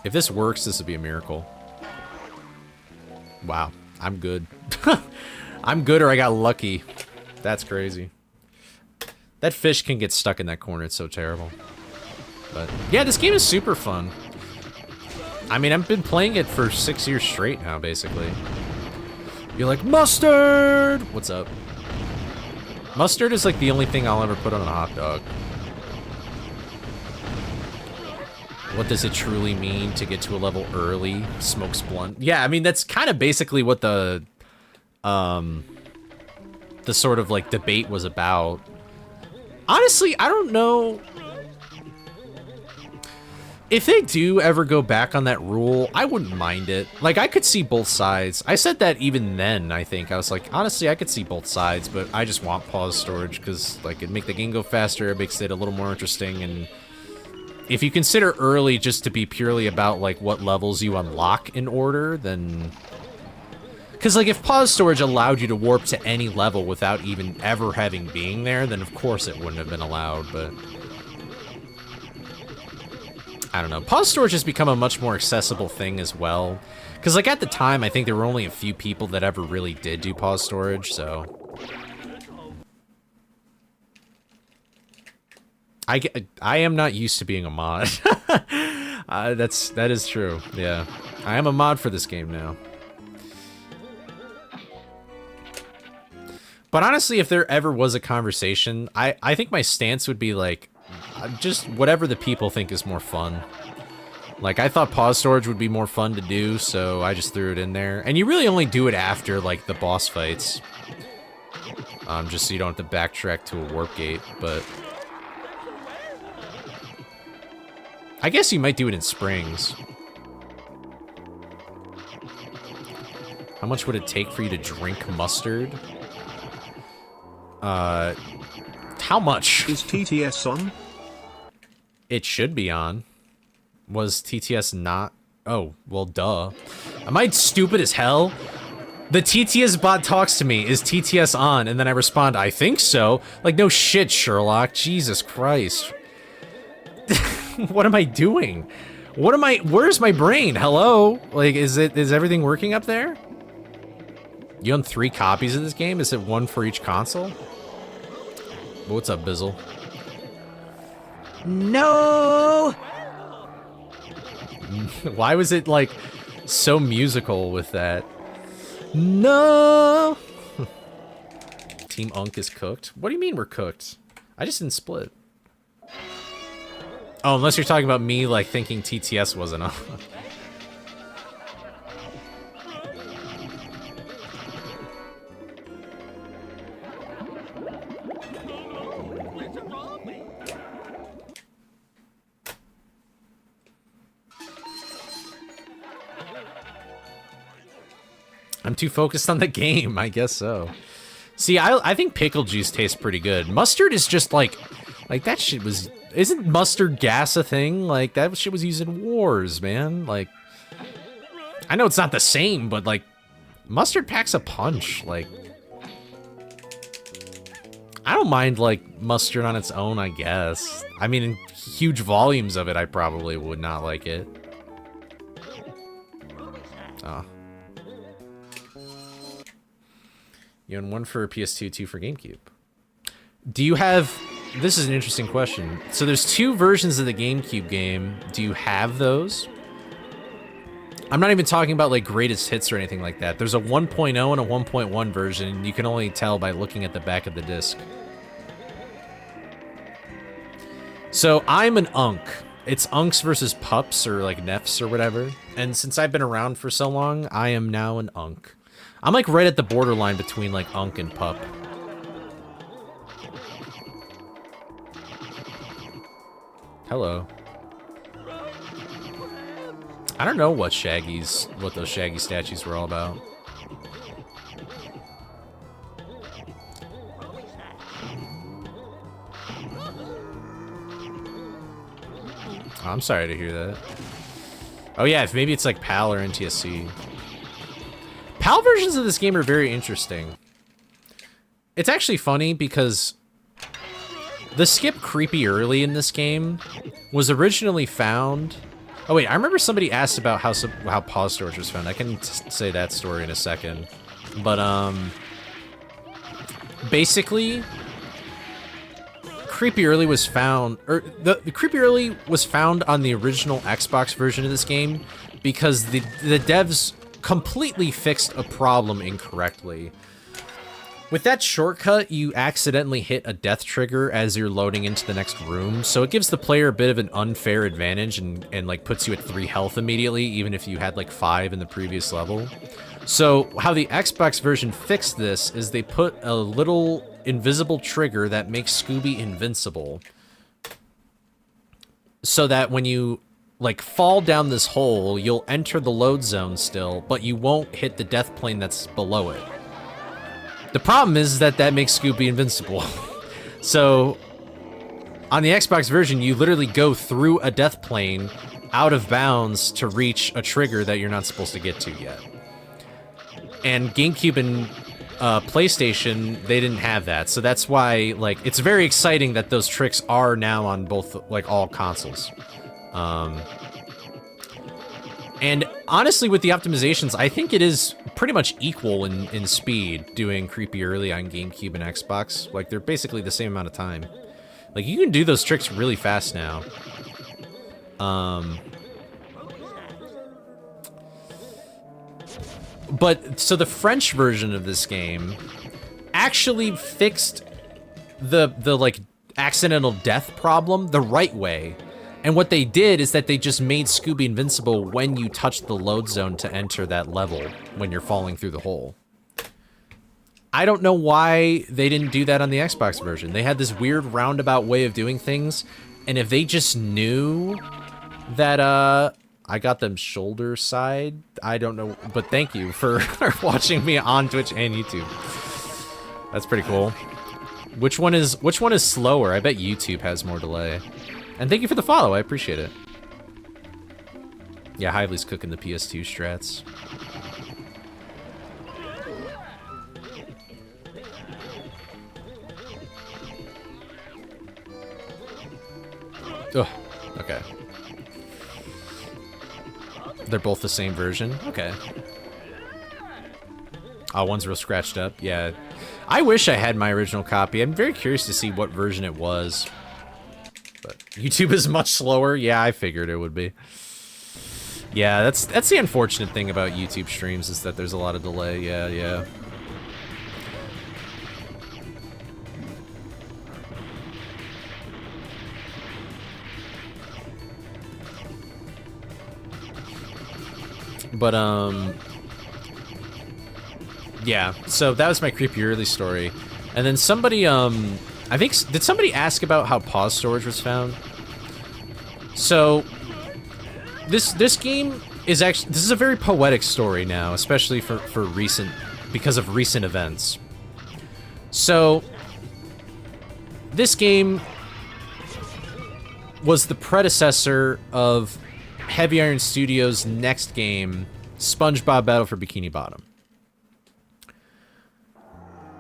If this works, this would be a miracle. Wow, I'm good. I'm good, or I got lucky. That's crazy. That fish can get stuck in that corner, it's so terrible. But yeah, this game is super fun. I mean, I've been playing it for 6 years straight now, basically. You're like, mustard! What's up? Mustard is like the only thing I'll ever put on a hot dog. What does it truly mean to get to a level early? Smokes blunt. Yeah, I mean, that's kind of basically what the sort of, like, debate was about. Honestly, I don't know. If they do ever go back on that rule, I wouldn't mind it. Like, I could see both sides. I said that even then, I think. I was like, honestly, I could see both sides, but I just want pause storage because, like, it'd make the game go faster, it makes it a little more interesting, and if you consider early just to be purely about, like, what levels you unlock in order, then... Because, like, if pause storage allowed you to warp to any level without even ever having been there, then of course it wouldn't have been allowed, but... I don't know. Pause storage has become a much more accessible thing as well. Because, like, at the time, I think there were only a few people that ever really did do pause storage, so... I am not used to being a mod. That is true, yeah. I am a mod for this game now. But honestly, if there ever was a conversation, I think my stance would be, like, just whatever the people think is more fun. Like, I thought pause storage would be more fun to do, so I just threw it in there. And you really only do it after, like, the boss fights. Just so you don't have to backtrack to a warp gate, but... I guess you might do it in springs. How much would it take for you to drink mustard? How much? Is TTS on? It should be on. Was TTS not? Oh, well, duh. Am I stupid as hell? The TTS bot talks to me, is TTS on? And then I respond, I think so. Like, no shit, Sherlock. Jesus Christ. What am I doing? Where's my brain? Hello? Like, is everything working up there? You own 3 copies of this game? Is it one for each console? What's up, Bizzle? No! Why was it, like, so musical with that? No! Team Unk is cooked? What do you mean we're cooked? I just didn't split. Oh, unless you're talking about me, like, thinking TTS wasn't on. I'm too focused on the game, I guess so. See, I think pickle juice tastes pretty good. Mustard is just like that shit was... Isn't mustard gas a thing? Like, that shit was used in wars, man. Like, I know it's not the same, but, like, mustard packs a punch. Like, I don't mind, like, mustard on its own, I guess. I mean, in huge volumes of it, I probably would not like it. Oh. You own 1 for PS2, 2 for GameCube. Do you have... This is an interesting question. So there's 2 versions of the GameCube game. Do you have those? I'm not even talking about, like, greatest hits or anything like that. There's a 1.0 and a 1.1 version. You can only tell by looking at the back of the disc. So I'm an Unk. It's Unks versus Pups, or, like, Nefs or whatever. And since I've been around for so long, I am now an Unk. I'm, like, right at the borderline between, like, Unk and Pup. Hello. I don't know what those Shaggy statues were all about. Oh, I'm sorry to hear that. Oh yeah, maybe it's like PAL or NTSC. PAL versions of this game are very interesting. It's actually funny because the skip creepy early in this game was originally found... Oh wait, I remember somebody asked about how pause storage was found. I can say that story in a second. But, basically, creepy early was found... the creepy early was found on the original Xbox version of this game because the devs completely fixed a problem incorrectly. With that shortcut, you accidentally hit a death trigger as you're loading into the next room, so it gives the player a bit of an unfair advantage and like puts you at 3 health immediately, even if you had like 5 in the previous level. So how the Xbox version fixed this is they put a little invisible trigger that makes Scooby invincible. So that when you like fall down this hole, you'll enter the load zone still, but you won't hit the death plane that's below it. The problem is that makes Scooby invincible. So on the Xbox version, you literally go through a death plane out of bounds to reach a trigger that you're not supposed to get to yet. And GameCube and PlayStation, they didn't have that. So that's why, like, it's very exciting that those tricks are now on both, like, all consoles. And honestly, with the optimizations, I think it is pretty much equal in speed doing Creepy Early on GameCube and Xbox. Like, they're basically the same amount of time. Like, you can do those tricks really fast now. But, so the French version of this game actually fixed the like, accidental death problem the right way. And what they did is that they just made Scooby invincible when you touch the load zone to enter that level when you're falling through the hole. I don't know why they didn't do that on the Xbox version. They had this weird roundabout way of doing things, and if they just knew that, I got them shoulder side, I don't know, but thank you for watching me on Twitch and YouTube. That's pretty cool. Which one is slower? I bet YouTube has more delay. And thank you for the follow, I appreciate it. Yeah, Hively's cooking the PS2 strats. Ugh, okay. They're both the same version? Okay. Oh, one's real scratched up, yeah. I wish I had my original copy. I'm very curious to see what version it was. But YouTube is much slower. Yeah, I figured it would be. Yeah, that's the unfortunate thing about YouTube streams is that there's a lot of delay. Yeah. But yeah. So that was my Creepy Early story, and then somebody I think, did somebody ask about how pause storage was found? So, this game is actually, this is a very poetic story now, especially because of recent events. So, this game was the predecessor of Heavy Iron Studios' next game, SpongeBob Battle for Bikini Bottom.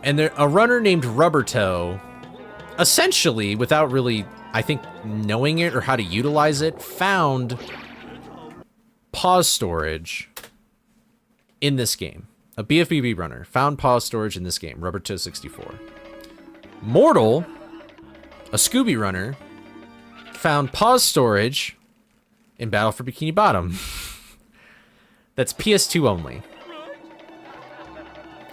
And a runner named Rubbertoe, essentially, without really, I think, knowing it or how to utilize it, found pause storage in this game. A BFBB runner found pause storage in this game, Rubbertoe 64. Mortal, a Scooby runner, found pause storage in Battle for Bikini Bottom. That's PS2 only.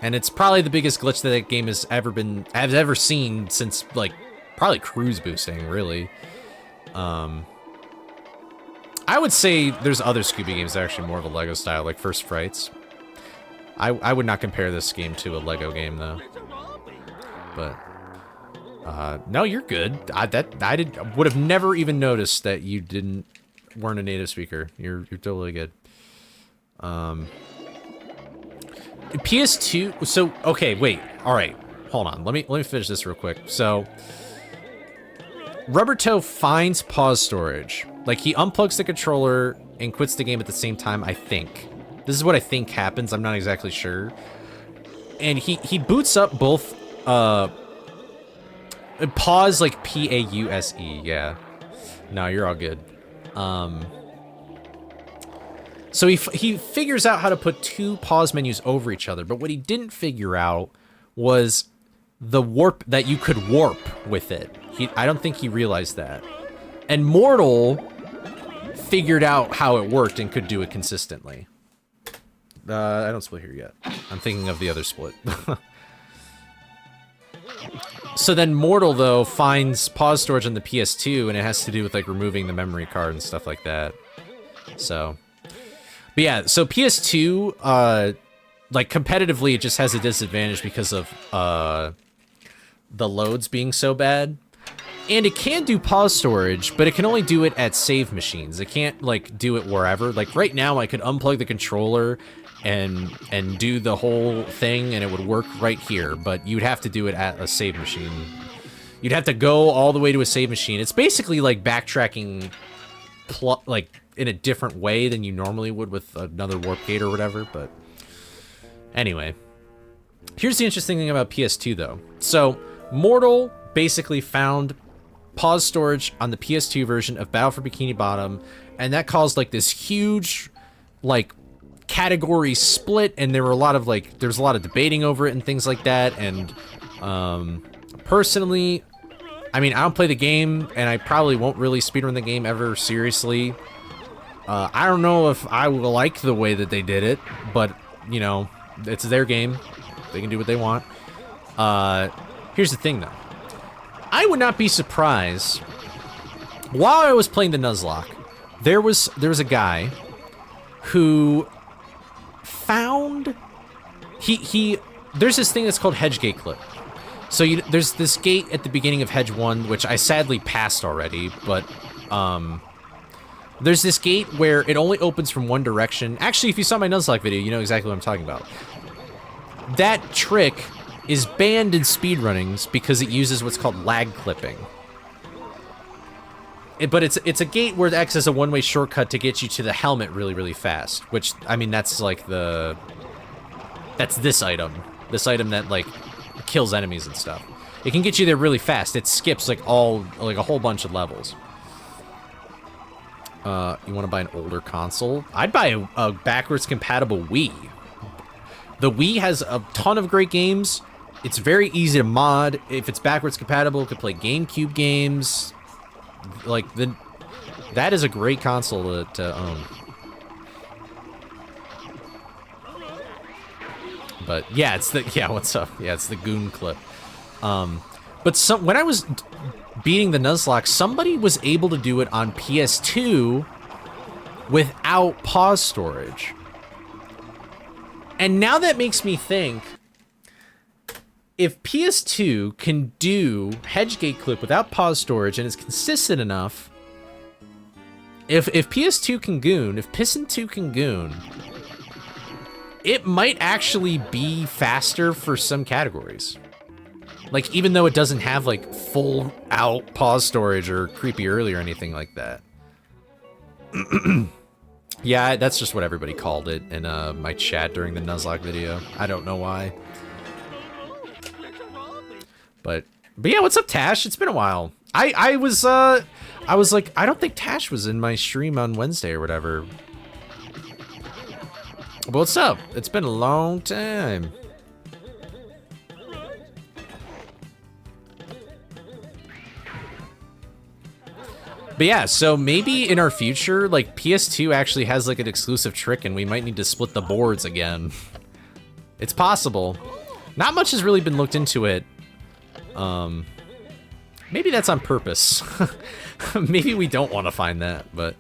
And it's probably the biggest glitch that that game has ever seen since, like, probably cruise boosting, really. I would say there's other Scooby games that are actually more of a Lego style, like First Frights. I would not compare this game to a Lego game, though. But no, you're good. I would have never even noticed that you weren't a native speaker. You're totally good. PS2. So okay, wait. All right, hold on. Let me finish this real quick. So, Rubbertoe finds pause storage. Like, he unplugs the controller and quits the game at the same time. I think this is what I think happens. I'm not exactly sure. And he boots up both. Pause, like PAUSE. Yeah. No, you're all good. So he figures out how to put two pause menus over each other, but what he didn't figure out was the warp, that you could warp with it. I don't think he realized that. And Mortal figured out how it worked and could do it consistently. I don't split here yet. I'm thinking of the other split. So then Mortal, though, finds pause storage on the PS2, and it has to do with, like, removing the memory card and stuff like that. So... But yeah, so PS2, like, competitively, it just has a disadvantage because of the loads being so bad. And it can do pause storage, but it can only do it at save machines. It can't, like, do it wherever. Like, right now, I could unplug the controller and do the whole thing, and it would work right here. But you'd have to do it at a save machine. You'd have to go all the way to a save machine. It's basically like backtracking, like, in a different way than you normally would with another warp gate or whatever. But anyway, here's the interesting thing about PS2, though. So, Mortal basically found pause storage on the PS2 version of Battle for Bikini Bottom, and that caused like this huge like category split, and there were a lot of like there's a lot of debating over it and things like that. And personally, I mean, I don't play the game, and I probably won't really speedrun the game ever seriously. I don't know if I will like the way that they did it, but you know, it's their game. They can do what they want. Here's the thing, though. I would not be surprised. While I was playing the Nuzlocke, there was a guy who found there's this thing that's called hedge gate clip. So there's this gate at the beginning of Hedge 1, which I sadly passed already, but there's this gate where it only opens from one direction. Actually, if you saw my Nuzlocke video, you know exactly what I'm talking about. That trick is banned in speedrunnings because it uses what's called lag clipping. But it's a gate where it acts as a one-way shortcut to get you to the helmet really, really fast. Which, I mean, that's like that's this item. This item that, like, kills enemies and stuff. It can get you there really fast. It skips, like, a whole bunch of levels. You want to buy an older console? I'd buy a backwards compatible Wii. The Wii has a ton of great games. It's very easy to mod. If it's backwards compatible, it could play GameCube games. Like, that is a great console to own. But yeah, what's up? Yeah, it's the goon clip. But when I was beating the Nuzlocke, somebody was able to do it on PS2 without pause storage. And now that makes me think, if PS2 can do hedge gate clip without pause storage and is consistent enough, if PS2 can goon, if Piston 2 can goon, it might actually be faster for some categories. Like, even though it doesn't have, like, full out pause storage or creepy early or anything like that. Yeah, that's just what everybody called it in my chat during the Nuzlocke video. I don't know why. But yeah, what's up, Tash? It's been a while. I was like, I don't think Tash was in my stream on Wednesday or whatever. But what's up? It's been a long time. But yeah, so maybe in our future, like, PS2 actually has, like, an exclusive trick and we might need to split the boards again. It's possible. Not much has really been looked into it. Maybe that's on purpose. Maybe we don't want to find that, but...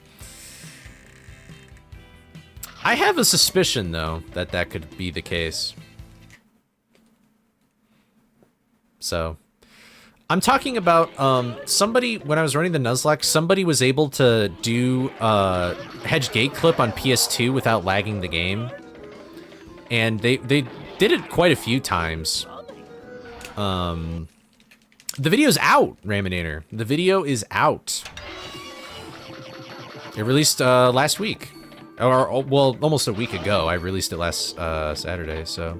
I have a suspicion, though, that could be the case. So... I'm talking about, somebody, when I was running the Nuzlocke, somebody was able to do hedge gate clip on PS2 without lagging the game. And they did it quite a few times. The video's out, Raminator. The video is out. It released last week. Or, well, almost a week ago. I released it last Saturday, so...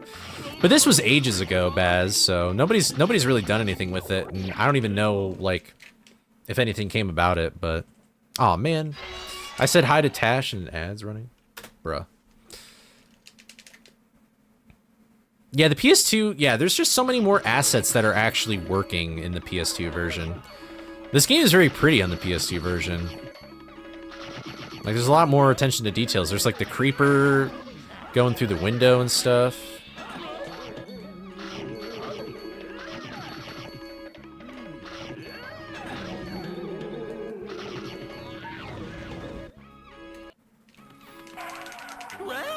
But this was ages ago, Baz, so nobody's really done anything with it, and I don't even know, like, if anything came about it, but... Aw, man. I said hi to Tash and ads running. Bruh. Yeah, the PS2... Yeah, there's just so many more assets that are actually working in the PS2 version. This game is very pretty on the PS2 version. Like, there's a lot more attention to details. There's, like, the creeper going through the window and stuff.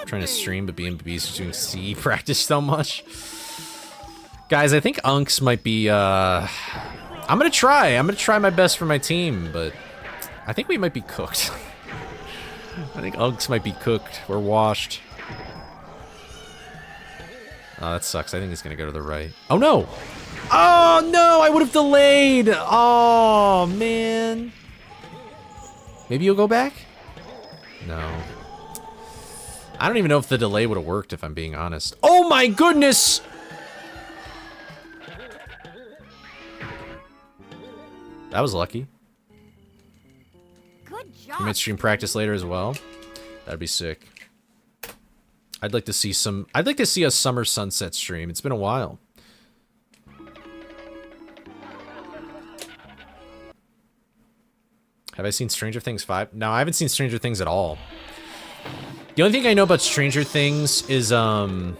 Trying to stream, but BMB's just doing C practice so much. Guys, I think Unks might be I'm gonna try. I'm gonna try my best for my team, but I think we might be cooked. I think Uggs might be cooked. We're washed. Oh, that sucks. I think he's gonna go to the right. Oh no! Oh no! I would have delayed! Oh man. Maybe you'll go back? No. I don't even know if the delay would have worked if I'm being honest. Oh my goodness! That was lucky. Good job. Midstream practice later as well. That'd be sick. I'd like to see a summer sunset stream. It's been a while. Have I seen Stranger Things 5? No, I haven't seen Stranger Things at all. The only thing I know about Stranger Things is, I know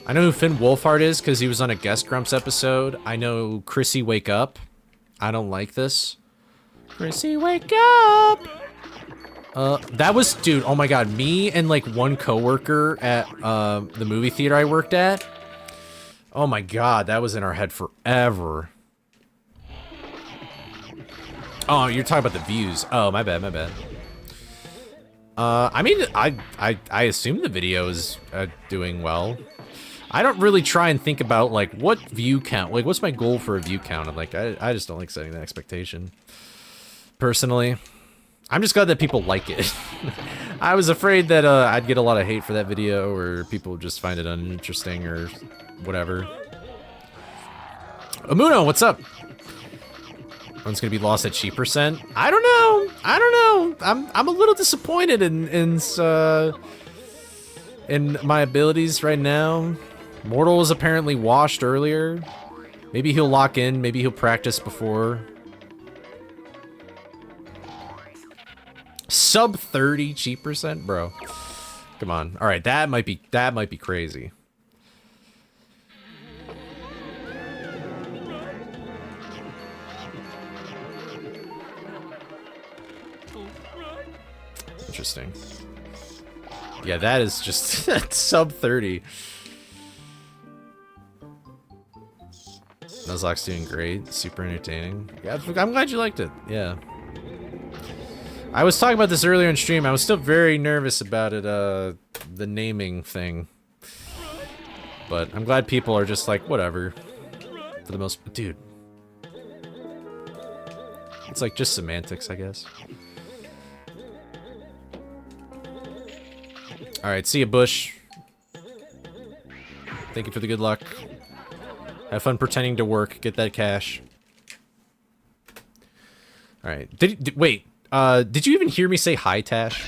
who Finn Wolfhard is because he was on a Guest Grumps episode. I know Chrissy Wake Up. I don't like this. Chrissy Wake Up! That was, dude, oh my god, me and like one coworker at, the movie theater I worked at. Oh my god, that was in our head forever. Oh, you're talking about the views. Oh, my bad, my bad. I mean, I assume the video is doing well. I don't really try and think about, like, what view count, like, what's my goal for a view count? I'm like, I just don't like setting that expectation. Personally. I'm just glad that people like it. I was afraid that, I'd get a lot of hate for that video, or people would just find it uninteresting, or whatever. Amuno, what's up? One's gonna be lost at cheap percent. I don't know. I don't know. I'm a little disappointed in my abilities right now. Mortal was apparently washed earlier. Maybe he'll lock in. Maybe he'll practice before. Sub 30 cheap percent, bro. Come on. All right, that might be crazy. Interesting. Yeah, that is just sub 30. Nuzlocke's doing great. Super entertaining. Yeah, I'm glad you liked it. Yeah. I was talking about this earlier in stream. I was still very nervous about it, the naming thing. But I'm glad people are just like, whatever. For the most... Dude. It's like just semantics, I guess. Alright, see ya, Bush. Thank you for the good luck. Have fun pretending to work. Get that cash. Alright. Wait. Did you even hear me say hi, Tash?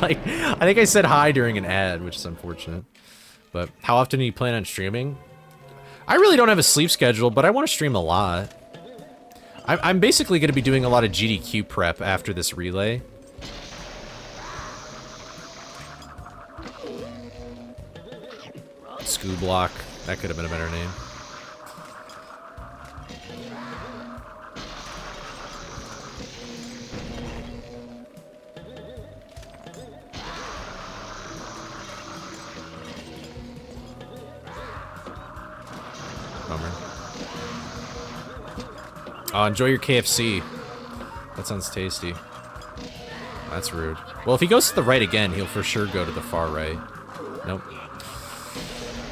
Like, I think I said hi during an ad, which is unfortunate. But how often do you plan on streaming? I really don't have a sleep schedule, but I want to stream a lot. I'm basically going to be doing a lot of GDQ prep after this relay. Scooblock. That could have been a better name. Bummer. Oh, enjoy your KFC. That sounds tasty. That's rude. Well, if he goes to the right again, he'll for sure go to the far right. Nope.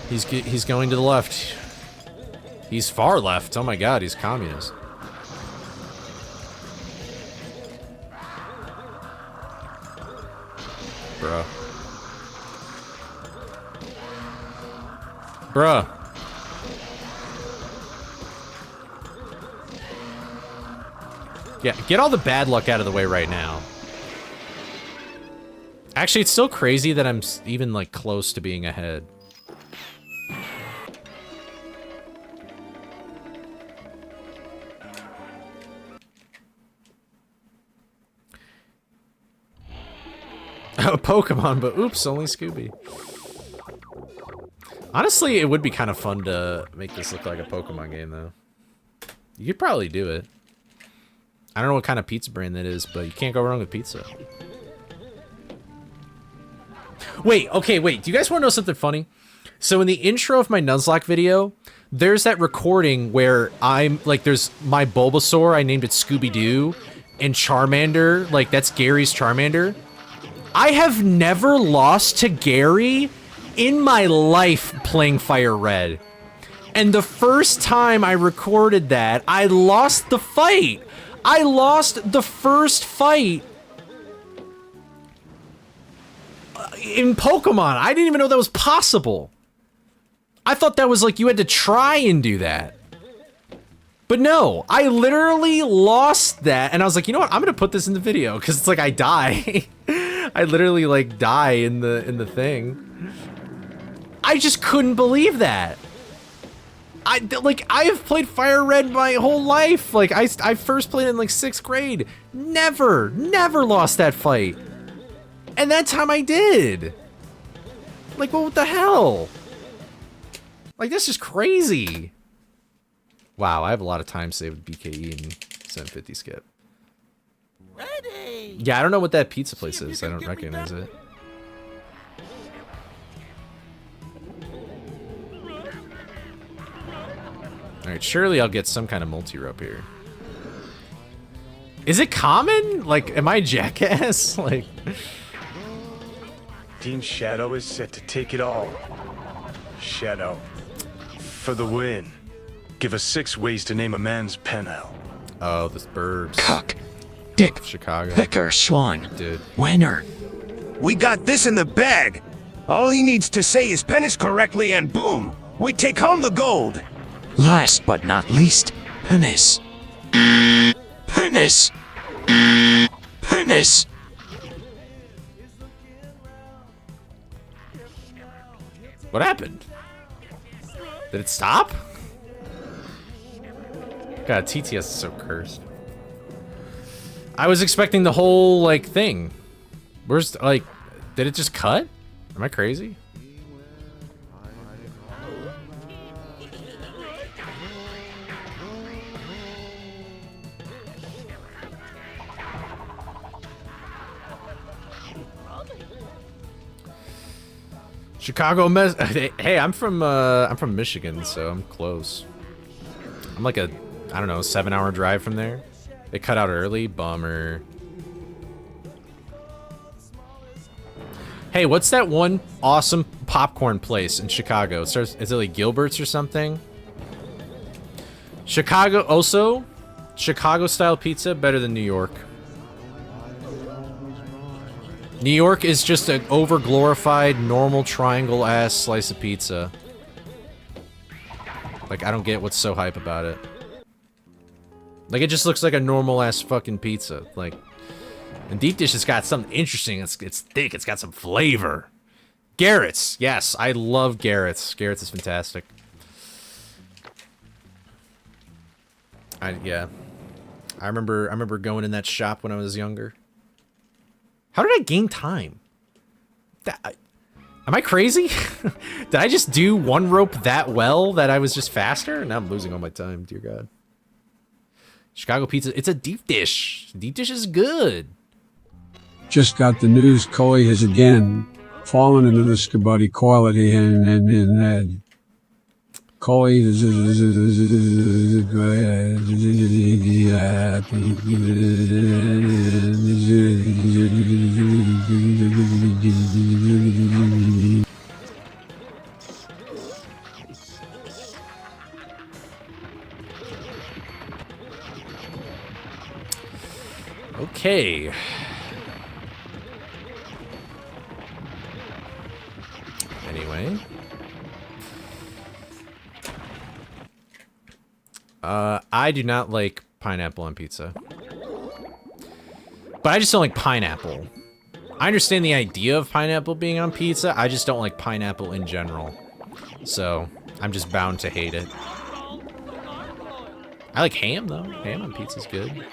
He's going to the left. He's far left. Oh my god, he's communist. Bruh. Bruh. Yeah, get all the bad luck out of the way right now. Actually, it's still crazy that I'm even, like, close to being ahead. Oh, Pokemon, but oops, only Scooby. Honestly, it would be kind of fun to make this look like a Pokemon game, though. You could probably do it. I don't know what kind of pizza brand that is, but you can't go wrong with pizza. Wait, okay, wait. Do you guys want to know something funny? So in the intro of my Nuzlocke video, there's that recording where I'm like, there's my Bulbasaur, I named it Scooby-Doo, and Charmander, like that's Gary's Charmander. I have never lost to Gary in my life playing Fire Red. And the first time I recorded that, I lost the fight. I lost the first fight in Pokemon. I didn't even know that was possible. I thought that was like you had to try and do that. But no, I literally lost that, and I was like, you know what? I'm gonna put this in the video because it's like I die. I literally like die in the thing. I just couldn't believe that. I have played Fire Red my whole life. Like I first played in like 6th grade. Never lost that fight. And that time I did. Like what the hell? Like this is crazy. Wow, I have a lot of time saved with BKE and 750 skip. Ready. Yeah, I don't know what that pizza place is. I don't recognize it. Alright, surely I'll get some kind of multi-rope here. Is it common? Like, am I a jackass? Like... Team Shadow is set to take it all. Shadow. For the win. Give us 6 ways to name a man's penal. Oh, this burbs. Cock. Dick. Chicago. Picker. Swan. Dude. Winner. We got this in the bag. All he needs to say is penis correctly and boom. We take home the gold. Last but not least, penis. Penis. Penis. What happened? Did it stop? God, TTS is so cursed. I was expecting the whole, like, thing. Where's, like, did it just cut? Am I crazy? Chicago mess. Hey, I'm from Michigan, so I'm close. I'm like a, I don't know, 7-hour drive from there. It cut out early, bummer. Hey, what's that one awesome popcorn place in Chicago? Is it like Gilbert's or something? Chicago, also, Chicago style pizza better than New York. New York is just an over-glorified, normal triangle-ass slice of pizza. Like, I don't get what's so hype about it. Like, it just looks like a normal-ass fucking pizza. Like, and deep dish has got something interesting. It's thick. It's got some flavor. Garrett's. Yes, I love Garrett's. Garrett's is fantastic. Yeah. I remember going in that shop when I was younger. How did I gain time? Am I crazy? Did I just do one rope that well that I was just faster? Now I'm losing all my time, dear God. Chicago pizza, it's a deep dish. Deep dish is good. Just got the news Coley has again fallen into the Scooby quality and Coley is okay. Anyway. I do not like pineapple on pizza. But I just don't like pineapple. I understand the idea of pineapple being on pizza, I just don't like pineapple in general. So, I'm just bound to hate it. I like ham, though. Ham on pizza's good.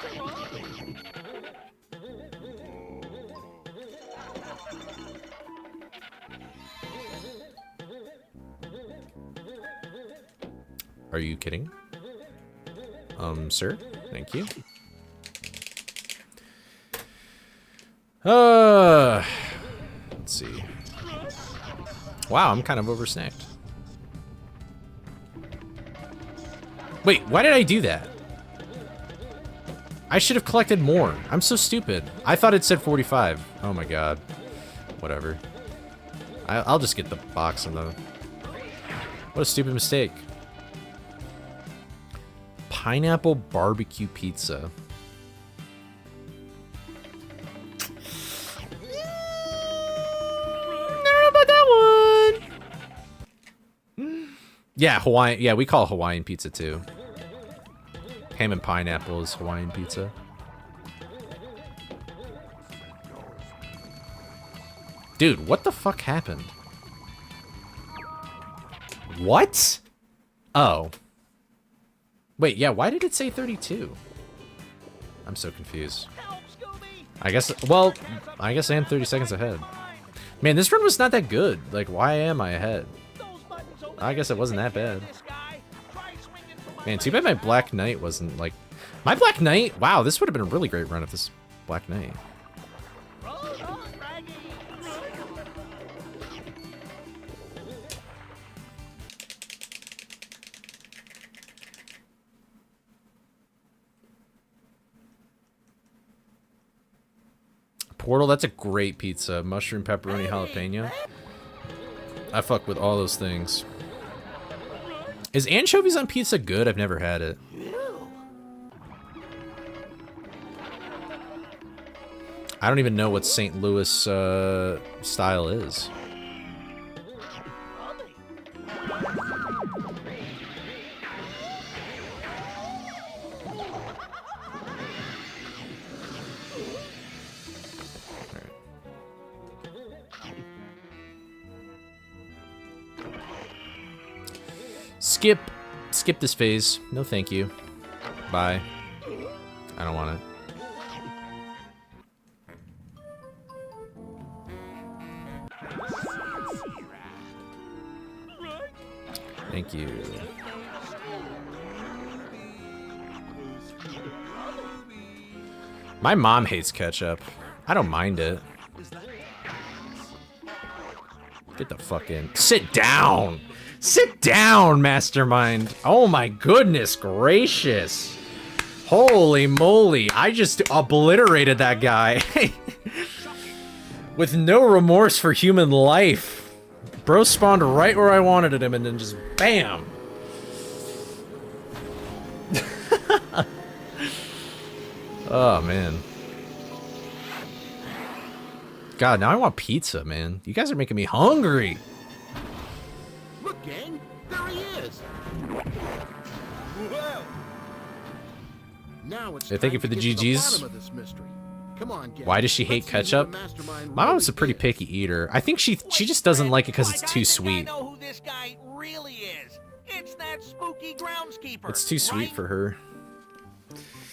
Are you kidding? Sir? Thank you. Let's see. Wow, I'm kind of oversnacked. Wait, why did I do that? I should have collected more. I'm so stupid. I thought it said 45. Oh my god. Whatever. I'll just get the box and the... What a stupid mistake. Pineapple barbecue pizza. Never about that one. Yeah, Hawaiian. Yeah, we call it Hawaiian pizza too. Ham and pineapple is Hawaiian pizza. Dude, what the fuck happened? What? Oh. Wait, yeah, why did it say 32? I'm so confused. I guess, well, I guess I am 30 seconds ahead. Man, this run was not that good. Like, why am I ahead? I guess it wasn't that bad. Man, too bad my Black Knight wasn't, like... My Black Knight? Wow, this would have been a really great run if this Black Knight. Portal, that's a great pizza. Mushroom, pepperoni, jalapeno. I fuck with all those things. Is anchovies on pizza good? I've never had it. I don't even know what St. Louis style is. Skip this phase. No thank you. Bye. I don't want it. Thank you. My mom hates ketchup. I don't mind it. Get the fuck in. Sit down! Sit down, Mastermind! Oh my goodness gracious! Holy moly, I just obliterated that guy. With no remorse for human life. Bro spawned right where I wanted him and then just BAM! Oh man. God, now I want pizza, man. You guys are making me hungry. Look, gang, there he is. Whoa. Now it's Thank you for the GGs. Come on, gang. Why does she hate ketchup? My mom's a pretty picky eater. I think she just doesn't like it because it's too sweet. I know who this guy really is. It's that spooky groundskeeper. It's too sweet for her.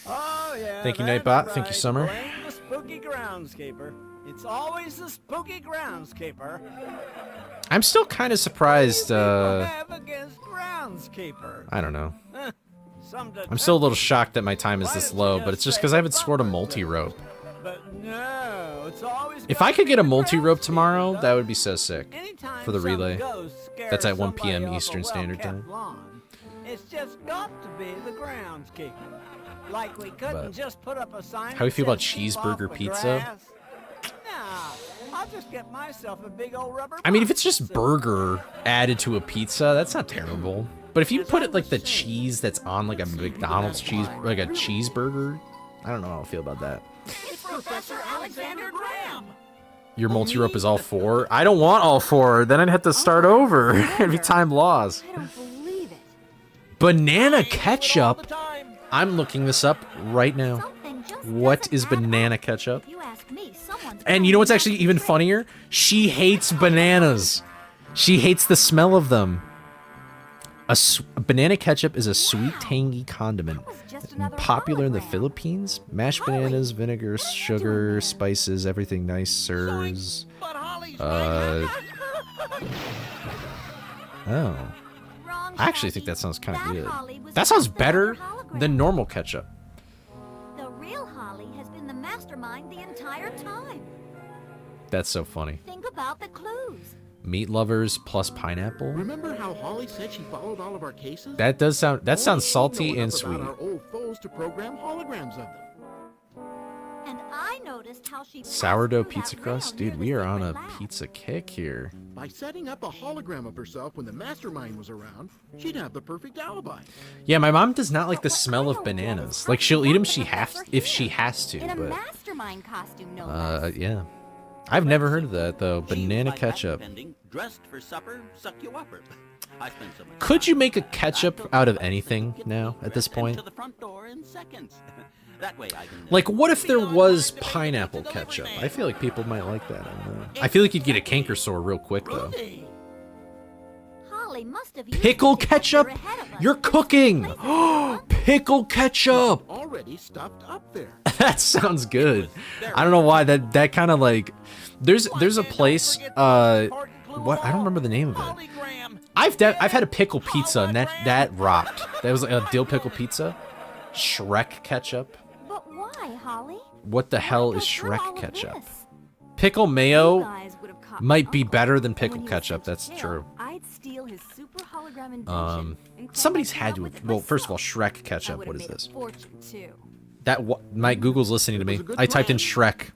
Oh yeah. Thank you, Nightbot. Thank you, Summer. The spooky groundskeeper. It's always the spooky groundskeeper. I'm still kind of surprised. Against groundskeeper. I don't know. I'm still a little shocked that my time is this low, but it's just because I haven't scored a multi-rope. But no, it's always If I could get a multi-rope tomorrow, that would be so sick. For the relay. That's at 1 p.m. Eastern Standard Time. It's just got to be the groundskeeper. Like we couldn't just put up a sign. How do you feel about cheeseburger pizza? Nah, I'll just get myself a big old rubber. I mean, if it's just burger added to a pizza, that's not terrible. But if you put it like the cheese that's on like a McDonald's cheese, like a cheeseburger, I don't know how I feel about that. It's Professor Alexander Graham. Your multi-rope is all 4? I don't want all 4. Then I'd have to start over every time lost. I don't believe it. Banana ketchup? I'm looking this up right now. What is banana ketchup? And you know what's actually even funnier? She hates bananas. She hates the smell of them. Banana ketchup is a sweet, tangy condiment. Popular in the Philippines. Mashed bananas, vinegar, sugar, spices, everything nice, sirs. Oh. I actually think that sounds kind of good. That sounds better than normal ketchup. The real Holly has been the mastermind the entire time. That's so funny. Think about the clues. Meat lovers plus pineapple. Remember how Holly said she followed all of our cases? That sounds salty and About sweet. our old foes to program holograms of them. And I noticed how she Sourdough pizza crust? Dude, we are on a pizza kick here. By setting up a hologram of herself when the mastermind was around, she'd have the perfect alibi. Yeah, my mom does not like the smell of bananas. Like, she'll eat them if she has to, in a but mastermind costume, no less. yeah. I've never heard of that though. Banana ketchup. Dressed for supper, suck you upper. I spent so much Could you make a ketchup out of anything now at this point? to the front door in seconds. That way I can Like, what if there was pineapple ketchup? I feel like people might like that. I don't know. I feel like you'd get a canker sore real quick though. Holly must have used Pickle the ketchup? detector ahead of us. You're cooking! Pickle ketchup! Already stuffed up there. That sounds good. I don't know why that kind of like there's a place what I don't remember the name of it. I've had a pickle pizza and that rocked. That was like a dill pickle pizza. Shrek ketchup. But why, Holly? What the hell is Shrek ketchup? Pickle mayo might be better than pickle ketchup. That's true. I'd steal his super hologram invention. Somebody's had to. Well, first of all, Shrek ketchup. What is this? Fortune too. My Google's listening to me. I typed in Shrek.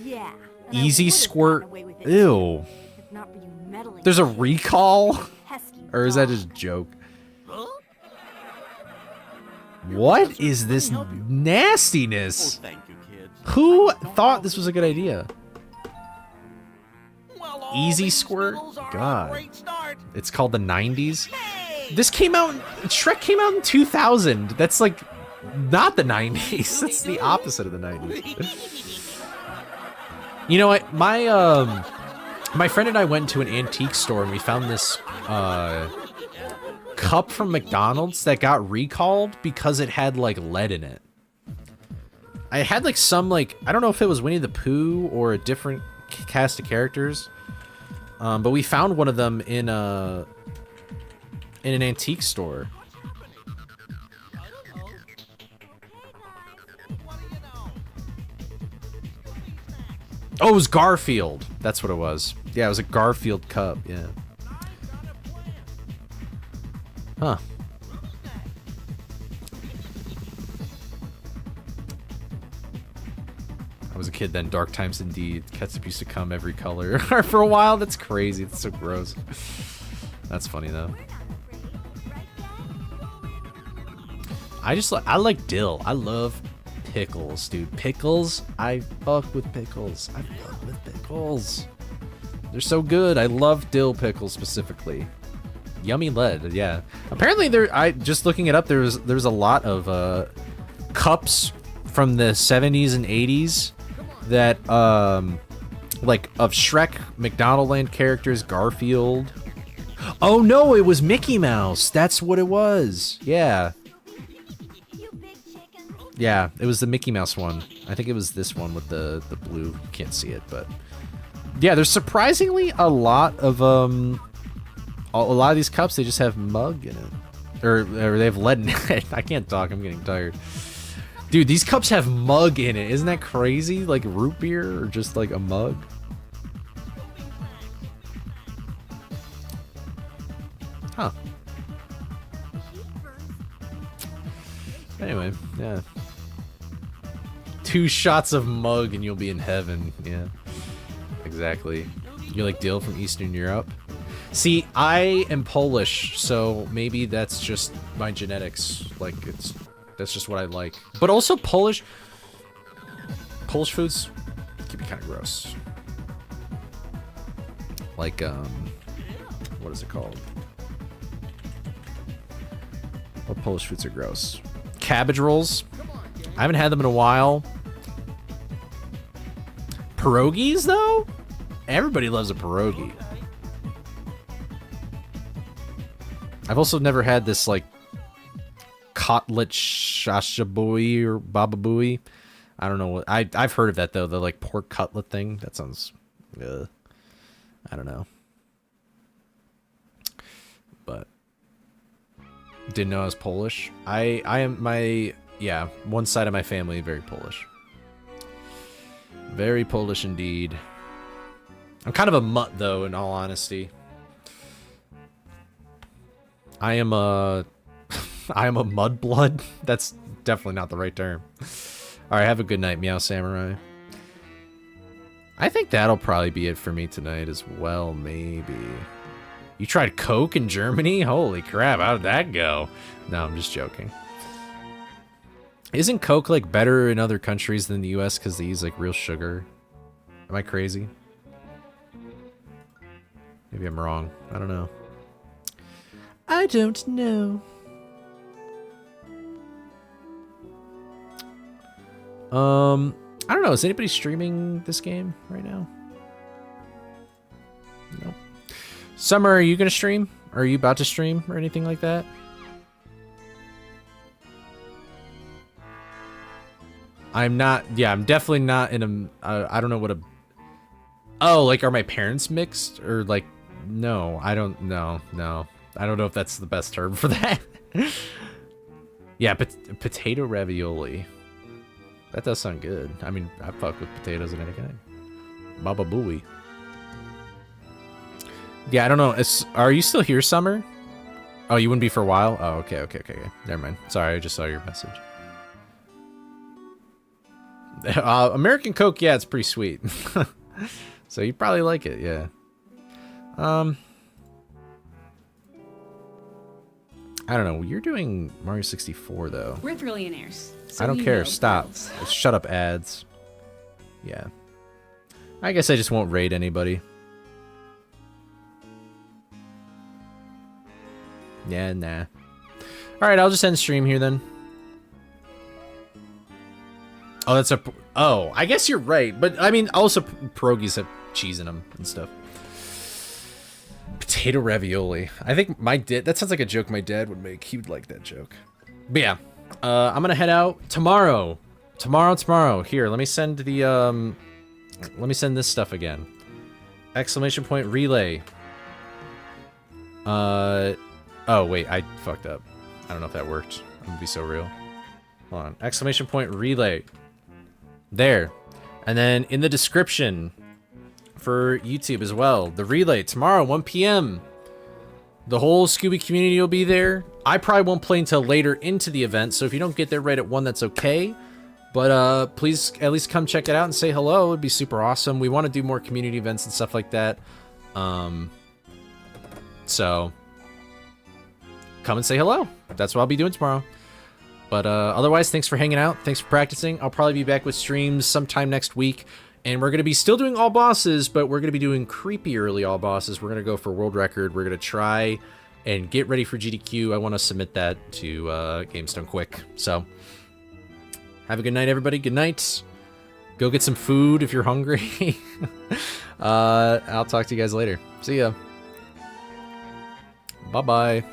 Yeah. Easy squirt. Ew. There's a recall? Or is that just a joke? What is this nastiness? Who thought this was a good idea? Easy squirt? God. It's called the 90s? This came out, Shrek came out in 2000. That's like not the 90s. That's the opposite of the 90s. You know what? My friend and I went to an antique store and we found this cup from McDonald's that got recalled because it had like lead in it. I had like some like, I don't know if it was Winnie the Pooh or a different cast of characters. But we found one of them in an antique store. Oh, it was Garfield. That's what it was. Yeah, it was a Garfield cup. Yeah. Huh. I was a kid then. Dark times indeed. Ketchup used to come every color. For a while, that's crazy. That's so gross. That's funny though. I like dill. I love pickles, dude. Pickles. I fuck with pickles. I fuck with pickles. They're so good. I love dill pickles specifically. Yummy lead. Yeah. Apparently just looking it up, there's a lot of cups from the 70s and 80s that like of Shrek, McDonaldland characters, Garfield. Oh no, it was Mickey Mouse. That's what it was. Yeah. Yeah, it was the Mickey Mouse one. I think it was this one with the blue. Can't see it, but yeah, there's surprisingly a lot of these cups. They just have mug in it, or they have lead in it. I can't talk. I'm getting tired. Dude, these cups have mug in it. Isn't that crazy? Like root beer or just like a mug? Huh. Anyway, yeah. 2 shots of mug and you'll be in heaven. Yeah. Exactly. You like dill from Eastern Europe? See, I am Polish, so maybe that's just my genetics. Like, that's just what I like. But also Polish foods can be kind of gross. Like, what is it called? What Polish foods are gross? Cabbage rolls. I haven't had them in a while. Pierogies, though? Everybody loves a pierogi. I've also never had this, like, cutlet shashabui or bababui. I don't know what... I've heard of that, though. The, like, pork cutlet thing. That sounds... I don't know. But... Didn't know I was Polish. I am my... Yeah, one side of my family, very Polish. Very Polish indeed. I'm kind of a mutt, though, in all honesty. I am a mudblood. That's definitely not the right term. All right, have a good night, Meow Samurai. I think that'll probably be it for me tonight as well, maybe. You tried Coke in Germany? Holy crap, how did that go? No, I'm just joking. Isn't Coke, like, better in other countries than the US because they use, like, real sugar? Am I crazy? Maybe I'm wrong. I don't know. I don't know. I don't know. Is anybody streaming this game right now? Nope. Summer, are you gonna stream? Are you about to stream or anything like that? I'm not. Yeah, I'm definitely not in a. I don't know what a. Oh, like, are my parents mixed or like? No, I don't know. No, I don't know if that's the best term for that. Yeah, potato ravioli. That does sound good. I mean, I fuck with potatoes in any kind. Baba Booey. Yeah, I don't know. Are you still here, Summer? Oh, you wouldn't be for a while? Oh, okay. Never mind. Sorry, I just saw your message. American Coke, yeah, it's pretty sweet. So you probably like it, yeah. I don't know. You're doing Mario 64, though. We're trillionaires. So I don't care. Stop. Shut up, ads. Yeah. I guess I just won't raid anybody. Yeah, nah. Alright, I'll just end stream here then. Oh, that's a... Oh, I guess you're right. But, I mean, also pierogies have cheese in them and stuff. Potato ravioli. I think my dad... That sounds like a joke my dad would make. He would like that joke. But yeah. I'm gonna head out tomorrow. Tomorrow. Here, let me send the... Let me send this stuff again. Exclamation point relay. Oh, wait. I fucked up. I don't know if that worked. I'm gonna be so real. Hold on. Exclamation point relay. There. And then in the description for YouTube as well, the relay tomorrow, 1 p.m. The whole Scooby community will be there. I probably won't play until later into the event, so if you don't get there right at 1, that's okay. But please at least come check it out and say hello. It'd be super awesome. We want to do more community events and stuff like that. So come and say hello. That's what I'll be doing tomorrow. But otherwise, thanks for hanging out. Thanks for practicing. I'll probably be back with streams sometime next week. And we're going to be still doing all bosses, but we're going to be doing creepy early all bosses. We're going to go for world record. We're going to try and get ready for GDQ. I want to submit that to GameStone quick. So have a good night, everybody. Good night. Go get some food if you're hungry. I'll talk to you guys later. See ya. Bye-bye.